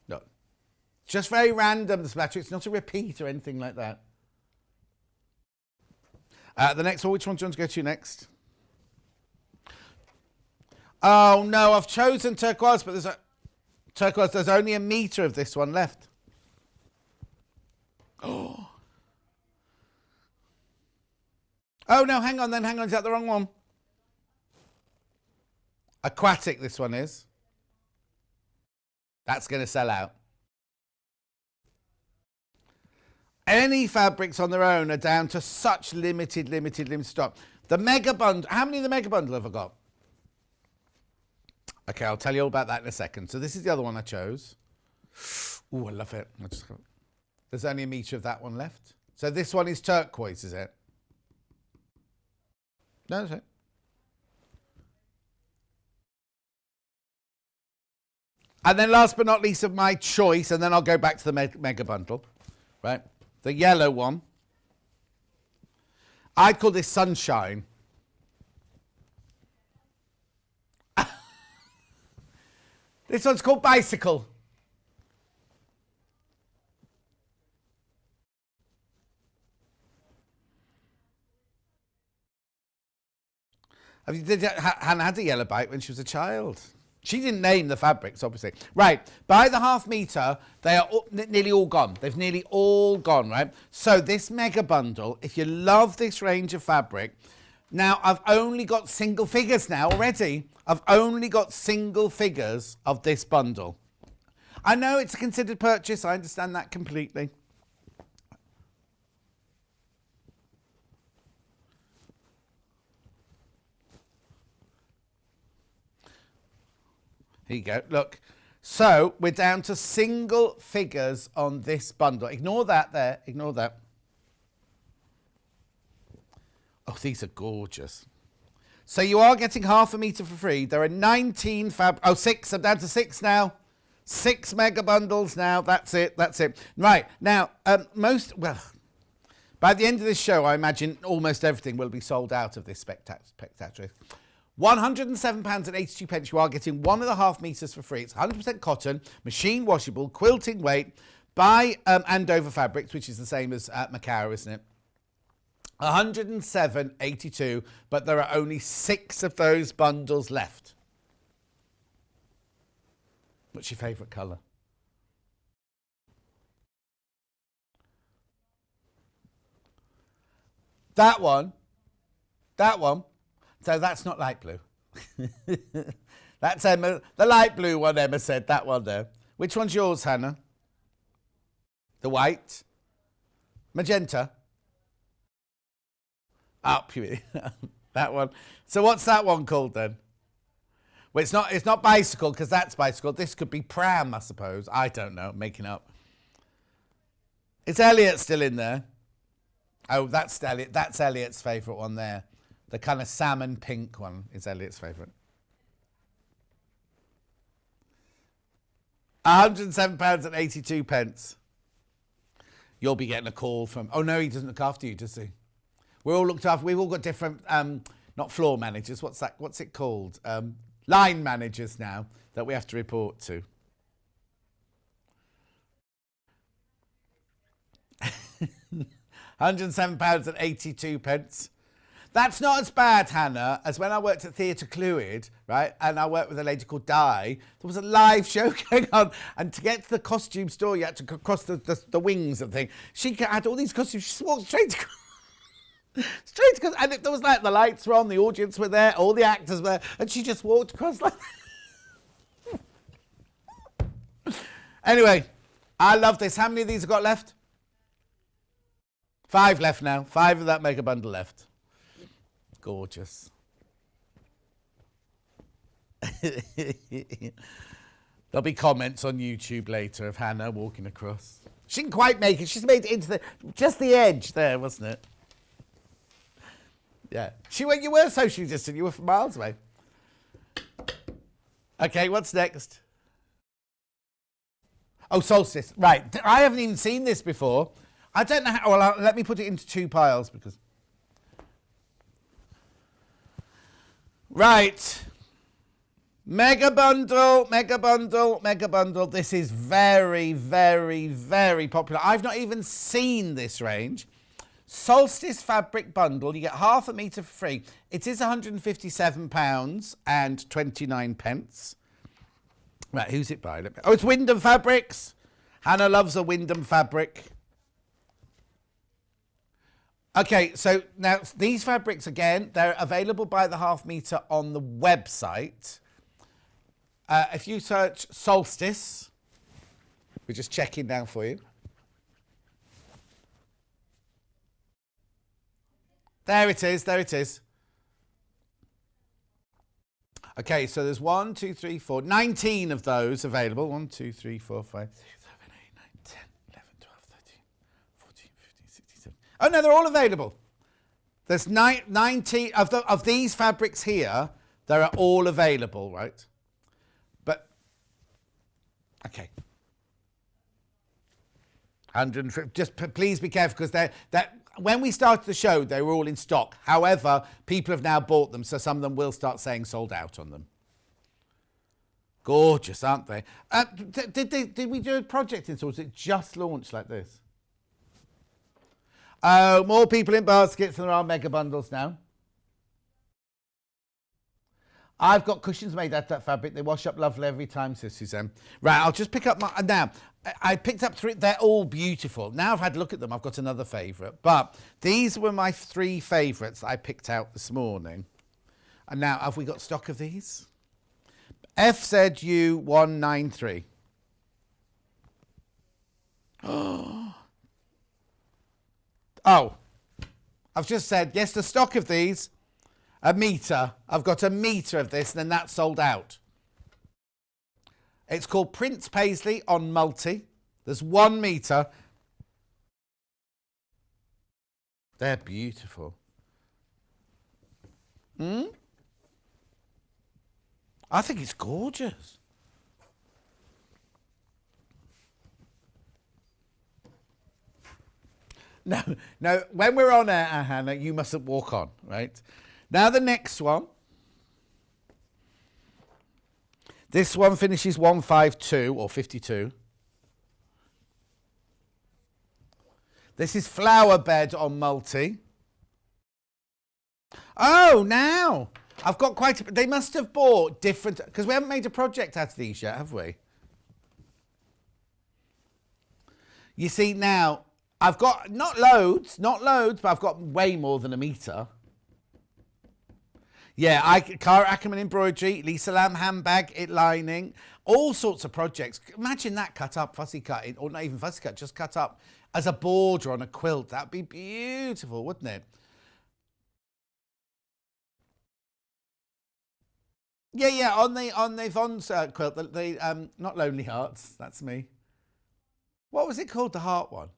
Look. Just very random, the splatter. It's not a repeat or anything like that. The next one, which one do you want to go to next? Oh, no, I've chosen turquoise, but there's only a metre of this one left. Oh, no, hang on, is that the wrong one? Aquatic, this one is. That's going to sell out. Any fabrics on their own are down to such limited stock. The mega bundle, how many of the mega bundle have I got? Okay, I'll tell you all about that in a second. So this is the other one I chose. Ooh, I love it. There's only a metre of that one left. So this one is turquoise, is it? No, that's it. And then last but not least of my choice, and then I'll go back to the mega bundle, right? The yellow one. I'd call this Sunshine. This one's called Bicycle. Hannah had a yellow bike when she was a child. She didn't name the fabrics, obviously. Right, by the half metre, they are nearly all gone. They've nearly all gone, right? So this mega bundle, if you love this range of fabric, Now, I've only got single figures now already. I've only got single figures of this bundle. I know it's a considered purchase. I understand that completely. Here you go. Look. So we're down to single figures on this bundle. Ignore that there. Ignore that. Oh, these are gorgeous. So you are getting half a metre for free. There are 19 six. I'm down to 6 now. 6 mega bundles now. That's it. That's it. Right. Now, by the end of this show, I imagine almost everything will be sold out of this spectacular. £107.82. You are getting 1.5 metres for free. It's 100% cotton, machine washable, quilting weight by Andover Fabrics, which is the same as Macau, isn't it? 107.82, but there are only 6 of those bundles left. What's your favourite colour? That one. So that's not light blue. That's Emma. The light blue one, Emma said. That one there. Which one's yours, Hannah? The white? Magenta? Up, you mean? That one. So what's that one called then? Well, it's not bicycle, because that's bicycle. This could be pram, I suppose. I don't know. Making up. Is Elliot still in there? Oh, that's Elliot. That's Elliot's favourite one there. The kind of salmon pink one is Elliot's favourite. £107.82. You'll be getting a call from... Oh, no, he doesn't look after you, does he? We're all looked after. We've all got different... not floor managers. What's that? What's it called? Line managers now that we have to report to. £107.82. That's not as bad, Hannah, as when I worked at Theatre Clwyd, right? And I worked with a lady called Di. There was a live show going on. And to get to the costume store, you had to cross the wings of the thing. She had all these costumes. She walked straight to... straight across. And there was like the lights were on, the audience were there, all the actors were there. And she just walked across like... Anyway, I love this. How many of these have got left? 5 left now. 5 of that mega bundle left. Gorgeous. There'll be comments on YouTube later of Hannah walking across. She didn't quite make it. She's made it into just the edge there, wasn't it? Yeah. You were socially distant. You were from miles away. Okay, what's next? Oh, solstice. Right. I haven't even seen this before. I don't know how... Well, let me put it into 2 piles because... Right. Mega bundle, mega bundle, mega bundle. This is very, very, very popular. I've not even seen this range. Solstice fabric bundle. You get half a metre for free. It is £157.29. Right, who's it by? Oh, it's Wyndham Fabrics. Hannah loves a Wyndham fabric. Okay, so now these fabrics, again, they're available by the half metre on the website. If you search Solstice, we're just checking now for you. There it is, there it is. Okay, so there's 1, 2, 3, 4, 19 of those available. 1, 2, 3, 4, 5, 6, 7, 8, 9, 10, 11, 12, 13, 14, 15, 16, 17. Oh, no, they're all available. There's 19 of these fabrics here. They are all available, right? But, okay. 150. Just please be careful because when we started the show, they were all in stock. However, people have now bought them, so some of them will start saying sold out on them. Gorgeous, aren't they? Did we do a project in, or was it just launched like this? Oh, more people in baskets than there are mega bundles now. I've got cushions made out of that fabric. They wash up lovely every time, says Suzanne. Right, I'll just pick up my... Now, I picked up 3. They're all beautiful. Now I've had a look at them. I've got another favourite. But these were my 3 favourites that I picked out this morning. And now, have we got stock of these? FZU193. Oh, I've just said, yes, the stock of these, a metre. I've got a metre of this, and then that's sold out. It's called Prince Paisley on multi. There's 1 metre. They're beautiful. I think it's gorgeous. No, when we're on air, Hannah, you mustn't walk on, right? Now the next one. This one finishes 152 or 52. This is flower bed on multi. Oh, now I've got quite a... They must have bought different... Because we haven't made a project out of these yet, have we? You see, now, I've got not loads, but I've got way more than a metre. Yeah, Cara Ackerman embroidery, Lisa Lamb handbag, it lining, all sorts of projects. Imagine that cut up, fussy cut, or not even fussy cut, just cut up as a border on a quilt. That'd be beautiful, wouldn't it? Yeah, on the Yvonne's quilt, the not Lonely Hearts, that's me. What was it called, the heart one?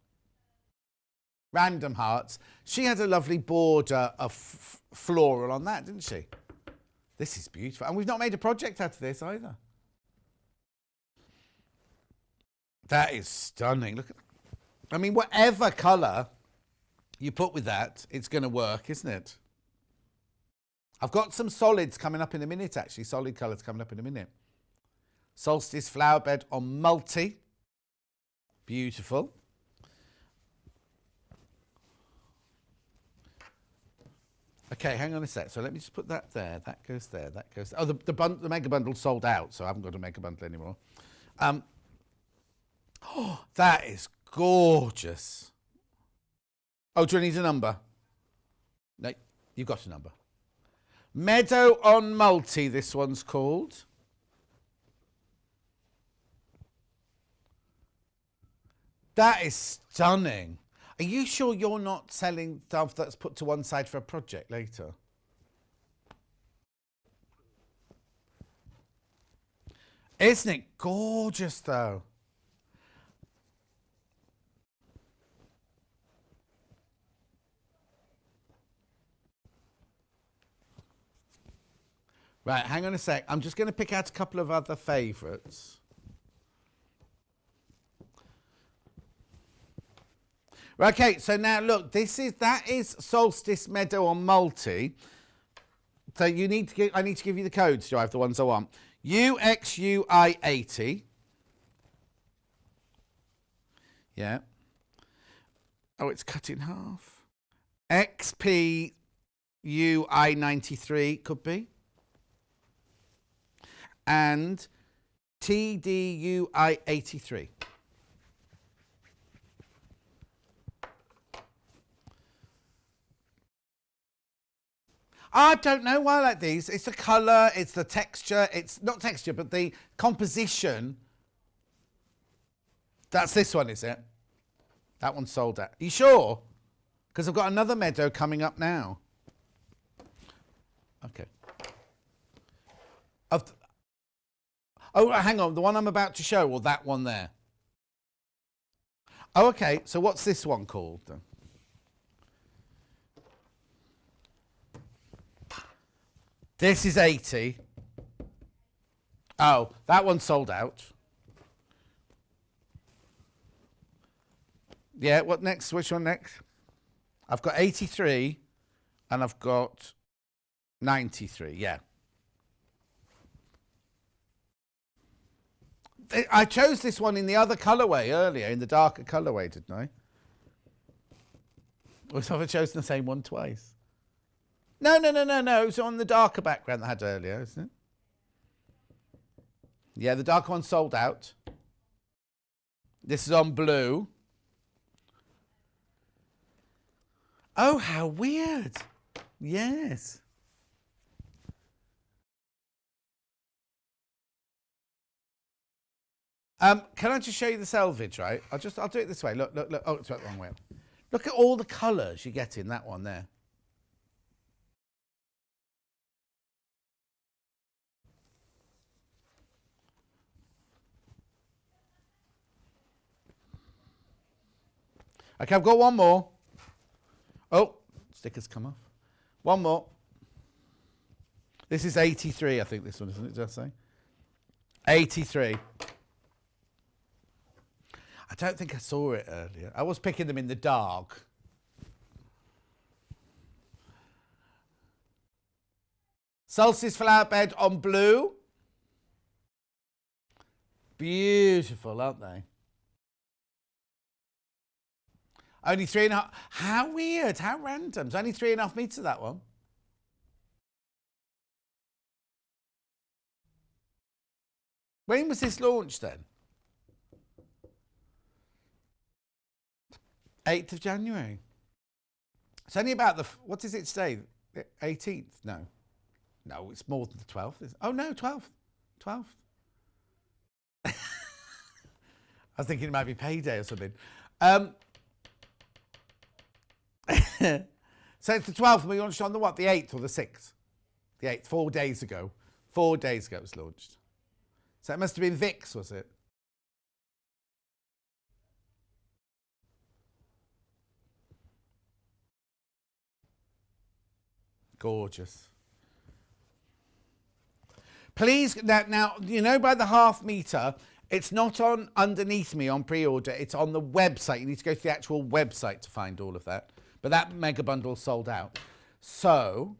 Random Hearts. She had a lovely border of floral on that, didn't she? This is beautiful. And we've not made a project out of this either. That is stunning. Look at, I mean, whatever colour you put with that, it's going to work, isn't it? I've got some solids coming up in a minute, actually. Solid colours coming up in a minute. Solstice flower bed on multi. Beautiful. Okay, hang on a sec. So let me just put that there. That goes there. That goes there. Oh, the mega bundle sold out, so I haven't got a mega bundle anymore. Oh, that is gorgeous. Oh, do I need a number? No, you've got a number. Meadow on multi, this one's called. That is stunning. Are you sure you're not selling stuff that's put to one side for a project later? Isn't it gorgeous, though? Right, hang on a sec. I'm just going to pick out a couple of other favourites. Okay, so now look, that is Solstice Meadow on multi. So I need to give you the codes, do I have the ones I want? UXUI80. Yeah. Oh, it's cut in half. XPUI93 could be. And TDUI83. I don't know why I like these. It's the colour, it's the texture, it's not texture, but the composition. That's this one, is it? That one's sold out. Are you sure? Because I've got another meadow coming up now. Okay. Oh, hang on. The one I'm about to show, or that one there? Oh, okay. So what's this one called then? This is 80. Oh, that one's sold out. Yeah, what next? Which one next? I've got 83 and I've got 93, yeah. I chose this one in the other colourway earlier, in the darker colourway, didn't I? Or have I chosen the same one twice? No. It's on the darker background that I had earlier, isn't it? Yeah, the darker one sold out. This is on blue. Oh, how weird. Yes. Can I just show you the selvage, right? I'll do it this way. Look. Oh, it's the wrong way. Look at all the colours you get in that one there. Okay, I've got one more. Oh, sticker's come off. One more. This is 83, I think this one, isn't it? Did I say? 83. I don't think I saw it earlier. I was picking them in the dark. Solstice flower bed on blue. Beautiful, aren't they? Only 3.5. How weird, how random. It's only 3.5 meters, that one. When was this launched then? 8th of January. It's only about the, what is it today? 18th? No. No, it's more than the 12th. Oh no, 12th. 12th. I was thinking it might be payday or something. So it's the 12th, and we launched on the what? The 8th or the 6th? The 8th, 4 days ago. 4 days ago it was launched. So it must have been Vicks, was it? Gorgeous. Please, now, you know, by the half metre, it's not on underneath me on pre-order. It's on the website. You need to go to the actual website to find all of that. But that mega bundle sold out. So,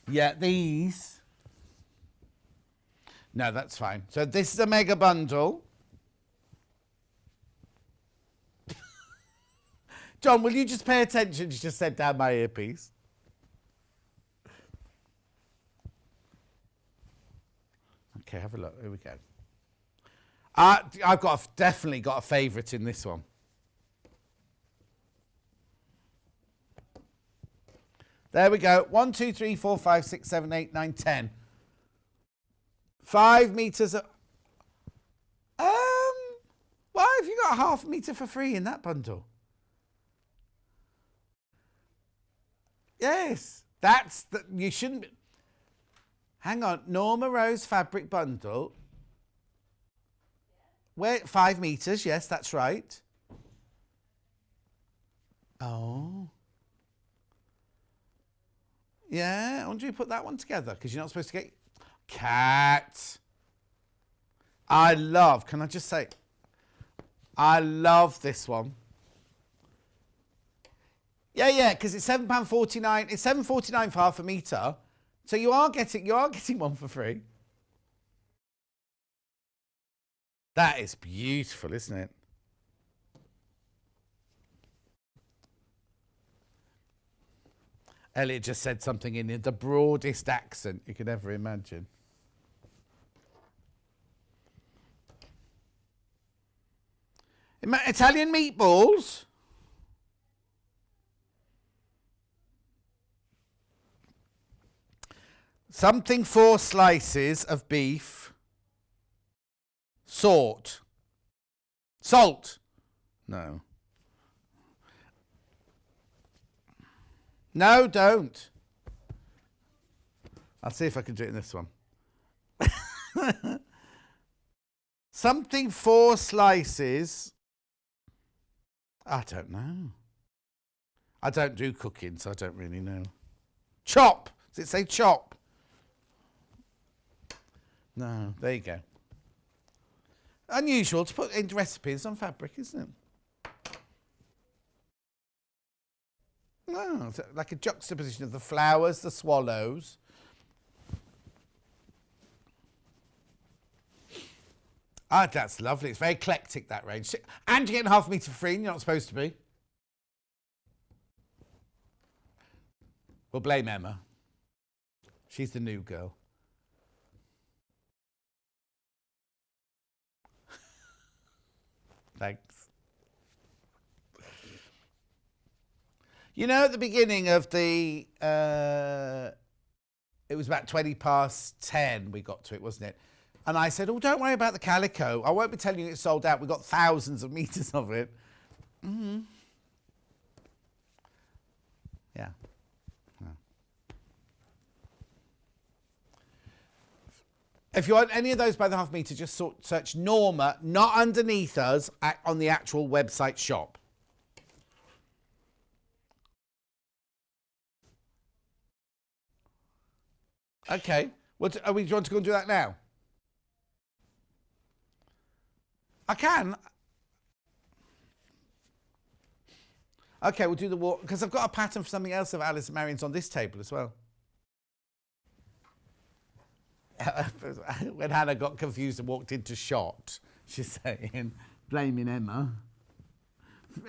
yeah, these. No, that's fine. So this is a mega bundle. John, will you just pay attention? You just said down my earpiece. Okay, have a look. Here we go. I've definitely got a favourite in this one. There we go. 1, 2, 3, 4, 5, 6, 7, 8, 9, 10. 5 meters. Why have you got a half meter for free in that bundle? Yes, that's the, you shouldn't be. Hang on, Norma Rose fabric bundle. Where 5 meters? Yes, that's right. Oh. Yeah, I wonder if you put that one together because you're not supposed to get cat. Can I just say, I love this one. Yeah, because it's £7.49. It's £7.49 for half a metre. So you are getting one for free. That is beautiful, isn't it? Elliot just said something in the broadest accent you could ever imagine. Italian meatballs. Something 4 slices of beef. Salt. No. No, don't. I'll see if I can do it in this one. Something 4 slices. I don't know. I don't do cooking, so I don't really know. Chop. Does it say chop? No, there you go. Unusual to put into recipes on fabric, isn't it? No, it's like a juxtaposition of the flowers, the swallows. Ah, that's lovely. It's very eclectic, that range. And you're getting half a metre free, and you're not supposed to be. We'll blame Emma. She's the new girl. Thanks. You know, at the beginning of the, it was about 10:20 we got to it, wasn't it? And I said, oh, don't worry about the calico. I won't be telling you it's sold out. We've got thousands of meters of it. Mm-hmm. Yeah. If you want any of those by the half meter, just search Norma, not underneath us, on the actual website shop. Okay. Do you want to go and do that now? I can. Okay, we'll do the walk, because I've got a pattern for something else of Alice and Marion's on this table as well. When Hannah got confused and walked into shot, she's saying, blaming Emma.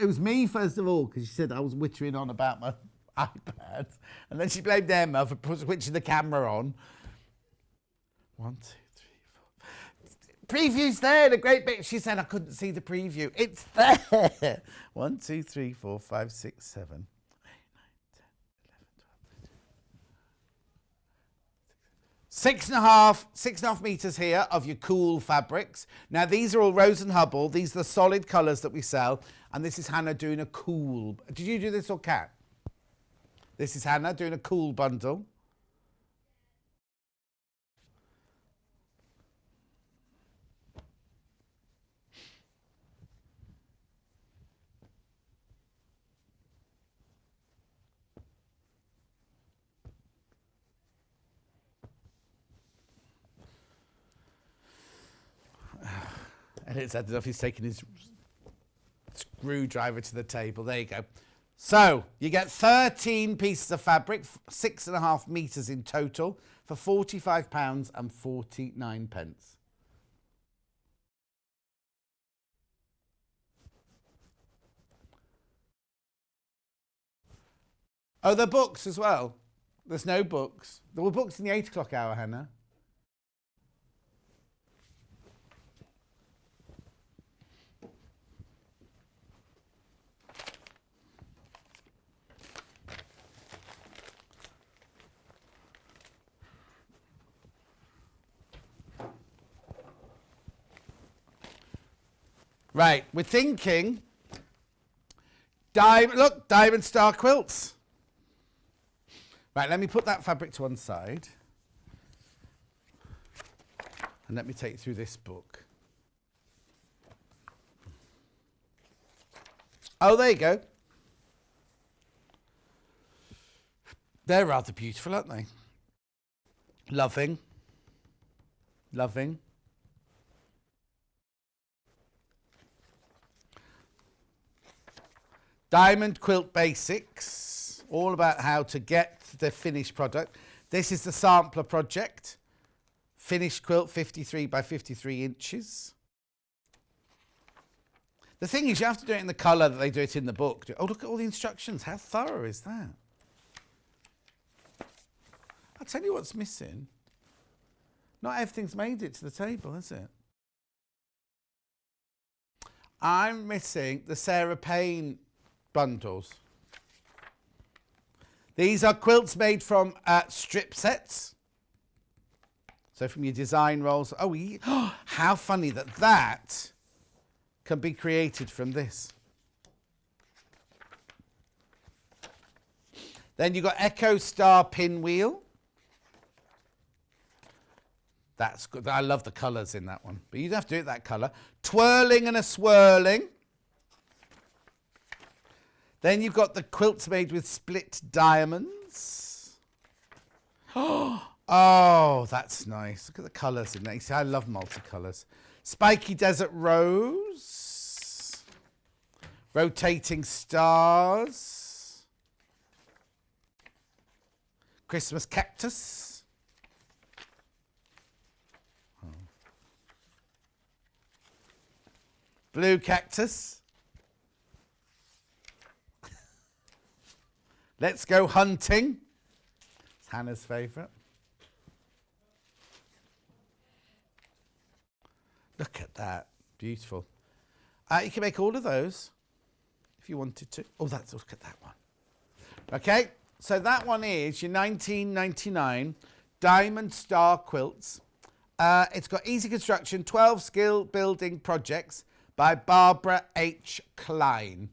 It was me, first of all, because she said I was wittering on about my iPad. And then she blamed Emma for switching the camera on. 1, 2, 3, 4. Preview's there, the great bit. She said I couldn't see the preview. It's there. 1, 2, 3, 4, 5, 6, 7, 8, 9, 10, 11, 12, 6.5 meters here of your cool fabrics. Now these are all Rose and Hubble. These are the solid colours that we sell. And this is Hannah doing a cool. Did you do this or Kat? This is Hannah doing a cool bundle. And it's had enough. He's taken his screwdriver to the table. There you go. So you get 13 pieces of fabric, 6.5 meters in total, for £45.49. Oh, there are books as well. There's no books. There were books in the 8 o'clock hour, Hannah. Right, we're thinking, diamond star quilts. Right, let me put that fabric to one side. And let me take you through this book. Oh, there you go. They're rather beautiful, aren't they? Loving. Loving. Diamond Quilt Basics, all about how to get the finished product. This is the sampler project. Finished quilt, 53 by 53 inches. The thing is, you have to do it in the colour that they do it in the book. Oh, look at all the instructions. How thorough is that? I'll tell you what's missing. Not everything's made it to the table, is it? I'm missing the Sarah Payne bundles. These are quilts made from strip sets. So from your design rolls. Oh, how funny that can be created from this. Then you've got Echo Star Pinwheel. That's good. I love the colours in that one. But you don't have to do it that colour. Twirling and a swirling. Then you've got the quilts made with split diamonds. Oh, that's nice. Look at the colours in there. You see, I love multicolours. Spiky Desert Rose. Rotating Stars. Christmas Cactus. Oh. Blue Cactus. Let's Go Hunting. Hannah's favourite. Look at that. Beautiful. You can make all of those if you wanted to. Oh, look at that one. Okay, so that one is your 1999 Diamond Star Quilts. It's got easy construction, 12 skill building projects by Barbara H. Klein.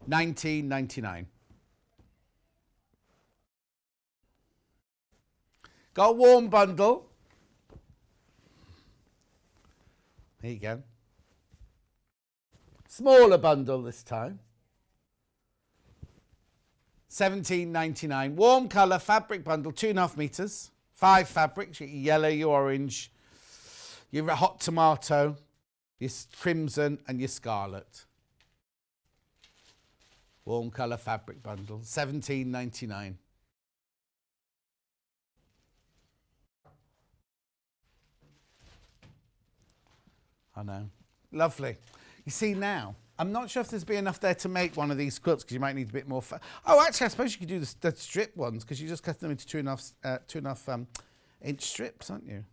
1999. Got a warm bundle. There you go. Smaller bundle this time. $17.99. Warm colour fabric bundle, 2.5 metres. 5 fabrics, your yellow, your orange, your hot tomato, your crimson and your scarlet. Warm colour fabric bundle, $17.99. I know. Lovely. You see now, I'm not sure if there's be enough there to make one of these quilts because you might need a bit more. Oh, actually, I suppose you could do the strip ones because you just cut them into 2.5 inch strips, aren't you?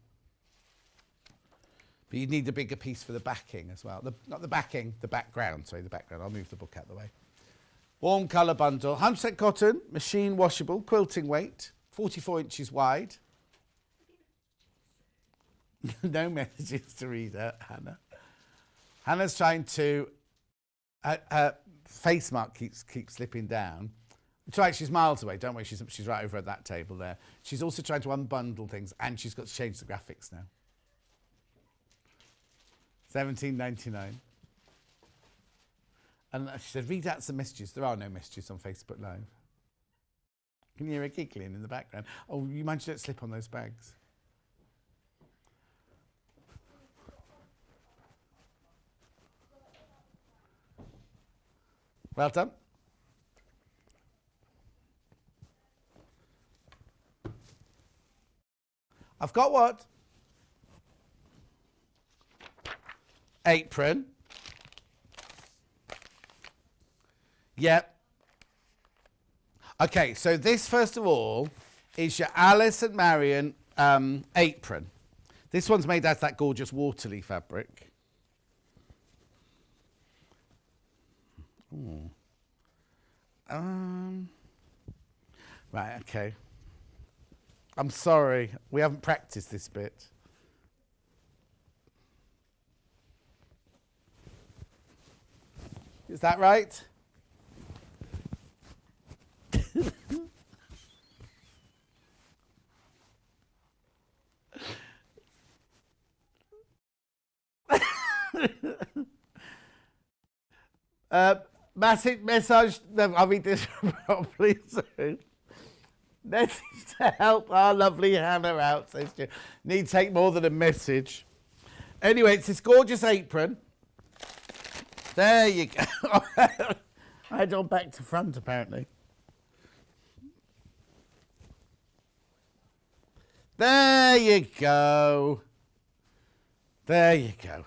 But you need a bigger piece for the backing as well. Not the backing, the background. Sorry, the background. I'll move the book out of the way. Warm colour bundle, 100% cotton, machine washable, quilting weight, 44 inches wide. No messages to read out, Hannah. Hannah's trying to... her face mark keeps slipping down. It's right, she's miles away, don't worry, she's right over at that table there. She's also trying to unbundle things and she's got to change the graphics now. $17.99. And she said, read out some messages. There are no messages on Facebook Live. Can you hear her giggling in the background? Oh, you mind you don't slip on those bags? Well done. I've got what? Apron. Yep. Okay, so this first of all is your Alice and Marion apron. This one's made out of that gorgeous Waterley fabric. Ooh. Right, okay. I'm sorry, we haven't practiced this bit. Is that right? Massive message. I'll read this properly soon. Message to help our lovely Hannah out, says she. Need to take more than a message. Anyway, it's this gorgeous apron. There you go. I had it all back to front, apparently. There you go. There you go.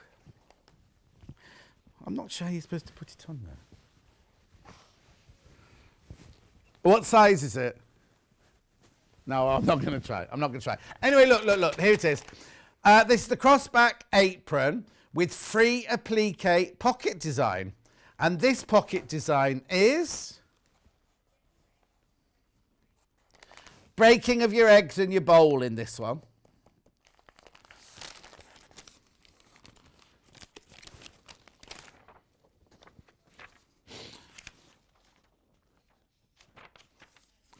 I'm not sure you're supposed to put it on there. What size is it? No, I'm not going to try. I'm not going to try. Anyway, look. Here it is. This is the crossback apron with free applique pocket design. And this pocket design is breaking of your eggs in your bowl in this one.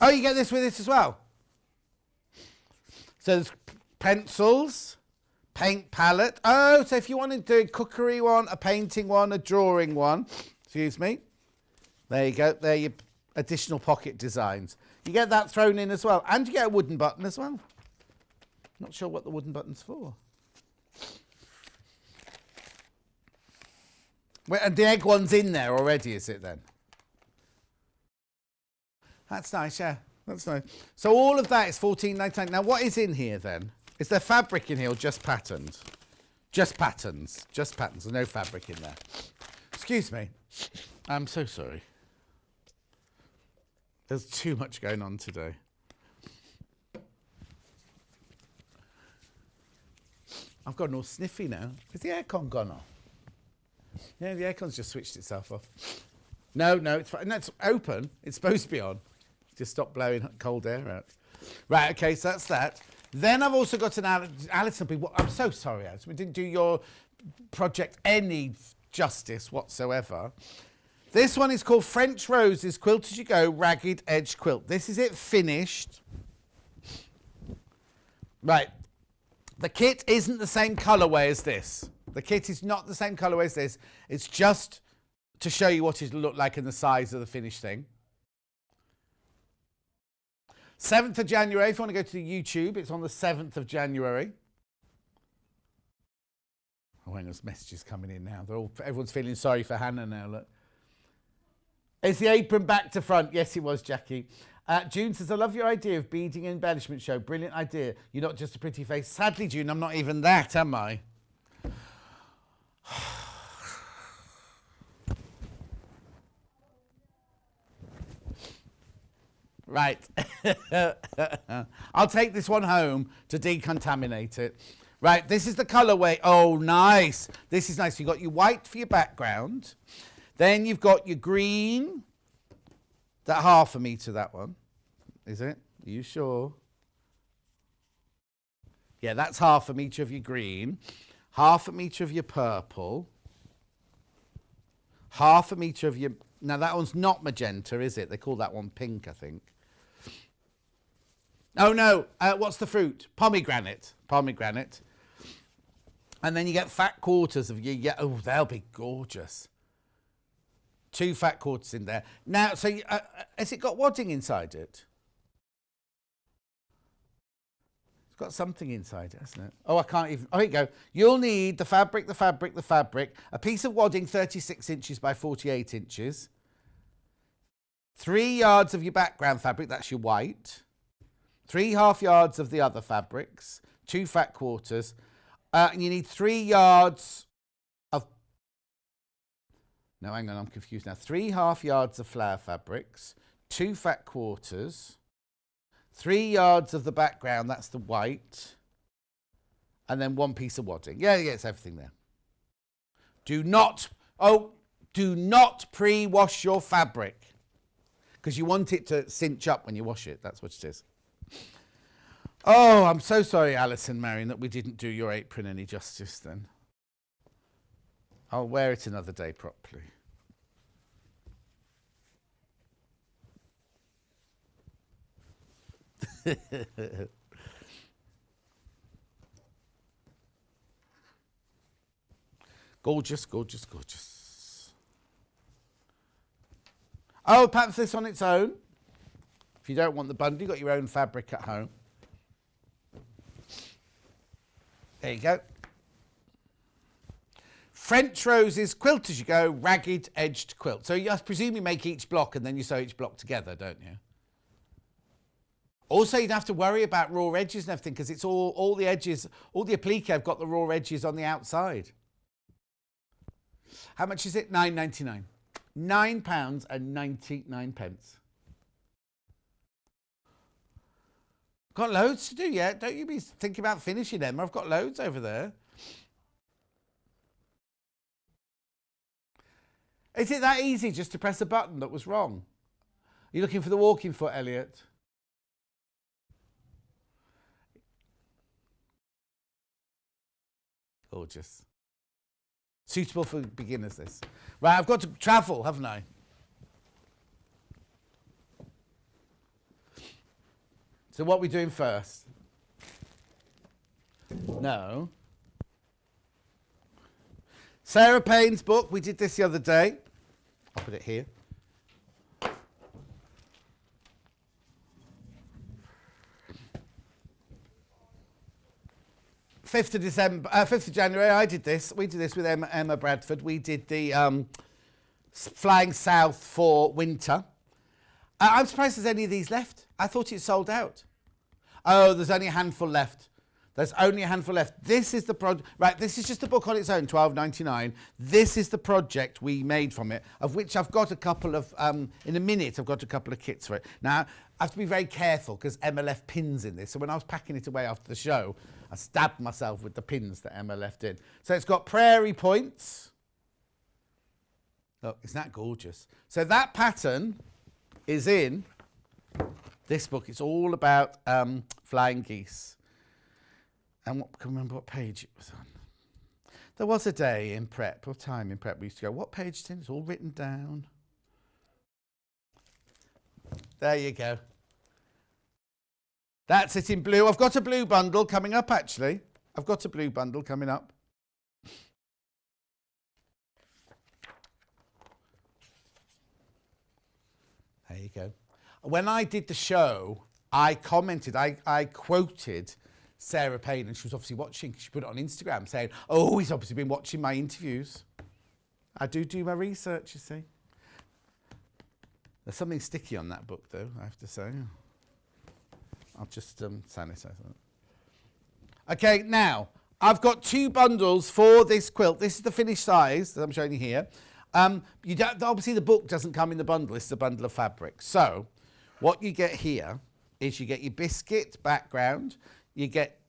Oh, you get this with it as well. So there's pencils, paint palette. Oh, so if you want to do a cookery one, a painting one, a drawing one, excuse me. There you go. There are your additional pocket designs. You get that thrown in as well. And you get a wooden button as well. Not sure what the wooden button's for. Wait, and the egg one's in there already, is it then? That's nice, yeah. That's nice. So all of that is $14.99. Now, what is in here then? Is there fabric in here or just patterns? Just patterns. Just patterns. There's no fabric in there. Excuse me. I'm so sorry. There's too much going on today. I've gotten all sniffy now. Has the aircon gone off? Yeah, the aircon's just switched itself off. No, it's fine. No, it's open. It's supposed to be on. Just stop blowing cold air out. Right, okay, so that's that. Then I've also got an Alison. I'm so sorry, Alison. We didn't do your project any justice whatsoever. This one is called French Roses Quilt As You Go Ragged Edge Quilt. This is it finished. Right. The kit isn't the same colourway as this. The kit is not the same colourway as this. It's just to show you what it'll look like in the size of the finished thing. 7th of January, if you want to go to the YouTube, it's on the 7th of January. Oh, and there's messages coming in now. Everyone's feeling sorry for Hannah now, look. Is the apron back to front? Yes, it was, Jackie. June says, I love your idea of beading embellishment show. Brilliant idea. You're not just a pretty face. Sadly, June, I'm not even that, am I? Right. I'll take this one home to decontaminate it. Right, this is the colourway. Oh, nice. This is nice. You've got your white for your background. Then you've got your green. That 1/2 metre, that one. Is it? Are you sure? Yeah, that's 1/2 metre of your green. 1/2 metre of your purple. 1/2 metre of your... Now, that one's not magenta, is it? They call that one pink, I think. Oh, no. What's the fruit? Pomegranate. Pomegranate. And then you get fat quarters of your... Yeah, oh, they'll be gorgeous. 2 fat quarters in there. Now, so has it got wadding inside it? It's got something inside it, hasn't it? Oh, I can't even... Oh, here you go. You'll need the fabric, a piece of wadding 36 inches by 48 inches, 3 yards of your background fabric, that's your white, 3½ yards of the other fabrics, 2 fat quarters, and you need 3 yards of... No, hang on, I'm confused now. 3½ yards of flower fabrics, 2 fat quarters, 3 yards of the background, that's the white, and then 1 piece of wadding. Yeah, it's everything there. Do not pre-wash your fabric, because you want it to cinch up when you wash it. That's what it is. Oh, I'm so sorry, Alison Marion, that we didn't do your apron any justice then. I'll wear it another day properly. Gorgeous, gorgeous, gorgeous. Oh, perhaps this on its own. If you don't want the bundle, you've got your own fabric at home. There you go. French Roses Quilt As You Go Ragged Edged Quilt. So I presume you make each block and then you sew each block together, don't you? Also, you don't have to worry about raw edges and everything because it's all the edges, all the applique have got the raw edges on the outside. How much is it? £9.99. £9.99. Got loads to do yet. Don't you be thinking about finishing them. I've got loads over there. Is it that easy just to press a button that was wrong? Are you looking for the walking foot, Elliot? Gorgeous. Suitable for beginners, this. Right, I've got to travel, haven't I? So what are we doing first? No. Sarah Payne's book. We did this the other day. I'll put it here. 5th of January, I did this. We did this with Emma Bradford. We did the Flying South for winter. I'm surprised there's any of these left. I thought it sold out. Oh, there's only a handful left. There's only a handful left. This is the project. Right, this is just a book on its own, $12.99. This is the project we made from it, of which I've got a couple of, in a minute, I've got a couple of kits for it. Now, I have to be very careful because Emma left pins in this. So when I was packing it away after the show, I stabbed myself with the pins that Emma left in. So it's got prairie points. Look, isn't that gorgeous? So that pattern is in this book. It's all about flying geese. And I can remember what page it was on. There was a day in prep, or time in prep, we used to go, what page is it in? It's all written down. There you go. That's it in blue. I've got a blue bundle coming up, actually. I've got a blue bundle coming up. There you go. When I did the show, I commented, I quoted Sarah Payne, and she was obviously watching. She put it on Instagram saying, oh, he's obviously been watching my interviews. I do my research, you see. There's something sticky on that book, though, I have to say. I'll just sanitize it. Okay, now, I've got 2 bundles for this quilt. This is the finished size that I'm showing you here. Obviously, the book doesn't come in the bundle. It's the bundle of fabric. So, what you get here is you get your biscuit background. You get,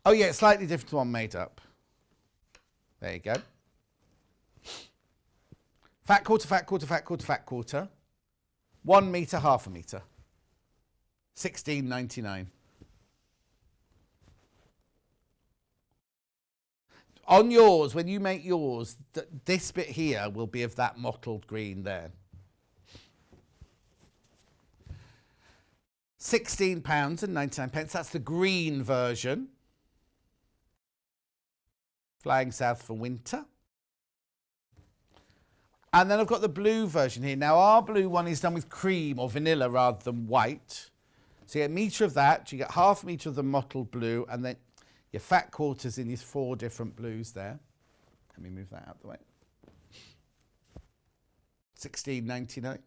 oh yeah, it's slightly different to one made up. There you go. Fat quarter, fat quarter, fat quarter, fat quarter. 1 metre, half a metre. $16.99. On yours, when you make yours, this bit here will be of that mottled green there. £16.99. That's the green version. Flying south for winter. And then I've got the blue version here. Now, our blue one is done with cream or vanilla rather than white. So you get a metre of that, you get half a metre of the mottled blue, and then your fat quarters in these 4 different blues there. Let me move that out of the way. $16.99.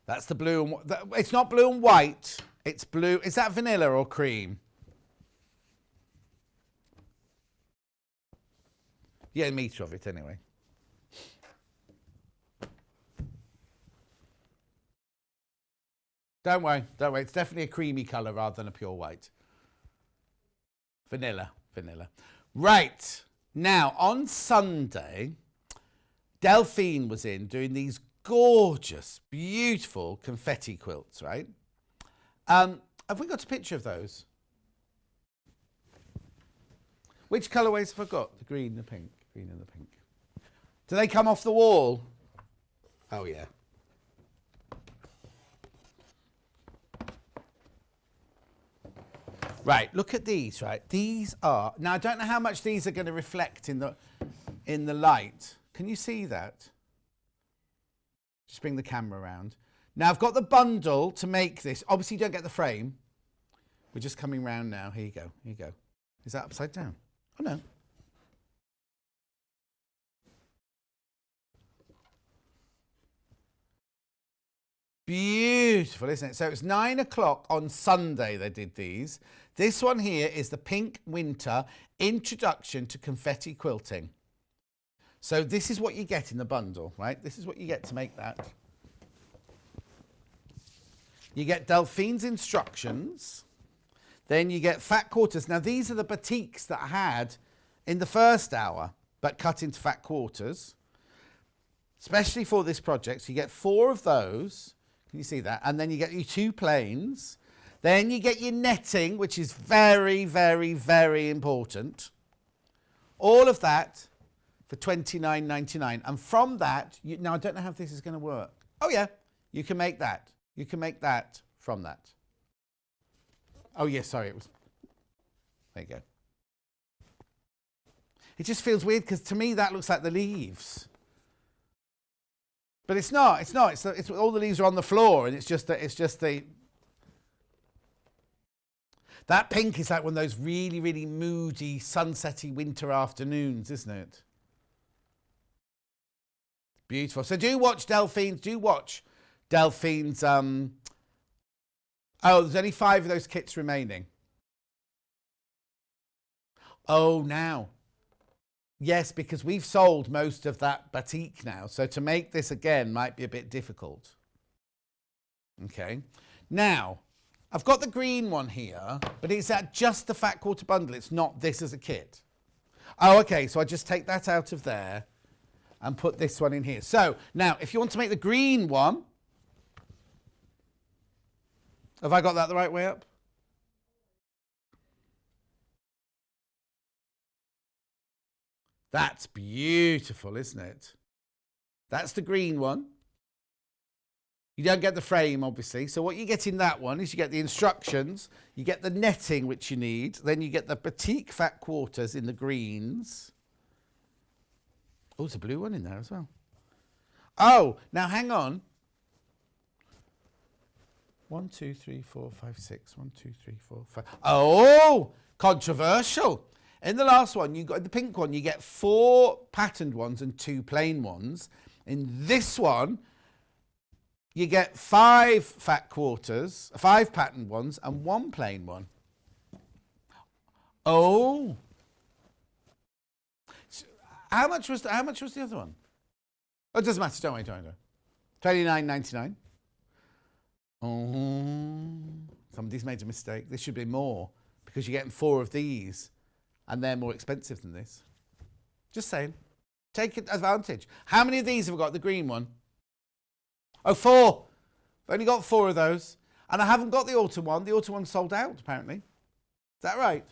That's the blue and it's not blue and white. It's blue. Is that vanilla or cream? Yeah, a metre of it anyway. Don't worry. It's definitely a creamy colour rather than a pure white. Vanilla. Right. Now, on Sunday, Delphine was in doing these gorgeous, beautiful confetti quilts, right? Have we got a picture of those? Which colourways have I got? The green, the pink, green and the pink. Do they come off the wall? Oh, yeah. Right, look at these, right? These are... Now, I don't know how much these are going to reflect in the light. Can you see that? Just bring the camera around. Now, I've got the bundle to make this. Obviously, you don't get the frame. We're just coming round now. Here you go. Is that upside down? Oh, no. Beautiful, isn't it? So it's 9 o'clock on Sunday they did these. This one here is the Pink Winter Introduction to Confetti Quilting. So this is what you get in the bundle, right? This is what you get to make that. You get Delphine's instructions. Then you get fat quarters. Now, these are the batiks that I had in the first hour, but cut into fat quarters, especially for this project. So you get 4 of those. Can you see that? And then you get your 2 planes. Then you get your netting, which is very, very, very important. All of that for $29.99. And from that, now I don't know how this is going to work. Oh, yeah, you can make that. You can make that from that. Oh, yes, sorry, it was... There you go. It just feels weird because to me that looks like the leaves. But it's not. It's all the leaves are on the floor and it's just the... That pink is like one of those really, really moody, sunsetty winter afternoons, isn't it? Beautiful. So do watch Delphine's. Oh, there's only 5 of those kits remaining. Oh, now. Yes, because we've sold most of that batik now. So to make this again might be a bit difficult. Okay. Now, I've got the green one here, but it's at just the fat quarter bundle. It's not this as a kit. Oh, okay. So I just take that out of there and put this one in here. So now, if you want to make the green one, have I got that the right way up? That's beautiful, isn't it? That's the green one. You don't get the frame, obviously. So what you get in that one is you get the instructions, you get the netting, which you need, then you get the batik fat quarters in the greens. Oh, there's a blue one in there as well. Oh, now hang on. 1, 2, 3, 4, 5, 6. 1, 2, 3, 4, 5. Oh, controversial. In the last one, you got the pink one, you get 4 patterned ones and 2 plain ones. In this one, you get 5 fat quarters, 5 patterned ones, and 1 plain one. Oh. So how much was the other one? Oh, it doesn't matter, don't worry. $29.99. Oh, somebody's made a mistake. This should be more because you're getting 4 of these. And they're more expensive than this. Just saying. Take advantage. How many of these have we got? The green one? Oh, 4. I've only got 4 of those. And I haven't got the autumn one. The autumn one's sold out, apparently. Is that right?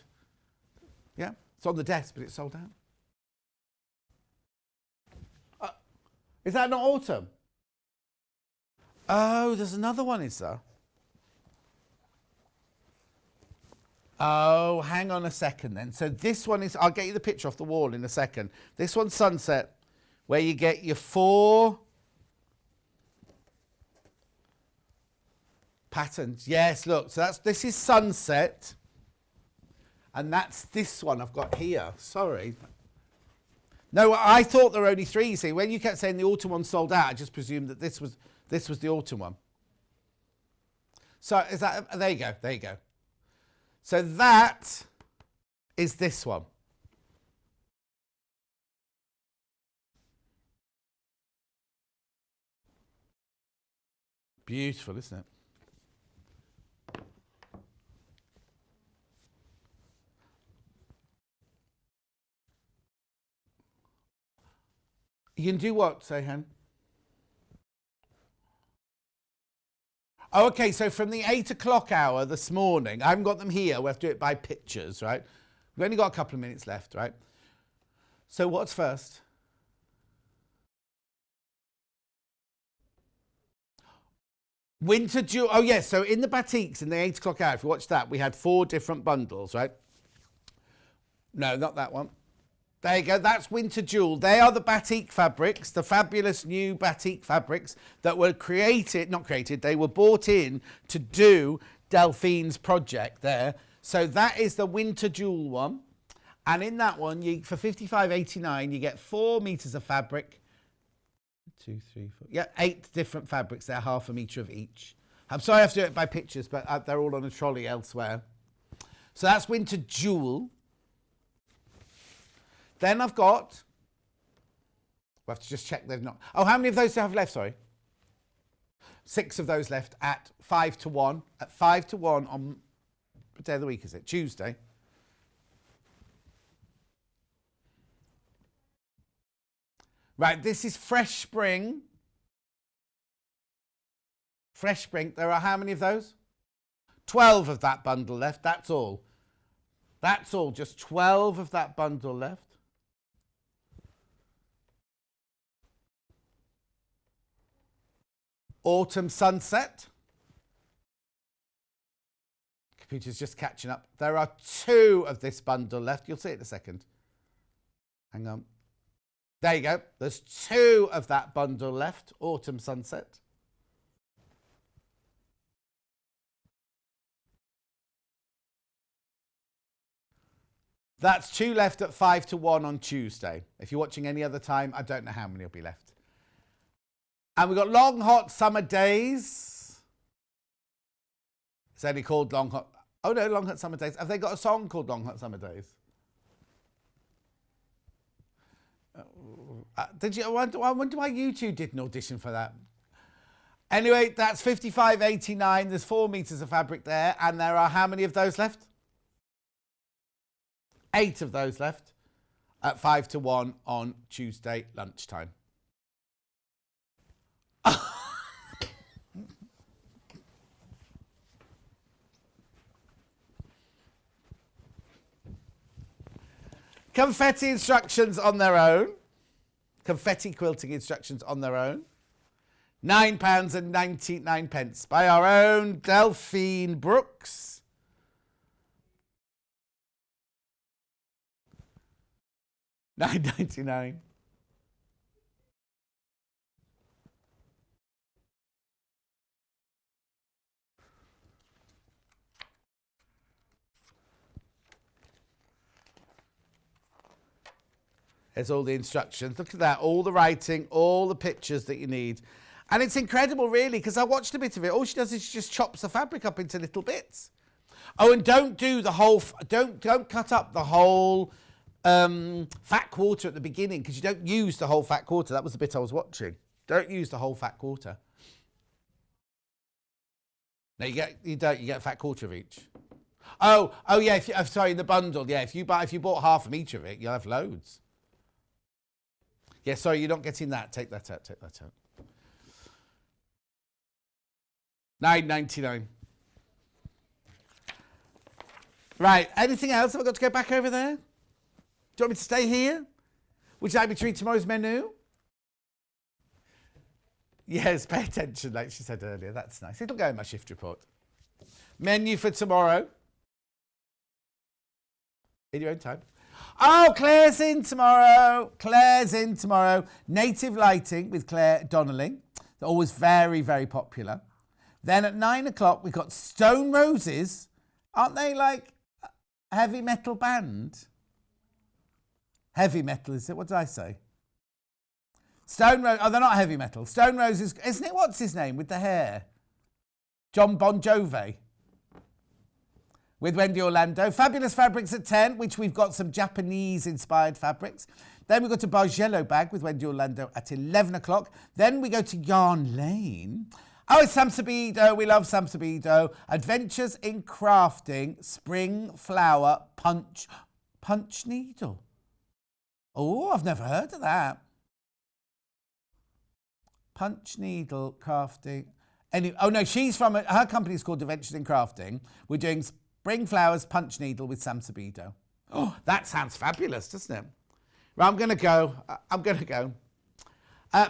Yeah. It's on the desk, but it's sold out. Is that not autumn? Oh, there's another one, is there? Oh, hang on a second then. So this one is, I'll get you the picture off the wall in a second. This one's sunset, where you get your 4 patterns. Yes, look, so this is sunset. And that's this one I've got here. Sorry. No, I thought there were only 3. See, when you kept saying the autumn one sold out, I just presumed that this was the autumn one. So is that, there you go. So that is this one. Beautiful, isn't it? You can do what, say, Hen? Oh, okay, so from the 8 o'clock hour this morning, I haven't got them here. We have to do it by pictures, right? We've only got a couple of minutes left, right? So what's first? Winter jewel. Oh, yes. So in the batiks in the 8 o'clock hour, if you watch that, we had 4 different bundles, right? No, not that one. There you go. That's winter jewel. They are the batik fabrics, the fabulous new batik fabrics that were they were bought in to do Delphine's project there. So that is the winter jewel one. And in that one, for $55.89, you get 4 meters of fabric. 2, 3, 4. Yeah, 8 different fabrics. They're half a meter of each. I'm sorry I have to do it by pictures, but they're all on a trolley elsewhere. So that's winter jewel. Then I've got, we'll have to just check they've not. Oh, how many of those do I have left? Sorry. 6 of those left at 5 to 1. At 5 to 1 on, what day of the week is it? Tuesday. Right, this is Fresh Spring. Fresh Spring. There are how many of those? 12 of that bundle left. That's all. That's all. Just 12 of that bundle left. Autumn Sunset. Computer's just catching up. There are 2 of this bundle left. You'll see it in a second. Hang on. There you go. There's 2 of that bundle left. Autumn Sunset. That's 2 left at 5 to 1 on Tuesday. If you're watching any other time, I don't know how many will be left. And we've got Long Hot Summer Days. It's only called Long Hot... Oh no, Long Hot Summer Days. Have they got a song called Long Hot Summer Days? Did you? I wonder why you two did an audition for that. Anyway, that's 55.89. There's 4 meters of fabric there. And there are how many of those left? 8 of those left at 5 to 1 on Tuesday lunchtime. Confetti instructions on their own. Confetti quilting instructions on their own. £9.99 by our own Delphine Brooks. £9.99. There's all the instructions. Look at that. All the writing, all the pictures that you need. And it's incredible, really, because I watched a bit of it. All she does is she just chops the fabric up into little bits. Oh, and don't do the whole... Don't cut up the whole fat quarter at the beginning, because you don't use the whole fat quarter. That was the bit I was watching. Don't use the whole fat quarter. No, you get a fat quarter of each. Oh yeah. Sorry, in the bundle. Yeah, if you bought half from each of it, you'll have loads. Yeah, sorry, you're not getting that. Take that out. £9.99. Right, anything else? Have I got to go back over there? Do you want me to stay here? Would you like me to read tomorrow's menu? Yes, pay attention, like she said earlier. That's nice. It'll go in my shift report. Menu for tomorrow. In your own time. Oh, Claire's in tomorrow. Native Lighting with Claire Donnelly. They're always very, very popular. Then at 9 o'clock, we've got Stone Roses. Aren't they like a heavy metal band? Heavy metal, is it? What did I say? Stone Roses. Oh, they're not heavy metal. Stone Roses, isn't it? What's his name with the hair? John Bon Jovi. With Wendy Orlando. Fabulous Fabrics at 10, which we've got some Japanese-inspired fabrics. Then we go to Bargello Bag with Wendy Orlando at 11 o'clock. Then we go to Yarn Lane. Oh, it's Sam Sabido. We love Sam Sabido. Adventures in Crafting, Spring Flower Punch Needle. Oh, I've never heard of that. Punch Needle Crafting. Anyway, oh no, she's from, her company's called Adventures in Crafting. We're doing Spring Flowers Punch Needle with Sam Sabido. Oh, that sounds fabulous, doesn't it? Right, I'm going to go.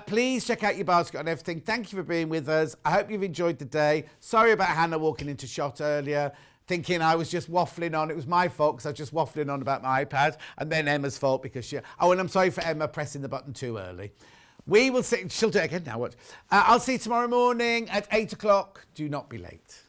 Please check out your basket on everything. Thank you for being with us. I hope you've enjoyed the day. Sorry about Hannah walking into shot earlier, thinking I was just waffling on. It was my fault because I was just waffling on about my iPad, and then Emma's fault because she... Oh, and I'm sorry for Emma pressing the button too early. We will see... She'll do it again now. What? I'll see you tomorrow morning at 8 o'clock. Do not be late.